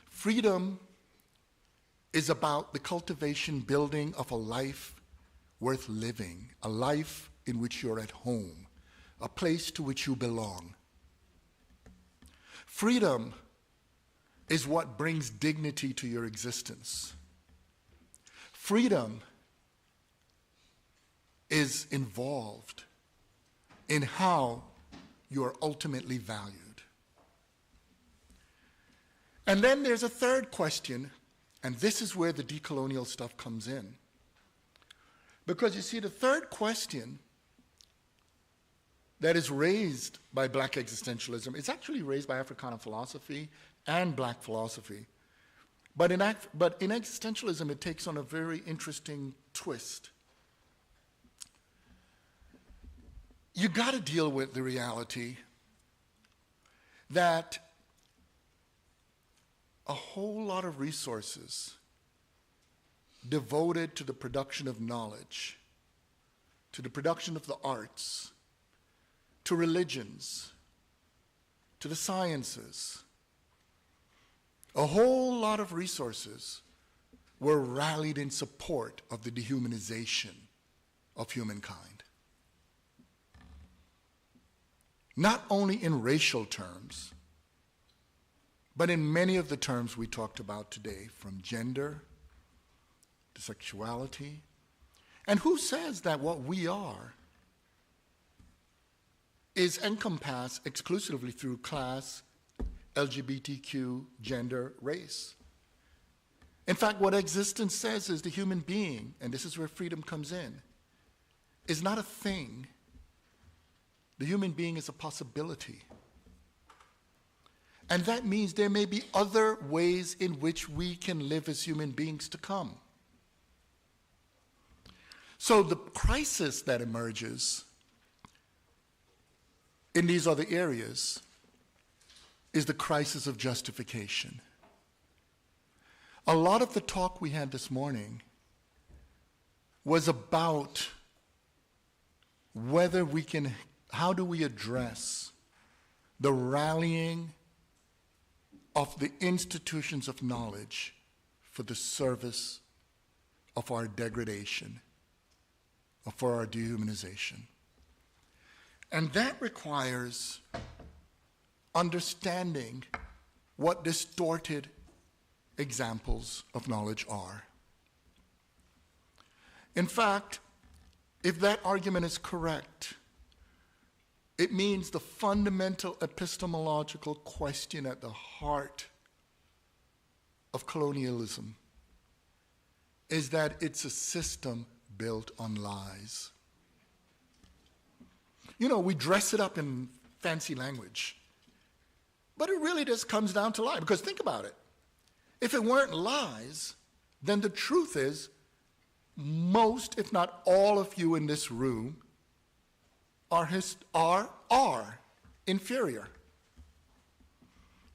Freedom is about the cultivation, building of a life worth living, a life in which you're at home, a place to which you belong. Freedom is what brings dignity to your existence. Freedom is involved in how you are ultimately valued. And then there's a third question, and this is where the decolonial stuff comes in. Because you see, the third question that is raised by black existentialism is actually raised by Africana philosophy and black philosophy. But in existentialism, it takes on a very interesting twist. You got to deal with the reality that a whole lot of resources devoted to the production of knowledge, to the production of the arts, to religions, to the sciences, a whole lot of resources were rallied in support of the dehumanization of humankind. Not only in racial terms, but in many of the terms we talked about today, from gender to sexuality. And who says that what we are is encompassed exclusively through class, LGBTQ, gender, race? In fact, what existence says is the human being, and this is where freedom comes in, is not a thing. The human being is a possibility. And that means there may be other ways in which we can live as human beings to come. So the crisis that emerges in these other areas is the crisis of justification. A lot of the talk we had this morning was about whether we can, how do we address the rallying of the institutions of knowledge for the service of our degradation, or for our dehumanization. And that requires understanding what distorted examples of knowledge are. In fact, if that argument is correct, it means the fundamental epistemological question at the heart of colonialism is that it's a system built on lies. You know, we dress it up in fancy language, but it really just comes down to lie. Because think about it. If it weren't lies, then the truth is most, if not all of you in this room are inferior.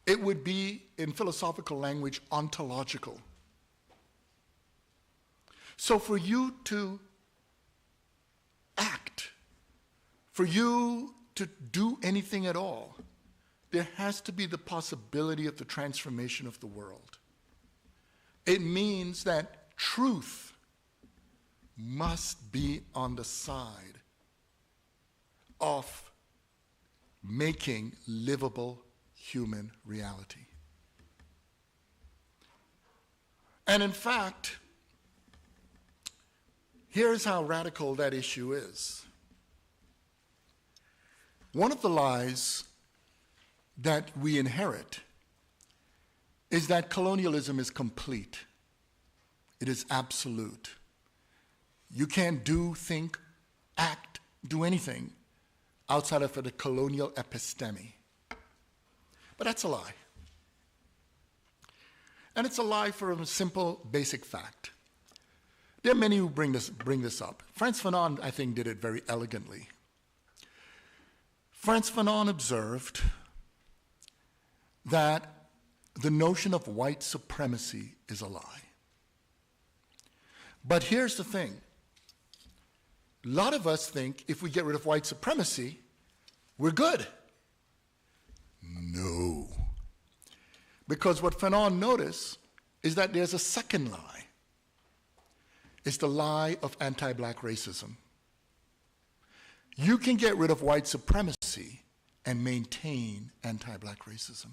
It would be, in philosophical language, ontological. So for you to act, for you to do anything at all, there has to be the possibility of the transformation of the world. It means that truth must be on the side of making livable human reality. And in fact, here's how radical that issue is. One of the lies that we inherit is that colonialism is complete. It is absolute. You can't do, think, act, do anything outside of the colonial episteme. But that's a lie. And it's a lie for a simple, basic fact. There are many who bring this up. Frantz Fanon, I think, did it very elegantly. Frantz Fanon observed that the notion of white supremacy is a lie. But here's the thing. A lot of us think if we get rid of white supremacy, we're good. No. Because what Fanon noticed is that there's a second lie. It's the lie of anti-black racism. You can get rid of white supremacy and maintain anti-black racism.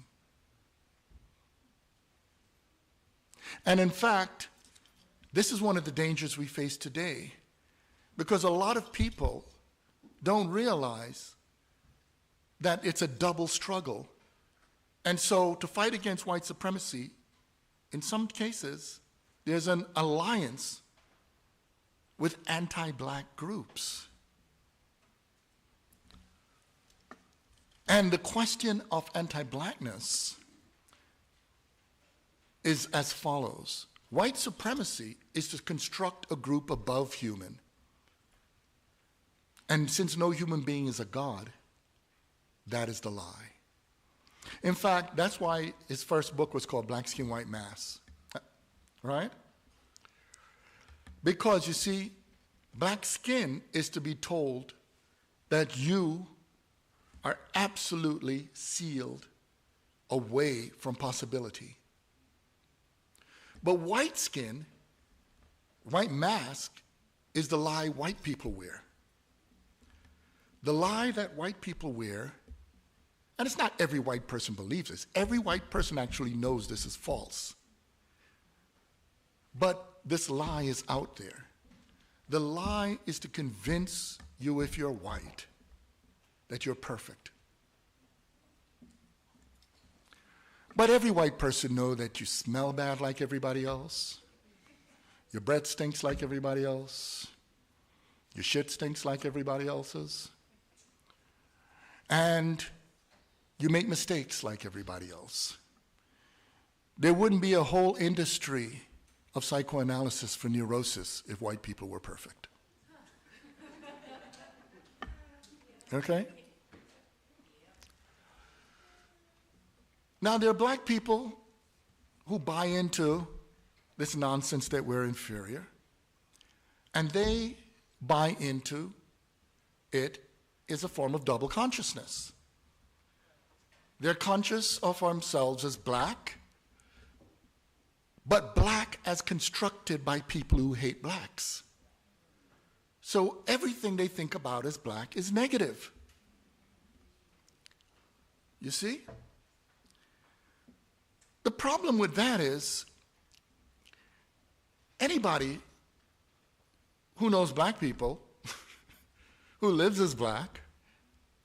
And in fact, this is one of the dangers we face today, because a lot of people don't realize that it's a double struggle And so to fight against white supremacy, in some cases, there's an alliance with anti-black groups. And the question of anti-blackness is as follows. White supremacy is to construct a group above human. And since no human being is a god, that is the lie. In fact, that's why his first book was called Black Skin, White Mass, right? Because you see, black skin is to be told that you are absolutely sealed away from possibility. But white skin, white mask, is the lie white people wear. The lie that white people wear, and it's not every white person believes this. Every white person actually knows this is false. But this lie is out there. The lie is to convince you, if you're white, that you're perfect. But every white person knows that you smell bad like everybody else. Your breath stinks like everybody else. Your shit stinks like everybody else's. And you make mistakes like everybody else. There wouldn't be a whole industry of psychoanalysis for neurosis if white people were perfect. Okay? Now, there are black people who buy into this nonsense that we're inferior, and they buy into it as a form of double consciousness. They're conscious of themselves as black, but black as constructed by people who hate blacks. So everything they think about as black is negative. You see? The problem with that is anybody who knows black people, who lives as black,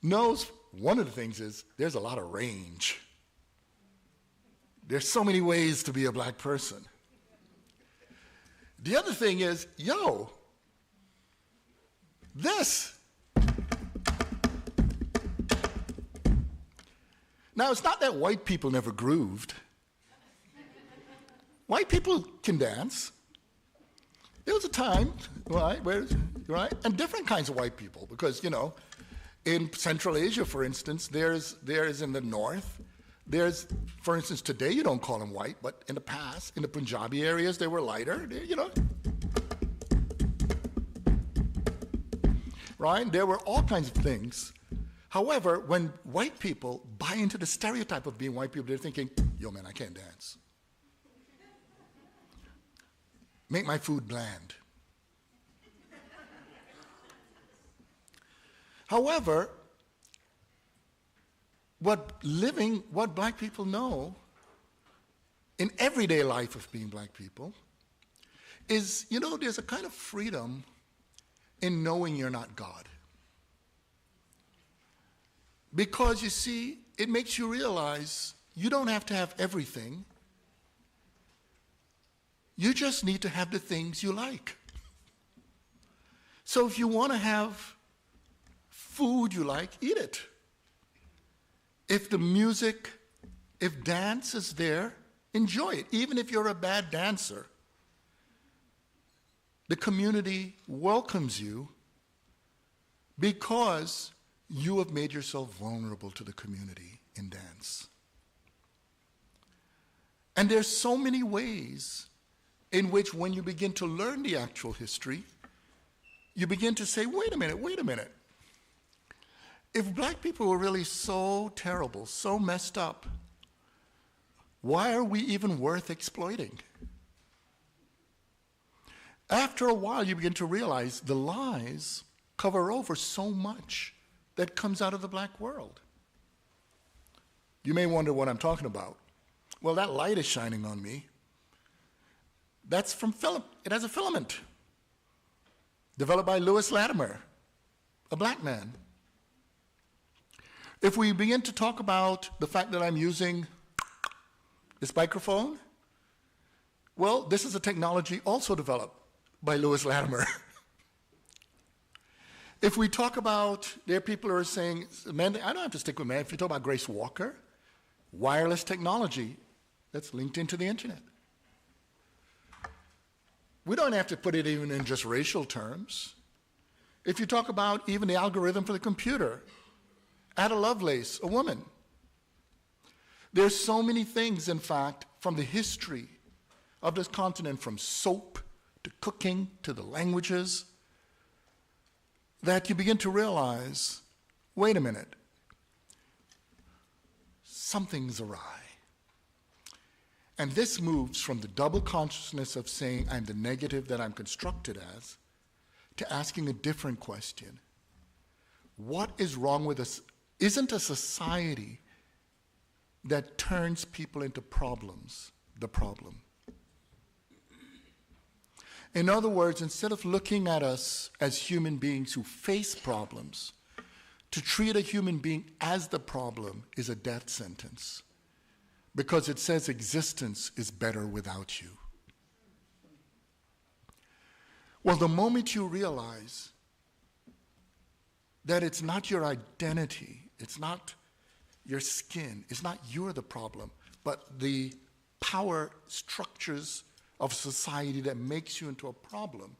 knows one of the things is there's a lot of range. There's so many ways to be a black person. The other thing is, this. Now, it's not that white people never grooved. White people can dance. There was a time, right, and different kinds of white people, because, in Central Asia, for instance, there is in the north, for instance, today you don't call them white, but in the past, in the Punjabi areas, they were lighter, right? There were all kinds of things. However, when white people buy into the stereotype of being white people, they're thinking, yo, man, I can't dance. Make my food bland. However, what black people know in everyday life of being black people is, there's a kind of freedom in knowing you're not God. Because, you see, it makes you realize you don't have to have everything. You just need to have the things you like. So if you want to have food you like, eat it. If the music, if dance is there, enjoy it. Even if you're a bad dancer, the community welcomes you because you have made yourself vulnerable to the community in dance. And there's so many ways in which, when you begin to learn the actual history, you begin to say, wait a minute. If black people were really so terrible, so messed up, why are we even worth exploiting? After a while, you begin to realize the lies cover over so much that comes out of the black world. You may wonder what I'm talking about. Well, that light is shining on me. That's from it has a filament developed by Lewis Latimer, a black man. If we begin to talk about the fact that I'm using this microphone, well, this is a technology also developed by Lewis Latimer. If we talk about, there are people who are saying, man, I don't have to stick with man. If you talk about Grace Walker, wireless technology that's linked into the internet. We don't have to put it even in just racial terms. If you talk about even the algorithm for the computer, Ada Lovelace, a woman. There's so many things, in fact, from the history of this continent, from soap to cooking to the languages, that you begin to realize, wait a minute, something's awry. And this moves from the double consciousness of saying I'm the negative that I'm constructed as, to asking a different question. What is wrong with us? Isn't a society that turns people into problems the problem? In other words, instead of looking at us as human beings who face problems, to treat a human being as the problem is a death sentence, because it says existence is better without you. Well, the moment you realize that it's not your identity, it's not your skin, it's not you're the problem, but the power structures of society that makes you into a problem,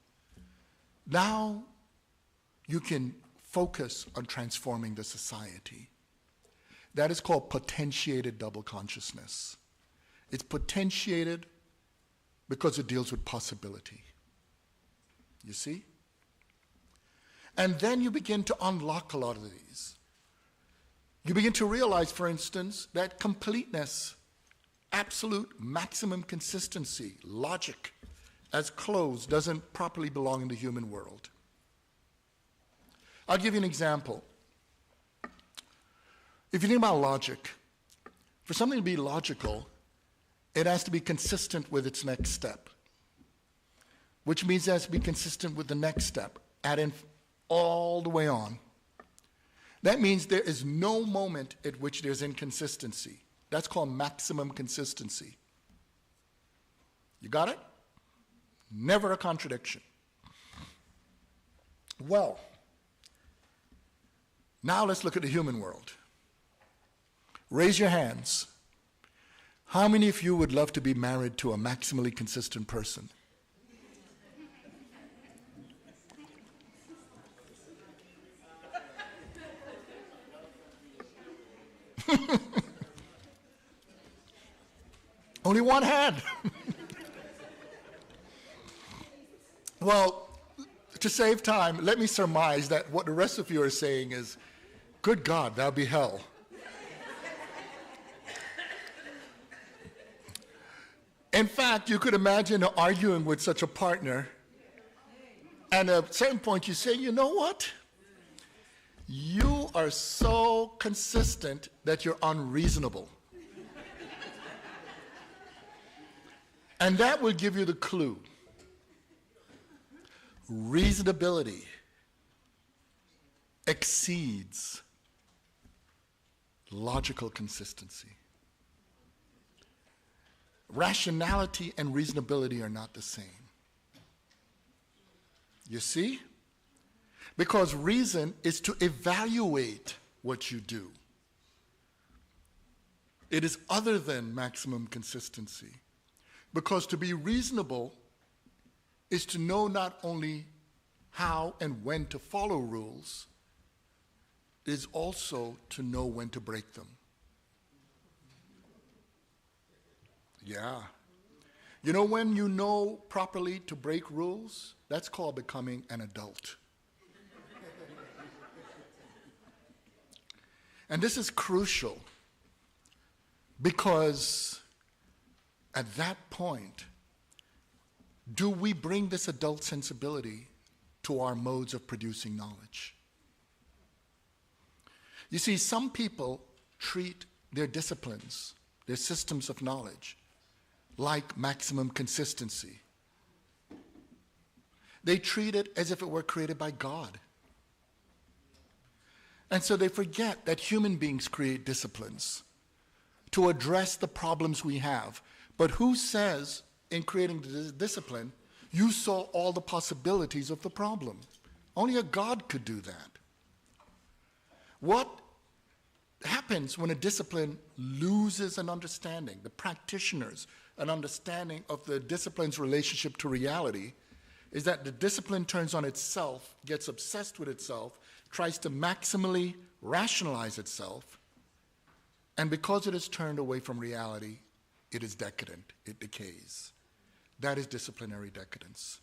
now you can focus on transforming the society. That is called potentiated double consciousness. It's potentiated because it deals with possibility. You see? And then you begin to unlock a lot of these. You begin to realize, for instance, that completeness, absolute maximum consistency, logic as clothes doesn't properly belong in the human world. I'll give you an example. If you think about logic, for something to be logical, it has to be consistent with its next step, which means it has to be consistent with the next step, adding all the way on. That means there is no moment at which there's inconsistency. That's called maximum consistency. You got it? Never a contradiction. Well, now let's look at the human world. Raise your hands. How many of you would love to be married to a maximally consistent person? Only one hand. Well, to save time, let me surmise that what the rest of you are saying is, good God, that'll be hell. In fact, you could imagine arguing with such a partner, and at a certain point you say, you know what? You are so consistent that you're unreasonable. And that will give you the clue. Reasonability exceeds logical consistency. Rationality and reasonability are not the same. You see? Because reason is to evaluate what you do. It is other than maximum consistency. Because to be reasonable is to know not only how and when to follow rules, it is also to know when to break them. Yeah. You know when you know properly to break rules? That's called becoming an adult. And this is crucial because at that point, do we bring this adult sensibility to our modes of producing knowledge? You see, some people treat their disciplines, their systems of knowledge, like maximum consistency. They treat it as if it were created by God. And so they forget that human beings create disciplines to address the problems we have. But who says in creating the discipline, you saw all the possibilities of the problem? Only a God could do that. What happens when a discipline loses an understanding, the practitioners, an understanding of the discipline's relationship to reality, is that the discipline turns on itself, gets obsessed with itself, tries to maximally rationalize itself, and because it is turned away from reality, it is decadent, it decays. That is disciplinary decadence.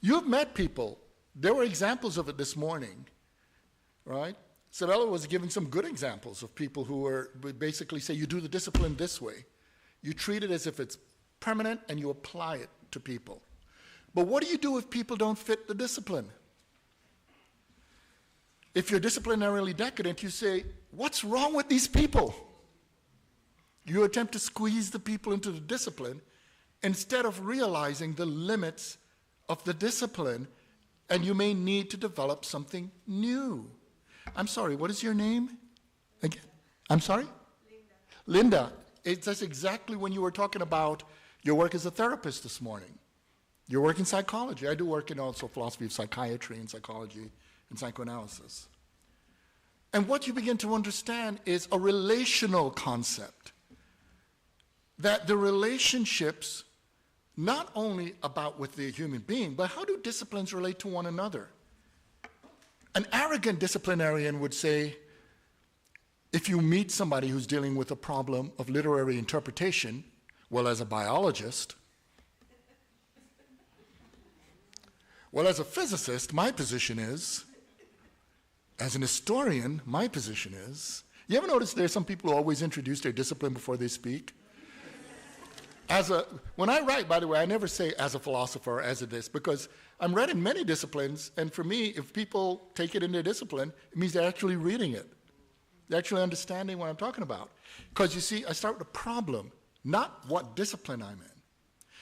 You've met people, there were examples of it this morning, right? Sabella was giving some good examples of people who would basically say, you do the discipline this way. You treat it as if it's permanent and you apply it to people. But what do you do if people don't fit the discipline? If you're disciplinarily decadent, you say, what's wrong with these people? You attempt to squeeze the people into the discipline instead of realizing the limits of the discipline, and you may need to develop something new. I'm sorry, what is your name? Again? I'm sorry? Linda. That's exactly when you were talking about your work as a therapist this morning. Your work in psychology. I do work in also philosophy of psychiatry and psychology and psychoanalysis. And what you begin to understand is a relational concept. That the relationships, not only about with the human being, but how do disciplines relate to one another? An arrogant disciplinarian would say, if you meet somebody who's dealing with a problem of literary interpretation, well, as a biologist, well, as a physicist, my position is, as an historian, my position is, you ever notice there's some people who always introduce their discipline before they speak? When I write, by the way, I never say as a philosopher or as a this, because I'm read in many disciplines, and for me, if people take it in their discipline, it means they're actually reading it. They're actually understanding what I'm talking about. Because you see, I start with a problem, not what discipline I'm in.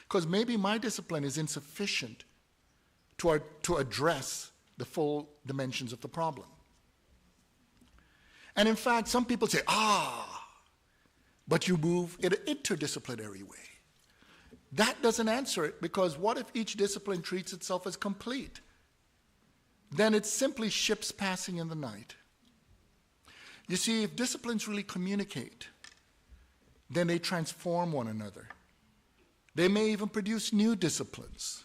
Because maybe my discipline is insufficient to address the full dimensions of the problem. And in fact, some people say, but you move in an interdisciplinary way. That doesn't answer it, because what if each discipline treats itself as complete? Then it's simply ships passing in the night. You see, if disciplines really communicate, then they transform one another. They may even produce new disciplines.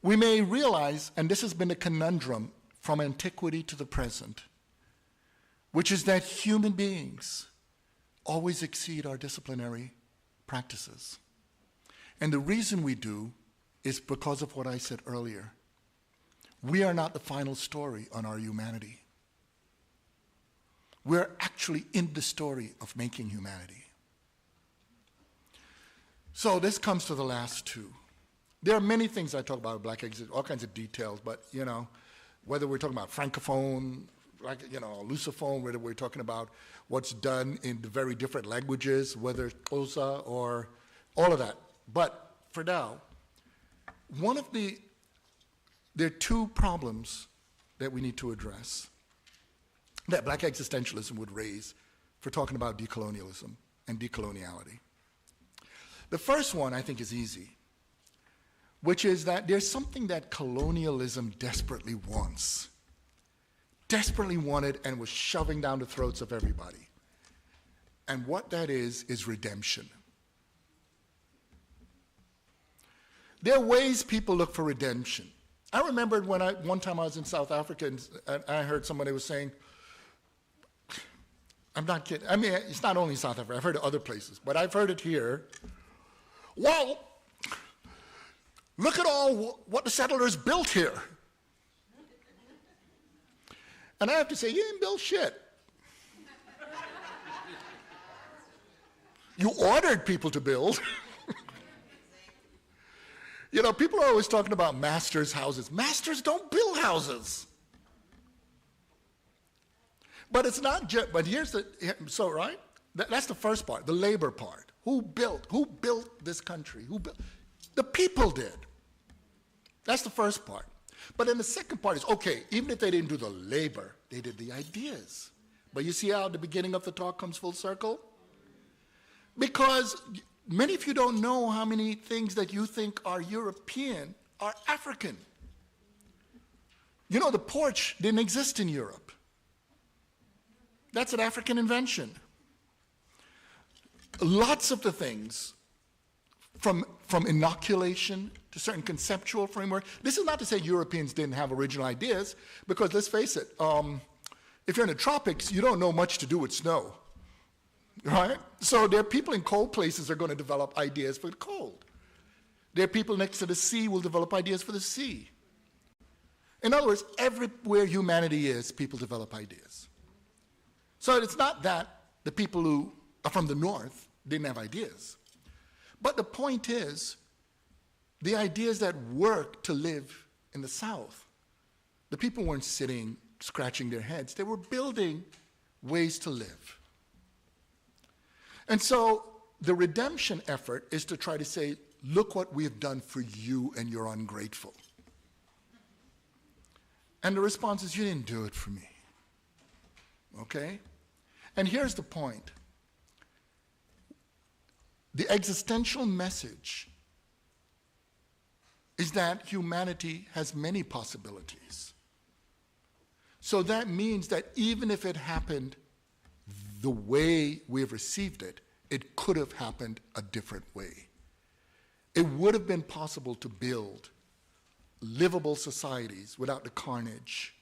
We may realize, and this has been a conundrum from antiquity to the present, which is that human beings always exceed our disciplinary practices. And the reason we do is because of what I said earlier. We are not the final story on our humanity. We're actually in the story of making humanity. So this comes to the last two. There are many things I talk about Black exit, all kinds of details, but whether we're talking about francophone, lusophone, whether we're talking about what's done in the very different languages, whether it's Xhosa or all of that. But for now, there are two problems that we need to address that Black existentialism would raise for talking about decolonialism and decoloniality. The first one I think is easy, which is that there's something that colonialism desperately wanted and was shoving down the throats of everybody. And what that is redemption. There are ways people look for redemption. I remembered when one time I was in South Africa and I heard somebody was saying, I'm not kidding. I mean, it's not only South Africa. I've heard it other places, but I've heard it here. Well, look at all what the settlers built here. And I have to say, you didn't build shit. You ordered people to build. People are always talking about masters' houses. Masters don't build houses. But it's not just, but right? That's the first part, the labor part. Who built this country? The people did. That's the first part. But then the second part is, okay, even if they didn't do the labor, They did the ideas. But you see how the beginning of the talk comes full circle? Because many of you don't know how many things that you think are European are African. You know, the porch didn't exist in Europe. That's an African invention. Lots of the things, from inoculation to certain conceptual framework. This is not to say Europeans didn't have original ideas, because let's face it, if you're in the tropics, you don't know much to do with snow, right? So there are people in cold places that are going to develop ideas for the cold. There are people next to the sea who will develop ideas for the sea. In other words, everywhere humanity is, people develop ideas. So it's not that the people who are from the north didn't have ideas. But the point is, the ideas that work to live in the south, the people weren't sitting, scratching their heads. They were building ways to live. And so the redemption effort is to try to say, look what we have done for you, and you're ungrateful. And the response is, you didn't do it for me. Okay? And here's the point. The existential message is that humanity has many possibilities. So that means that even if it happened the way we've received it, it could have happened a different way. It would have been possible to build livable societies without the carnage,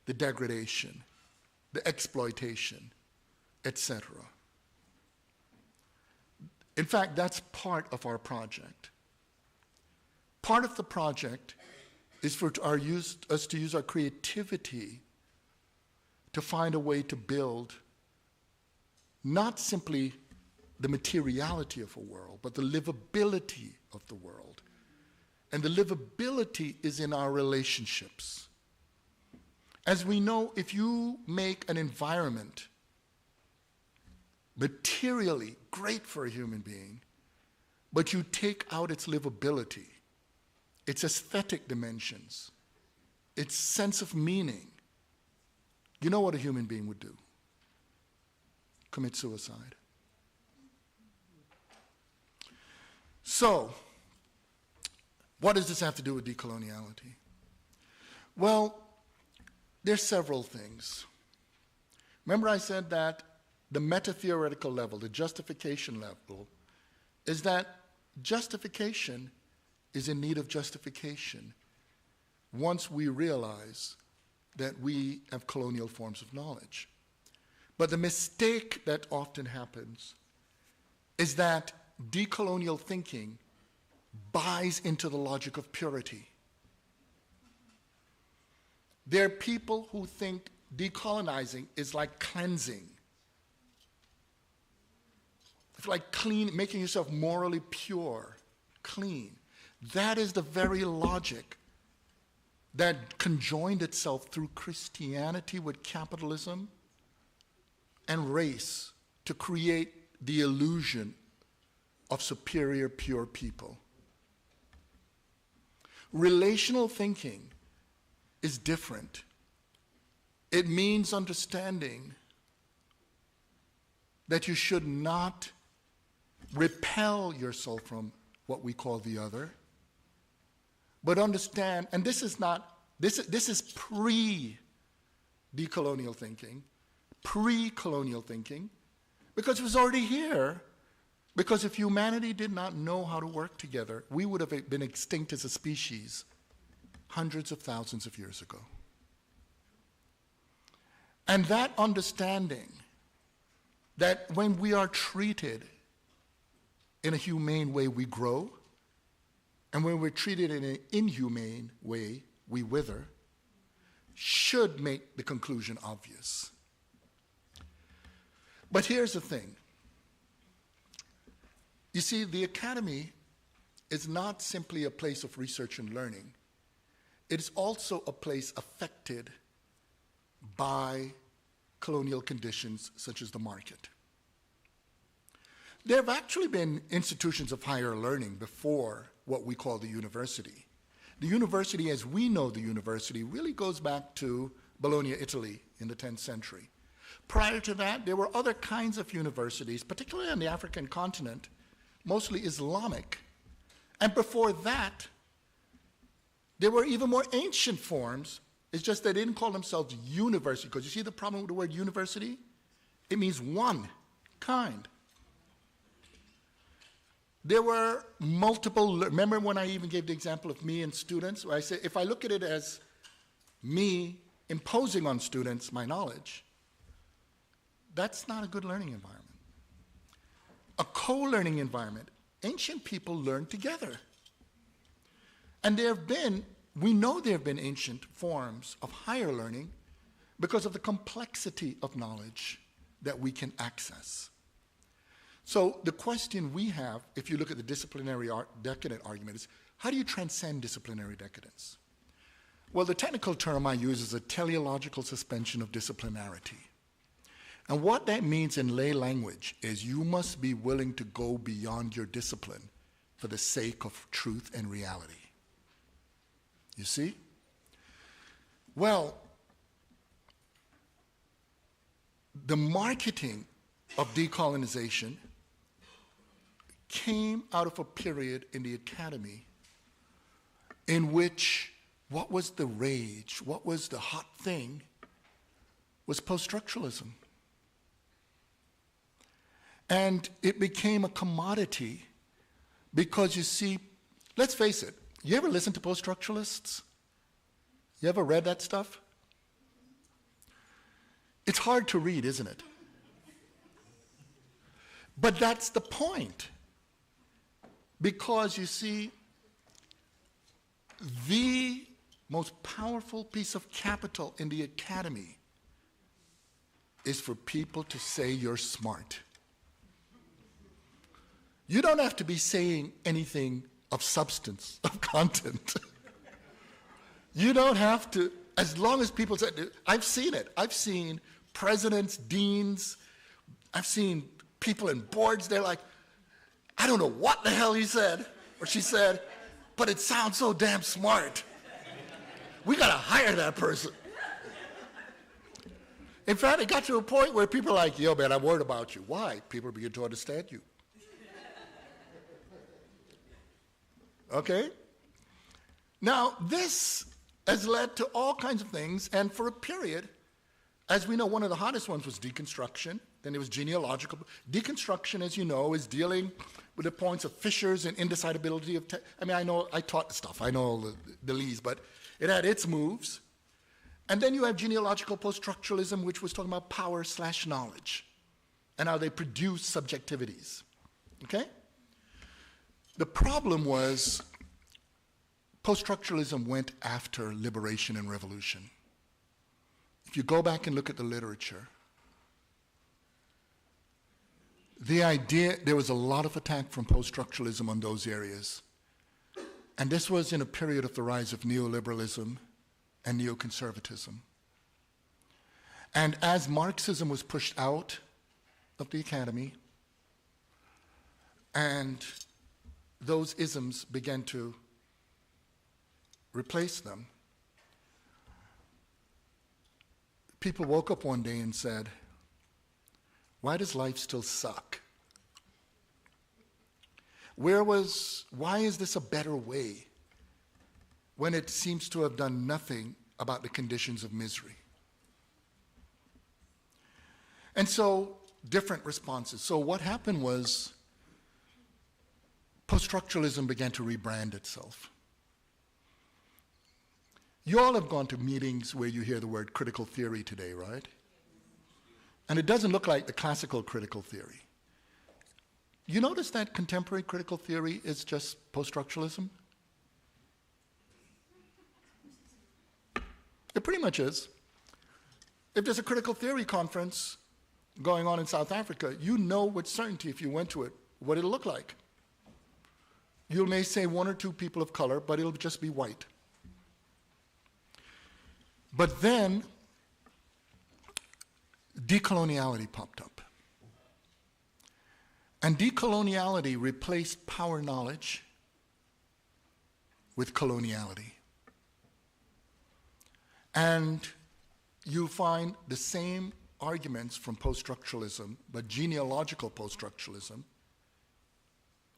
the degradation, the exploitation, etc. In fact, that's part of our project. Part of the project is for us to use our creativity to find a way to build not simply the materiality of a world, but the livability of the world. And the livability is in our relationships. As we know, if you make an environment materially great for a human being, but you take out its livability, its aesthetic dimensions, its sense of meaning, you know what a human being would do? Commit suicide. So, what does this have to do with decoloniality? Well, there's several things. Remember I said that the meta-theoretical level, the justification level, is that justification is in need of justification once we realize that we have colonial forms of knowledge. But the mistake that often happens is that decolonial thinking buys into the logic of purity. There are people who think decolonizing is like cleansing. It's like clean, making yourself morally pure, clean. That is the very logic that conjoined itself through Christianity with capitalism and race to create the illusion of superior, pure people. Relational thinking is different. It means understanding that you should not repel yourself from what we call the other, but understand, and this is pre-decolonial thinking, pre-colonial thinking, because it was already here. Because if humanity did not know how to work together, we would have been extinct as a species hundreds of thousands of years ago. And that understanding that when we are treated in a humane way, we grow, and when we're treated in an inhumane way, we wither, should make the conclusion obvious. But here's the thing. You see, the academy is not simply a place of research and learning. It is also a place affected by colonial conditions such as the market. There have actually been institutions of higher learning before what we call the university. The university, as we know the university, really goes back to Bologna, Italy, in the 10th century. Prior to that, there were other kinds of universities, particularly on the African continent, mostly Islamic. And before that, there were even more ancient forms. It's just they didn't call themselves university, because you see the problem with the word university? It means one kind. There were multiple, remember when I even gave the example of me and students, where I said, if I look at it as me imposing on students my knowledge, that's not a good learning environment. A co-learning environment, ancient people learned together. And there have been, we know there have been ancient forms of higher learning because of the complexity of knowledge that we can access. So the question we have, if you look at the disciplinary decadent argument, is how do you transcend disciplinary decadence? Well, the technical term I use is a teleological suspension of disciplinarity. And what that means in lay language is you must be willing to go beyond your discipline for the sake of truth and reality. You see? Well, the marketing of decolonization came out of a period in the academy in which what was the rage, what was the hot thing, was post-structuralism. And it became a commodity because you see, let's face it, you ever listen to post-structuralists? You ever read that stuff? It's hard to read, isn't it? But that's the point. Because you see, the most powerful piece of capital in the academy is for people to say you're smart. You don't have to be saying anything of substance, of content. You don't have to, as long as people say, I've seen it. I've seen presidents, deans, I've seen people in boards, they're like, I don't know what the hell he said, or she said, but it sounds so damn smart. We gotta hire that person. In fact, it got to a point where people are like, yo man, I'm worried about you. Why? People begin to understand you. Okay? Now, this has led to all kinds of things, and for a period, as we know, one of the hottest ones was deconstruction, then there was genealogical. Deconstruction, as you know, is dealing with the points of fissures and indecidability of, I mean, I know, I taught the stuff, I know all the lees, but it had its moves. And then you have genealogical post-structuralism, which was talking about power/knowledge, and how they produce subjectivities, okay? The problem was post-structuralism went after liberation and revolution. If you go back and look at the literature, the idea, there was a lot of attack from post-structuralism on those areas. And this was in a period of the rise of neoliberalism and neoconservatism. And as Marxism was pushed out of the academy, and those isms began to replace them, people woke up one day and said, why does life still suck? Why is this a better way when it seems to have done nothing about the conditions of misery? And so, different responses. So what happened was, post-structuralism began to rebrand itself. You all have gone to meetings where you hear the word critical theory today, right? And it doesn't look like the classical critical theory. You notice that contemporary critical theory is just post-structuralism? It pretty much is. If there's a critical theory conference going on in South Africa, you know with certainty if you went to it what it'll look like. You may say one or two people of color, but it'll just be white. But then, decoloniality popped up. And decoloniality replaced power knowledge with coloniality. And you find the same arguments from post-structuralism, but genealogical post-structuralism,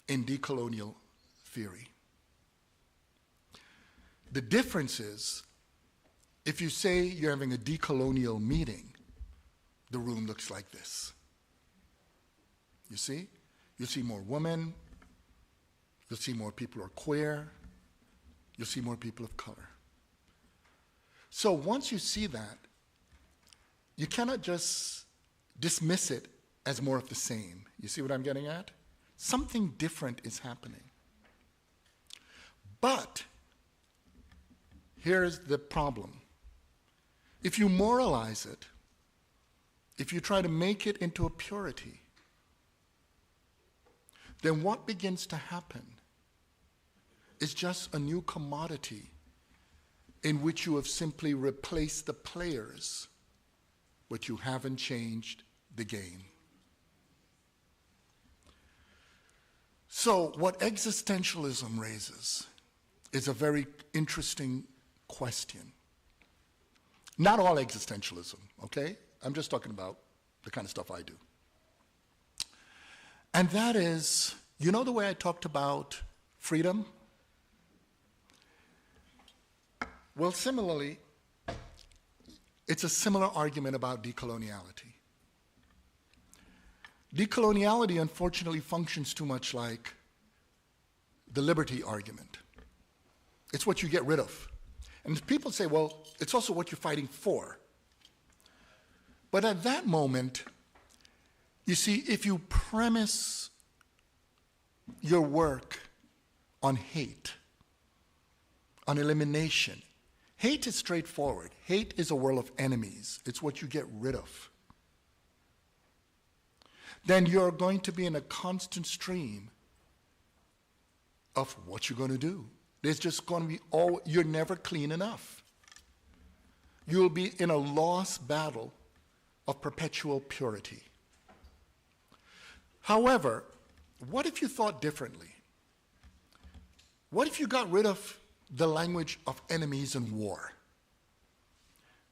in decolonial theory. The difference is, if you say you're having a decolonial meeting, the room looks like this. You see? You'll see more women, you'll see more people who are queer, you'll see more people of color. So once you see that, you cannot just dismiss it as more of the same. You see what I'm getting at? Something different is happening. But here's the problem. If you moralize it, if you try to make it into a purity, then what begins to happen is just a new commodity in which you have simply replaced the players, but you haven't changed the game. So what existentialism raises is a very interesting question. Not all existentialism, okay? I'm just talking about the kind of stuff I do. And that is, you know the way I talked about freedom? Well, similarly, it's a similar argument about decoloniality. Decoloniality, unfortunately, functions too much like the liberty argument. It's what you get rid of. And people say, well, it's also what you're fighting for. But at that moment, you see, if you premise your work on hate, on elimination, hate is straightforward. Hate is a world of enemies. It's what you get rid of. Then you're going to be in a constant stream of what you're going to do. There's just going to be you're never clean enough. You'll be in a lost battle of perpetual purity. However, what if you thought differently? What if you got rid of the language of enemies and war?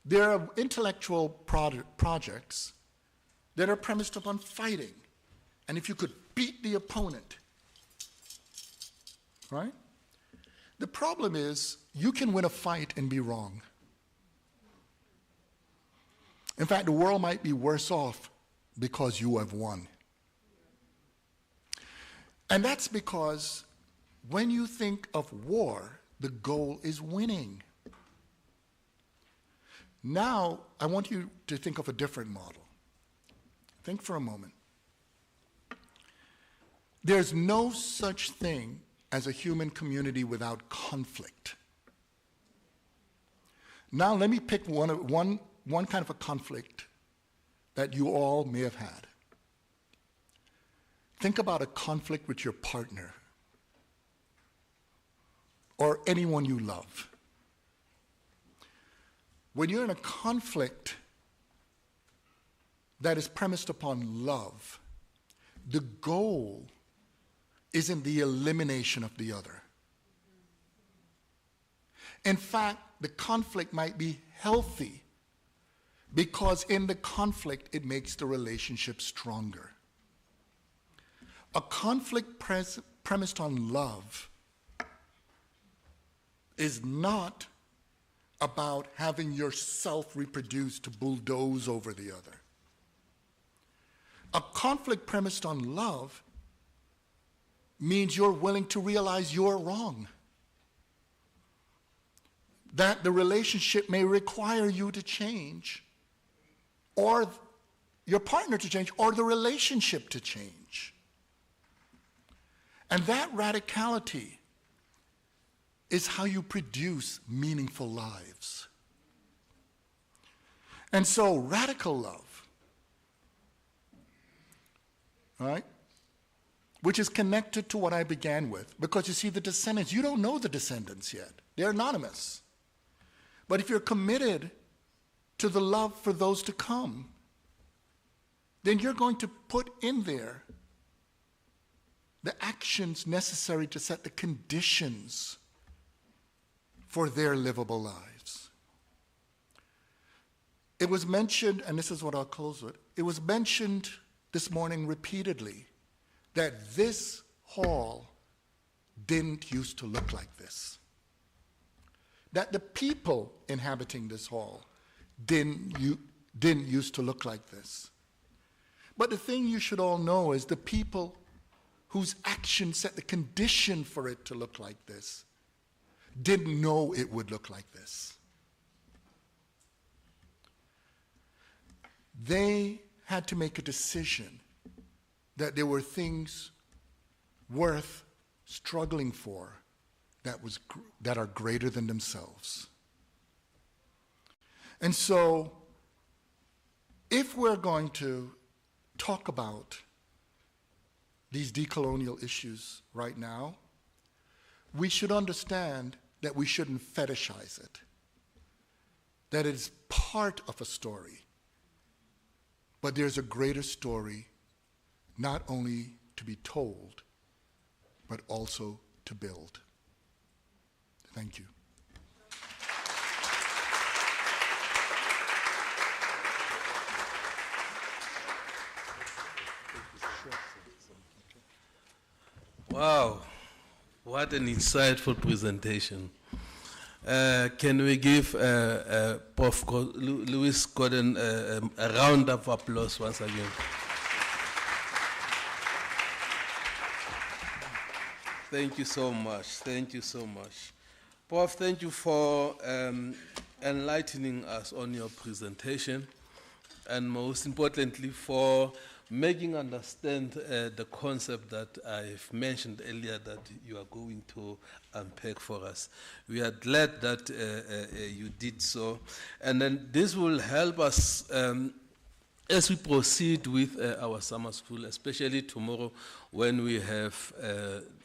There are intellectual projects that are premised upon fighting. And if you could beat the opponent, right? The problem is you can win a fight and be wrong. In fact, the world might be worse off because you have won. And that's because when you think of war, the goal is winning. Now, I want you to think of a different model. Think for a moment. There's no such thing as a human community without conflict. Now, let me pick one kind of a conflict that you all may have had. Think about a conflict with your partner or anyone you love. When you're in a conflict that is premised upon love, the goal isn't the elimination of the other. In fact, the conflict might be healthy because in the conflict, it makes the relationship stronger. A conflict premised on love is not about having yourself reproduce to bulldoze over the other. A conflict premised on love means you're willing to realize you're wrong. That the relationship may require you to change, or your partner to change, or the relationship to change. And that radicality is how you produce meaningful lives. And so radical love, right, which is connected to what I began with, because you see the descendants, you don't know the descendants yet. They're anonymous. But if you're committed to the love for those to come, then you're going to put in there the actions necessary to set the conditions for their livable lives. It was mentioned, and this is what I'll close with, it was mentioned this morning repeatedly that this hall didn't used to look like this. That the people inhabiting this hall didn't used to look like this. But the thing you should all know is the people whose actions set the condition for it to look like this didn't know it would look like this. They had to make a decision that there were things worth struggling for that are greater than themselves. And so, if we're going to talk about these decolonial issues right now, we should understand that we shouldn't fetishize it, that it is part of a story. But there's a greater story, not only to be told, but also to build. Thank you. Wow, what an insightful presentation. Can we give Prof. Louis Gordon a round of applause once again? Thank you so much. Thank you so much. Prof, thank you for enlightening us on your presentation, and most importantly for making understand the concept that I've mentioned earlier that you are going to unpack for us. We are glad that you did so. And then this will help us as we proceed with our summer school, especially tomorrow when we have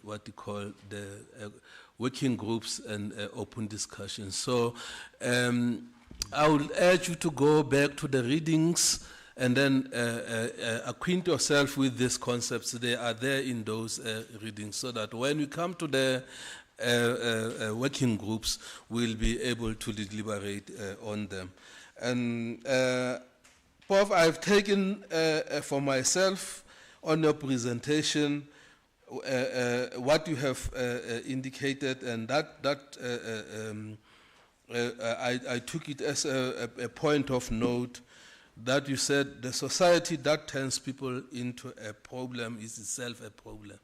what we call the working groups and open discussions. So I would urge you to go back to the readings and then acquaint yourself with these concepts. They are there in those readings, so that when we come to the working groups, we'll be able to deliberate on them. And Prof, I've taken for myself on your presentation what you have indicated, and I took it as a point of note that you said the society that turns people into a problem is itself a problem.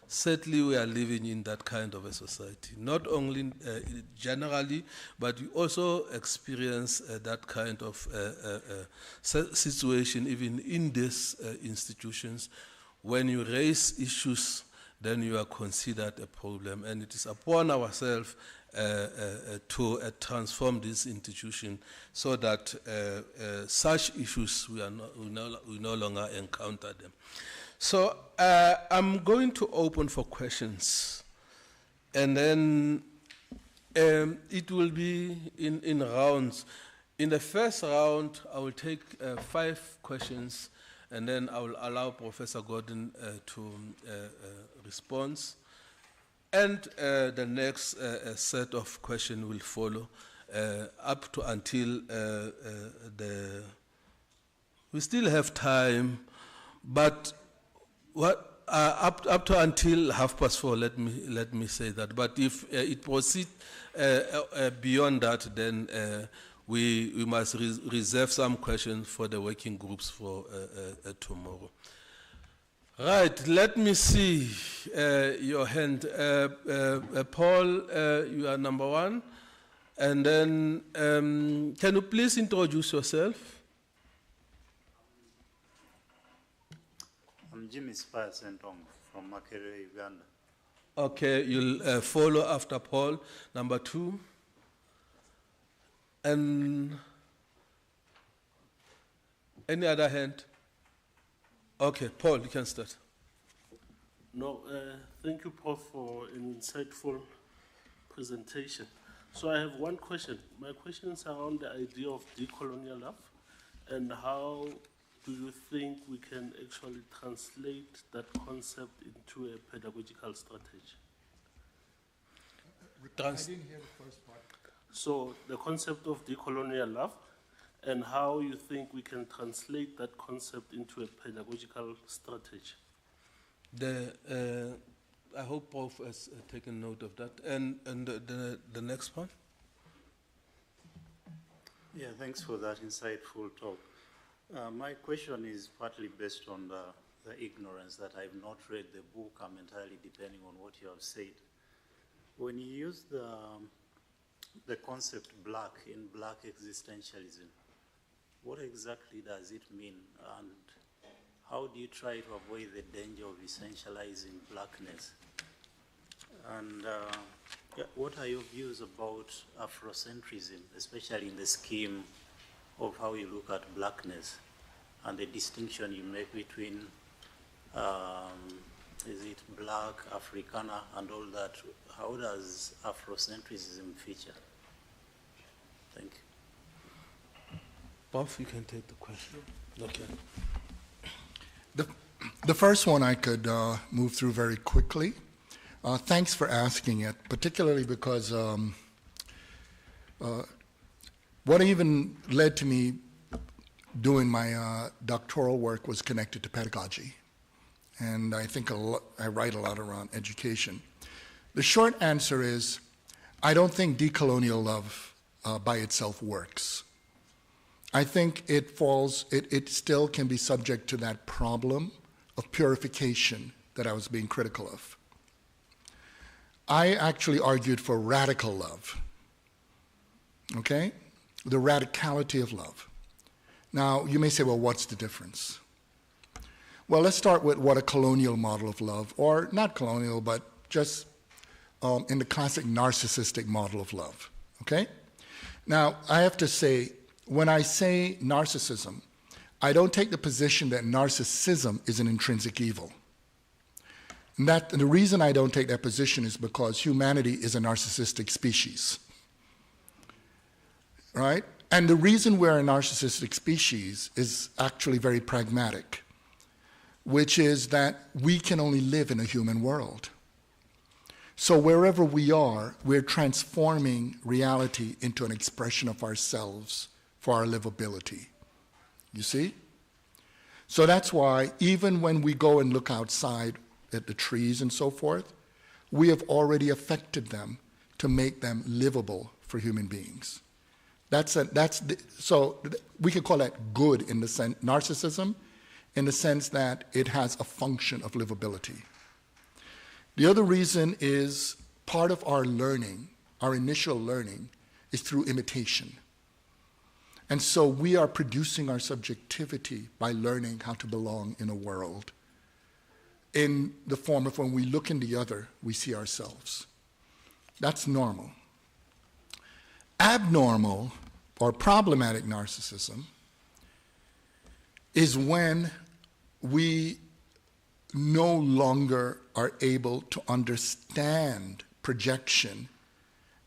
Certainly we are living in that kind of a society, not only generally, but we also experience that kind of situation even in these institutions. When you raise issues, then you are considered a problem, and it is upon ourselves to transform this institution so that such issues we no longer encounter them. So I'm going to open for questions, and then it will be in rounds. In the first round, I will take 5 questions, and then I will allow Professor Gordon to respond. And the next set of questions will follow up to until we still have time, but up to until 4:30. Let me say that. But if it proceeds beyond that, then we must reserve some questions for the working groups for tomorrow. Right, let me see your hand. Paul, you are number 1. And then, can you please introduce yourself? I'm Jimmy Spice Entong from Makerere, Uganda. Okay, you'll follow after Paul, number 2. And any other hand? Okay, Paul, you can start. No, thank you, Prof, for an insightful presentation. So I have one question. My question is around the idea of decolonial love, and how do you think we can actually translate that concept into a pedagogical strategy? I didn't hear the first part. So the concept of decolonial love, and how you think we can translate that concept into a pedagogical strategy. I hope Prof has taken note of that. And the next one? Yeah, thanks for that insightful talk. My question is partly based on the ignorance that I've not read the book. I'm entirely depending on what you have said. When you use the concept black in black existentialism, what exactly does it mean? And how do you try to avoid the danger of essentializing blackness? And what are your views about Afrocentrism, especially in the scheme of how you look at blackness and the distinction you make between, is it black, Africana, and all that? How does Afrocentrism feature? Thank you. Prof, you can take the question. Okay. The first one I could move through very quickly. Thanks for asking it, particularly because what even led to me doing my doctoral work was connected to pedagogy. And I think I write a lot around education. The short answer is, I don't think decolonial love by itself works. I think it still can be subject to that problem of purification that I was being critical of. I actually argued for radical love, okay? The radicality of love. Now, you may say, well, what's the difference? Well, let's start with what a colonial model of love, or not colonial, but just in the classic narcissistic model of love, okay? Now, I have to say, when I say narcissism, I don't take the position that narcissism is an intrinsic evil. And the reason I don't take that position is because humanity is a narcissistic species, right? And the reason we're a narcissistic species is actually very pragmatic, which is that we can only live in a human world. So wherever we are, we're transforming reality into an expression of ourselves for our livability. You see? So that's why even when we go and look outside at the trees and so forth, we have already affected them to make them livable for human beings. So we could call that good in the sense, narcissism, in the sense that it has a function of livability. The other reason is part of our learning, our initial learning, is through imitation. And so we are producing our subjectivity by learning how to belong in a world. In the form of when we look in the other, we see ourselves. That's normal. Abnormal or problematic narcissism is when we no longer are able to understand projection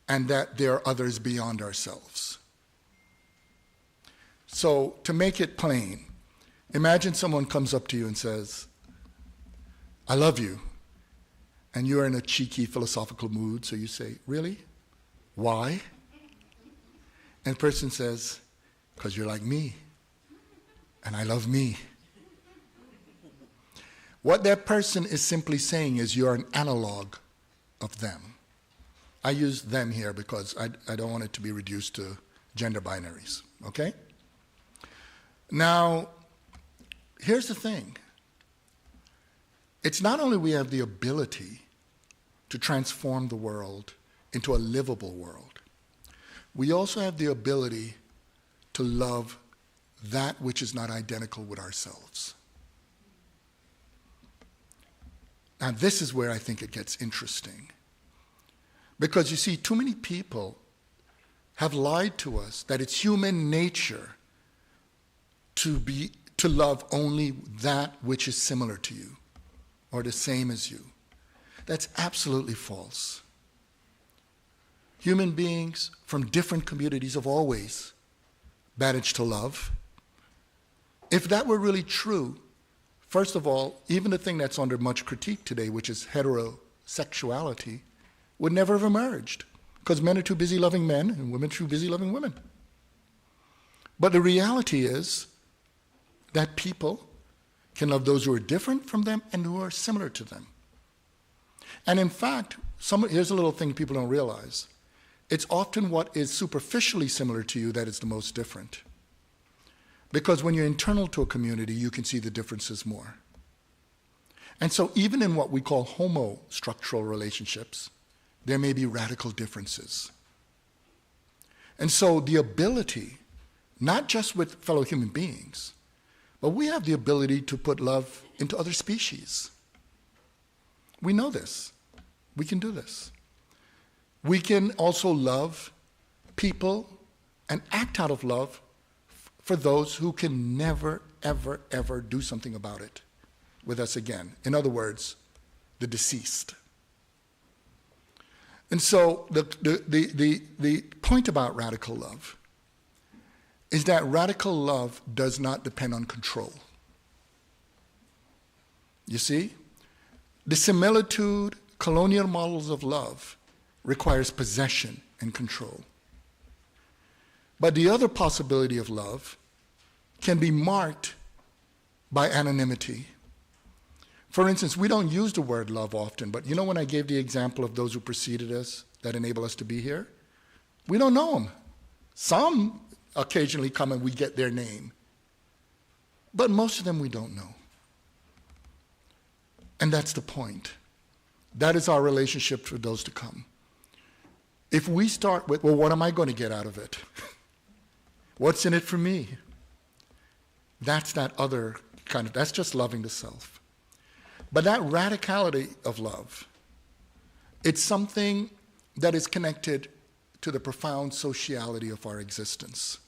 and that there are others beyond ourselves. So to make it plain, imagine someone comes up to you and says, I love you. And you're in a cheeky philosophical mood, so you say, really? Why? And the person says, because you're like me, and I love me. What that person is simply saying is you're an analog of them. I use them here because I don't want it to be reduced to gender binaries, okay? Now, here's the thing. It's not only we have the ability to transform the world into a livable world, we also have the ability to love that which is not identical with ourselves. Now, this is where I think it gets interesting. Because you see, too many people have lied to us that it's human nature to love only that which is similar to you or the same as you. That's absolutely false. Human beings from different communities have always managed to love. If that were really true, first of all, even the thing that's under much critique today, which is heterosexuality, would never have emerged because men are too busy loving men and women are too busy loving women. But the reality is that people can love those who are different from them and who are similar to them. And in fact, here's a little thing people don't realize. It's often what is superficially similar to you that is the most different. Because when you're internal to a community, you can see the differences more. And so even in what we call homostructural relationships, there may be radical differences. And so the ability, not just with fellow human beings, but we have the ability to put love into other species. We know this. We can do this. We can also love people and act out of love for those who can never, ever, ever do something about it with us again. In other words, the deceased. And so the point about radical love is that radical love does not depend on control. You see? The similitude, colonial models of love requires possession and control. But the other possibility of love can be marked by anonymity. For instance, we don't use the word love often, but you know when I gave the example of those who preceded us that enable us to be here? We don't know them. Some occasionally come and we get their name. But most of them we don't know. And that's the point. That is our relationship for those to come. If we start with, well, what am I going to get out of it? What's in it for me? That's that other kind of, that's just loving the self. But that radicality of love, it's something that is connected to the profound sociality of our existence.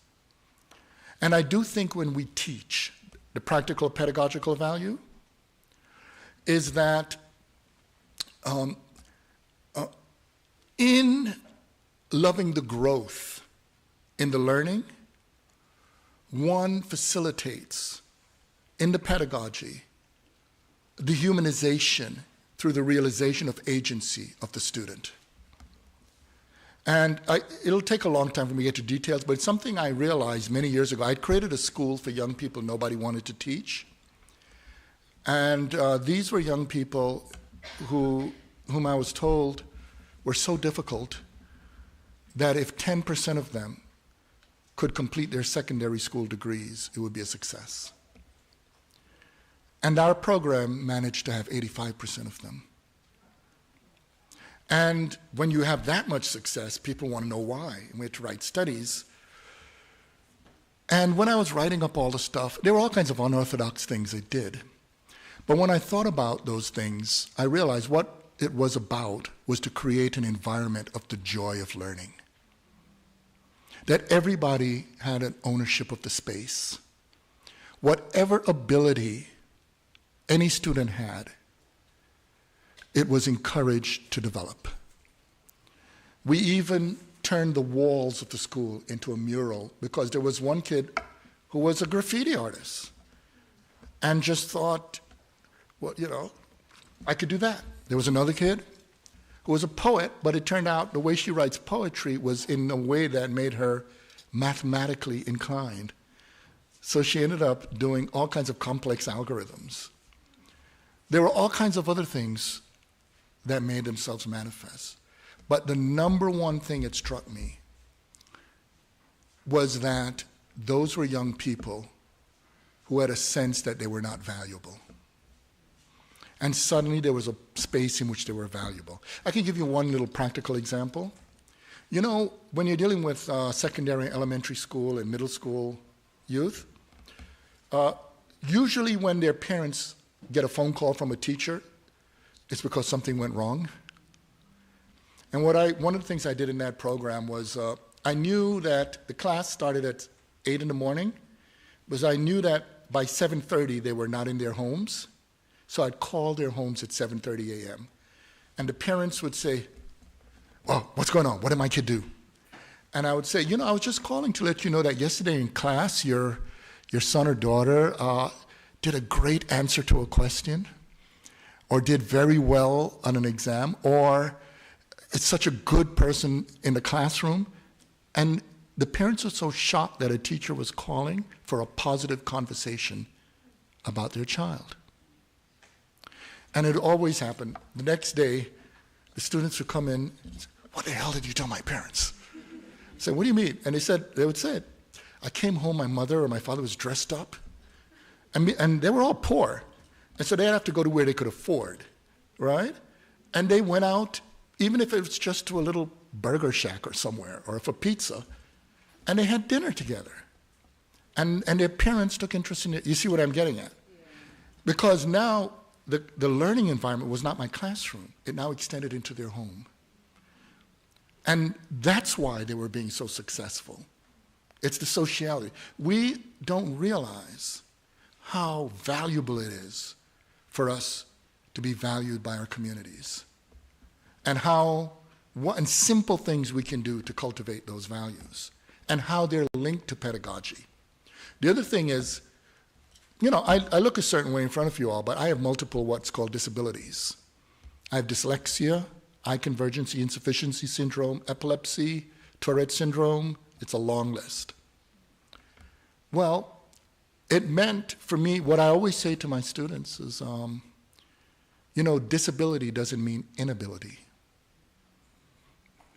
And I do think when we teach, the practical pedagogical value is that in loving the growth in the learning, one facilitates in the pedagogy the humanization through the realization of agency of the student. And it'll take a long time for me to get to details, but it's something I realized many years ago. I'd created a school for young people nobody wanted to teach. And these were young people whom I was told were so difficult that if 10% of them could complete their secondary school degrees, it would be a success. And our program managed to have 85% of them. And when you have that much success, people want to know why. And we had to write studies. And when I was writing up all the stuff, there were all kinds of unorthodox things they did. But when I thought about those things, I realized what it was about was to create an environment of the joy of learning. That everybody had an ownership of the space. Whatever ability any student had, it was encouraged to develop. We even turned the walls of the school into a mural because there was one kid who was a graffiti artist and just thought, well, you know, I could do that. There was another kid who was a poet, but it turned out the way she writes poetry was in a way that made her mathematically inclined. So she ended up doing all kinds of complex algorithms. There were all kinds of other things that made themselves manifest. But the number one thing that struck me was that those were young people who had a sense that they were not valuable. And suddenly there was a space in which they were valuable. I can give you one little practical example. You know, when you're dealing with secondary, elementary school, and middle school youth, usually when their parents get a phone call from a teacher, it's because something went wrong. And one of the things I did in that program was I knew that the class started at 8 in the morning, because I knew that by 7:30 they were not in their homes. So I'd call their homes at 7:30 a.m. And the parents would say, oh, what's going on? What did my kid do? And I would say, you know, I was just calling to let you know that yesterday in class, your son or daughter did a great answer to a question, or did very well on an exam, or is such a good person in the classroom. And the parents were so shocked that a teacher was calling for a positive conversation about their child. And it always happened. The next day, the students would come in and say, "What the hell did you tell my parents?" I said, "What do you mean?" And they would say, "I came home, my mother or my father was dressed up." And they were all poor. And so they'd have to go to where they could afford, right? And they went out, even if it was just to a little burger shack or somewhere, or for pizza, and they had dinner together. And their parents took interest in it. You see what I'm getting at? Because now the learning environment was not my classroom. It now extended into their home. And that's why they were being so successful. It's the sociality. We don't realize how valuable it is for us to be valued by our communities, and what simple things we can do to cultivate those values, and how they're linked to pedagogy. The other thing is, I look a certain way in front of you all, but I have multiple what's called disabilities. I have dyslexia, eye convergence insufficiency syndrome, epilepsy, Tourette syndrome. It's a long list. Well, it meant for me, what I always say to my students is, disability doesn't mean inability.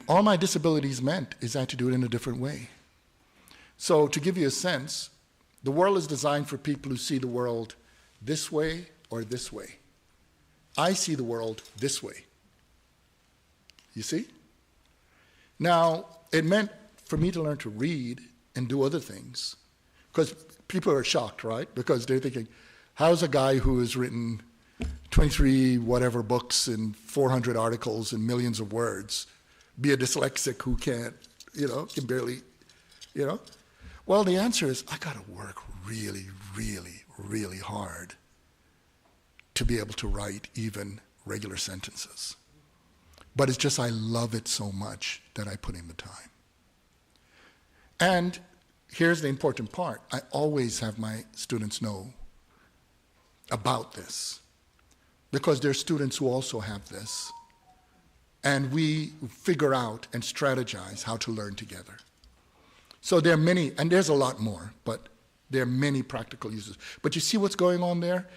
All my disabilities meant is I had to do it in a different way. So to give you a sense, the world is designed for people who see the world this way or this way. I see the world this way. You see? Now, it meant for me to learn to read and do other things, because people are shocked, right? Because they're thinking, how's a guy who has written 23 whatever books and 400 articles and millions of words be a dyslexic who can't, can barely, Well, the answer is, I got to work really, really, really hard to be able to write even regular sentences. But it's just I love it so much that I put in the time. And here's the important part. I always have my students know about this, because there are students who also have this. And we figure out and strategize how to learn together. So there are many, and there's a lot more, but there are many practical uses. But you see what's going on there?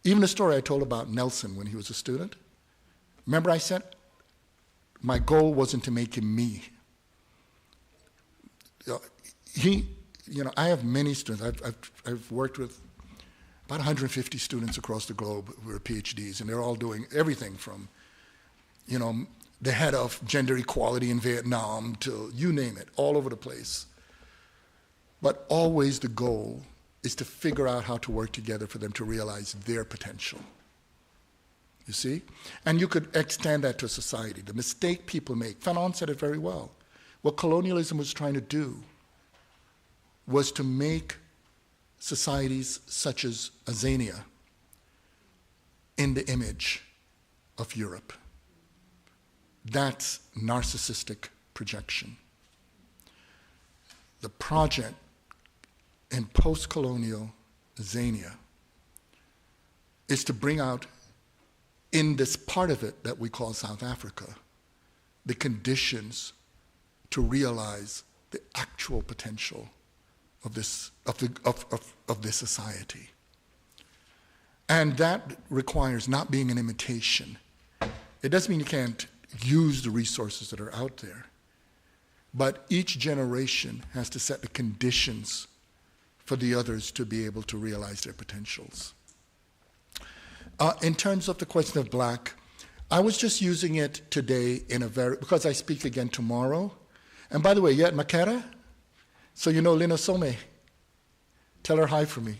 Even the story I told about Nelson when he was a student. Remember I said, my goal wasn't to make him me. I have many students. I've worked with about 150 students across the globe who are PhDs, and they're all doing everything from, the head of gender equality in Vietnam to you name it, all over the place. But always the goal is to figure out how to work together for them to realize their potential. You see? And you could extend that to society. The mistake people make, Fanon said it very well. What colonialism was trying to do was to make societies such as Azania in the image of Europe. That's narcissistic projection. The project in post-colonial Azania is to bring out, in this part of it that we call South Africa, the conditions to realize the actual potential of this society. And that requires not being an imitation. It doesn't mean you can't use the resources that are out there, but each generation has to set the conditions for the others to be able to realize their potentials. In terms of the question of black, I was just using it today because I speak again tomorrow. And by the way, you're at Makera? So you know Lina Some. Tell her hi for me,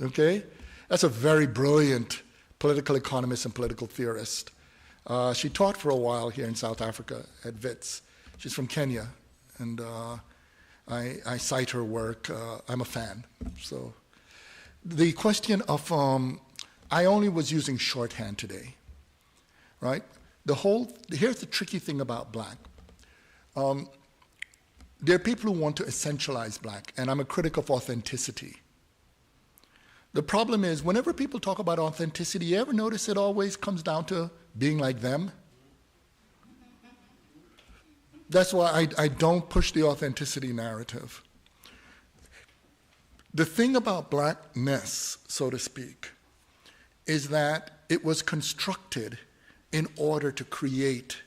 okay? That's a very brilliant political economist and political theorist. She taught for a while here in South Africa at WITS. She's from Kenya, and I cite her work. I'm a fan. So the question of, I only was using shorthand today, right? Here's the tricky thing about black. There are people who want to essentialize black, and I'm a critic of authenticity. The problem is, whenever people talk about authenticity, you ever notice it always comes down to being like them? That's why I don't push the authenticity narrative. The thing about blackness, so to speak, is that it was constructed in order to create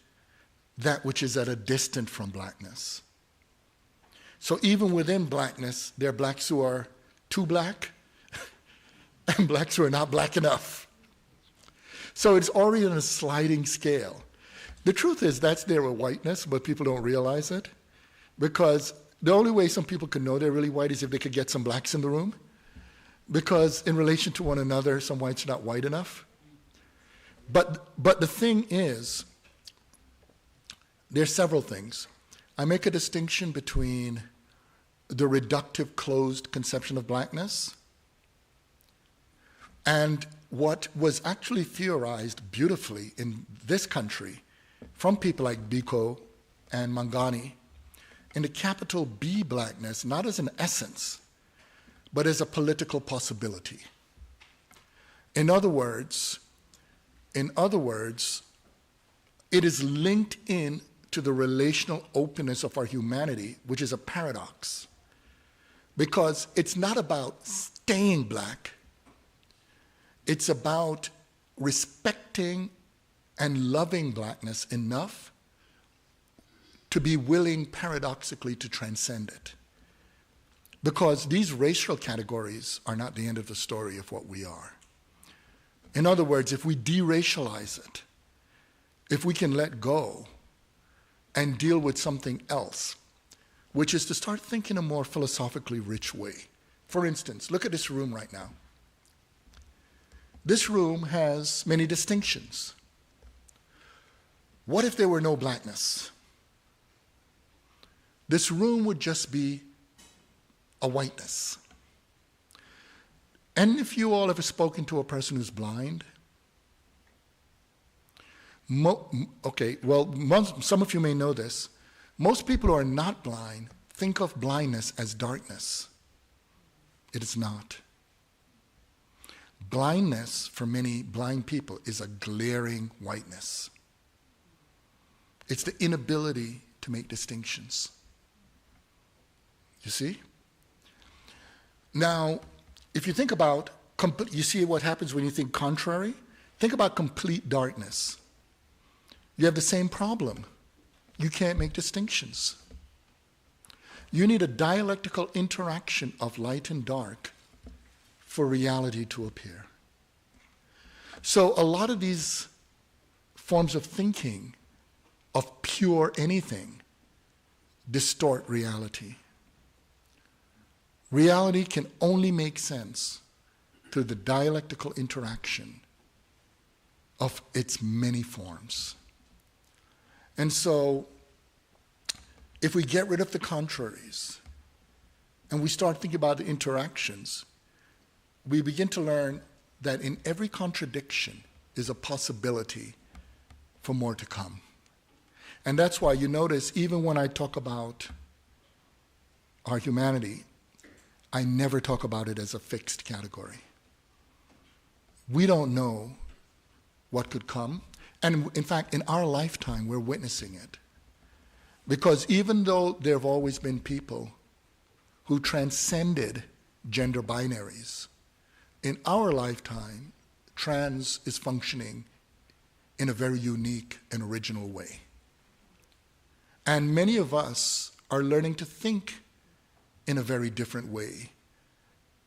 that which is at a distance from blackness. So even within blackness, there are blacks who are too black and blacks who are not black enough. So it's already on a sliding scale. The truth is that's there with whiteness, but people don't realize it, because the only way some people can know they're really white is if they could get some blacks in the room, because in relation to one another, some whites are not white enough. But the thing is, there's several things. I make a distinction between the reductive, closed conception of blackness and what was actually theorized beautifully in this country from people like Biko and Mangani in the capital B blackness, not as an essence, but as a political possibility. In other words, it is linked in to the relational openness of our humanity, which is a paradox. Because it's not about staying black, it's about respecting and loving blackness enough to be willing, paradoxically, to transcend it. Because these racial categories are not the end of the story of what we are. In other words, if we deracialize it, if we can let go and deal with something else, which is to start thinking a more philosophically rich way. For instance, look at this room right now. This room has many distinctions. What if there were no blackness? This room would just be a whiteness. And if you all have spoken to a person who's blind, some of you may know this. Most people who are not blind think of blindness as darkness. It is not. Blindness, for many blind people, is a glaring whiteness. It's the inability to make distinctions. You see? Now, if you think about, you see what happens when you think contrary? Think about complete darkness. You have the same problem. You can't make distinctions. You need a dialectical interaction of light and dark for reality to appear. So a lot of these forms of thinking of pure anything distort reality. Reality can only make sense through the dialectical interaction of its many forms. And so, if we get rid of the contraries and we start thinking about the interactions, we begin to learn that in every contradiction is a possibility for more to come. And that's why you notice, even when I talk about our humanity, I never talk about it as a fixed category. We don't know what could come. And in fact, in our lifetime, we're witnessing it. Because even though there have always been people who transcended gender binaries, in our lifetime, trans is functioning in a very unique and original way. And many of us are learning to think in a very different way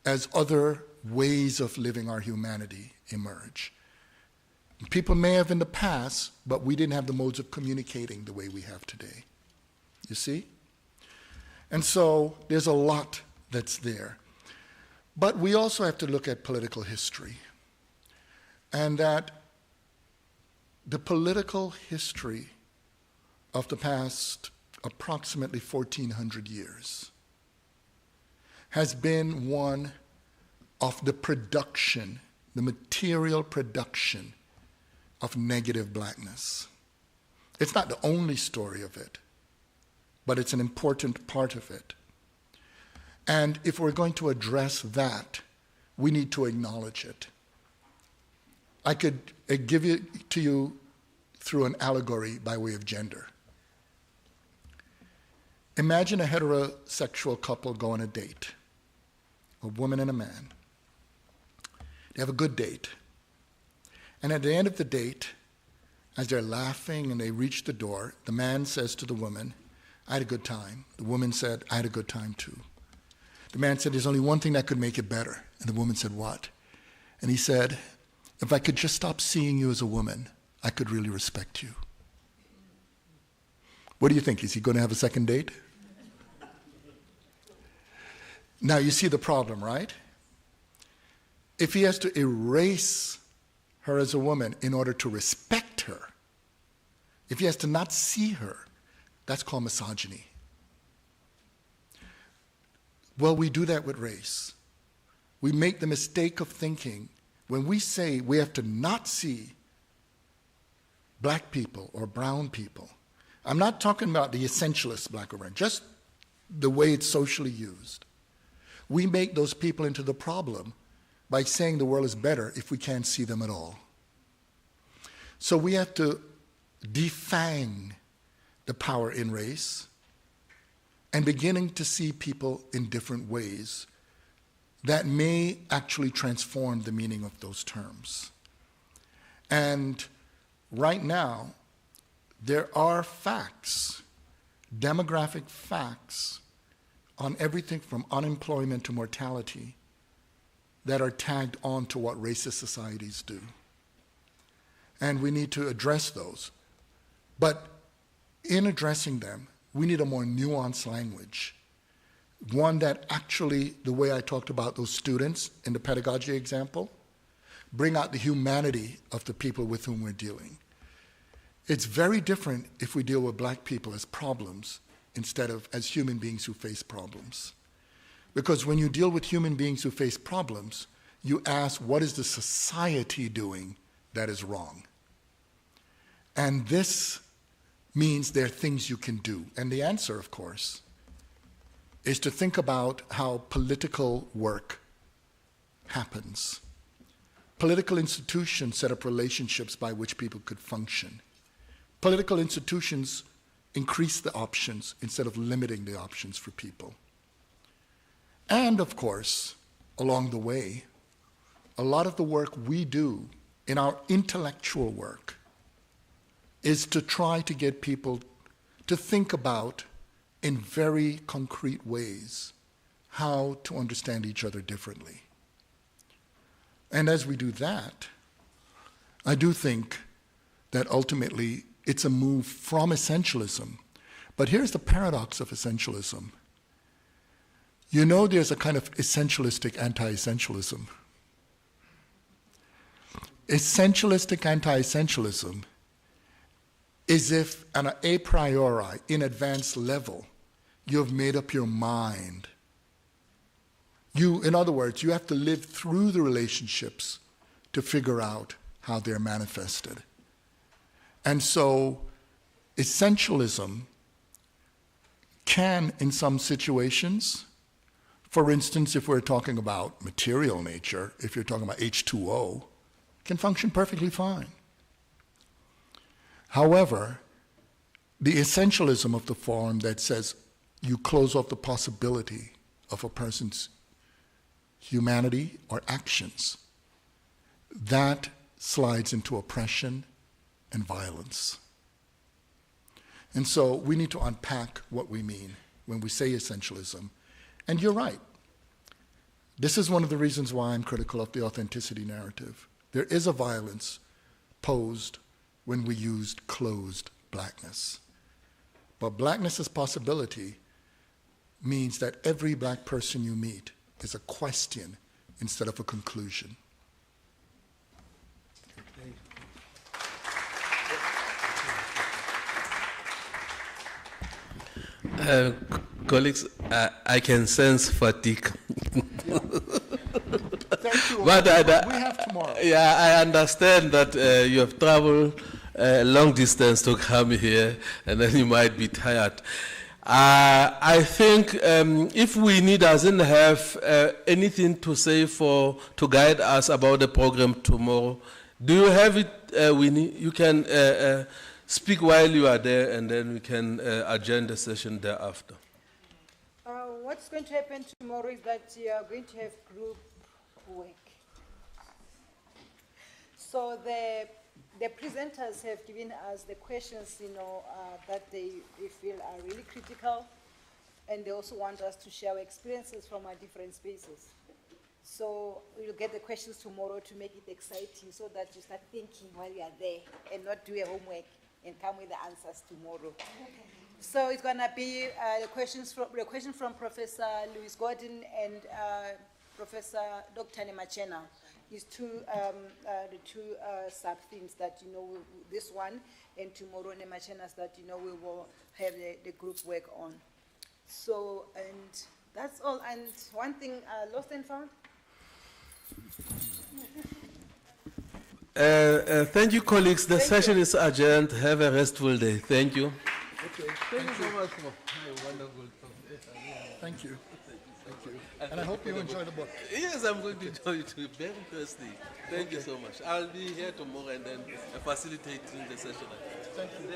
as other ways of living our humanity emerge. People may have in the past, but we didn't have the modes of communicating the way we have today. You see? And so there's a lot that's there. But we also have to look at political history. And that the political history of the past approximately 1,400 years has been one of the production, the material production of negative blackness. It's not the only story of it, but it's an important part of it. And if we're going to address that, we need to acknowledge it. I could give it to you through an allegory by way of gender. Imagine a heterosexual couple go on a date, a woman and a man. They have a good date. And at the end of the date, as they're laughing and they reach the door, the man says to the woman, I had a good time. The woman said, I had a good time too. The man said, there's only one thing that could make it better. And the woman said, what? And he said, if I could just stop seeing you as a woman, I could really respect you. What do you think? Is he going to have a second date? Now you see the problem, right? If he has to erase her as a woman in order to respect her, if he has to not see her, that's called misogyny. Well, we do that with race. We make the mistake of thinking when we say we have to not see black people or brown people. I'm not talking about the essentialist black or brown, just the way it's socially used. We make those people into the problem by saying the world is better if we can't see them at all. So we have to defang the power in race and beginning to see people in different ways that may actually transform the meaning of those terms. And right now, there are facts, demographic facts, on everything from unemployment to mortality that are tagged on to what racist societies do. And we need to address those. But in addressing them, we need a more nuanced language. One that actually, the way I talked about those students in the pedagogy example, bring out the humanity of the people with whom we're dealing. It's very different if we deal with black people as problems instead of as human beings who face problems. Because when you deal with human beings who face problems, you ask, what is the society doing that is wrong? And this means there are things you can do. And the answer, of course, is to think about how political work happens. Political institutions set up relationships by which people could function. Political institutions increase the options instead of limiting the options for people. And of course, along the way, a lot of the work we do in our intellectual work is to try to get people to think about in very concrete ways how to understand each other differently. And as we do that, I do think that ultimately it's a move from essentialism. But here's the paradox of essentialism. You know there's a kind of essentialistic anti-essentialism. Essentialistic anti-essentialism is if on an a priori, in advanced level, you've made up your mind. In other words, you have to live through the relationships to figure out how they're manifested. And so essentialism can, in some situations, for instance, if we're talking about material nature, if you're talking about H2O, can function perfectly fine. However, the essentialism of the form that says you close off the possibility of a person's humanity or actions, that slides into oppression and violence. And so we need to unpack what we mean when we say essentialism. And you're right. This is one of the reasons why I'm critical of the authenticity narrative. There is a violence posed when we used closed blackness. But blackness as possibility means that every black person you meet is a question instead of a conclusion. Colleagues, I can sense fatigue. Thank you. But we have tomorrow. Yeah, I understand that you have traveled long distance to come here, and then you might be tired. I think if we doesn't have anything to say to guide us about the program tomorrow, do you have it? You can speak while you are there, and then we can adjourn the session thereafter. what's going to happen tomorrow is that you are going to have group work. So the presenters have given us the questions, that they feel are really critical, and they also want us to share our experiences from our different spaces. So we'll get the questions tomorrow to make it exciting so that you start thinking while you are there and not do your homework and come with the answers tomorrow. So it's going to be the question from Professor Louis Gordon and Professor Dr. Nemachena. Is the two sub-themes that, this one, and tomorrow Nemachena's that, we will have the group work on. So, and that's all. And one thing, lost and found? Thank you, colleagues. The session is adjourned. Have a restful day. Thank you. Okay. Thank you so much. Wonderful. Thank you. Thank you. And I hope you enjoy the book. Yes, I'm going to enjoy it very interesting. Thank you so much. I'll be here tomorrow and then facilitating the session. Thank you.